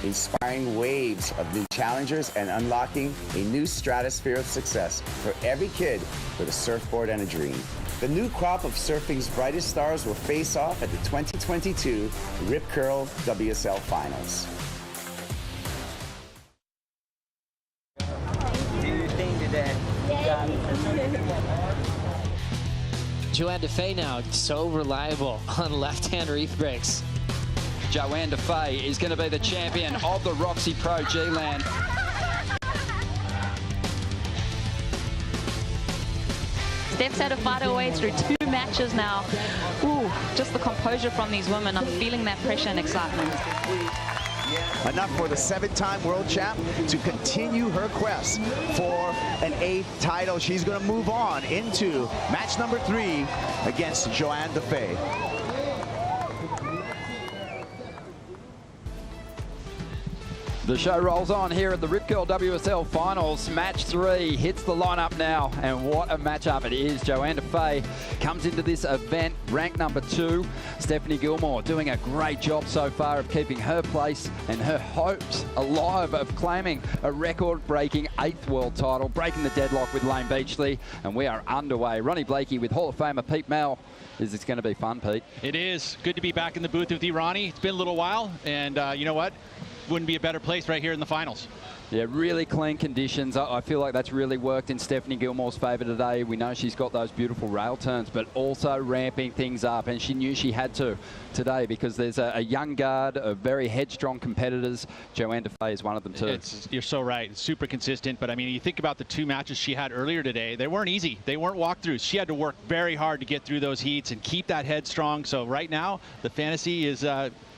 inspiring waves of new challengers and unlocking a new stratosphere of success for every kid with a surfboard and a dream. The new crop of surfing's brightest stars will face off at the 2022 Rip Curl WSL Finals. Do your thing today. Joanne Defay now, so reliable on left-hand reef breaks. Joanne Defay is going to be the champion of the Roxy Pro G-Land. Steph's had to fight her way through 2 matches now. Ooh, just the composure from these women. I'm feeling that pressure and excitement. Enough for the 7-time world champ to continue her quest for an 8th title. She's going to move on into match number 3 against Joanne Defay. The show rolls on here at the Rip Curl WSL Finals. Match 3 hits the lineup now, and what a matchup it is. Joanne Defay comes into this event ranked number 2. Stephanie Gilmore doing a great job so far of keeping her place and her hopes alive of claiming a record-breaking 8th world title, breaking the deadlock with Lane Beachley, and we are underway. Ronnie Blakey with Hall of Famer Pete Mel. It's going to be fun, Pete. It is. Good to be back in the booth with you, Ronnie. It's been a little while, and you know what? Wouldn't be a better place right here in the finals. Yeah, really clean conditions. I feel like that's really worked in Stephanie Gilmore's favour today. We know she's got those beautiful rail turns, but also ramping things up, and she knew she had to today because there's a young guard of very headstrong competitors. Joanne Defay is one of them too. You're so right. It's super consistent, but I mean, you think about the 2 matches she had earlier today. They weren't easy. They weren't walkthroughs. She had to work very hard to get through those heats and keep that head strong. So right now, the fantasy is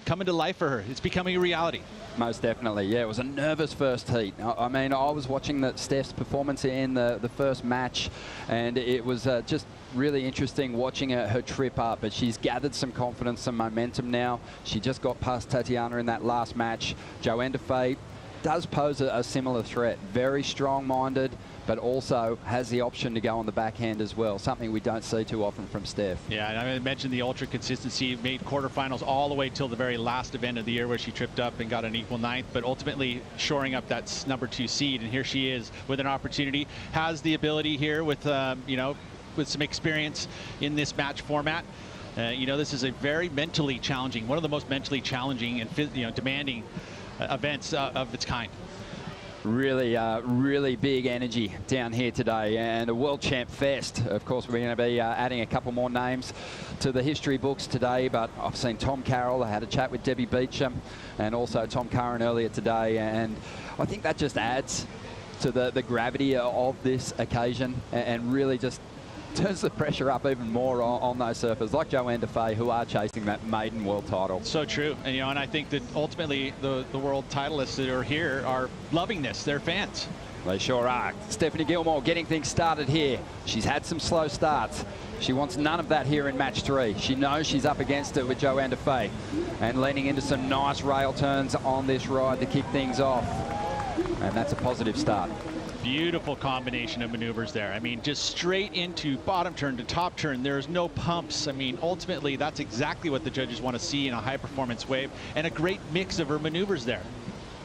coming to life for her. It's becoming a reality. Most definitely, yeah. It was a nervous first heat. I mean, I was watching Steph's performance in the first match, and it was just really interesting watching her trip up. But she's gathered some confidence, some momentum now. She just got past Tatiana in that last match. Joanne Defay does pose a similar threat. Very strong-minded, but also has the option to go on the backhand as well, something we don't see too often from Steph. Yeah, and I mentioned the ultra consistency, made quarterfinals all the way till the very last event of the year where she tripped up and got an equal 9th, but ultimately shoring up that number 2 seed, and here she is with an opportunity, has the ability here with, you know, with some experience in this match format. You know, this is a very mentally challenging, one of the most mentally challenging and, you know, demanding events of its kind. Really, really big energy down here today, and a World Champ Fest. Of course, we're going to be adding a couple more names to the history books today, but I've seen Tom Carroll. I had a chat with Debbie Beecham and also Tom Curran earlier today, and I think that just adds to the gravity of this occasion and really just turns the pressure up even more on those surfers like Joanne Defay, who are chasing that maiden world title. So true, and you know, and I think that ultimately the world titleists that are here are loving this. They're fans. They sure are. Stephanie Gilmore getting things started here. She's had some slow starts. She wants none of that here in match 3. She knows she's up against it with Joanne Defay, and leaning into some nice rail turns on this ride to kick things off. And that's a positive start. Beautiful combination of maneuvers there. I mean, just straight into bottom turn to top turn. There's no pumps. I mean, ultimately, that's exactly what the judges want to see in a high-performance wave, and a great mix of her maneuvers there.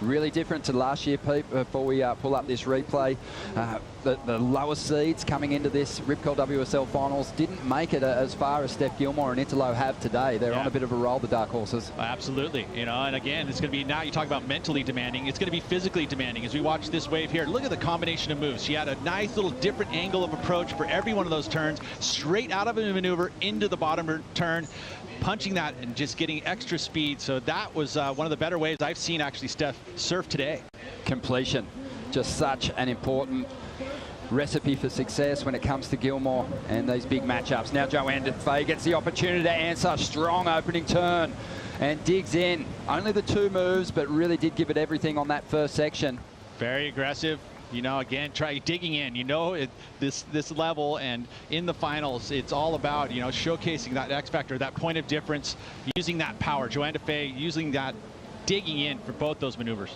Really different to last year, Pete, before we pull up this replay. The lower seeds coming into this Rip Curl WSL Finals didn't make it as far as Steph Gilmore and Italo have today. They're on a bit of a roll, the dark horses. Absolutely. You know, and again, it's going to be, now you talk about mentally demanding, it's going to be physically demanding as we watch this wave here. Look at the combination of moves. She had a nice little different angle of approach for every one of those turns, straight out of a maneuver into the bottom turn, punching that and just getting extra speed. So that was one of the better waves I've seen actually Steph surf today. Completion, just such an important recipe for success when it comes to Gilmore and these big matchups. Now Joanne Defay gets the opportunity to answer. Strong opening turn and digs in. Only the 2 moves, but really did give it everything on that first section. Very aggressive. You know, again, try digging in. You know, this level and in the finals, it's all about, you know, showcasing that X factor, that point of difference, using that power. Joanne Defay using that digging in for both those maneuvers.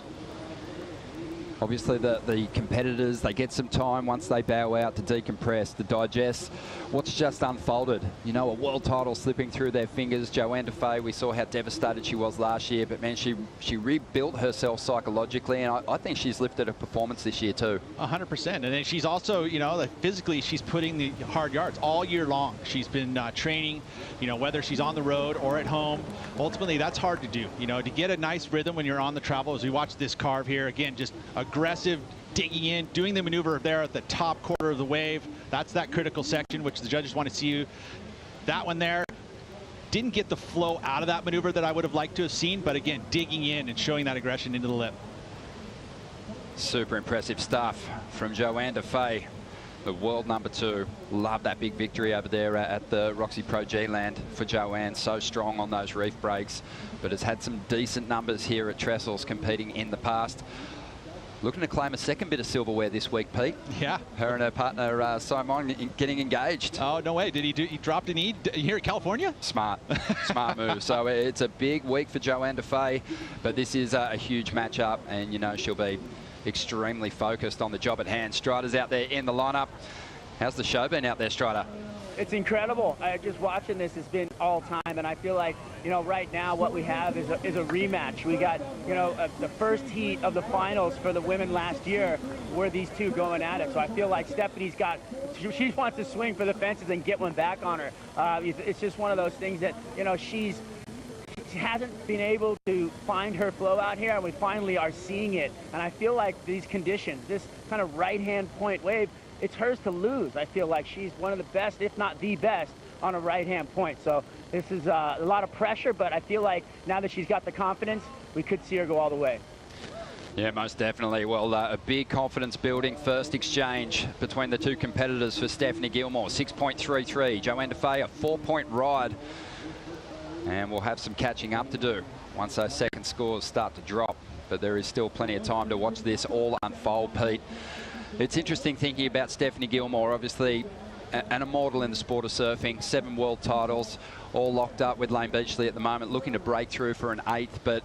Obviously, the competitors, they get some time once they bow out to decompress, to digest what's just unfolded. You know, a world title slipping through their fingers. Joanne Defay, we saw how devastated she was last year, but man, she rebuilt herself psychologically, and I think she's lifted her performance this year too. 100%. And then she's also, you know, physically, she's putting the hard yards all year long. She's been training, you know, whether she's on the road or at home. Ultimately, that's hard to do, you know, to get a nice rhythm when you're on the travel. As we watch this carve here, again, just aggressive, digging in, doing the maneuver there at the top quarter of the wave. That's that critical section, which the judges want to see you. That one there didn't get the flow out of that maneuver that I would have liked to have seen, but again, digging in and showing that aggression into the lip. Super impressive stuff from Joanne Defay, the world #2. Love that big victory over there at the Roxy Pro G-Land for Joanne. So strong on those reef breaks, but has had some decent numbers here at Trestles competing in the past. Looking to claim a second bit of silverware this week, Pete. Yeah. Her and her partner, Simon, getting engaged. Oh, no way. Did he dropped an E here in California? Smart. Smart move. So it's a big week for Joanne Defay, but this is a huge matchup, and, you know, she'll be extremely focused on the job at hand. Strider's out there in the lineup. How's the show been out there, Strider? It's incredible. Just watching this has been all time, and I feel like, you know, right now what we have is a rematch. We got, you know, the first heat of the finals for the women last year were these two going at it. So I feel like Stephanie's got, she wants to swing for the fences and get one back on her. It's just one of those things that, you know, she hasn't been able to find her flow out here, and we finally are seeing it. And I feel like these conditions, this kind of right-hand point wave, it's hers to lose. I feel like she's one of the best, if not the best, on a right-hand point. So this is a lot of pressure, but I feel like now that she's got the confidence, we could see her go all the way. Yeah, most definitely. Well, a big confidence-building first exchange between the two competitors for Stephanie Gilmore. 6.33. Joanne Defay, a 4-point ride. And we'll have some catching up to do once those second scores start to drop. But there is still plenty of time to watch this all unfold, Pete. It's interesting thinking about Stephanie Gilmore, obviously an immortal in the sport of surfing, 7 world titles, all locked up with Lane Beachley at the moment, looking to break through for an 8th. But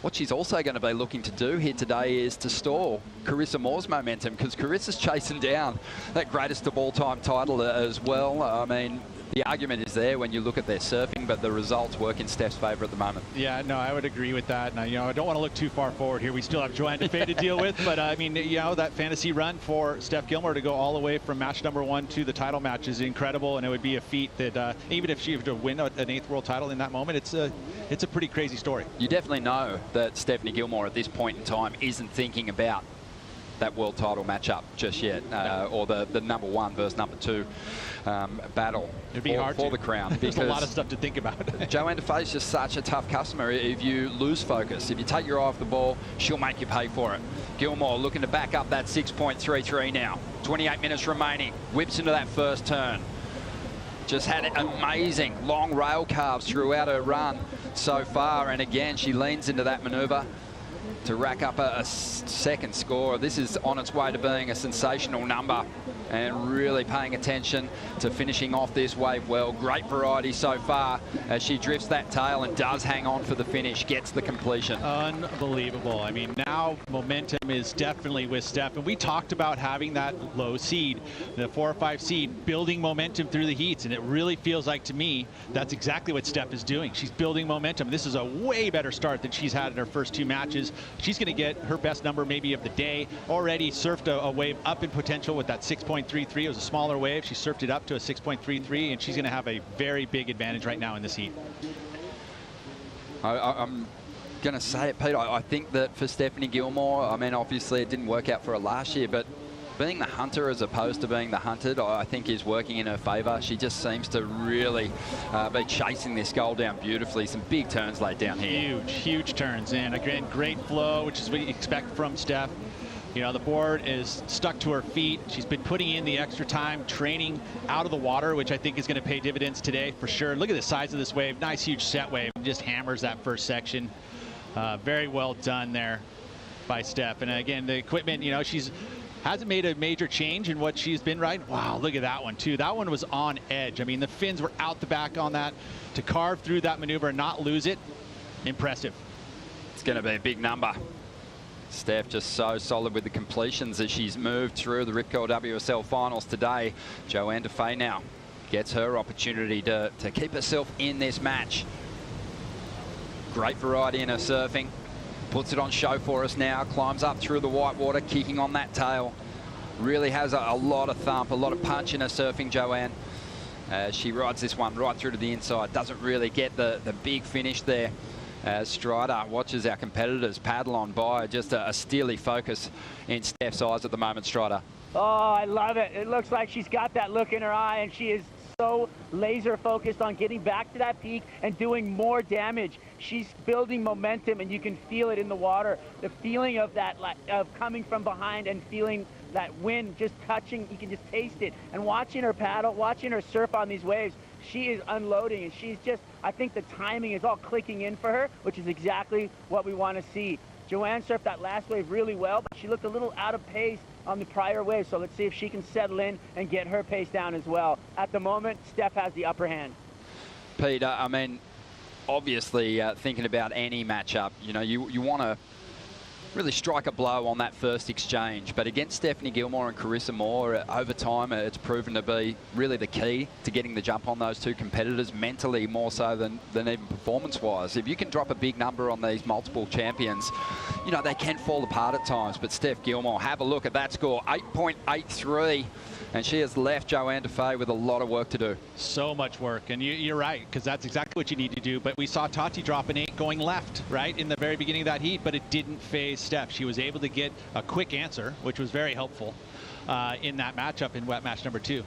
what she's also going to be looking to do here today is to stall Carissa Moore's momentum, because Carissa's chasing down that greatest of all time title as well. I mean, the argument is there when you look at their surfing, but the results work in Steph's favour at the moment. Yeah, no, I would agree with that. And, you know, I don't want to look too far forward here. We still have Joanne Defay to deal with, but I mean, you know, that fantasy run for Steph Gilmore to go all the way from match #1 to the title match is incredible, and it would be a feat that even if she were to win an 8th world title in that moment, it's a pretty crazy story. You definitely know that Stephanie Gilmore at this point in time isn't thinking about that world title matchup just yet, or the #1 versus #2 battle. It'd be hard for the crown. There's a lot of stuff to think about. Joanne Defay is just such a tough customer. If you lose focus, if you take your eye off the ball, she'll make you pay for it. Gilmore looking to back up that 6.33 now. 28 minutes remaining. Whips into that first turn. Just had amazing long rail carves throughout her run so far, and again she leans into that maneuver. to rack up a second score. This is on its way to being a sensational number, and really paying attention to finishing off this wave well. Great variety so far as she drifts that tail and does hang on for the finish, gets the completion. Unbelievable. I mean, now momentum is definitely with Steph, and we talked about having that low seed, the 4 or 5 seed, building momentum through the heats, and it really feels like, to me, that's exactly what Steph is doing. She's building momentum. This is a way better start than she's had in her first 2 matches. She's going to get her best number maybe of the day. Already surfed a wave up in potential with that 6.33. It was a smaller wave. She surfed it up to a 6.33, and she's going to have a very big advantage right now in this heat. I'm going to say it, Pete. I think that for Stephanie Gilmore, I mean, obviously it didn't work out for her last year, but being the hunter as opposed to being the hunted, I think is working in her favour. She just seems to really be chasing this goal down beautifully. Some big turns laid down here. Huge turns. And again, great flow, which is what you expect from Steph. You know, the board is stuck to her feet. She's been putting in the extra time, training out of the water, which I think is going to pay dividends today for sure. Look at the size of this wave. Nice, huge set wave. Just hammers that first section. Very well done there by Steph. And again, the equipment, you know, hasn't made a major change in what she's been riding. Wow, look at that one too. That one was on edge. I mean, the fins were out the back on that. To carve through that maneuver and not lose it, impressive. It's going to be a big number. Steph just so solid with the completions as she's moved through the Rip Curl WSL Finals today. Joanne Defay now gets her opportunity to keep herself in this match. Great variety in her surfing. Puts it on show for us now. Climbs up through the white water, kicking on that tail. Really has a lot of thump, a lot of punch in her surfing, Joanne. She rides this one right through to the inside. Doesn't really get the big finish there. Strider watches our competitors paddle on by. Just a steely focus in Steph's eyes at the moment, Strider. Oh, I love it. It looks like she's got that look in her eye, and she is so laser focused on getting back to that peak and doing more damage. She's building momentum, and you can feel it in the water. The feeling of that, of coming from behind and feeling that wind just touching, you can just taste it. And watching her paddle, watching her surf on these waves, she is unloading, and she's just, I think the timing is all clicking in for her, which is exactly what we want to see. Joanne surfed that last wave really well, but she looked a little out of pace on the prior wave, so let's see if she can settle in and get her pace down as well. At the moment, Steph has the upper hand. Peter, I mean, obviously thinking about any matchup, you know, you want to really strike a blow on that first exchange. But against Stephanie Gilmore and Carissa Moore, over time, it's proven to be really the key to getting the jump on those two competitors, mentally more so than even performance-wise. If you can drop a big number on these multiple champions, you know, they can fall apart at times. But Steph Gilmore, have a look at that score, 8.83. And she has left Joanne Defay with a lot of work to do. So much work, and you're right, because that's exactly what you need to do. But we saw Tati drop an 8 going left, right, in the very beginning of that heat, but it didn't phase Steph. She was able to get a quick answer, which was very helpful in that matchup in wet match number 2.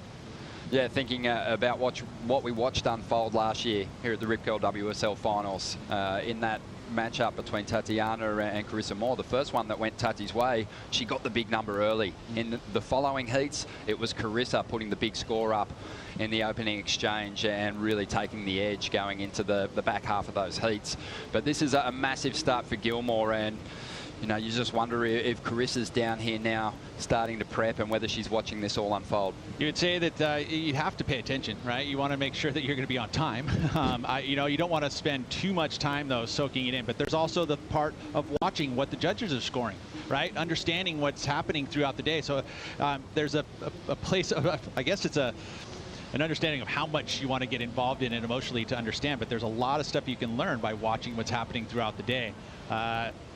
Yeah, thinking about what we watched unfold last year here at the Rip Curl WSL Finals in that matchup between Tatiana and Carissa Moore. The first one that went Tati's way, she got the big number early. In the following heats, it was Carissa putting the big score up in the opening exchange and really taking the edge going into the back half of those heats. But this is a massive start for Gilmore, and you know, you just wonder if Carissa's down here now starting to prep and whether she's watching this all unfold. You would say that you have to pay attention, right? You want to make sure that you're going to be on time. You know, you don't want to spend too much time, though, soaking it in. But there's also the part of watching what the judges are scoring, right? Understanding what's happening throughout the day. So there's a place of, I guess it's an understanding of how much you want to get involved in it emotionally to understand. But there's a lot of stuff you can learn by watching what's happening throughout the day.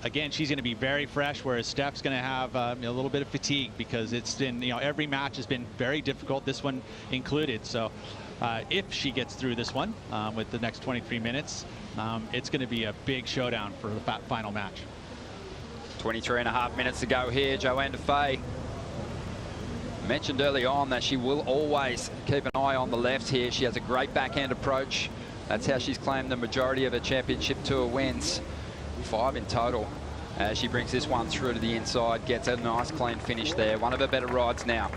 Again, she's going to be very fresh, whereas Steph's going to have a little bit of fatigue because it's been, you know, every match has been very difficult, this one included. So if she gets through this one with the next 23 minutes, it's going to be a big showdown for the final match. 23.5 minutes to go here. Joanne Defay mentioned early on that she will always keep an eye on the left here. She has a great backhand approach. That's how she's claimed the majority of her championship tour wins. 5 in total. She brings this one through to the inside, gets a nice clean finish there. One of her better rides now,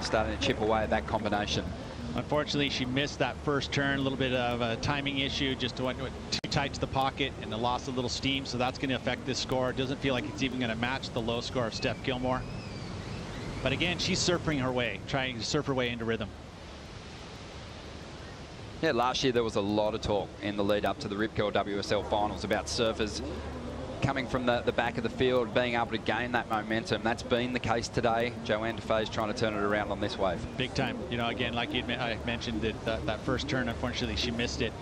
starting to chip away at that combination. Unfortunately, she missed that first turn, a little bit of a timing issue, just went too tied to the pocket and lost a little steam, so that's going to affect this score. It doesn't feel like it's even going to match the low score of Steph Gilmore. But again, she's surfing her way, trying to surf her way into rhythm. Yeah, last year there was a lot of talk in the lead up to the Rip Curl WSL Finals about surfers coming from the back of the field, being able to gain that momentum. That's been the case today. Joanne Defay is trying to turn it around on this wave. Big time. You know, again, like I mentioned, that first turn, unfortunately, she missed it.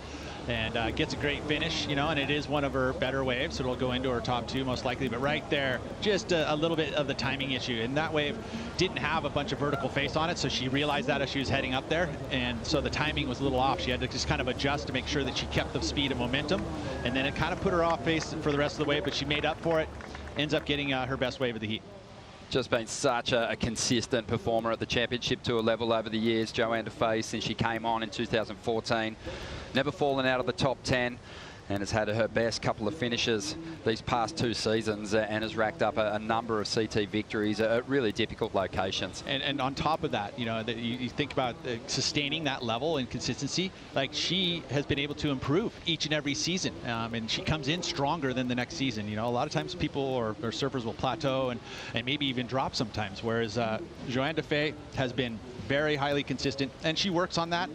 And gets a great finish, you know, and it is one of her better waves, so it'll go into her top 2 most likely. But right there, just a little bit of the timing issue. And that wave didn't have a bunch of vertical face on it, so she realized that as she was heading up there. And so the timing was a little off. She had to just kind of adjust to make sure that she kept the speed and momentum. And then it kind of put her off pace for the rest of the wave, but she made up for it. Ends up getting her best wave of the heat. Just been such a consistent performer at the championship tour level over the years. Joanne Defay, since she came on in 2014, never fallen out of the top 10, and has had her best couple of finishes these past 2 seasons, and has racked up a number of CT victories at really difficult locations. And on top of that, you know, you think about sustaining that level and consistency. Like, she has been able to improve each and every season, and she comes in stronger than the next season. You know, a lot of times people or surfers will plateau and maybe even drop sometimes, whereas Joanne Defay has been very highly consistent, and she works on that.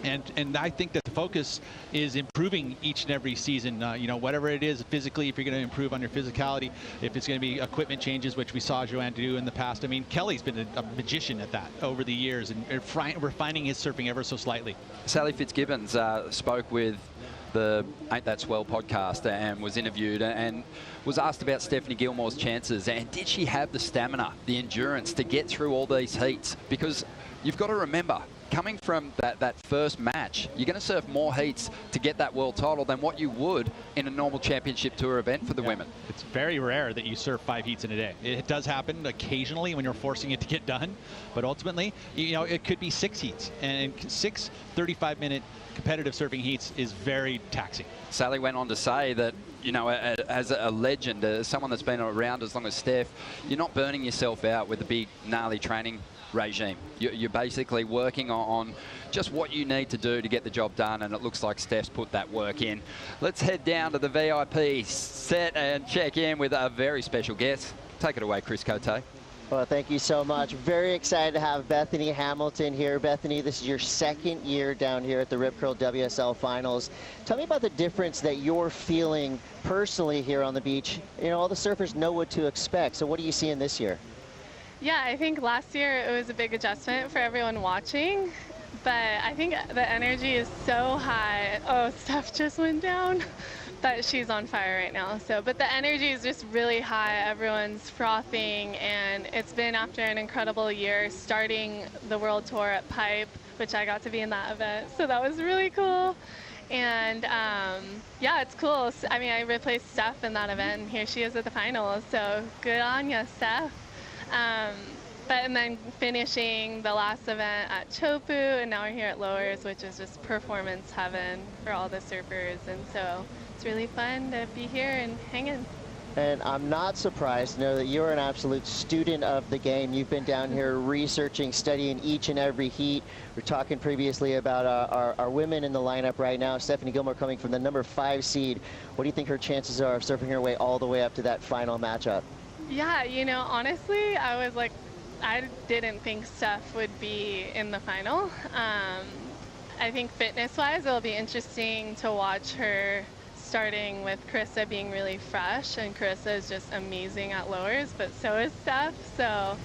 And I think that the focus is improving each and every season, you know, whatever it is physically, if you're going to improve on your physicality, if it's going to be equipment changes, which we saw Joanne do in the past. I mean, Kelly's been a magician at that over the years, and refining his surfing ever so slightly. Sally Fitzgibbons spoke with the Ain't That Swell podcast and was interviewed and was asked about Stephanie Gilmore's chances, and did she have the stamina, the endurance to get through all these heats? Because you've got to remember, coming from that first match, you're going to surf more heats to get that world title than what you would in a normal championship tour event for the women. It's very rare that you surf 5 heats in a day. It does happen occasionally when you're forcing it to get done, but ultimately, you know, it could be 6 heats, and 6 35-minute competitive surfing heats is very taxing. Sally went on to say that, you know, as a legend, as someone that's been around as long as Steph, you're not burning yourself out with a big, gnarly training regime. You're basically working on just what you need to do to get the job done, and it looks like Steph's put that work in. Let's head down to the VIP set and check in with a very special guest. Take it away, Chris Cote. Well, thank you so much. Very excited to have Bethany Hamilton here. Bethany, this is your 2nd year down here at the Rip Curl WSL Finals. Tell me about the difference that you're feeling personally here on the beach. You know, all the surfers know what to expect, so what are you seeing this year? Yeah, I think last year it was a big adjustment for everyone watching, but I think the energy is so high. Oh, Steph just went down, but she's on fire right now. So, but the energy is just really high. Everyone's frothing, and it's been after an incredible year, starting the World Tour at Pipe, which I got to be in that event. So that was really cool. And yeah, it's cool. I mean, I replaced Steph in that event, and here she is at the finals. So good on you, Steph. And then finishing the last event at Chopu, and now we're here at Lowers, which is just performance heaven for all the surfers. And so it's really fun to be here and hanging. And I'm not surprised to know that you're an absolute student of the game. You've been down here researching, studying each and every heat. We're talking previously about our women in the lineup right now. Stephanie Gilmore coming from the number 5 seed. What do you think her chances are of surfing her way all the way up to that final matchup? Yeah, you know, honestly, I was like, I didn't think Steph would be in the final. I think fitness-wise, it'll be interesting to watch her starting with Carissa being really fresh, and Carissa is just amazing at lowers, but so is Steph. So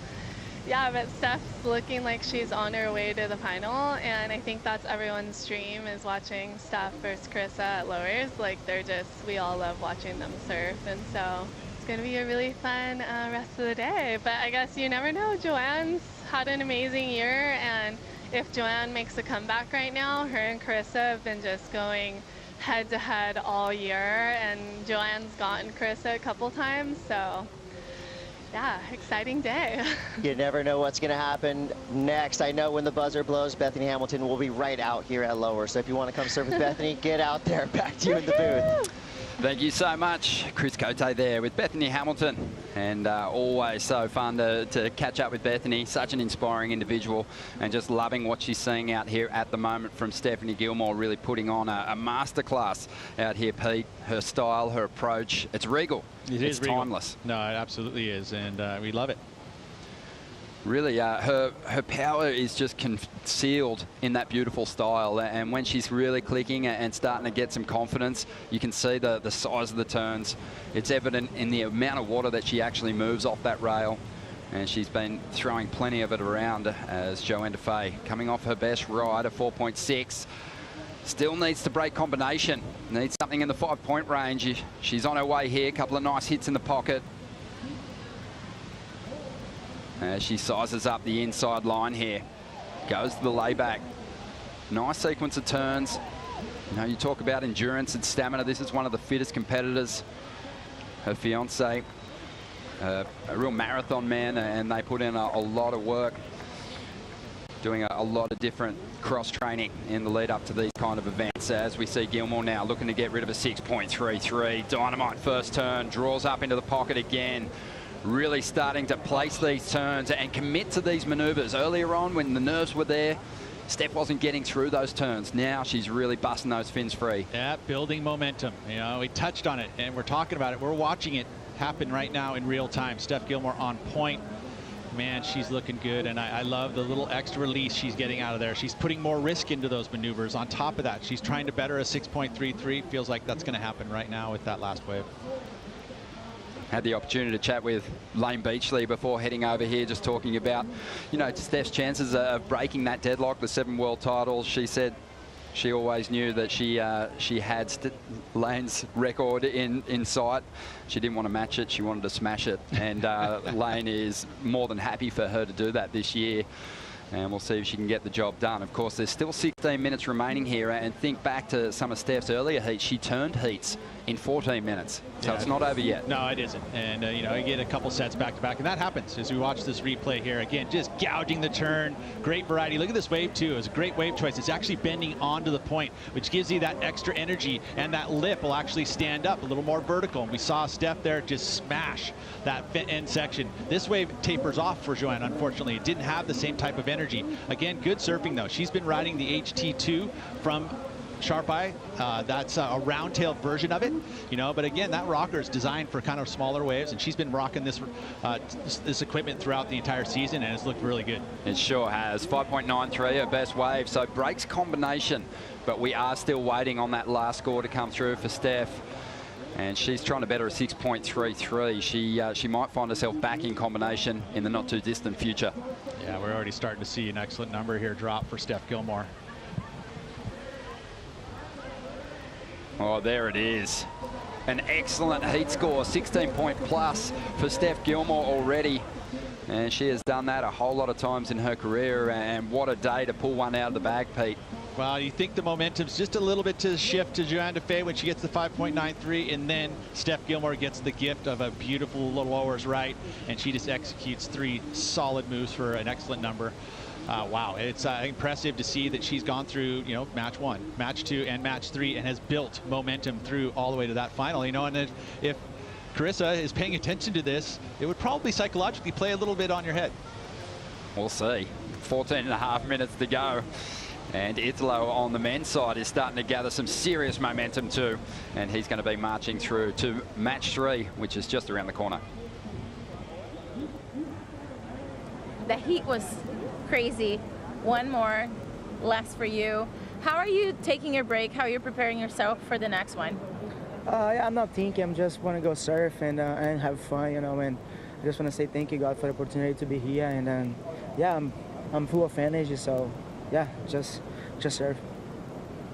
yeah, but Steph's looking like she's on her way to the final, and I think that's everyone's dream, is watching Steph versus Carissa at lowers. Like, we all love watching them surf, and so it's going to be a really fun rest of the day. But I guess you never know. Joanne's had an amazing year, and if Joanne makes a comeback right now, her and Carissa have been just going head-to-head all year, and Joanne's gotten Carissa a couple times, so yeah, exciting day. You never know what's going to happen next. I know when the buzzer blows, Bethany Hamilton will be right out here at Lower, so if you want to come surf with Bethany, get out there. Back to you in the booth. Thank you so much. Chris Cote there with Bethany Hamilton. And always so fun to catch up with Bethany, such an inspiring individual, and just loving what she's seeing out here at the moment from Stephanie Gilmore, really putting on a masterclass out here, Pete. Her style, her approach, it's regal. It's timeless. No, it absolutely is, and we love it. Really, her power is just concealed in that beautiful style, and when she's really clicking and starting to get some confidence, you can see the size of the turns. It's evident in the amount of water that she actually moves off that rail, and she's been throwing plenty of it around as Joanne Defay coming off her best ride, a 4.6. Still needs to break combination, needs something in the 5-point range. She's on her way here, a couple of nice hits in the pocket. As she sizes up the inside line here. Goes to the layback. Nice sequence of turns. You know, you talk about endurance and stamina. This is one of the fittest competitors. Her fiance, a real marathon man, and they put in a lot of work, doing a lot of different cross-training in the lead up to these kind of events. As we see Gilmore now looking to get rid of a 6.33. Dynamite first turn, draws up into the pocket again. Really starting to place these turns and commit to these maneuvers. Earlier on, when the nerves were there, Steph wasn't getting through those turns. Now she's really busting those fins free. Yeah, building momentum. You know, we touched on it, and we're talking about it. We're watching it happen right now in real time. Steph Gilmore on point. Man, she's looking good, and I love the little extra release she's getting out of there. She's putting more risk into those maneuvers. On top of that, she's trying to better a 6.33. Feels like that's going to happen right now with that last wave. Had the opportunity to chat with Lane Beachley before heading over here, just talking about, you know, Steph's chances of breaking that deadlock, the 7 world titles. She said she always knew that she had Lane's record in sight. She didn't want to match it, she wanted to smash it. And Lane is more than happy for her to do that this year. And we'll see if she can get the job done. Of course, there's still 16 minutes remaining here. And think back to some of Steph's earlier heats. She turned heats in 14 minutes. So yeah, it's not over yet. No, it isn't. And, you know, you get a couple sets back to back. And that happens as we watch this replay here. Again, just gouging the turn. Great variety. Look at this wave, too. It was a great wave choice. It's actually bending onto the point, which gives you that extra energy. And that lip will actually stand up a little more vertical. And we saw Steph there just smash that end section. This wave tapers off for Joanne, unfortunately. It didn't have the same type of energy. Again, good surfing, though. She's been riding the HT2 from Sharp Eye. That's a round-tailed version of it, you know, but again, that rocker is designed for kind of smaller waves, and she's been rocking this equipment throughout the entire season, and it's looked really good. It sure has. 5.93, her best wave, so breaks combination, but we are still waiting on that last score to come through for Steph. And she's trying to better a 6.33. She might find herself back in combination in the not too distant future. Yeah, we're already starting to see an excellent number here drop for Steph Gilmore. Oh, there it is. An excellent heat score, 16-point plus for Steph Gilmore already. And she has done that a whole lot of times in her career. And what a day to pull one out of the bag, Pete. Well, you think the momentum's just a little bit to shift to Joanne Defay when she gets the 5.93, and then Steph Gilmore gets the gift of a beautiful lowers right, and she just executes 3 solid moves for an excellent number. Wow, it's impressive to see that she's gone through, you know, match 1, match 2, and match 3, and has built momentum through all the way to that final. You know, and if Carissa is paying attention to this, it would probably psychologically play a little bit on your head. We'll see. 14.5 minutes to go. And Italo on the men's side is starting to gather some serious momentum too. And he's going to be marching through to match 3, which is just around the corner. The heat was crazy. One more less for you. How are you taking your break? How are you preparing yourself for the next one? Yeah, I'm not thinking. I'm just want to go surf and have fun, you know. And I just want to say thank you, God, for the opportunity to be here. And yeah, I'm full of energy. So yeah, just surf.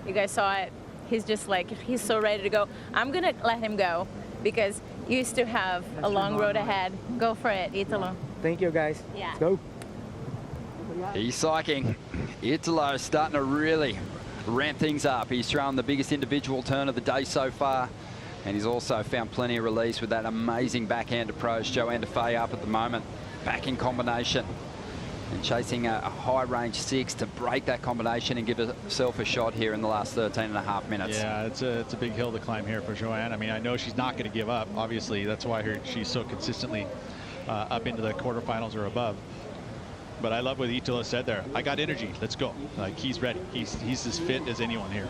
You guys saw it. He's just like, he's so ready to go. I'm gonna let him go because you still have a long road ahead. Go for it, Italo. Thank you, guys. Yeah. Let's go. He's psyching. Italo starting to really ramp things up. He's thrown the biggest individual turn of the day so far. And he's also found plenty of release with that amazing backhand approach. Joanne Defay up at the moment. Back in combination. and chasing a high range 6 to break that combination and give herself a shot here in the last 13.5 minutes. Yeah, it's a big hill to climb here for Joanne. I mean, I know she's not going to give up. Obviously, that's why she's so consistently up into the quarterfinals or above. But I love what Italo said there. I got energy. Let's go. Like, he's ready. He's as fit as anyone here.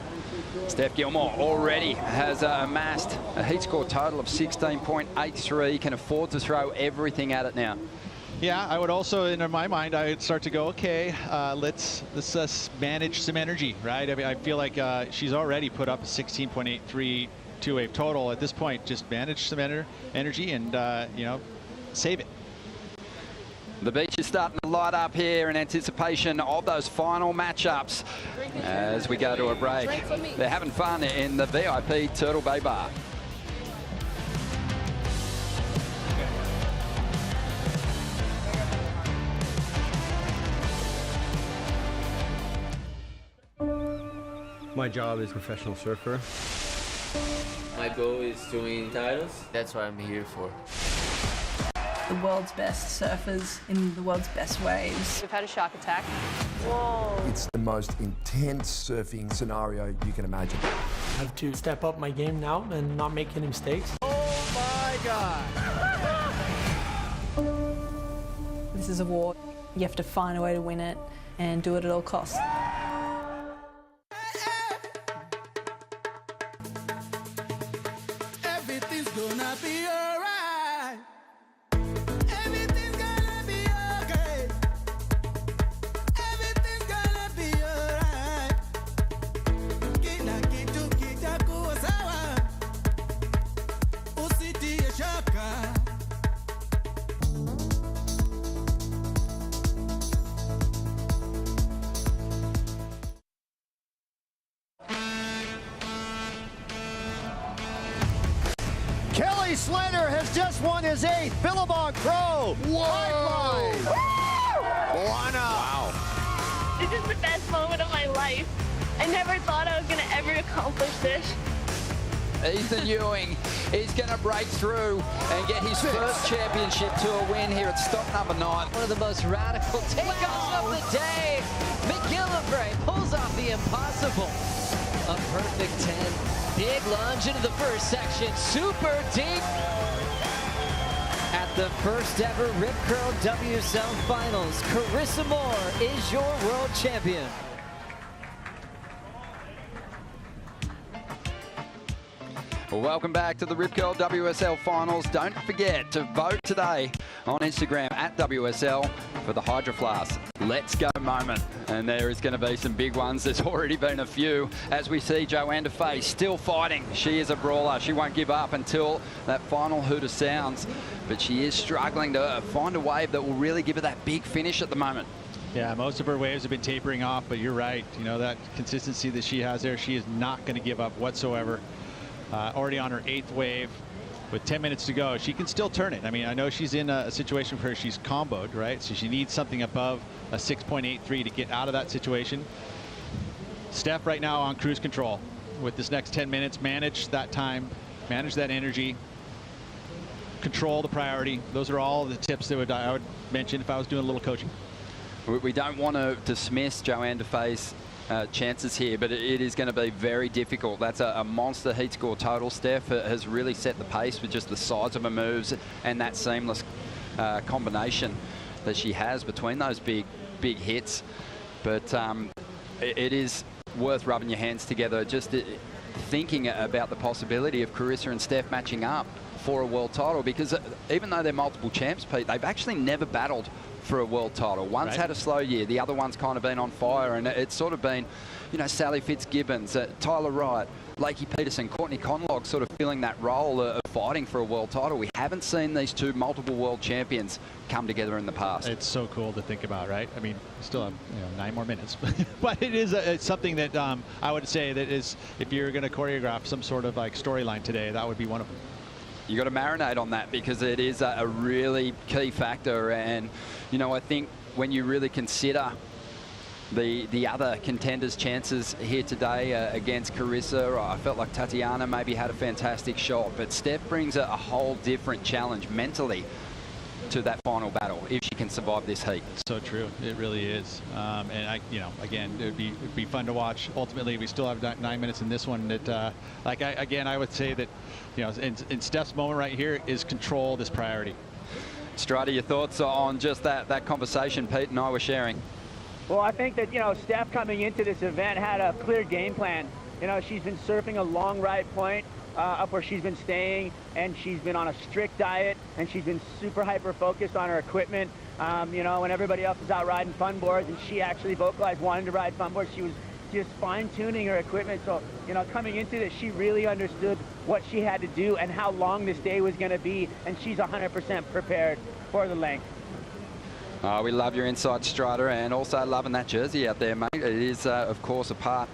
Steph Gilmore already has amassed a heat score total of 16.83. Can afford to throw everything at it now. Yeah, I would also, in my mind, I would start to go, okay, let's manage some energy, right? I mean, I feel like she's already put up a 16.83 two-wave total. At this point, just manage some energy and, you know, save it. The beach is starting to light up here in anticipation of those final matchups as we go to a break. They're having fun in the VIP Turtle Bay Bar. My job is professional surfer. My goal is to win titles. That's what I'm here for. The world's best surfers in the world's best waves. We've had a shark attack. Whoa. It's the most intense surfing scenario you can imagine. I have to step up my game now and not make any mistakes. Oh my God. This is a war. You have to find a way to win it and do it at all costs. Everything's gonna be alright. Slater has just won his 8th Billabong Pro. Whoa! Wow. This is the best moment of my life. I never thought I was going to ever accomplish this. Ethan Ewing is going to break through and get his first championship tour win here at stop number 9. One of the most radical takeoffs of the day. McGillivray pulls off the impossible. A perfect 10. Big lunge into the first section. Super deep. At the first ever Rip Curl WSL Finals, Carissa Moore is your world champion. Welcome back to the Rip Curl WSL Finals. Don't forget to vote today on Instagram at WSL for the Hydro Flask Let's Go moment. And there is going to be some big ones. There's already been a few as we see Joanne Defay still fighting. She is a brawler. She won't give up until that final hooter sounds. But she is struggling to find a wave that will really give her that big finish at the moment. Yeah, most of her waves have been tapering off, but you're right. You know, that consistency that she has there, she is not going to give up whatsoever. Already on her 8th wave with 10 minutes to go. She can still turn it. I mean, I know she's in a situation where she's comboed, right? So she needs something above a 6.83 to get out of that situation. Steph right now on cruise control with this next 10 minutes. Manage that time, manage that energy, control the priority. Those are all the tips that I would mention if I was doing a little coaching. We don't want to dismiss Joanne Defay's chances here, but it is going to be very difficult. That's a monster heat score total. Steph has really set the pace with just the size of her moves and that seamless combination that she has between those big hits. But it is worth rubbing your hands together, just thinking about the possibility of Carissa and Steph matching up for a world title, because even though they're multiple champs, Pete, they've actually never battled for a world title. One's had a slow year, the other one's kind of been on fire, and it's sort of been, you know, Sally Fitzgibbons, Tyler Wright, Lakey Peterson, Courtney Conlog sort of filling that role of fighting for a world title. We haven't seen these two multiple world champions come together in the past. It's so cool to think about, right? I mean, we still have 9 more minutes, but it is it's something that I would say that is, if you're going to choreograph some sort of like storyline today, that would be one of them. You got to marinate on that because it is a really key factor. And, you know, I think when you really consider the other contenders' chances here today against Carissa, I felt like Tatiana maybe had a fantastic shot, but Steph brings a whole different challenge mentally to that final battle if she can survive this heat. So true, it really is. And again, it'd be fun to watch. Ultimately, we still have 9 minutes in this one. That, I would say that, in Steph's moment right here, is control this priority. Strider, your thoughts on just that conversation Pete and I were sharing? Well, I think that, Steph coming into this event had a clear game plan. She's been surfing a long right point up where she's been staying, and she's been on a strict diet, and she's been super hyper focused on her equipment. When everybody else is out riding fun boards and she actually vocalized wanting to ride fun boards, she was just fine-tuning her equipment. So, coming into this, she really understood what she had to do and how long this day was going to be, and she's 100% prepared for the length. We love your insight, Strider, and also loving that jersey out there, mate. It is, of course, a part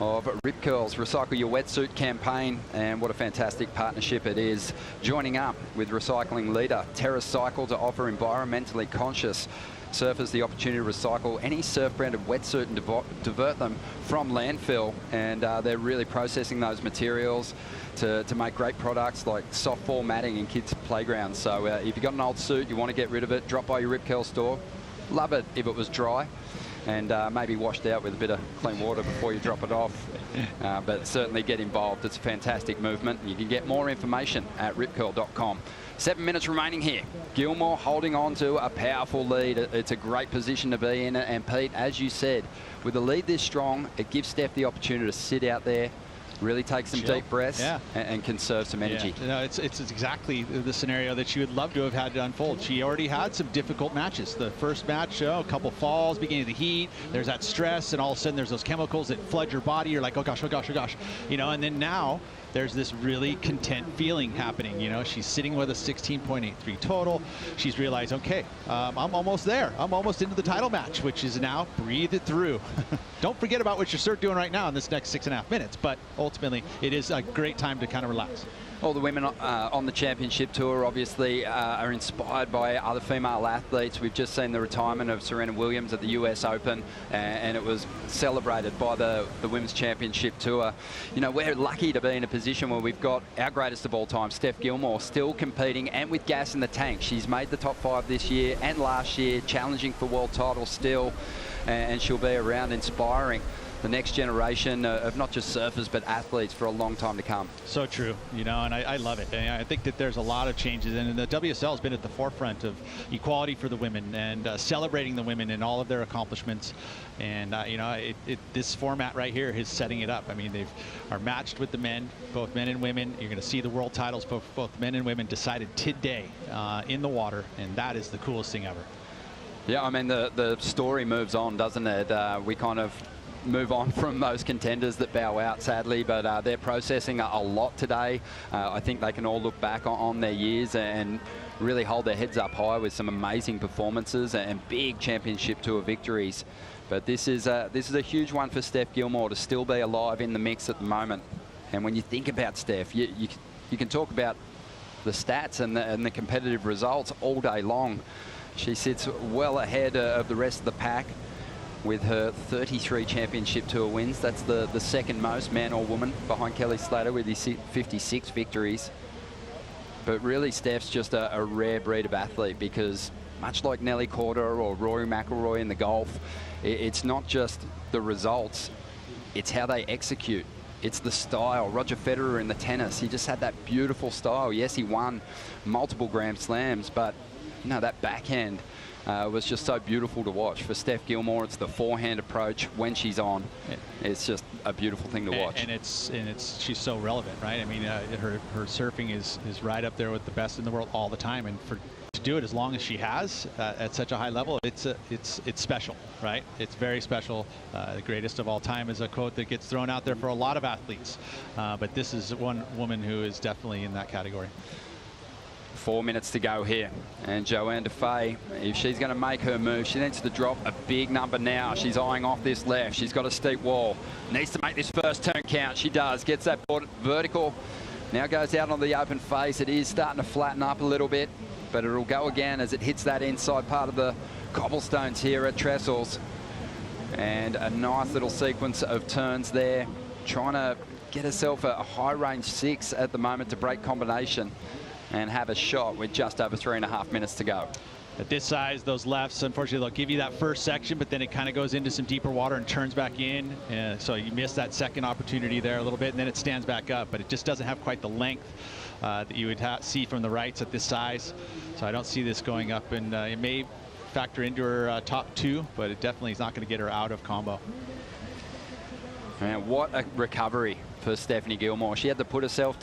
of Rip Curl's Recycle Your Wetsuit campaign, and what a fantastic partnership it is. Joining up with recycling leader TerraCycle to offer environmentally conscious surfers the opportunity to recycle any surf-branded wetsuit and divert them from landfill, and they're really processing those materials to make great products like soft fall matting in kids' playgrounds. So if you've got an old suit, you want to get rid of it, drop by your Rip Curl store. Love it if it was dry, and maybe washed out with a bit of clean water before you drop it off. But certainly get involved. It's a fantastic movement. You can get more information at ripcurl.com. 7 minutes remaining here. Gilmore holding on to a powerful lead. It's a great position to be in. And Pete, as you said, with a lead this strong, it gives Steph the opportunity to sit out there, really take some deep breaths, and conserve some energy. Yeah. It's exactly the scenario that she would love to have had to unfold. She already had some difficult matches. The first match, a couple falls, beginning of the heat, there's that stress, and all of a sudden there's those chemicals that flood your body. You're like, oh gosh, oh gosh, oh gosh. And then now there's this really content feeling happening. She's sitting with a 16.83 total. She's realized, okay, I'm almost there. I'm almost into the title match, which is now breathe it through. Don't forget about what you're doing right now in this next 6.5 minutes, but ultimately it is a great time to kind of relax. All the women on the championship tour obviously are inspired by other female athletes. We've just seen the retirement of Serena Williams at the US Open, and it was celebrated by the women's championship tour. We're lucky to be in a position where we've got our greatest of all time, Steph Gilmore, still competing and with gas in the tank. She's made the top 5 this year and last year, challenging for world titles still, and she'll be around inspiring the next generation of not just surfers but athletes for a long time to come. So true, and I love it. And I think that there's a lot of changes, and the WSL has been at the forefront of equality for the women and celebrating the women and all of their accomplishments. And this format right here is setting it up. I mean, they are matched with the men, both men and women. You're going to see the world titles, both men and women, decided today in the water, and that is the coolest thing ever. Yeah, I mean, the story moves on, doesn't it? We kind of move on from those contenders that bow out, sadly, but they're processing a lot today. I think they can all look back on their years and really hold their heads up high with some amazing performances and big championship tour victories. But this is a huge one for Steph Gilmore to still be alive in the mix at the moment. And when you think about Steph, you can talk about the stats and the competitive results all day long. She sits well ahead of the rest of the pack with her 33 championship tour wins. That's the second most, man or woman, behind Kelly Slater with his 56 victories. But really, Steph's just a rare breed of athlete, because much like Nelly Korda or Rory McIlroy in the golf, it's not just the results, it's how they execute. It's the style. Roger Federer in the tennis, he just had that beautiful style. Yes, he won multiple Grand Slams, but that backhand was just so beautiful to watch. For Steph Gilmore, it's the forehand approach when she's on. It's just a beautiful thing to watch. And she's so relevant, right? I mean, her surfing is right up there with the best in the world all the time, and to do it as long as she has at such a high level, it's special, right? It's very special. The greatest of all time is a quote that gets thrown out there for a lot of athletes, but this is one woman who is definitely in that category. 4 minutes to go here, and Joanne Defay, if she's going to make her move, she needs to drop a big number now. She's eyeing off this left. She's got a steep wall. Needs to make this first turn count. She does. Gets that vertical. Now goes out on the open face. It is starting to flatten up a little bit, but it'll go again as it hits that inside part of the cobblestones here at Trestles. And a nice little sequence of turns there, trying to get herself a high range 6 at the moment to break combination. and have a shot with just over 3.5 minutes to go. At this size, those lefts, unfortunately, they'll give you that first section, but then it kind of goes into some deeper water and turns back in. So you miss that second opportunity there a little bit, and then it stands back up. But it just doesn't have quite the length that you would see from the rights at this size. So I don't see this going up, and it may factor into her top 2, but it definitely is not going to get her out of combo. And what a recovery for Stephanie Gilmore. She had to put herself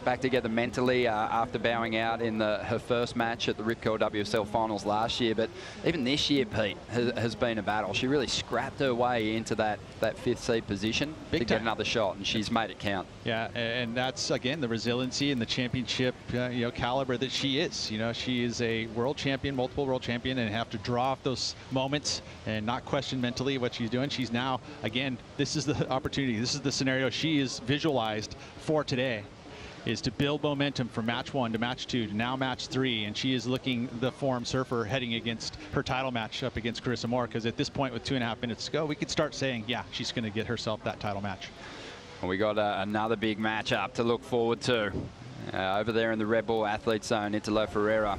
back together mentally after bowing out in her first match at the Rip Curl WSL Finals last year. But even this year, Pete, has been a battle. She really scrapped her way into that 5th seed position to get another shot, and she's made it count. Yeah, and that's, again, the resiliency and the championship caliber that she is. She is a world champion, multiple world champion, and have to draw off those moments and not question mentally what she's doing. She's now, again, this is the opportunity. This is the scenario she is visualized for today, is to build momentum from match 1 to match 2 to now match 3, and she is looking the form surfer heading against her title match up against Carissa Moore, because at this point with 2.5 minutes to go, we could start saying, yeah, she's going to get herself that title match. We got another big matchup to look forward to over there in the Red Bull athlete zone. Italo Ferreira,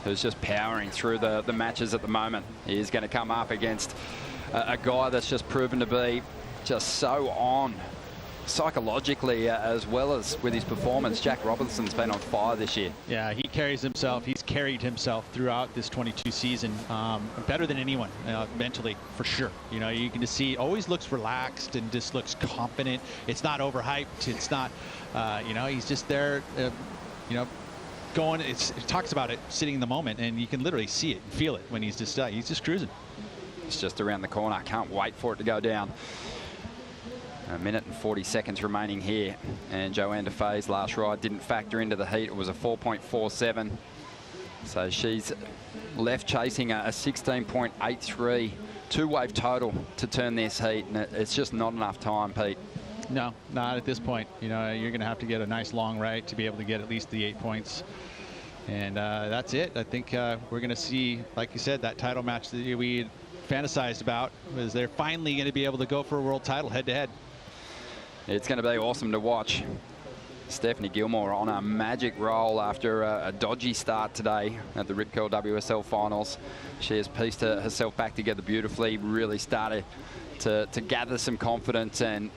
who's just powering through the matches at the moment. He is going to come up against a guy that's just proven to be just so on psychologically as well as with his performance. Jack Robinson's been on fire this year. Yeah, he carries himself. He's carried himself throughout this 22 season better than anyone mentally, for sure. You can just see always looks relaxed and just looks confident. It's not overhyped. It's not, he's just there, going. It talks about it, sitting in the moment, and you can literally see it and feel it when he's just cruising. It's just around the corner. I can't wait for it to go down. 1 minute and 40 seconds remaining here, and Joanne Defay's last ride didn't factor into the heat. It was a 4.47, so she's left chasing a 16.83 2-wave total to turn this heat, and it's just not enough time, Pete. No, not at this point. You're going to have to get a nice long right to be able to get at least the 8 points, and that's it. I think we're going to see, like you said, that title match that we fantasized about, was they're finally going to be able to go for a world title head-to-head. It's going to be awesome to watch. Stephanie Gilmore on a magic roll after a dodgy start today at the Rip Curl WSL Finals. She has pieced herself back together beautifully, really started to gather some confidence and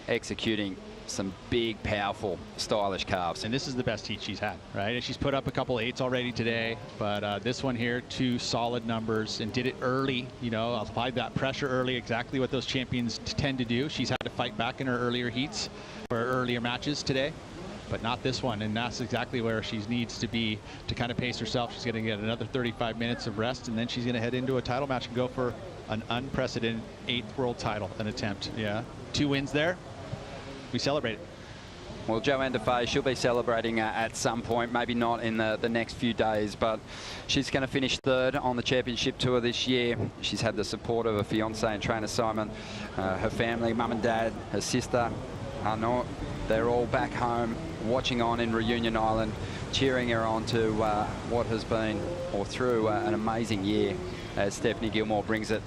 executing some big, powerful, stylish carves. And this is the best heat she's had, right? And she's put up a couple 8s already today, but this one here, 2 solid numbers, and did it early. Applied that pressure early, exactly what those champions tend to do. She's had to fight back in her earlier heats or earlier matches today, but not this one, and that's exactly where she needs to be to kind of pace herself. She's going to get another 35 minutes of rest, and then she's going to head into a title match and go for an unprecedented 8th world title, an attempt. Yeah, 2 wins there. We celebrate it. Well, Joanne Defay, she'll be celebrating at some point, maybe not in the next few days, but she's going to finish 3rd on the championship tour this year. She's had the support of her fiance and trainer Simon, her family, mum and dad, her sister Arnaud. They're all back home watching on in Reunion Island, cheering her on to what has been, or through an amazing year, as Stephanie Gilmore brings it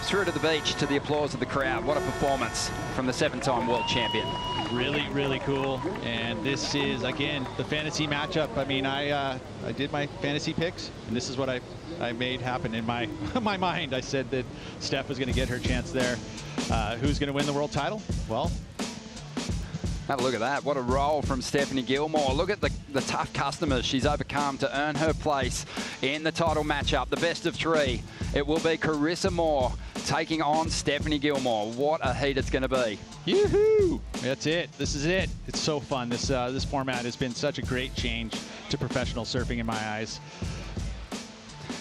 through to the beach to the applause of the crowd. What a performance from the 7-time world champion. Really, really cool. And this is, again, the fantasy matchup. I mean, I did my fantasy picks, and this is what I made happen in my my mind. I said that Steph was going to get her chance there. Who's going to win the world title? Well, have a look at that. What a roll from Stephanie Gilmore. Look at the tough customers she's overcome to earn her place in the title matchup. The best of 3. It will be Carissa Moore taking on Stephanie Gilmore. What a heat it's going to be. Yoo-hoo! That's it. This is it. It's so fun. This format has been such a great change to professional surfing in my eyes.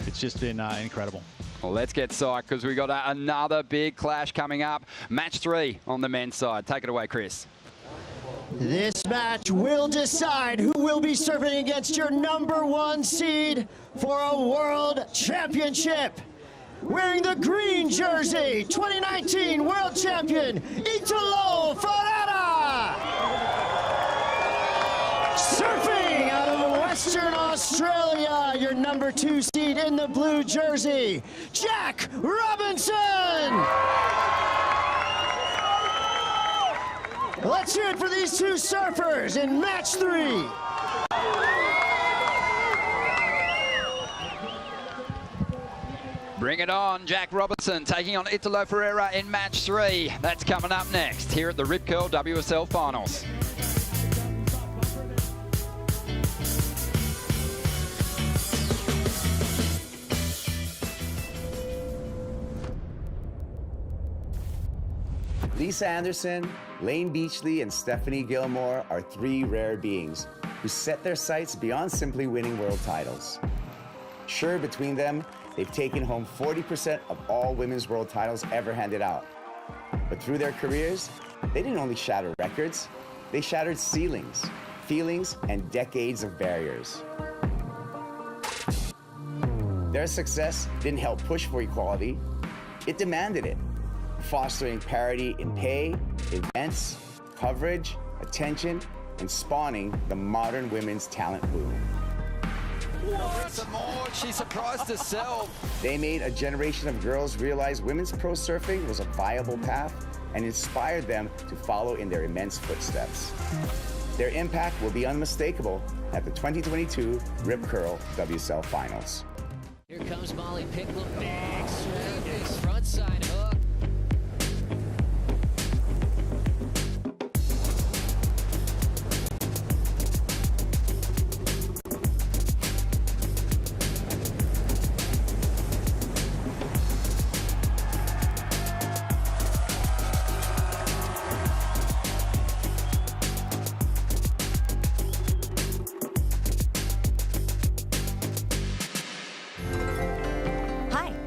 It's just been incredible. Well, let's get psyched because we got another big clash coming up. Match 3 on the men's side. Take it away, Chris. This match will decide who will be serving against your #1 seed for a world championship. Wearing the green jersey, 2019 world champion, Italo Ferreira. Surfing out of Western Australia, your #2 seed in the blue jersey, Jack Robinson. Let's hear it for these 2 surfers in match 3. Bring it on, Jack Robinson taking on Italo Ferreira in match 3. That's coming up next here at the Rip Curl WSL Finals. Lisa Anderson, Lane Beachley, and Stephanie Gilmore are 3 rare beings who set their sights beyond simply winning world titles. Sure, between them, they've taken home 40% of all women's world titles ever handed out. But through their careers, they didn't only shatter records, they shattered ceilings, feelings, and decades of barriers. Their success didn't help push for equality, it demanded it, fostering parity in pay, events, coverage, attention, and spawning the modern women's talent boom. Some more. She surprised herself. They made a generation of girls realize women's pro surfing was a viable path and inspired them to follow in their immense footsteps. Their impact will be unmistakable at the 2022 Rip Curl WSL Finals. Here comes Molly Pickle, big straight, big front side hook.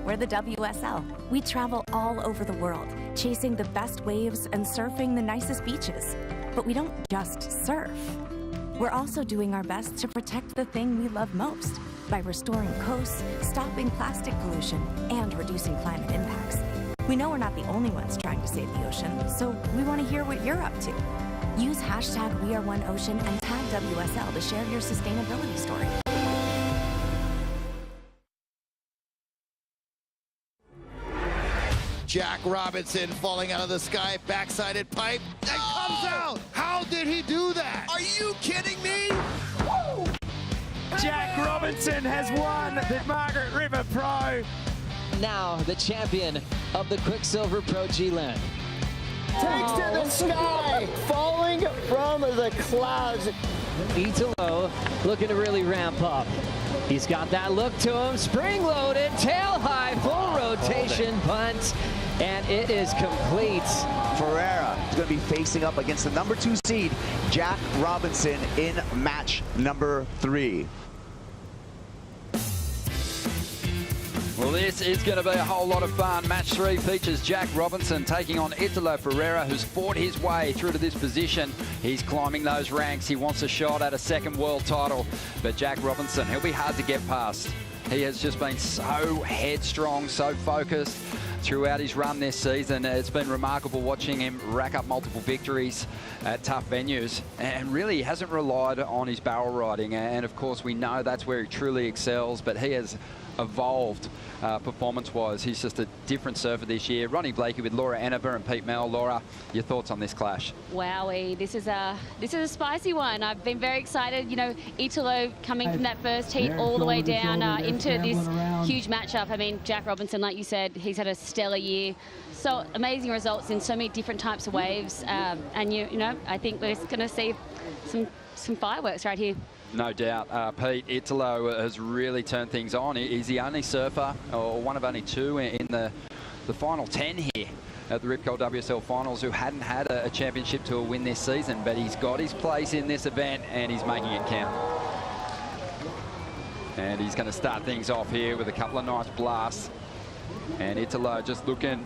We're the WSL. We travel all over the world, chasing the best waves and surfing the nicest beaches. But we don't just surf. We're also doing our best to protect the thing we love most by restoring coasts, stopping plastic pollution, and reducing climate impacts. We know we're not the only ones trying to save the ocean, so we want to hear what you're up to. Use hashtag #WeAreOneOcean and tag WSL to share your sustainability story. Jack Robinson falling out of the sky, backsided pipe, and comes out. How did he do that? Are you kidding me? Woo! Jack Robinson has won the Margaret River Pro. Now the champion of the Quicksilver Pro G-Land. Takes to the sky, falling from the clouds. Italo looking to really ramp up. He's got that look to him, spring-loaded, tail high, full rotation punt, and it is complete. Ferreira is going to be facing up against the #2 seed, Jack Robinson, in match number 3. Well, this is going to be a whole lot of fun. Match 3 features Jack Robinson taking on Italo Ferreira, who's fought his way through to this position. He's climbing those ranks. He wants a shot at a second world title. But Jack Robinson, he'll be hard to get past. He has just been so headstrong, so focused throughout his run this season. It's been remarkable watching him rack up multiple victories at tough venues, and really he hasn't relied on his barrel riding, and of course we know that's where he truly excels, but he has evolved performance-wise. He's just a different surfer this year. Ronnie Blakey with Laura Enever and Pete Mel. Laura, your thoughts on this clash? Wowee, this is a spicy one. I've been very excited. You know, Italo coming from that first heat all the way down into this huge matchup. I mean, Jack Robinson, like you said, he's had a stellar year. So amazing results in so many different types of waves, and you know, I think we're going to see some fireworks right here. No doubt. Pete, Italo has really turned things on. He's the only surfer, or one of only 2 in the final 10 here at the Rip Curl WSL Finals who hadn't had a championship tour win this season, but he's got his place in this event and he's making it count. And he's going to start things off here with a couple of nice blasts. And Italo just looking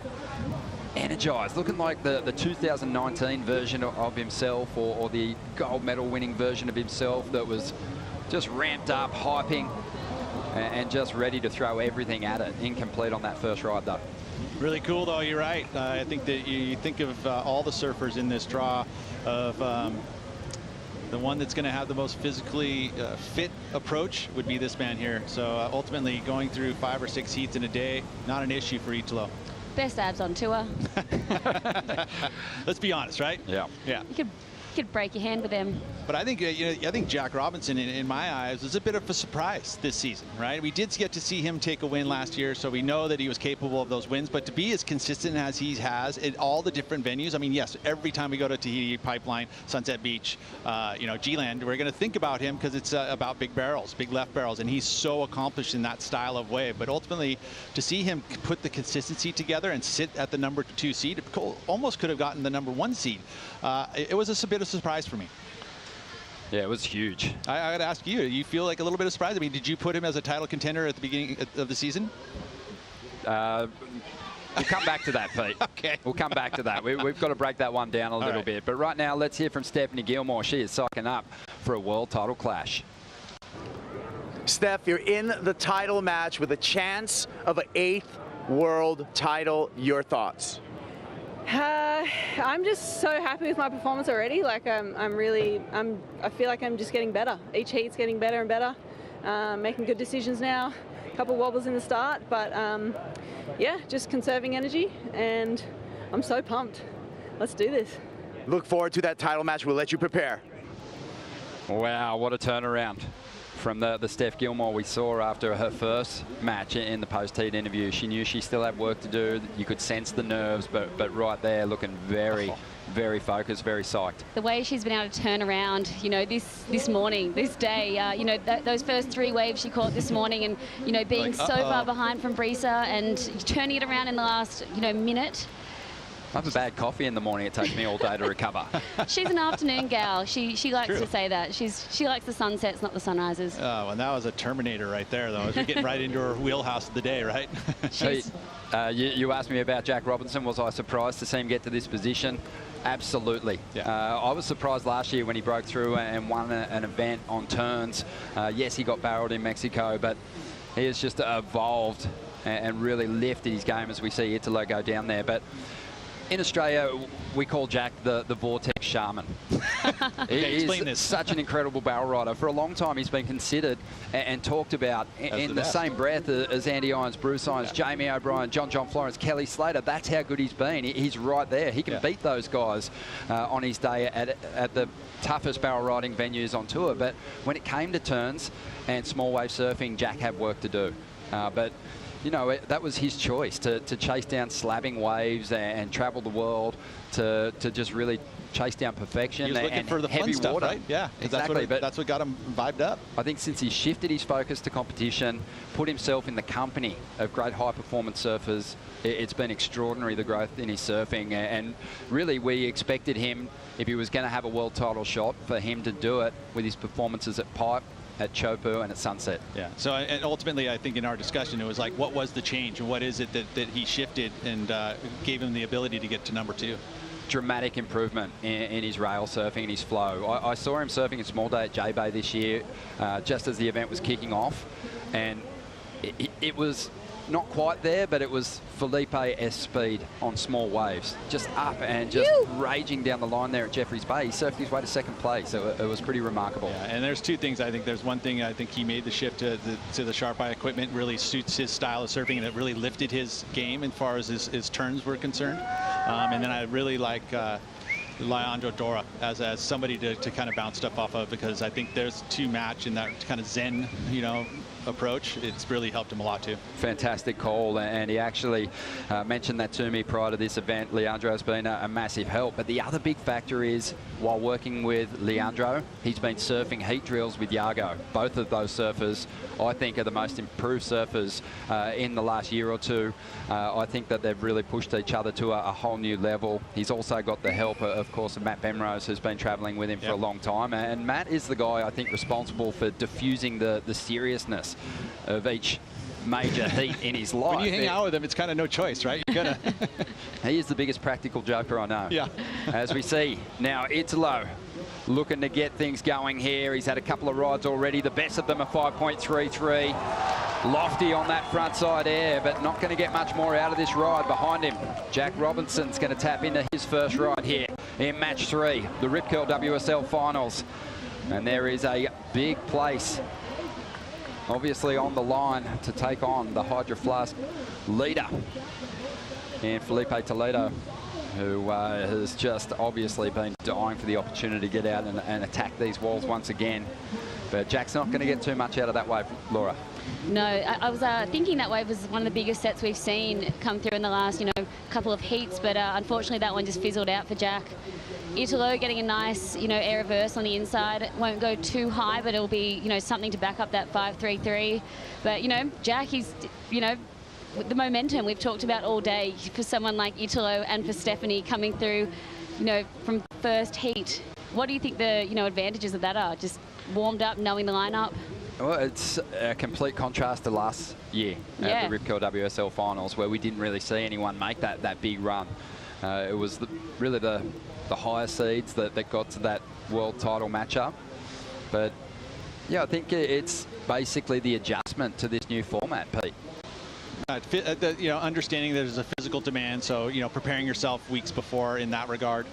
energized, looking like the 2019 version of himself, or the gold medal winning version of himself that was just ramped up, hyping, and just ready to throw everything at it. Incomplete on that first ride though. Really cool though, you're right. I think that you think of all the surfers in this draw of the one that's going to have the most physically fit approach would be this man here. So ultimately going through 5 or 6 heats in a day, not an issue for Italo. Best abs on tour. Let's be honest, right? Yeah. Yeah. You could could break your hand with him. But I think I think Jack Robinson, in my eyes, was a bit of a surprise this season, right? We did get to see him take a win last year, so we know that he was capable of those wins. But to be as consistent as he has in all the different venues, I mean, yes, every time we go to Tahiti, Pipeline, Sunset Beach, G-Land, we're going to think about him because it's about big barrels, big left barrels, and he's so accomplished in that style of wave. But ultimately, to see him put the consistency together and sit at the number 2 seed, almost could have gotten the number 1 seed. It was a bit of a surprise for me. Yeah, it was huge. I got to ask you, do you feel like a little bit of surprise? I mean, did you put him as a title contender at the beginning of the season? We'll come back to that, Pete. Okay. We'll come back to that. We've got to break that one down a little bit. But right now, let's hear from Stephanie Gilmore. She is psyching up for a world title clash. Steph, you're in the title match with a chance of an 8th world title. Your thoughts? I'm just so happy with my performance already. Like I feel like I'm just getting better. Each heat's getting better and better. Making good decisions now. A couple wobbles in the start, but yeah, just conserving energy, and I'm so pumped. Let's do this. Look forward to that title match. We'll let you prepare. Wow, what a turnaround from the Steph Gilmore we saw after her first match in the post-heat interview. She knew she still had work to do. You could sense the nerves, but right there looking very, very focused, very psyched. The way she's been able to turn around, this morning, this day, those first 3 waves she caught this morning, and, being so far behind from Brisa and turning it around in the last, minute. I have a bad coffee in the morning. It takes me all day to recover. She's an afternoon gal. She likes to say that. She likes the sunsets, not the sunrises. Oh, and that was a Terminator right there, though. We're getting right into her wheelhouse of the day, right? You asked me about Jack Robinson. Was I surprised to see him get to this position? Absolutely. Yeah. I was surprised last year when he broke through and won an event on turns. Yes, he got barreled in Mexico, but he has just evolved and really lifted his game as we see Italo go down there. But in Australia, we call Jack the Vortex Shaman. He's such an incredible barrel rider. For a long time, he's been considered and talked about in the same breath as Andy Irons, Bruce Irons, Jamie O'Brien, John Florence, Kelly Slater. That's how good he's been. He's right there. He can beat those guys on his day at the toughest barrel riding venues on tour. But when it came to turns and small wave surfing, Jack had work to do. But that was his choice to chase down slabbing waves and travel the world to just really chase down perfection. He was looking for the heavy fun stuff, water. right? Yeah, exactly. That's what got him vibed up. I think since he shifted his focus to competition, put himself in the company of great high-performance surfers, it's been extraordinary, the growth in his surfing. And really, we expected him, if he was going to have a world title shot, for him to do it with his performances at Pipe, at Chopu, and at Sunset. Yeah. So, and ultimately, I think in our discussion, it was like, what was the change, and what is it that he shifted and gave him the ability to get to number 2? Dramatic improvement in his rail surfing and his flow. I saw him surfing in small day at J-Bay this year, just as the event was kicking off, and it was not quite there, but it was Felipe-esque speed on small waves, just up and just raging down the line there at Jeffreys Bay. He surfed his way to 2nd place, so it was pretty remarkable. Yeah, and there's 2 things. I think there's one thing, I think he made the shift to the sharp eye equipment, really suits his style of surfing, and it really lifted his game as far as his turns were concerned. And then I really like Leandro Dora as somebody to kind of bounce stuff off of, because I think there's 2 match in that kind of zen, approach. It's really helped him a lot too. Fantastic call, and he actually mentioned that to me prior to this event. Leandro has been a massive help, but the other big factor is, while working with Leandro, he's been surfing heat drills with Yago. Both of those surfers, I think, are the most improved surfers in the last year or 2. I think that they've really pushed each other to a whole new level. He's also got the help, of course, of Matt Bemrose, who's been traveling with him for a long time, and Matt is the guy, I think, responsible for diffusing the seriousness of each major heat in his life. When you hang out with him, it's kind of no choice, right? You're gonna. He is the biggest practical joker I know. Yeah. As we see now, Italo looking to get things going here. He's had a couple of rides already. The best of them are 5.33. Lofty on that front side air, but not going to get much more out of this ride. Behind him, Jack Robinson's going to tap into his first ride here in match 3, the Rip Curl WSL Finals. And there is a big place, obviously, on the line to take on the Hydro Flask leader and Felipe Toledo. who has just obviously been dying for the opportunity to get out and attack these walls once again. But Jack's not going to get too much out of that wave, Laura. No, I was thinking that wave was one of the biggest sets we've seen come through in the last, couple of heats, but unfortunately that one just fizzled out for Jack. Italo getting a nice, air reverse on the inside. It won't go too high, but it'll be, something to back up that 5.33. But, Jack, he's, the momentum we've talked about all day for someone like Italo and for Stephanie coming through, from first heat. What do you think the, advantages of that are? Just warmed up, knowing the lineup? Well, it's a complete contrast to last year at the Rip Curl WSL Finals, where we didn't really see anyone make that big run. It was really the higher seeds that got to that world title matchup. But yeah, I think it's basically the adjustment to this new format, Pete. Understanding there's a physical demand, so preparing yourself weeks before in that regard.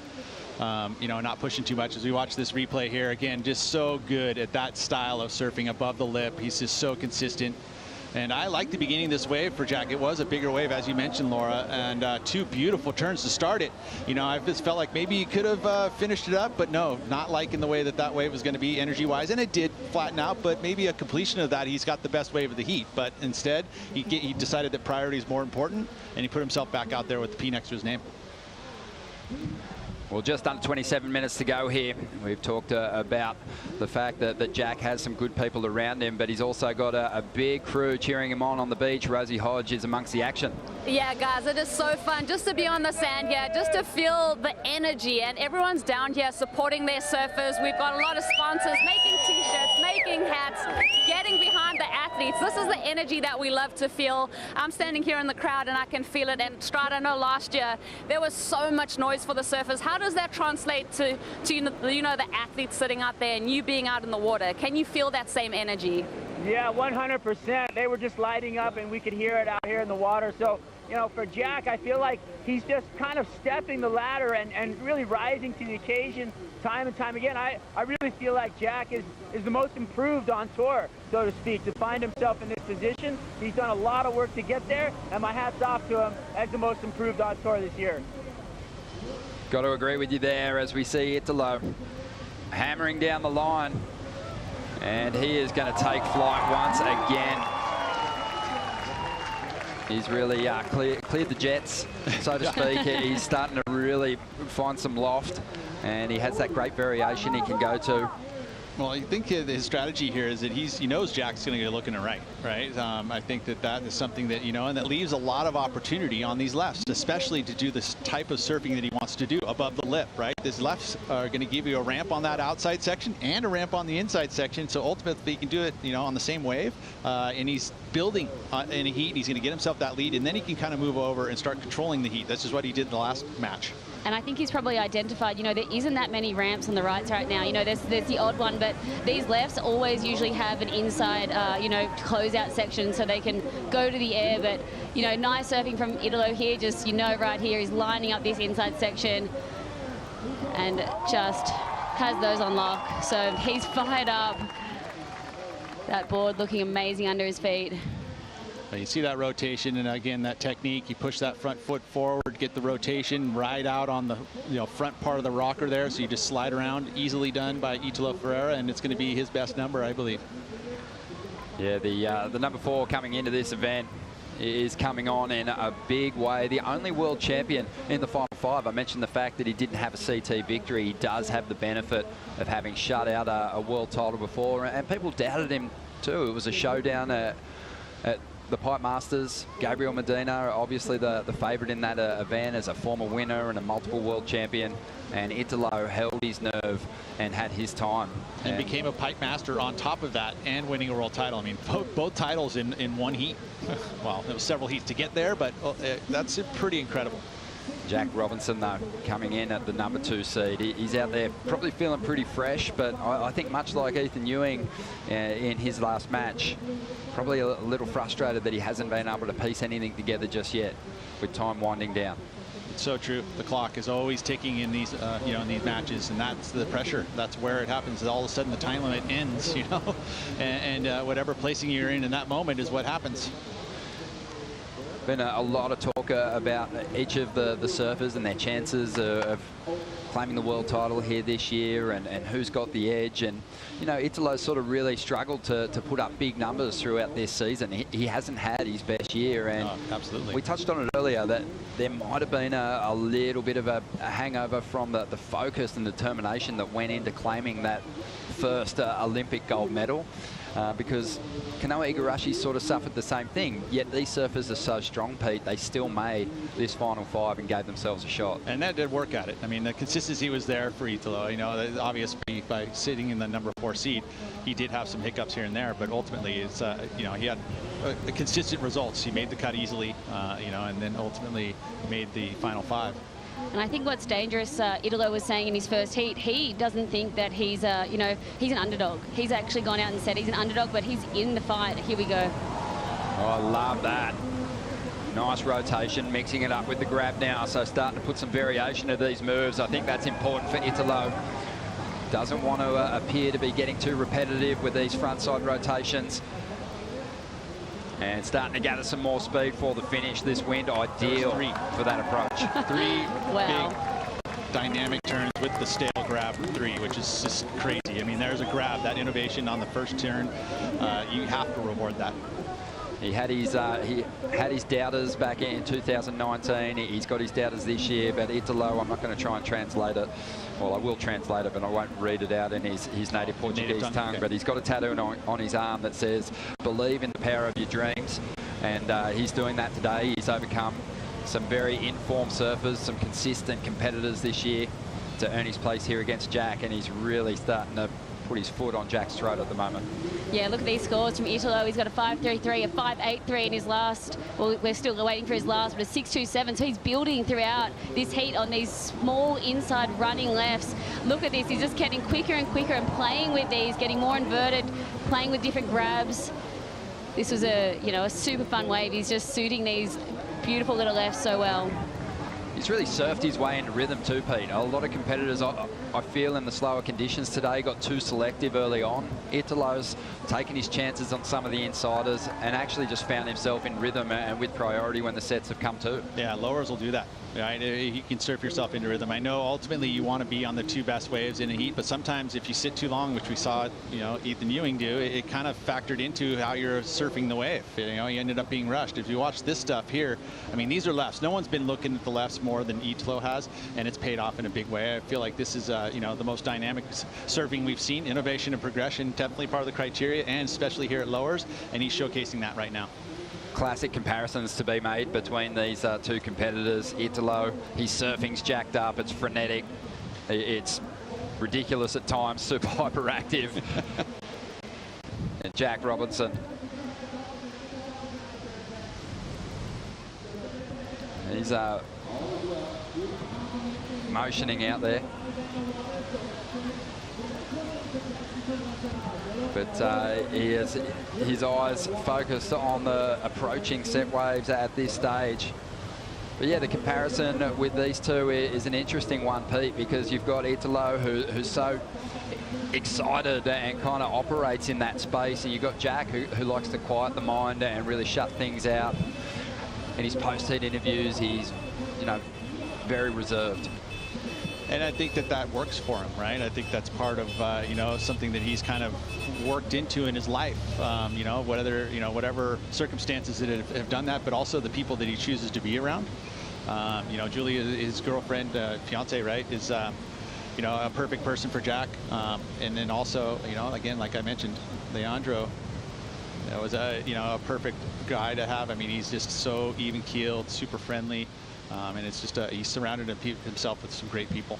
Not pushing too much. As we watch this replay here again, just so good at that style of surfing above the lip. He's just so consistent. And I like the beginning of this wave for Jack. It was a bigger wave, as you mentioned, Laura, and two beautiful turns to start it. I just felt like maybe he could have finished it up, but no, not liking the way that wave was going to be energy-wise. And it did flatten out, but maybe a completion of that, he's got the best wave of the heat. But instead, he decided that priority is more important, and he put himself back out there with the P next to his name. Well, just under 27 minutes to go here. We've talked about the fact that Jack has some good people around him, but he's also got a big crew cheering him on the beach. Rosie Hodge is amongst the action. Yeah, guys, it is so fun just to be on the sand here, just to feel the energy, and everyone's down here supporting their surfers. We've got a lot of sponsors making t-shirts, making hats, getting behind the athletes. This is the energy that we love to feel. I'm standing here in the crowd and I can feel it. And Strada, I know last year there was so much noise for the surfers. How does that translate to the athletes sitting out there and you being out in the water? Can you feel that same energy? Yeah, 100%. They were just lighting up and we could hear it out here in the water. So, for Jack, I feel like he's just kind of stepping the ladder and really rising to the occasion time and time again. I really feel like Jack is the most improved on tour, so to speak, to find himself in this position. He's done a lot of work to get there, and my hat's off to him as the most improved on tour this year. Got to agree with you there as we see Italo hammering down the line. And he is going to take flight once again. He's really cleared the jets, so to speak. He's starting to really find some loft, and he has that great variation he can go to. Well, I think his strategy here is that he knows Jack's going to get looking right? I think that is something that, and that leaves a lot of opportunity on these lefts, especially to do this type of surfing that he wants to do above the lip, right? These lefts are going to give you a ramp on that outside section and a ramp on the inside section. So ultimately, he can do it, on the same wave. And he's building in a heat. He's going to get himself that lead, and then he can kind of move over and start controlling the heat. That's just what he did in the last match. And I think he's probably identified, there isn't that many ramps on the rights right now. There's the odd one, but these lefts always usually have an inside, closeout section so they can go to the air. But, nice surfing from Italo here, just, right here, he's lining up this inside section and just has those on lock. So he's fired up. That board looking amazing under his feet. You see that rotation, and again, that technique. You push that front foot forward, get the rotation, ride out on the front part of the rocker there. So you just slide around, easily done by Italo Ferreira, and it's going to be his best number, I believe. Yeah, the number 4 coming into this event is coming on in a big way. The only world champion in the Final 5. I mentioned the fact that he didn't have a CT victory. He does have the benefit of having shut out a world title before, and people doubted him too. It was a showdown at the Pipe Masters. Gabriel Medina, obviously the favourite in that event, as a former winner and a multiple world champion. And Italo held his nerve and had his time. And became a Pipe Master on top of that and winning a world title. I mean, both titles in one heat. Well, there was several heats to get there, but that's pretty incredible. Jack Robinson, though, coming in at the number 2 seed. He's out there probably feeling pretty fresh, but I think much like Ethan Ewing in his last match, probably a little frustrated that he hasn't been able to piece anything together just yet with time winding down. It's so true. The clock is always ticking in these, in these matches, and that's the pressure. That's where it happens. All of a sudden, the time limit ends, and whatever placing you're in that moment is what happens. been a lot of talk about each of the surfers and their chances of claiming the world title here this year, and who's got the edge. And you know, Italo's sort of really struggled to put up big numbers throughout this season. He hasn't had his best year, and absolutely. We touched on it earlier that there might have been a little bit of a hangover from the focus and determination that went into claiming that first Olympic gold medal. Because Italo Igarashi sort of suffered the same thing, yet these surfers are so strong, Pete, they still made this final 5 and gave themselves a shot. And that did work at it. I mean, the consistency was there for Italo. You know, obviously by sitting in the number 4 seed, he did have some hiccups here and there, but ultimately, it's you know, he had consistent results. He made the cut easily, you know, and then ultimately made the final 5. And I think what's dangerous, Italo was saying in his first heat, he doesn't think that he's, you know, he's an underdog. He's actually gone out and said he's an underdog, but he's in the fight. Here we go. Oh, I love that. Nice rotation, mixing it up with the grab now, so starting to put some variation of these moves. I think that's important for Italo. Doesn't want to appear to be getting too repetitive with these front-side rotations. And starting to gather some more speed for the finish. This wind ideal for that approach. 3 big dynamic turns with the stale grab 3, which is just crazy. I mean, there's a grab, that innovation on the first turn. You have to reward that. He had his doubters back in 2019. He's got his doubters this year, but Italo, I'm not going to try and translate it. Well, I will translate it, but I won't read it out in his native Portuguese tongue. Okay. But he's got a tattoo on his arm that says, "Believe in the power of your dreams." And he's doing that today. He's overcome some very informed surfers, some consistent competitors this year to earn his place here against Jack, and he's really starting to put his foot on Jack's throat at the moment. Yeah, look at these scores from Italo. He's got a 5.33, a 5.83 in his last. Well, we're still waiting for his last, but a 6.27. So he's building throughout this heat on these small inside running lefts. Look at this. He's just getting quicker and quicker and playing with these, getting more inverted, playing with different grabs. This was a super fun wave. He's just suiting these beautiful little lefts so well. He's really surfed his way into rhythm too, Pete. A lot of competitors, I feel, in the slower conditions today got too selective early on. Italo's taken his chances on some of the insiders and actually just found himself in rhythm and with priority when the sets have come to. Yeah, lowers will do that. Right? You can surf yourself into rhythm. I know ultimately you want to be on the 2 best waves in a heat, but sometimes if you sit too long, which we saw, you know, Ethan Ewing do, it kind of factored into how you're surfing the wave. You know, you ended up being rushed. If you watch this stuff here, I mean, these are lefts. No one's been looking at the lefts more than Italo has, and it's paid off in a big way. I feel like this is, you know, the most dynamic surfing we've seen. Innovation and progression, definitely part of the criteria, and especially here at lowers, and he's showcasing that right now. Classic comparisons to be made between these 2 competitors. Italo, his surfing's jacked up, it's frenetic, it's ridiculous at times, super hyperactive. And Jack Robinson, he's motioning out there. But he has his eyes focused on the approaching set waves at this stage. But yeah, the comparison with these 2 is an interesting one, Pete, because you've got Italo who's so excited and kind of operates in that space, and you've got Jack who likes to quiet the mind and really shut things out. In his post-heat interviews, he's, you know, very reserved. And I think that works for him, right? I think that's part of, you know, something that he's kind of worked into in his life. You know, whatever circumstances that have done that, but also the people that he chooses to be around. You know, Julie, his girlfriend, fiance, right, is, you know, a perfect person for Jack. And then also, you know, again, like I mentioned, Leandro, that was you know, a perfect guy to have. I mean, he's just so even-keeled, super friendly. And it's just he's surrounded himself with some great people.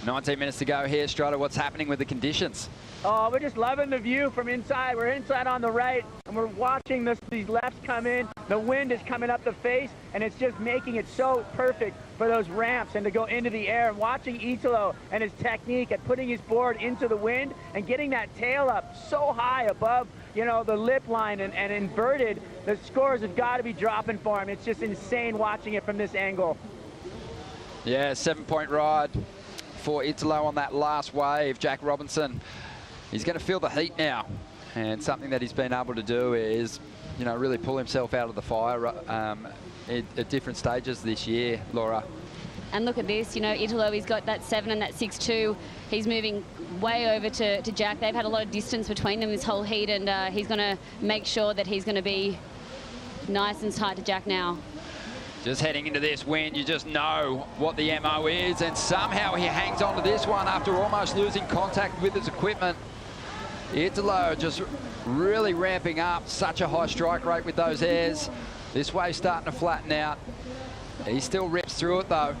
19 minutes to go here, Strider. What's happening with the conditions? Oh, we're just loving the view from inside. We're inside on the right, and we're watching these lefts come in. The wind is coming up the face, and it's just making it so perfect for those ramps and to go into the air. And watching Italo and his technique at putting his board into the wind and getting that tail up so high above, you know, the lip line and inverted, the scores have got to be dropping for him. It's just insane watching it from this angle. Yeah, 7-point ride for Italo on that last wave. Jack Robinson, he's going to feel the heat now. And something that he's been able to do is, you know, really pull himself out of the fire at different stages this year, Laura. And look at this, you know, Italo, he's got that 7 and that 6-2. He's moving way over to Jack. They've had a lot of distance between them this whole heat, and he's going to make sure that he's going to be nice and tight to Jack now. Just heading into this wind, you just know what the MO is, and somehow he hangs on to this one after almost losing contact with his equipment. Italo just really ramping up, such a high strike rate with those airs. This wave's starting to flatten out. He still rips through it though,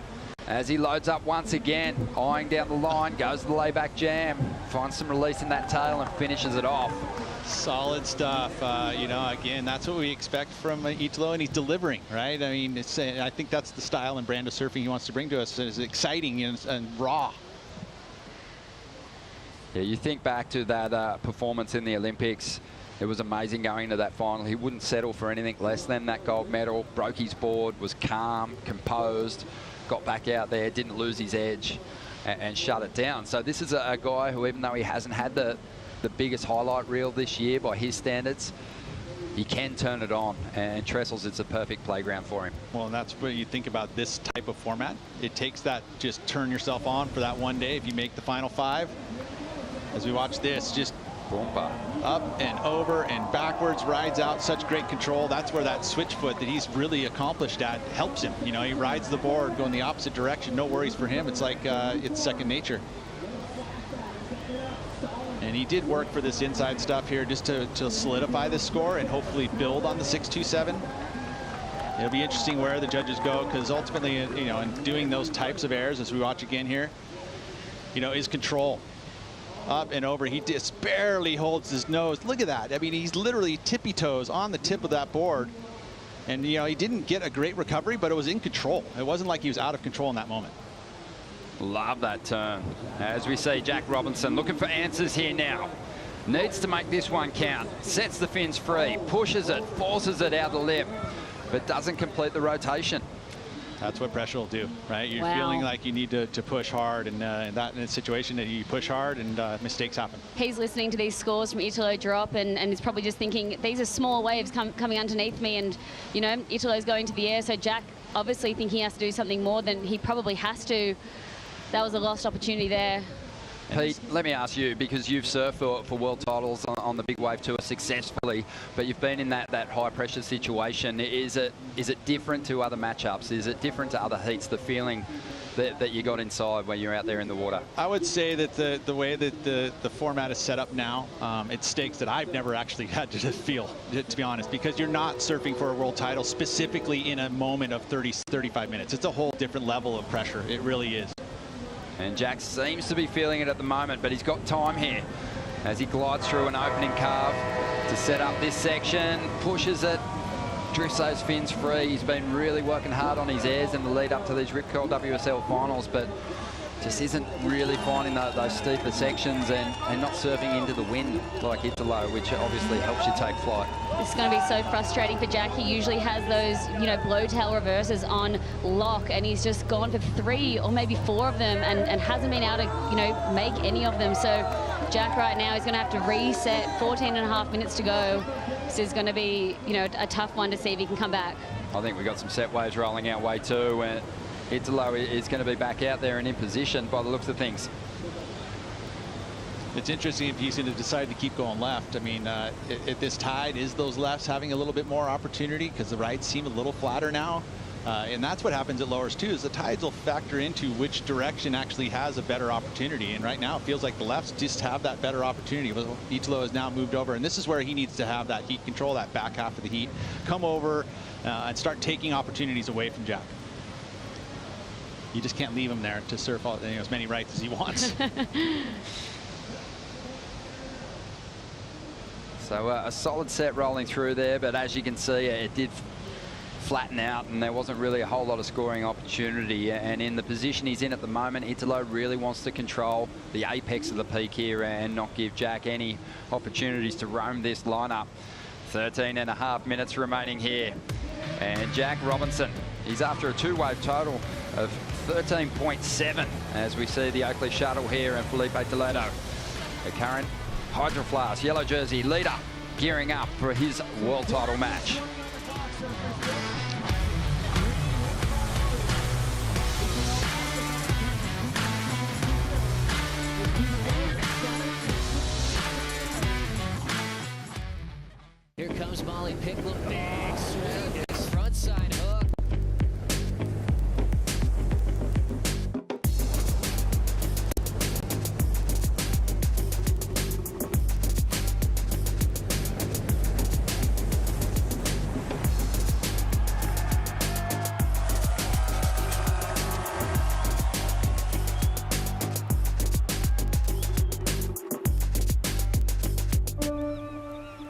as he loads up once again, eyeing down the line, goes to the layback jam, finds some release in that tail and finishes it off. Solid stuff. You know, again, that's what we expect from Italo, and he's delivering, right? I mean, I think that's the style and brand of surfing he wants to bring to us. It's exciting and raw. Yeah, you think back to that performance in the Olympics. It was amazing going into that final. He wouldn't settle for anything less than that gold medal. Broke his board, was calm, composed, got back out there, didn't lose his edge, and shut it down. So this is a guy who, even though he hasn't had the biggest highlight reel this year by his standards, he can turn it on, and Trestles, it's a perfect playground for him. Well, and that's what you think about this type of format. It takes that, just turn yourself on for that one day if you make the final 5. As we watch this, just Boomba. Up and over and backwards, rides out, such great control. That's where that switch foot that he's really accomplished at helps him. You know, he rides the board going the opposite direction. No worries for him. It's like it's second nature. And he did work for this inside stuff here just to solidify this score and hopefully build on the 6.27. It'll be interesting where the judges go, because ultimately, you know, in doing those types of airs, as we watch again here, you know, is control. Up and over, he just barely holds his nose. Look at that. I mean, he's literally tippy toes on the tip of that board. And, you know, he didn't get a great recovery, but it was in control. It wasn't like he was out of control in that moment. Love that turn. As we see Jack Robinson looking for answers here now. Needs to make this one count. Sets the fins free, pushes it, forces it out the lip, but doesn't complete the rotation. That's what pressure will do, right? You're feeling like you need to push hard, and in a situation that you push hard and mistakes happen. He's listening to these scores from Italo drop, and he's probably just thinking, these are small waves coming underneath me, and, you know, Italo's going to the air, so Jack obviously thinking he has to do something more than he probably has to. That was a lost opportunity there. Pete, let me ask you, because you've surfed for world titles on the big wave tour successfully, but you've been in that high pressure situation. Is it different to other matchups? Is it different to other heats, the feeling that you got inside when you're out there in the water? I would say that the way that the format is set up now, it's stakes that I've never actually had to feel, to be honest, because you're not surfing for a world title specifically in a moment of 35 minutes. It's a whole different level of pressure. It really is. And Jack seems to be feeling it at the moment, but he's got time here as he glides through an opening carve to set up this section, pushes it, drifts those fins free. He's been really working hard on his airs in the lead up to these Rip Curl WSL Finals, but just isn't really finding those steeper sections and not surfing into the wind like Italo, which obviously helps you take flight. It's going to be so frustrating for Jack. He usually has those, you know, blowtail reverses on lock, and he's just gone for 3 or maybe 4 of them and hasn't been able to, you know, make any of them. So Jack right now is going to have to reset. 14.5 minutes to go. This is going to be, you know, a tough one to see if he can come back. I think we've got some set waves rolling our way too, and Italo is going to be back out there and in position by the looks of things. It's interesting if he's going to decide to keep going left. I mean, at this tide, is those lefts having a little bit more opportunity because the rights seem a little flatter now? And that's what happens at lowers too, is the tides will factor into which direction actually has a better opportunity. And right now it feels like the lefts just have that better opportunity. Italo has now moved over, and this is where he needs to have that heat control, that back half of the heat, come over and start taking opportunities away from Jack. You just can't leave him there to surf all, you know, as many rights as he wants. So a solid set rolling through there, but as you can see, it did flatten out and there wasn't really a whole lot of scoring opportunity. And in the position he's in at the moment, Italo really wants to control the apex of the peak here and not give Jack any opportunities to roam this lineup. 13.5 minutes remaining here. And Jack Robinson, he's after a 2-wave total of 13.7 as we see the Oakley shuttle here and Felipe Toledo. The current Hydro Flask, yellow jersey, leader, gearing up for his world title match. Here comes Molly Pickle, big swing, front side hook.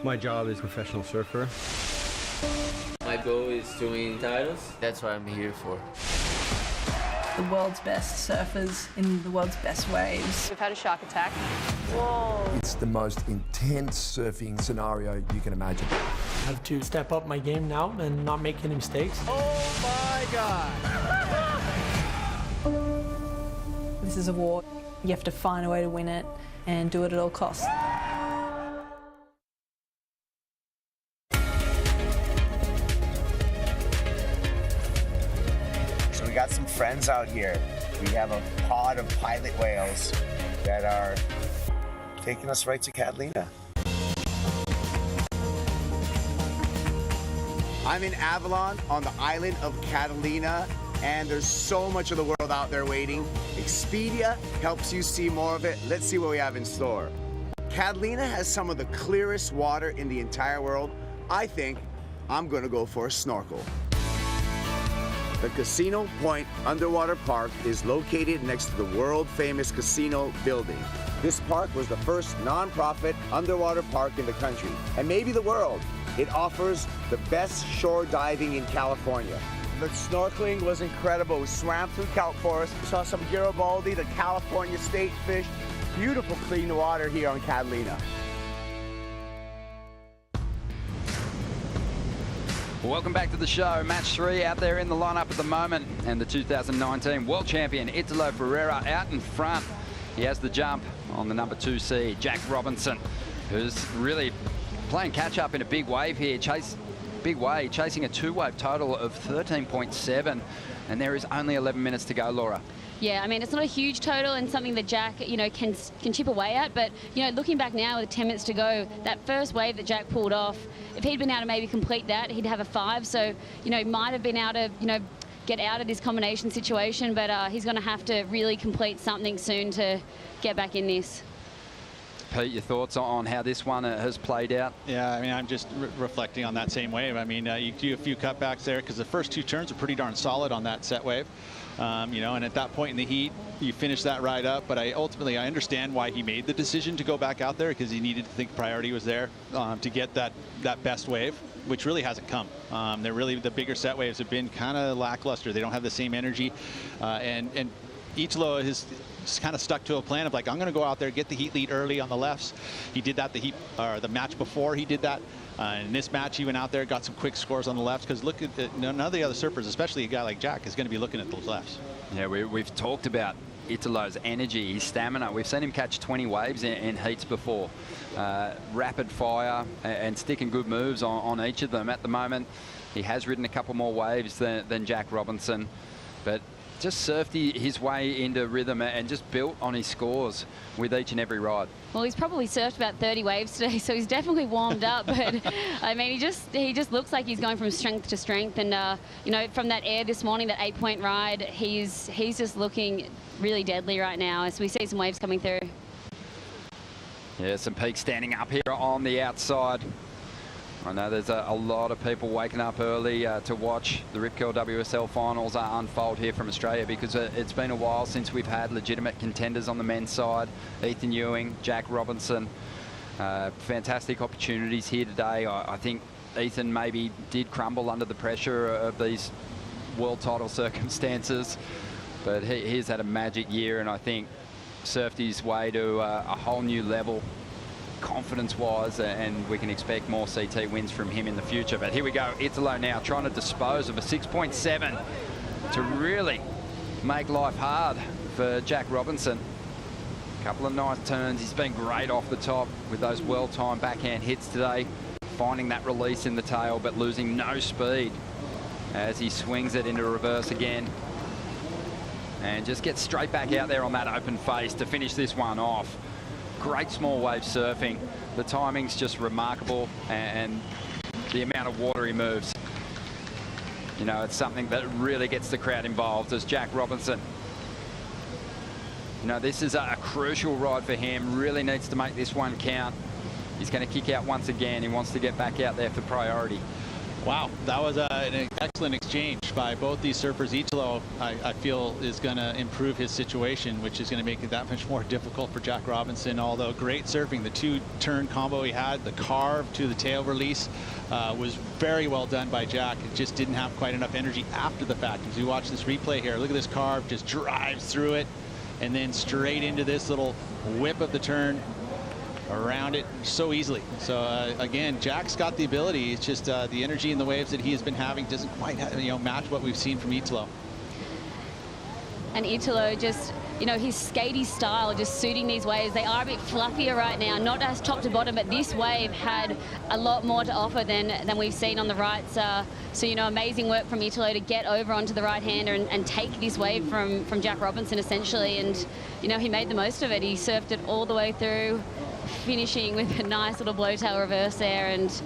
My job is professional surfer. My goal is to win titles. That's what I'm here for. The world's best surfers in the world's best waves. We've had a shark attack. Whoa. It's the most intense surfing scenario you can imagine. I have to step up my game now and not make any mistakes. Oh my God. This is a war. You have to find a way to win it and do it at all costs. So we got some friends out here. We have a pod of pilot whales that are taking us right to Catalina. I'm in Avalon on the island of Catalina, and there's so much of the world out there waiting. Expedia helps you see more of it. Let's see what we have in store. Catalina has some of the clearest water in the entire world. I think I'm gonna go for a snorkel. The Casino Point Underwater Park is located next to the world-famous casino building. This park was the first non-profit underwater park in the country, and maybe the world. It offers the best shore diving in California. The snorkeling was incredible. We swam through kelp forest, saw some Garibaldi, the California state fish. Beautiful clean water here on Catalina. Welcome back to the show. Match 3 out there in the lineup at the moment, and the 2019 world champion Italo Ferreira out in front. He has the jump on the number 2 seed, Jack Robinson, who's really playing catch up in a big wave here. Chasing a 2-wave total of 13.7, and there is only 11 minutes to go, Laura. Yeah, I mean, it's not a huge total and something that Jack, can chip away at, but, looking back now with 10 minutes to go, that first wave that Jack pulled off, if he'd been able to maybe complete that, he'd have a 5, so, might have been able to, get out of this combination situation, but he's going to have to really complete something soon to get back in this. Pete, your thoughts on how this one has played out? Yeah, I mean, I'm just reflecting on that same wave. I mean, you do a few cutbacks there because the first 2 turns are pretty darn solid on that set wave. And at that point in the heat, you finish that ride up. But I understand why he made the decision to go back out there, because he needed to think priority was there to get that best wave, which really hasn't come. The bigger set waves have been kind of lackluster. They don't have the same energy, and Italo has kind of stuck to a plan of like, I'm going to go out there, get the heat lead early on the lefts. He did that the match before. He did that. In this match, he went out there, got some quick scores on the lefts, because look at none of the other surfers, especially a guy like Jack, is going to be looking at those lefts. Yeah, we've talked about Italo's energy, his stamina. We've seen him catch 20 waves in heats before. Rapid fire and sticking good moves on each of them. At the moment, he has ridden a couple more waves than Jack Robinson, but just surfed his way into rhythm and just built on his scores with each and every ride. Well, he's probably surfed about 30 waves today, so he's definitely warmed up. But I mean, he just looks like he's going from strength to strength. And from that air this morning, that 8-point ride, he's just looking really deadly right now as we see some waves coming through. Yeah, some peaks standing up here on the outside. I know there's a lot of people waking up early to watch the Rip Curl WSL Finals unfold here from Australia, because it's been a while since we've had legitimate contenders on the men's side. Ethan Ewing, Jack Robinson, fantastic opportunities here today. I think Ethan maybe did crumble under the pressure of these world title circumstances, but he's had a magic year, and I think surfed his way to a whole new level confidence-wise, and we can expect more CT wins from him in the future. But here we go, Italo now trying to dispose of a 6.7 to really make life hard for Jack Robinson. Couple of nice turns. He's been great off the top with those well-timed backhand hits today, finding that release in the tail but losing no speed as he swings it into reverse again and just gets straight back out there on that open face to finish this one off. Great small wave surfing. The timing's just remarkable, and the amount of water he moves, you know, it's something that really gets the crowd involved. As Jack Robinson, you know, this is a crucial ride for him. Really needs to make this one count. He's going to kick out once again. He wants to get back out there for priority. Wow, that was an excellent exchange by both these surfers. Italo, I feel, is going to improve his situation, which is going to make it that much more difficult for Jack Robinson. Although great surfing, the two-turn combo he had, the carve to the tail release, was very well done by Jack. It just didn't have quite enough energy after the fact. As you watch this replay here, look at this carve, just drives through it, and then straight into this little whip of the turn around it so easily. So again, Jack's got the ability. It's just the energy in the waves that he has been having doesn't quite match what we've seen from Italo. And Italo just, you know, his skatey style just suiting these waves. They are a bit fluffier right now, not as top to bottom, but this wave had a lot more to offer than we've seen on the rights. So, you know, amazing work from Italo to get over onto the right-hander and take this wave from Jack Robinson, essentially. And, you know, he made the most of it. He surfed it all the way through, finishing with a nice little blowtail reverse there and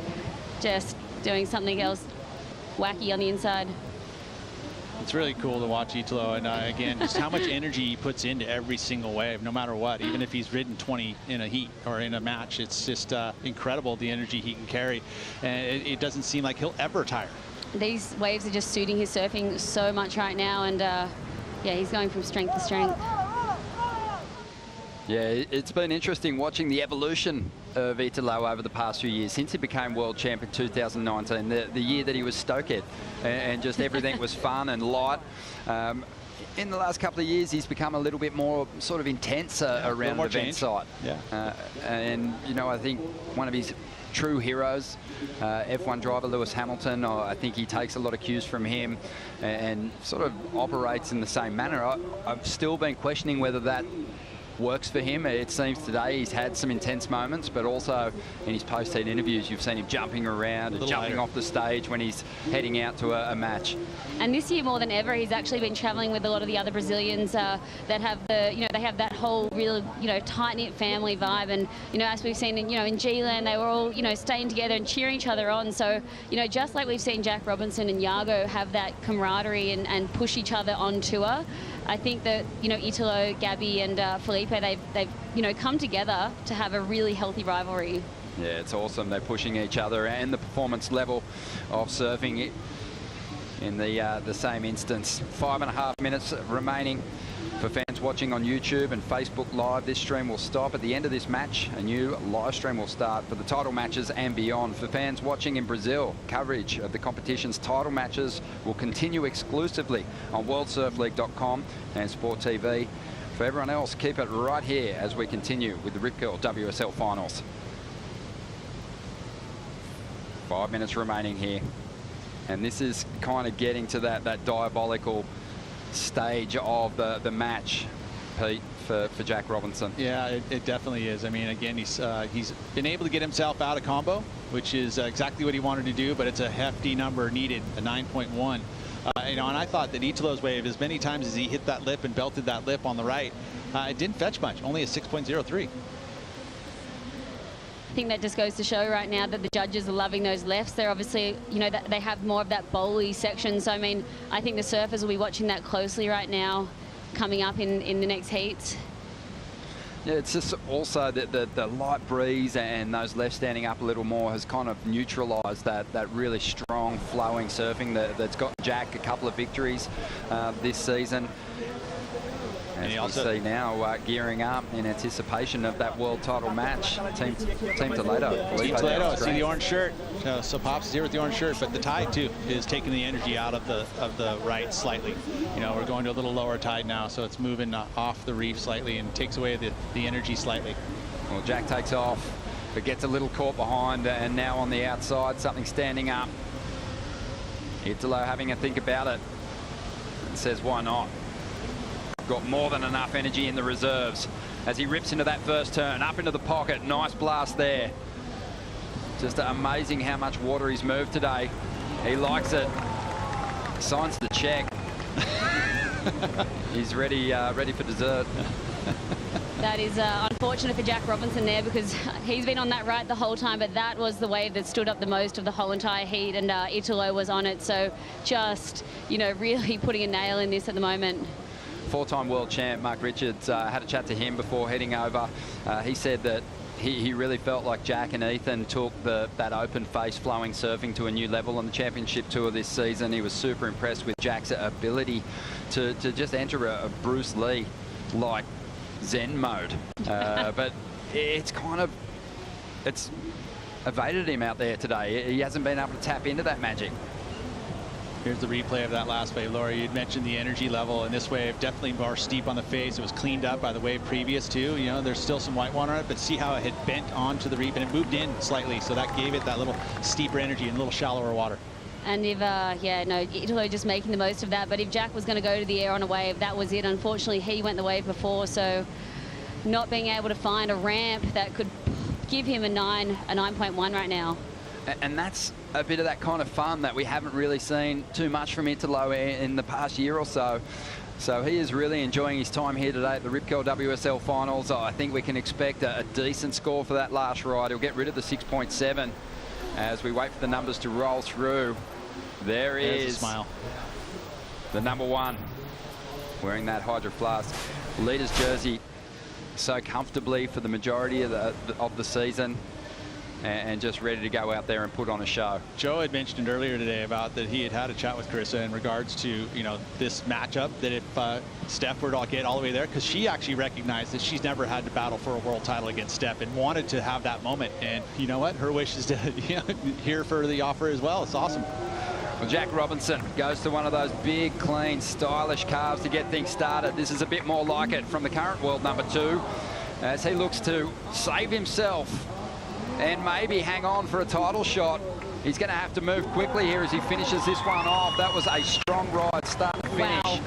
just doing something else wacky on the inside. It's really cool to watch Italo, and again, just how much energy he puts into every single wave, no matter what. Even if he's ridden 20 in a heat or in a match, it's just incredible the energy he can carry, and it doesn't seem like he'll ever tire. These waves are just suiting his surfing so much right now, and yeah, he's going from strength to strength. Yeah, it's been interesting watching the evolution of Italo over the past few years since he became world champ in 2019, the year that he was Stokehead, and just everything was fun and light. In the last couple of years, he's become a little bit more sort of intense around the event site. Yeah. And, you know, I think one of his true heroes, F1 driver Lewis Hamilton, I think he takes a lot of cues from him and sort of operates in the same manner. I've still been questioning whether that works for him. It seems today he's had some intense moments, but also in his post-heat interviews, you've seen him jumping around and jumping off the stage when he's heading out to a match. And this year more than ever, he's actually been traveling with a lot of the other Brazilians that have the, you know, they have that whole real, you know, tight-knit family vibe. And, you know, as we've seen in, you know, in G-Land, they were all, you know, staying together and cheering each other on. So, you know, just like we've seen Jack Robinson and Iago have that camaraderie and push each other on tour, I think that, you know, Italo, Gabby and Felipe, they've you know, come together to have a really healthy rivalry. Yeah, it's awesome. They're pushing each other and the performance level of surfing in the same instance. 5.5 minutes remaining for fans watching on YouTube and Facebook Live. This stream will stop at the end of this match. A new live stream will start for the title matches and beyond. For fans watching in Brazil, coverage of the competition's title matches will continue exclusively on worldsurfleague.com and SporTV. For everyone else, keep it right here as we continue with the Rip Curl WSL Finals. 5 minutes remaining here. And this is kind of getting to that diabolical stage of the match, Pete, for Jack Robinson. Yeah, it definitely is. I mean, again, he's been able to get himself out of combo, which is exactly what he wanted to do, but it's a hefty number needed, a 9.1. You know, and I thought that Italo's wave, as many times as he hit that lip and belted that lip on the right, it didn't fetch much, only a 6.03. I think that just goes to show right now that the judges are loving those lefts. They're obviously, you know, that they have more of that bowly section. So, I mean, I think the surfers will be watching that closely right now coming up in the next heats. Yeah, it's just also the light breeze and those lefts standing up a little more has kind of neutralised that really strong flowing surfing that's got Jack a couple of victories this season. As we see now, gearing up in anticipation of that world title match. Team Toledo. Team Toledo, see the orange shirt. So Pops is here with the orange shirt, but the tide too is taking the energy out of the right slightly. You know, we're going to a little lower tide now, so it's moving off the reef slightly and takes away the energy slightly. Well, Jack takes off, but gets a little caught behind, and now on the outside, something standing up. Italo having a think about it and says, why not? Got more than enough energy in the reserves as he rips into that first turn, up into the pocket. Nice blast there. Just amazing how much water he's moved today. He likes it. Signs the check. He's ready for dessert. That is unfortunate for Jack Robinson there, because he's been on that right the whole time, but that was the wave that stood up the most of the whole entire heat, and Italo was on it. So just, you know, really putting a nail in this at the moment. Four-time world champ Mark Richards, had a chat to him before heading over. He said that he really felt like Jack and Ethan took that open face flowing surfing to a new level on the championship tour this season. He was super impressed with Jack's ability to just enter a Bruce Lee like Zen mode. But it's evaded him out there today. He hasn't been able to tap into that magic. Here's the replay of that last wave. Laura, you'd mentioned the energy level in this wave, definitely more steep on the face. It was cleaned up by the wave previous to. You know, there's still some white water on it, but see how it had bent onto the reef and it moved in slightly. So that gave it that little steeper energy and a little shallower water. And if, yeah, no, Italo just making the most of that. But if Jack was going to go to the air on a wave, that was it. Unfortunately, he went the wave before, so not being able to find a ramp that could give him a 9.1 right now. And that's a bit of that kind of fun that we haven't really seen too much from Italo in the past year or so. So he is really enjoying his time here today at the Rip Curl WSL Finals. I think we can expect a decent score for that last ride. He'll get rid of the 6.7 as we wait for the numbers to roll through. There's a smile. The number one, wearing that Hydro Flask leader's jersey so comfortably for the majority of the season, and just ready to go out there and put on a show. Joe had mentioned earlier today about that he had a chat with Carissa in regards to, you know, this matchup, that if Steph were to get all the way there, because she actually recognized that she's never had to battle for a world title against Steph and wanted to have that moment. And you know what? Her wish is to hear for the offer as well. It's awesome. Well, Jack Robinson goes to one of those big, clean, stylish carves to get things started. This is a bit more like it from the current world number 2 as he looks to save himself and maybe hang on for a title shot. He's going to have to move quickly here as he finishes this one off. That was a strong ride, start to finish. Wow.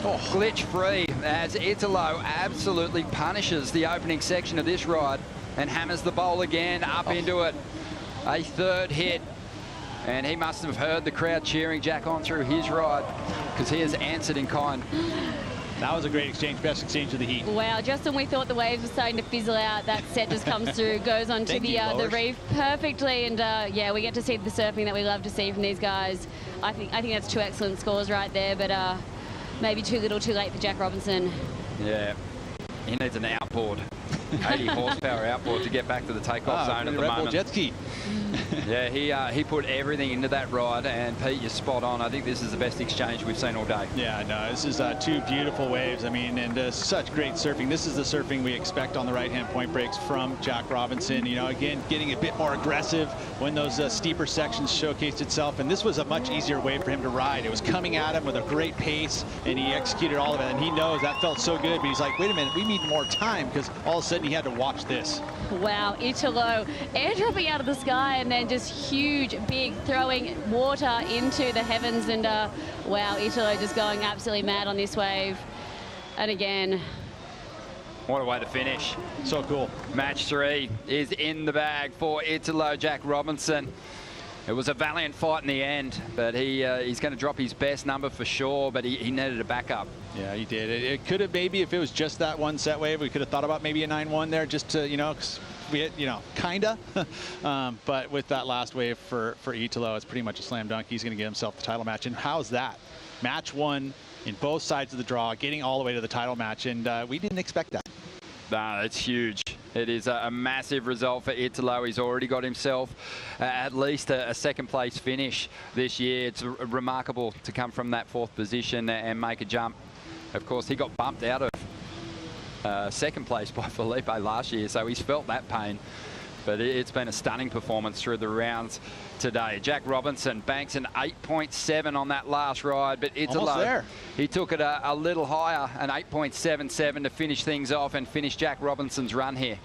Oh, glitch free as Italo absolutely punishes the opening section of this ride and hammers the bowl again up into it. A third hit. And he must have heard the crowd cheering Jack on through his ride, because he has answered in kind. That was a great exchange, best exchange of the heat. Wow, just when we thought the waves were starting to fizzle out, that set just comes through, goes onto the reef perfectly, and yeah, we get to see the surfing that we love to see from these guys. I think that's 2 excellent scores right there, but maybe too little, too late for Jack Robinson. Yeah, he needs an outboard, 80 horsepower outboard to get back to the takeoff zone at the moment. Jet ski. Yeah, he put everything into that ride, and Pete, you're spot on. I think this is the best exchange we've seen all day. Yeah, no, this is 2 beautiful waves. I mean, and such great surfing. This is the surfing we expect on the right-hand point breaks from Jack Robinson. You know, again, getting a bit more aggressive when those steeper sections showcased itself, and this was a much easier wave for him to ride. It was coming at him with a great pace, and he executed all of it, and he knows that felt so good, but he's like, wait a minute, we need more time, because all of a sudden he had to watch this. Wow, Italo airdropping out of the sky and then just huge, big, throwing water into the heavens. And wow, Italo just going absolutely mad on this wave. And again, what a way to finish. So cool. Match 3 is in the bag for Italo Jack Robinson. It was a valiant fight in the end, but he's going to drop his best number for sure, but he needed a backup. Yeah, he did. It could have, maybe if it was just that one set wave, we could have thought about maybe a 9-1 there, just to, you know, we had, you know, kinda. But with that last wave for Italo, it's pretty much a slam dunk. He's going to get himself the title match. And how's that? Match 1 in both sides of the draw, getting all the way to the title match, and we didn't expect that. Nah, it's huge. It is a massive result for Italo. He's already got himself at least a second place finish this year. It's remarkable to come from that 4th position and make a jump. Of course, he got bumped out of second place by Felipe last year, so he's felt that pain. But it's been a stunning performance through the rounds today. Jack Robinson banks an 8.7 on that last ride, but Italo, he took it a little higher, an 8.77 to finish things off and finish Jack Robinson's run here.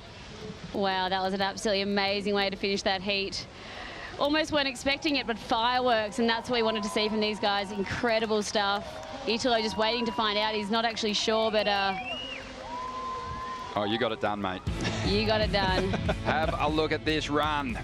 Wow, that was an absolutely amazing way to finish that heat. Almost weren't expecting it, but fireworks, and that's what we wanted to see from these guys. Incredible stuff. Italo just waiting to find out. He's not actually sure, but Oh, you got it done, mate. You got it done. Have a look at this run.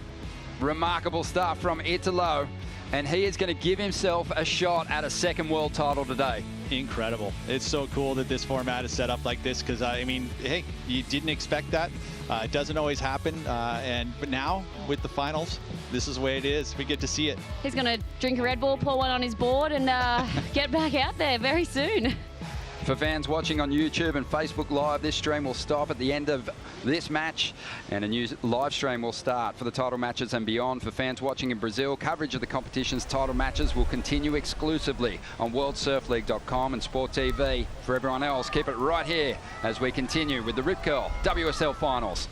Remarkable stuff from Italo, and he is going to give himself a shot at a second world title today. Incredible. It's so cool that this format is set up like this because, I mean, hey, you didn't expect that. It doesn't always happen. But now, with the finals, this is the way it is. We get to see it. He's going to drink a Red Bull, pour one on his board, and get back out there very soon. For fans watching on YouTube and Facebook Live, this stream will stop at the end of this match, and a new live stream will start for the title matches and beyond. For fans watching in Brazil, coverage of the competition's title matches will continue exclusively on WorldSurfLeague.com and SporTV. For everyone else, keep it right here as we continue with the Rip Curl WSL Finals.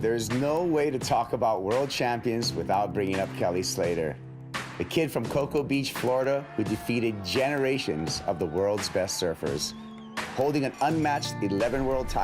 There's no way to talk about world champions without bringing up Kelly Slater, the kid from Cocoa Beach, Florida, who defeated generations of the world's best surfers, holding an unmatched 11 world title.